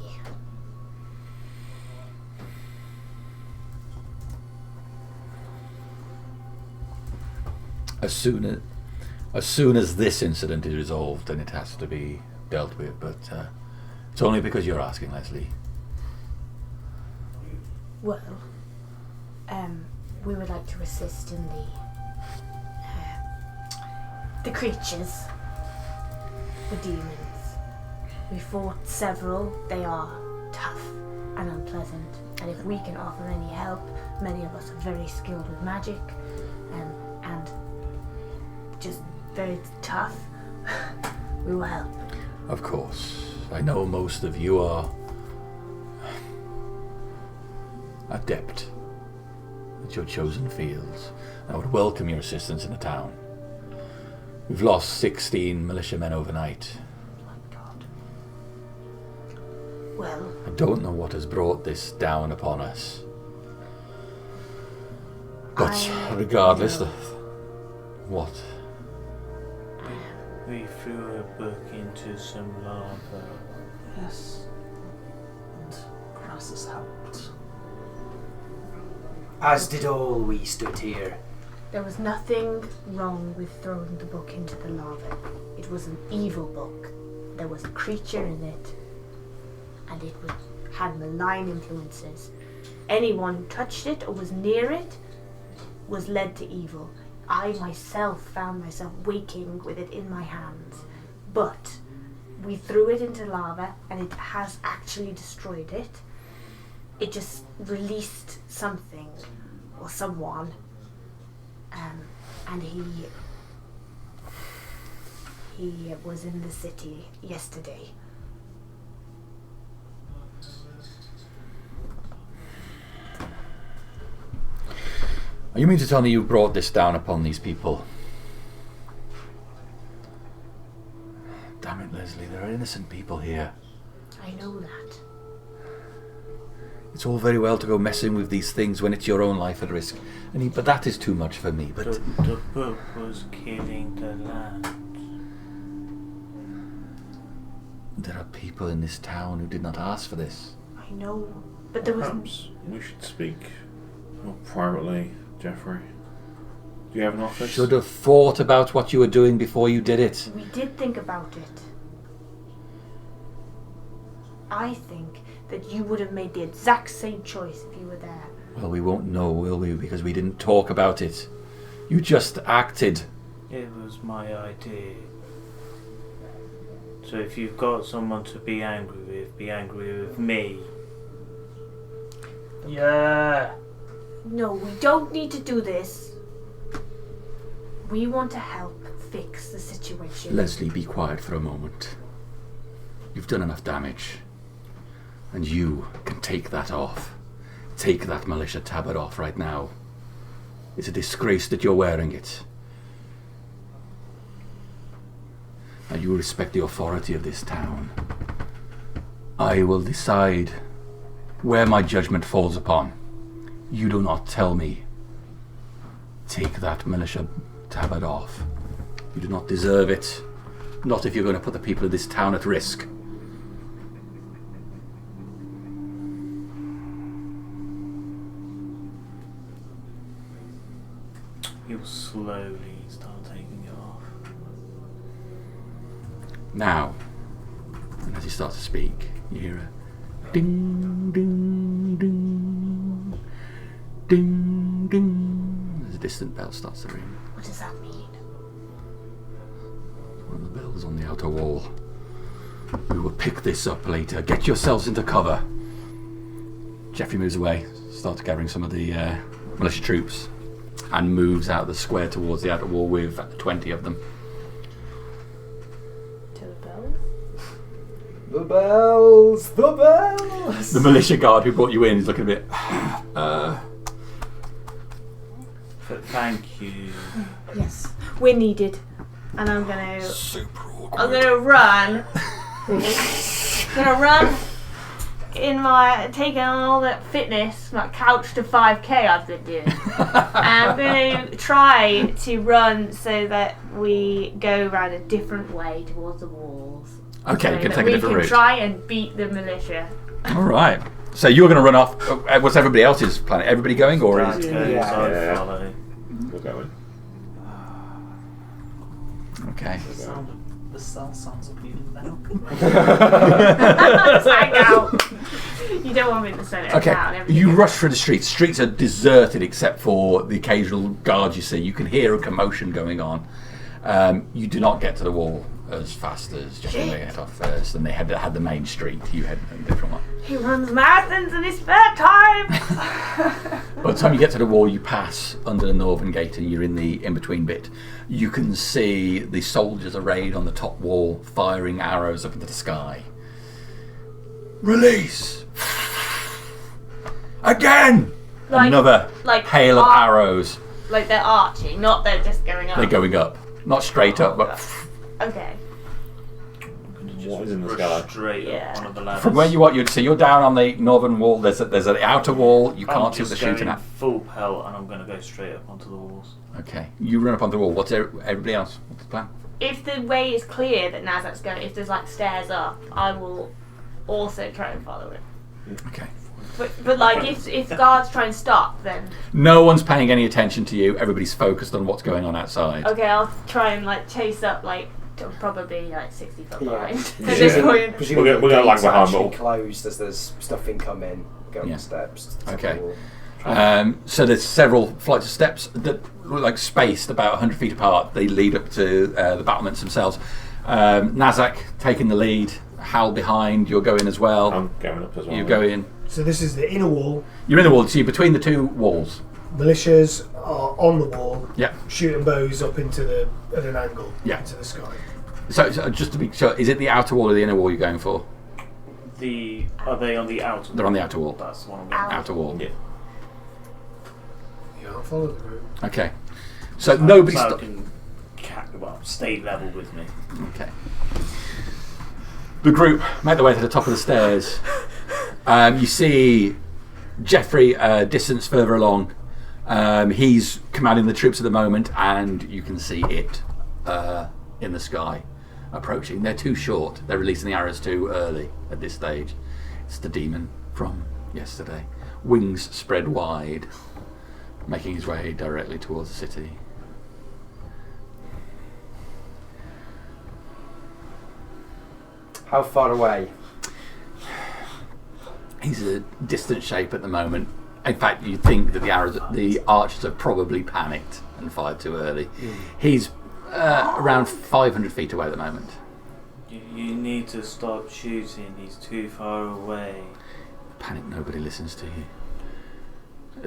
Speaker 2: As soon as this incident is resolved, then it has to be dealt with. But it's only because you're asking, Leslie.
Speaker 3: Well, we would like to assist in the creatures, the demons. We fought several. They are tough and unpleasant, and if we can offer any help, many of us are very skilled with magic, and just very tough, we will help.
Speaker 2: Of course. I know most of you are adept at your chosen fields. I would welcome your assistance in the town. We've lost 16 militiamen overnight.
Speaker 3: Well,
Speaker 2: I don't know what has brought this down upon us. But regardless of what?
Speaker 6: We threw a book into some lava.
Speaker 8: Yes. Crassus helped.
Speaker 9: As did all we stood here.
Speaker 3: There was nothing wrong with throwing the book into the lava. It was an evil book. There was a creature in it, and it had malign influences. Anyone who touched it or was near it was led to evil. I myself found myself waking with it in my hands, but we threw it into lava and it has actually destroyed it. It just released something or someone, and he was in the city yesterday.
Speaker 2: You mean to tell me you brought this down upon these people? Damn it, Leslie, there are innocent people here.
Speaker 3: I know that.
Speaker 2: It's all very well to go messing with these things when it's your own life at risk. But that is too much for me. But
Speaker 6: the book was killing the land.
Speaker 2: There are people in this town who did not ask for this.
Speaker 3: I know, but there was...
Speaker 4: Perhaps we should speak more privately, Jeffrey. Do you have an office?
Speaker 2: Should have thought about what you were doing before you did it.
Speaker 3: We did think about it. I think that you would have made the exact same choice if you were there.
Speaker 2: Well, we won't know, will we? Because we didn't talk about it. You just acted.
Speaker 6: It was my idea. So if you've got someone to be angry with me.
Speaker 8: Yeah.
Speaker 3: No, we don't need to do this. We want to help fix the situation.
Speaker 2: Leslie, be quiet for a moment. You've done enough damage. And you can take that off. Take that militia tabard off right now. It's a disgrace that you're wearing it. Now you respect the authority of this town. I will decide where my judgment falls upon. You do not tell me. Take that militia tabard off. You do not deserve it. Not if you're going to put the people of this town at risk.
Speaker 6: He'll slowly start taking it off.
Speaker 2: Now, and as he starts to speak, you hear a ding, ding, ding, ding, ding. As a distant bell starts to ring.
Speaker 3: What does that mean?
Speaker 2: One of the bells on the outer wall. We will pick this up later. Get yourselves into cover. Jeffrey moves away, starts gathering some of the militia troops, and moves out of the square towards the outer wall with 20 of them.
Speaker 3: To the bell?
Speaker 5: The bells! The bells!
Speaker 2: The militia guard who brought you in is looking a bit...
Speaker 6: But thank you.
Speaker 3: Yes, we're needed. And I'm gonna...
Speaker 2: Super awkward.
Speaker 3: I'm gonna run. In my... taking on all that fitness, my couch to 5k I've been doing. I'm going to try to run so that we go around a different way towards the walls.
Speaker 2: Okay,
Speaker 3: so
Speaker 2: you can
Speaker 3: that
Speaker 2: take a different
Speaker 3: we
Speaker 2: route.
Speaker 3: can try and beat the militia.
Speaker 2: All right. So you're going to run off. What's everybody else's plan? Everybody going, or
Speaker 6: Dad
Speaker 2: is?
Speaker 6: goes, I
Speaker 4: Yeah.
Speaker 6: follow.
Speaker 4: We're going.
Speaker 2: Okay.
Speaker 8: The cell sounds appealing now.
Speaker 3: Let's hang out. You don't want me in the centre of town.
Speaker 2: Okay. You rush through the streets. Streets are deserted except for the occasional guards you see. You can hear a commotion going on. You do not get to the wall as fast as Jeffrey and they head off first, and they had the main street. You head a different one.
Speaker 3: He runs marathons in his spare time.
Speaker 2: By the time you get to the wall, you pass under the northern gate and you're in the in-between bit. You can see the soldiers arrayed on the top wall, firing arrows up into the sky. Release! Again! Another hail of arrows.
Speaker 3: Like they're arching, not they're just going up.
Speaker 2: They're going up. Not straight up, but
Speaker 3: Okay.
Speaker 4: What is in the
Speaker 6: Rush
Speaker 4: sky?
Speaker 6: straight up one of the ladders.
Speaker 2: from where you are, you're down on the northern wall. There's an outer wall. You can't see what they're shooting at.
Speaker 6: Full pelt, and I'm going to go straight up onto the walls.
Speaker 2: Okay. You run up on the wall. What's everybody else? What's the plan?
Speaker 3: If the way is clear that Nazak's going, if there's like stairs up, I will also try and follow it.
Speaker 2: Okay.
Speaker 3: But like, if guards try and stop, then
Speaker 2: No one's paying any attention to you. Everybody's focused on what's going on outside.
Speaker 3: okay, I'll try and like chase up like probably like 60 foot behind at
Speaker 5: Presumably-
Speaker 3: this point.
Speaker 5: presumably
Speaker 4: We're gonna lag
Speaker 5: gates are
Speaker 4: behind
Speaker 5: actually
Speaker 4: more.
Speaker 5: closed as there's stuff incoming. Go up
Speaker 2: Yeah.
Speaker 5: the steps. to the
Speaker 2: Okay.
Speaker 5: wall.
Speaker 2: So there's several flights of steps that look like spaced about 100 feet apart. They lead up to the battlements themselves. Nazak taking the lead. Hal behind. You're going as well.
Speaker 4: I'm going up as well.
Speaker 2: You go in.
Speaker 7: So this is the inner wall.
Speaker 2: You're in the wall. So you're between the two walls.
Speaker 7: Militias are on the wall,
Speaker 2: Yeah.
Speaker 7: shooting bows up into at an angle into the sky.
Speaker 2: So just to be sure, is it the outer wall or the inner wall you're going for?
Speaker 6: Are they on the outer?
Speaker 2: They're on the outer wall.
Speaker 6: That's the one I'm going.
Speaker 2: Outer wall.
Speaker 4: Yeah.
Speaker 7: Yeah, I'll follow the route.
Speaker 2: Okay. So nobody.
Speaker 6: So can stay level with me.
Speaker 2: Okay. The group make their way to the top of the stairs. You see Geoffrey a distance further along. He's commanding the troops at the moment, and you can see it in the sky approaching. They're too short. They're releasing the arrows too early at this stage. It's the demon from yesterday. Wings spread wide, making his way directly towards the city.
Speaker 5: How far away?
Speaker 2: He's a distant shape at the moment. In fact, you'd think that the archers have probably panicked and fired too early. He's around 500 feet away at the moment.
Speaker 6: You need to stop shooting. He's too far away.
Speaker 2: Panic, nobody listens to you.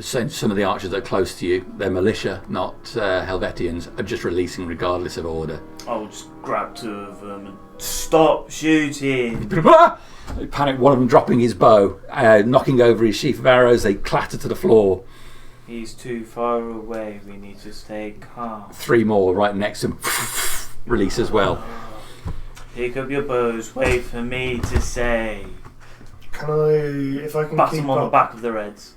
Speaker 2: So some of the archers that are close to you, they're militia, not Helvetians, are just releasing regardless of order.
Speaker 6: I'll just grab two of them and stop shooting.
Speaker 2: Panic, one of them dropping his bow, knocking over his sheaf of arrows. They clatter to the floor.
Speaker 6: He's too far away. We need to stay calm.
Speaker 2: 3 more right next to him. Release as well.
Speaker 6: Pick up your bows. Wait for me to say.
Speaker 7: Can I, if I can
Speaker 6: Bat
Speaker 7: keep
Speaker 6: them on the
Speaker 7: up,
Speaker 6: back of their heads.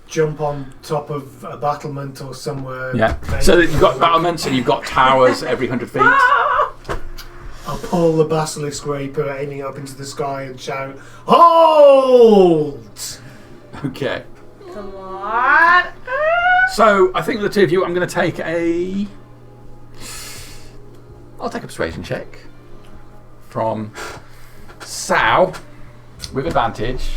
Speaker 7: jump on top of a battlement or somewhere?
Speaker 2: Yeah. So you've got battlements and you've got towers every 100 feet.
Speaker 7: I'll pull the basilisk rapier, aiming up into the sky, and shout, "Hold!"
Speaker 2: Okay.
Speaker 3: Come on.
Speaker 2: So I think the two of you, I'm going to take I'll take a persuasion check from Sao with advantage.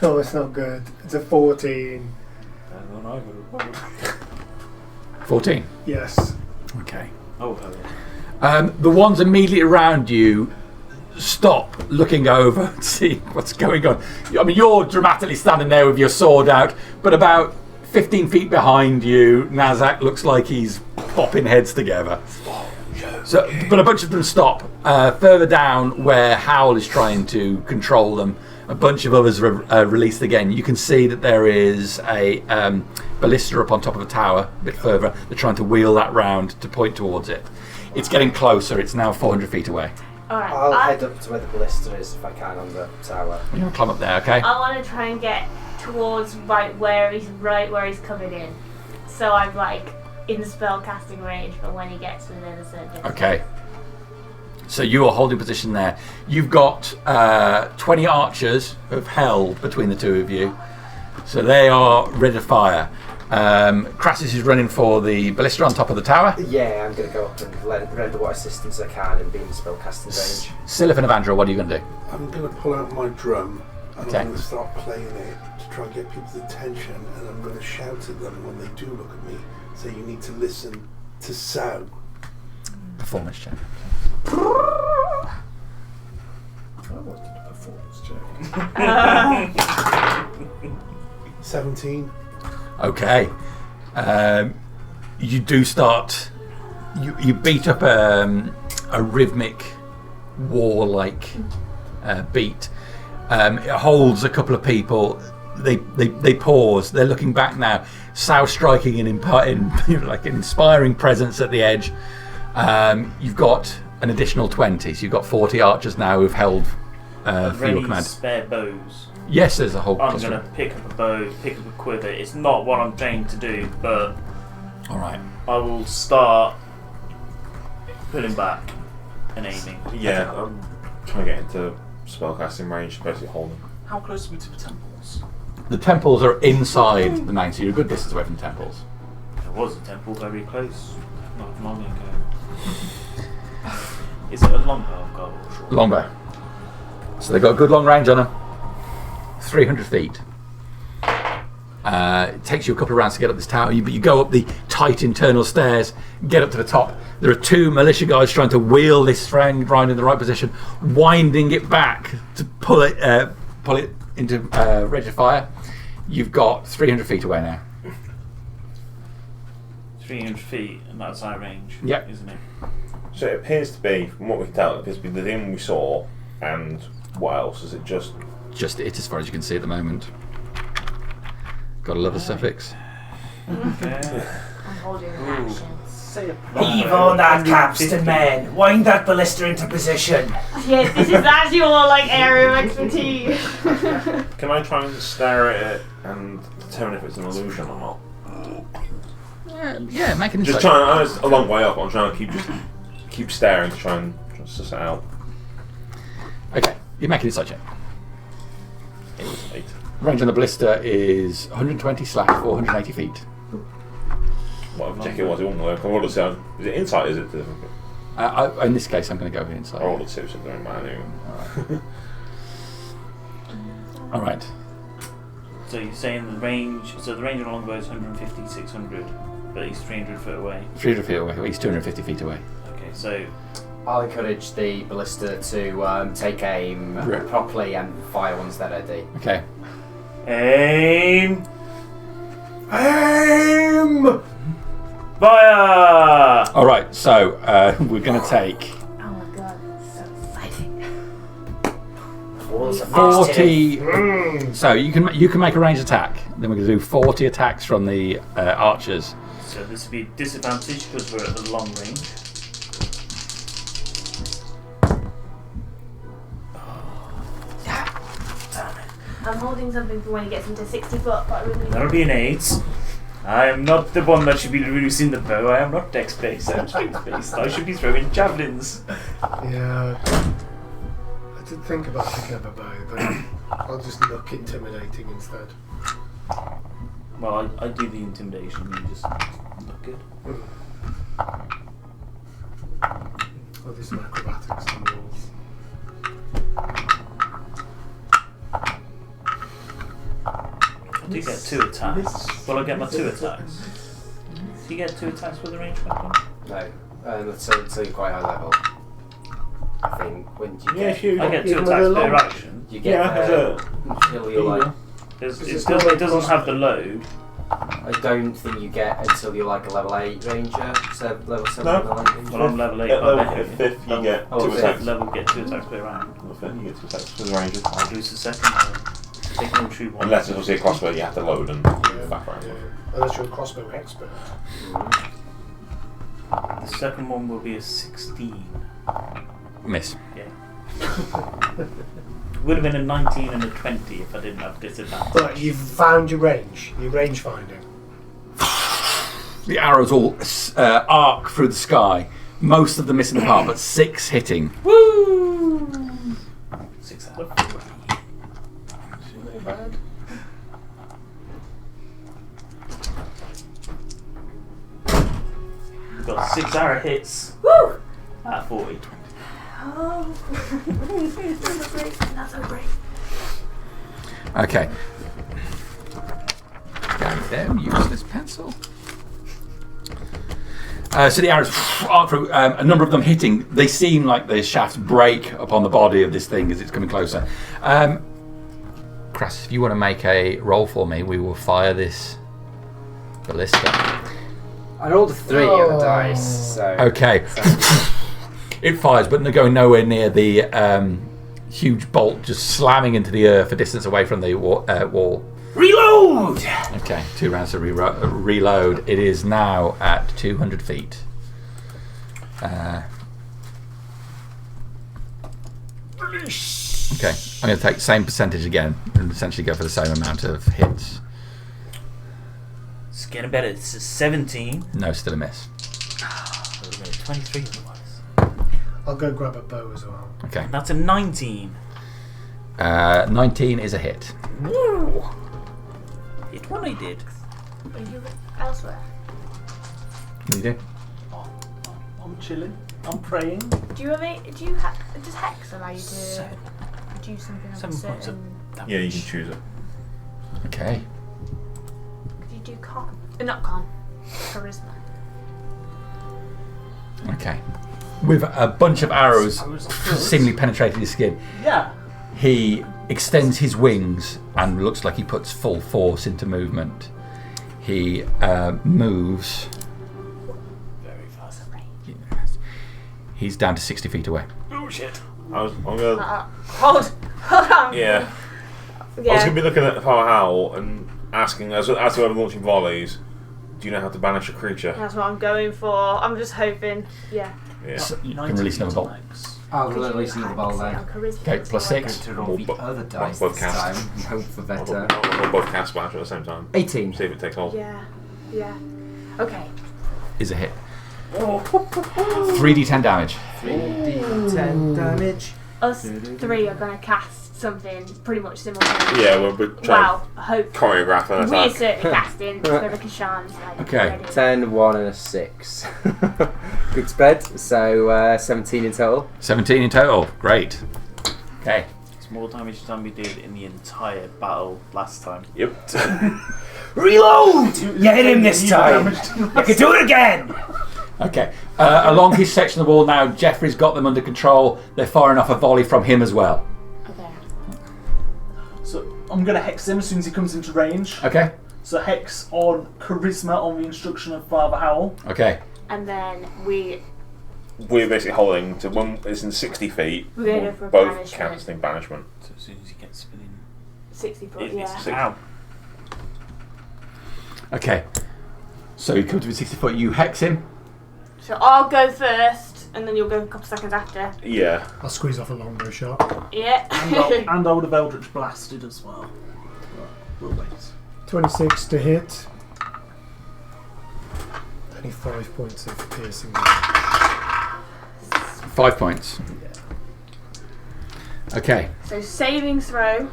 Speaker 7: Oh, it's not good. It's a 14.
Speaker 2: 14.
Speaker 7: Yes.
Speaker 2: Okay.
Speaker 6: Oh, yeah.
Speaker 2: The ones immediately around you stop looking over to see what's going on. I mean, you're dramatically standing there with your sword out, but about 15 feet behind you, Nazak looks like he's popping heads together. So, but a bunch of them stop. Further down, where Howl is trying to control them, a bunch of others are released again. You can see that there is a ballista up on top of a tower a bit further. They're trying to wheel that round to point towards it. It's getting closer. It's now 400 feet away.
Speaker 3: Alright.
Speaker 5: I'll head up to where the ballista is if I can on the tower.
Speaker 2: You're going to climb up there, okay?
Speaker 3: I want to try and get towards right where he's coming in. So I'm like in spell casting range for when he gets within a certain distance.
Speaker 2: Okay. So you are holding position there. You've got 20 archers who have held between the two of you. So they are ready to fire. Crassus is running for the ballista on top of the tower.
Speaker 5: Yeah, I'm going to go up and render what assistance I can and be in spell casting range.
Speaker 2: Siliph and Evandra, what are you going to do?
Speaker 1: I'm going to pull out my drum and
Speaker 2: Okay.
Speaker 1: I'm going to start playing it to try and get people's attention, and I'm going to shout at them when they do look at me. So you need to listen to sound.
Speaker 2: Performance check.
Speaker 7: I wanted a performance check.
Speaker 1: 17.
Speaker 2: Okay. You do start. You beat up a rhythmic war-like beat. It holds a couple of people. They pause. They're looking back now. Sao striking in like an inspiring presence at the edge. You've got an additional 20, so you've got 40 archers now who've held for your command.
Speaker 6: Spare bows.
Speaker 2: Yes, there's a whole
Speaker 6: I'm
Speaker 2: cluster.
Speaker 6: going to pick up a bow, pick up a quiver. It's not what I'm trained to do, but
Speaker 2: All right.
Speaker 6: I will start pulling back and aiming.
Speaker 4: Yeah, I'm trying to get into spellcasting range, basically holding.
Speaker 8: How close are we to the temples?
Speaker 2: The temples are inside the main, so you're a good distance away from the temples.
Speaker 6: There was a temple very close, not long ago. Is it a longbow I've got or short?
Speaker 2: Longbow. So they've got a good long range on them. 300 feet. It takes you a couple of rounds to get up this tower, but you go up the tight internal stairs, get up to the top. There are two militia guys trying to wheel this strand round in the right position, winding it back to pull it into ready to fire. You've got 300 feet away now.
Speaker 6: 300 feet, and that's our range,
Speaker 2: Yep.
Speaker 6: isn't it?
Speaker 4: So it appears to be, from what we can tell, it appears to be the thing we saw, and what else? Is it just...
Speaker 2: Just it as far as you can see at the moment. Gotta love a suffix.
Speaker 6: Okay.
Speaker 3: I'm holding action.
Speaker 8: Say a
Speaker 9: Heave on that capstan, men. Wind that ballista into position.
Speaker 3: Yes, this is actually all like area of expertise.
Speaker 4: Can I try and stare at it and determine if it's an illusion or not?
Speaker 2: Yeah, make an
Speaker 4: Just
Speaker 2: insight.
Speaker 4: trying. I know it's a long way up. I'm trying to keep staring to try and suss it out.
Speaker 2: Okay, you make an insight check.
Speaker 4: It was 8.
Speaker 2: Range on the ballista is 120/480 feet.
Speaker 4: Whatever check it was, it wouldn't work. I rolled a 7. Is it insight? Is it?
Speaker 2: In this case, I'm going to go with insight.
Speaker 4: I rolled a 2, so it doesn't matter anyway.
Speaker 2: All right.
Speaker 6: So you're saying the range, so the range on a longbow is 150, 600, but he's 300 foot away.
Speaker 2: 300 feet away. He's 250 feet away.
Speaker 6: Okay, so
Speaker 5: I'll encourage the ballista to take aim
Speaker 2: Right.
Speaker 5: properly and fire once they're ready.
Speaker 2: Okay.
Speaker 6: aim,
Speaker 5: Aim!
Speaker 6: fire!
Speaker 2: All right. So we're going to take
Speaker 3: Oh my god, it's so exciting.
Speaker 5: Walls of
Speaker 2: 40. So you can make a ranged attack. Then we're going to do 40 attacks from the archers.
Speaker 6: So this would be disadvantage because we're at the long range.
Speaker 3: I'm holding something for when he gets into 60 foot, but I really
Speaker 6: That'll be an 8. I am not the one that should be using the bow. I am not dex based. I am strength based. I should be throwing javelins.
Speaker 7: Yeah. I did think about picking up a bow, but I'll just look intimidating instead.
Speaker 6: Well, I do the intimidation. You just look good.
Speaker 7: I'll do some acrobatics on the walls.
Speaker 6: I do get 2 attacks. Will I get my 2 attacks? Do you get 2 attacks with a ranged weapon?
Speaker 5: No, until you're quite high level. I think when you
Speaker 4: Yeah,
Speaker 5: get,
Speaker 4: huge.
Speaker 6: I get 2
Speaker 7: Even with
Speaker 6: attacks
Speaker 7: a
Speaker 6: per
Speaker 7: long-
Speaker 6: action.
Speaker 5: you get
Speaker 4: Yeah,
Speaker 5: there until you're like.
Speaker 6: It doesn't have the load.
Speaker 5: I don't think you get until you're like a level 8 ranger, so level 7
Speaker 4: No.
Speaker 5: level 8 ranger.
Speaker 6: Well, I'm level 8.
Speaker 4: At
Speaker 6: by
Speaker 4: level
Speaker 6: behaviour.
Speaker 4: 5th, you get
Speaker 5: Oh,
Speaker 4: 2
Speaker 5: fifth.
Speaker 4: attacks.
Speaker 6: Level get 2 attacks per round.
Speaker 4: Level 5th, you get 2 attacks for the ranger.
Speaker 6: I'll lose the second one. Take one true one.
Speaker 4: Unless it's obviously a crossbow, you have to load and back around.
Speaker 7: Yeah. Unless you're a crossbow expert.
Speaker 6: The second one will be a 16.
Speaker 2: Miss.
Speaker 6: Would have been a 19 and a 20 if I didn't have disadvantage.
Speaker 7: But you've found your range finding.
Speaker 2: The arrows all arc through the sky. Most of them missing the part, but 6 hitting.
Speaker 6: Woo! 6 out of 3. Got 6 arrow hits.
Speaker 3: Woo!
Speaker 6: At 40.
Speaker 3: Oh, that's so great. That's so great.
Speaker 2: Okay. Damn useless pencil. So the arrows arc through, a number of them hitting. They seem like the shafts break upon the body of this thing as it's coming closer. Crassus, if you want to make a roll for me, we will fire this ballista.
Speaker 5: I rolled a 3 on the dice, so.
Speaker 2: Okay. It fires, but they're going nowhere near the huge bolt just slamming into the earth a distance away from the wall.
Speaker 9: Reload!
Speaker 2: Okay, 2 rounds to reload. It is now at 200 feet. Okay, I'm going to take the same percentage again and essentially go for the same amount of hits.
Speaker 6: It's getting better. This is 17.
Speaker 2: No, still a miss.
Speaker 6: It would have been 23 otherwise.
Speaker 7: I'll go grab a bow as well.
Speaker 2: Okay.
Speaker 8: That's a 19.
Speaker 2: 19 is a hit.
Speaker 8: Woo! Hit one I did.
Speaker 3: Are you elsewhere?
Speaker 2: What do you do?
Speaker 8: I'm chilling. I'm praying.
Speaker 3: Do you have does Hex allow you to produce something of a
Speaker 8: 7 points of
Speaker 3: certain...
Speaker 8: damage.
Speaker 4: Yeah, you can choose it.
Speaker 2: Okay.
Speaker 3: Could you do con? Not con. Charisma.
Speaker 2: Okay. With a bunch of arrows seemingly penetrating his skin,
Speaker 8: Yeah.
Speaker 2: he extends his wings and looks like he puts full force into movement. He moves.
Speaker 8: Very fast.
Speaker 2: He's down to 60 feet away.
Speaker 8: Oh shit.
Speaker 4: I'm gonna.
Speaker 3: Hold on.
Speaker 4: Yeah. I was gonna be looking at Power Howl and asking, as we're launching volleys, do you know how to banish a creature?
Speaker 3: That's what I'm going for. I'm just hoping. Yeah.
Speaker 4: Yeah.
Speaker 2: So you can release another bolt.
Speaker 5: I'll release the ball then.
Speaker 2: Okay, plus 6.
Speaker 5: To roll the other dice
Speaker 4: both
Speaker 5: this
Speaker 4: cast.
Speaker 5: time and hope for better.
Speaker 4: I'll both cast splash at the same time.
Speaker 5: 18.
Speaker 4: See if it takes hold.
Speaker 3: Yeah. Yeah. Okay.
Speaker 2: Is a hit. 3d10 damage.
Speaker 5: 3d10 damage.
Speaker 3: Us three are going to cast something pretty much similar.
Speaker 4: Yeah, we're trying
Speaker 3: Wow. I hope.
Speaker 4: to choreograph an
Speaker 3: We're
Speaker 4: attack.
Speaker 3: certainly casting. So the Kashan's like
Speaker 2: Okay.
Speaker 3: ready.
Speaker 5: 10, 1 and a 6. Good spread. So 17 in total.
Speaker 2: 17 in total. Great. Okay.
Speaker 8: It's more damage than we did in the entire battle last time.
Speaker 4: Yep.
Speaker 9: Reload! You hit him this time. You can do it again.
Speaker 2: Okay. Along his section of the wall now, Jeffrey's got them under control. They're firing off a volley from him as well.
Speaker 3: Okay.
Speaker 8: So I'm going to hex him as soon as he comes into range.
Speaker 2: Okay.
Speaker 8: So hex on charisma on the instruction of Father Howl.
Speaker 2: Okay.
Speaker 3: And then we're
Speaker 4: We're basically holding to when it's in 60 feet.
Speaker 3: We're gonna go for
Speaker 4: both
Speaker 3: banishment.
Speaker 4: casting banishment.
Speaker 8: So as soon as he gets within
Speaker 3: 60 foot.
Speaker 8: it's
Speaker 3: Yeah.
Speaker 8: Ow.
Speaker 2: Okay. So he comes to 60 foot. You hex him.
Speaker 3: So I'll go first, and then you'll go a couple seconds after.
Speaker 4: Yeah.
Speaker 7: I'll squeeze off a longbow shot.
Speaker 3: Yeah.
Speaker 8: And I would have Eldritch blasted as well. But we'll wait.
Speaker 7: 26 to hit. 25 points of piercing damage.
Speaker 2: 5 points. Okay.
Speaker 3: So saving throw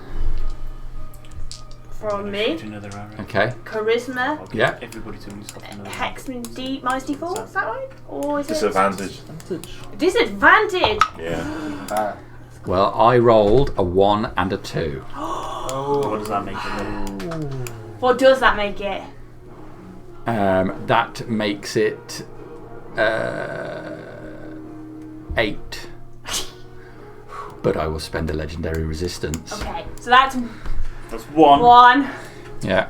Speaker 3: from me.
Speaker 8: Shoot another arrow.
Speaker 2: Okay.
Speaker 3: Charisma.
Speaker 8: I'll give
Speaker 2: Yeah.
Speaker 8: everybody to himself another
Speaker 3: Hexman D minus D4. Is that right? Or is
Speaker 4: Disadvantage.
Speaker 8: advantage.
Speaker 3: it disadvantage?
Speaker 4: Yeah.
Speaker 2: Well, I rolled a 1 and a 2.
Speaker 8: What does that make it then?
Speaker 3: What does that make it?
Speaker 2: That makes it 8. But I will spend a legendary resistance.
Speaker 3: Okay, so that's
Speaker 8: That's one.
Speaker 3: 1.
Speaker 2: Yeah.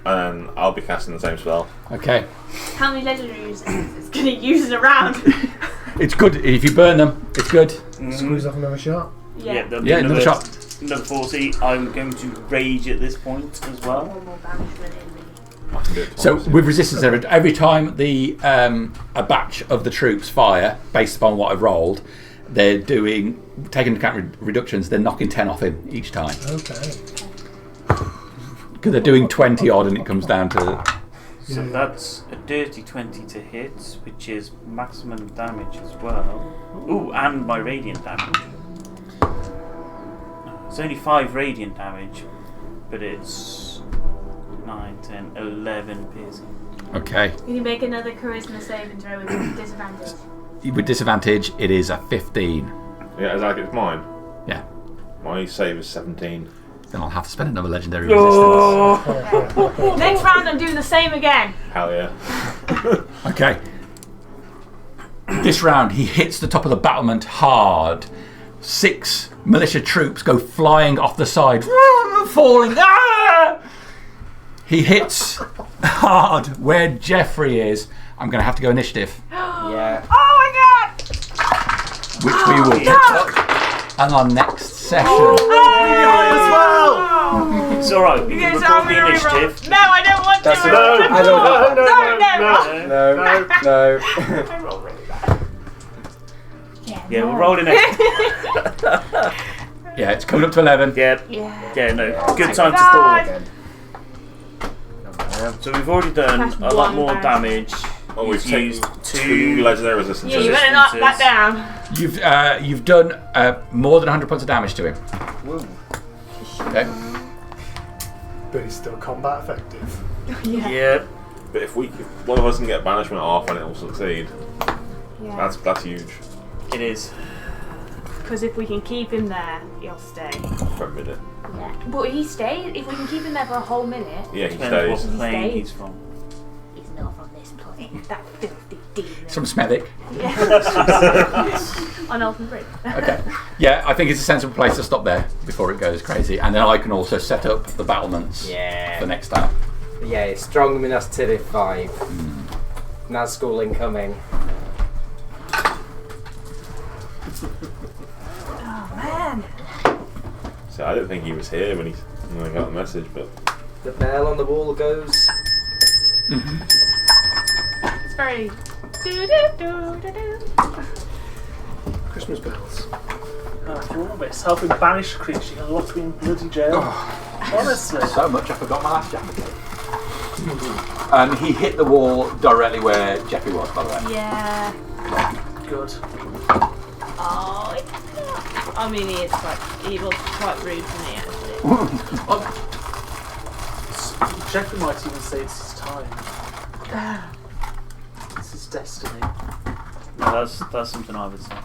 Speaker 4: And I'll be casting the same spell.
Speaker 2: Okay.
Speaker 3: How many legendaries is going to use around?
Speaker 2: It's good if you burn them. It's good.
Speaker 7: Squeeze off another shot.
Speaker 8: Yeah, there'll be
Speaker 2: Yeah, another shot.
Speaker 8: Another 40. I'm going to rage at this point as well.
Speaker 3: One more banishment in me.
Speaker 4: I can do it
Speaker 2: So
Speaker 4: twice.
Speaker 2: with resistance, every time the a batch of the troops fire, based upon what I've rolled, they're taking into account reductions. They're knocking 10 off him each time
Speaker 7: Okay.
Speaker 2: because they're doing 20 odd, and it comes down to.
Speaker 8: So
Speaker 7: Yeah.
Speaker 8: that's a dirty 20 to hit, which is maximum damage as well. Ooh, and my radiant damage. It's only 5 radiant damage, but it's 9, 10, 11 piercing.
Speaker 2: Okay.
Speaker 3: Can you make another charisma saving throw with disadvantage?
Speaker 2: With disadvantage, it is a 15.
Speaker 4: Yeah, is that it's mine?
Speaker 2: Yeah.
Speaker 4: My save is 17.
Speaker 2: Then I'll have to spend another legendary resistance.
Speaker 3: Next round, I'm doing the same again.
Speaker 4: Hell yeah.
Speaker 2: Okay. This round, he hits the top of the battlement hard. 6 militia troops go flying off the side, falling. Ah! He hits hard where Jeffrey is. I'm going to have to go initiative,
Speaker 5: Yeah.
Speaker 3: Oh my god!
Speaker 2: which we will pick up on our next session.
Speaker 8: It's alright, we
Speaker 3: You
Speaker 8: can
Speaker 3: guys
Speaker 8: record
Speaker 3: are
Speaker 8: the
Speaker 3: really
Speaker 8: initiative.
Speaker 3: wrong. No, I don't want
Speaker 5: That's
Speaker 3: to.
Speaker 5: enough. I don't
Speaker 3: No.
Speaker 5: No.
Speaker 3: I roll really bad.
Speaker 8: Yeah, we're rolling it.
Speaker 2: Yeah, it's coming up to 11.
Speaker 8: Yeah,
Speaker 3: Yeah.
Speaker 8: yeah, no, good
Speaker 3: my
Speaker 8: time to
Speaker 3: God.
Speaker 8: stall. So we've already done
Speaker 3: That's
Speaker 8: a lot
Speaker 3: one
Speaker 8: more
Speaker 3: damage.
Speaker 8: damage
Speaker 4: Oh, we've taken 2 legendary resistances.
Speaker 3: Yeah, you better knock that down.
Speaker 2: You've done more than 100 points of damage to him.
Speaker 8: Whoa.
Speaker 2: Okay.
Speaker 7: But he's still combat effective.
Speaker 8: Yeah.
Speaker 4: But if one of us can get banishment off and it will succeed,
Speaker 3: Yeah.
Speaker 4: that's huge.
Speaker 8: It is.
Speaker 3: Because if we can keep him there, he'll stay.
Speaker 4: For a minute.
Speaker 3: Yeah. But he stays. If we can keep him there for a whole minute.
Speaker 4: Yeah, he
Speaker 8: Depends
Speaker 4: stays.
Speaker 8: what plane
Speaker 3: He
Speaker 8: he's from.
Speaker 3: He's not from this plane. That filthy demon.
Speaker 2: It's from Smethwick.
Speaker 3: Yeah. On Elfin Bridge.
Speaker 2: Okay. Yeah, I think it's a sensible place to stop there before it goes crazy. And then I can also set up the battlements for next time.
Speaker 9: Yeah, strong Minas Tirith 5. Nazgul incoming.
Speaker 3: Oh man.
Speaker 4: So I didn't think he was here when I got the message, but
Speaker 9: The bell on the wall goes.
Speaker 3: It's very. Do-do-do-do-do.
Speaker 7: Christmas bells.
Speaker 8: After all this, helping banish a creature, you're locked me in bloody jail. Honestly.
Speaker 2: So much I forgot my last jacket. He hit the wall directly where Jeffy was, by the way.
Speaker 3: Yeah.
Speaker 8: Good.
Speaker 3: Oh, it's not. I mean, he was quite rude to me, actually.
Speaker 8: Jeffrey might even say it's his time. It's his destiny. No, that's something I would say.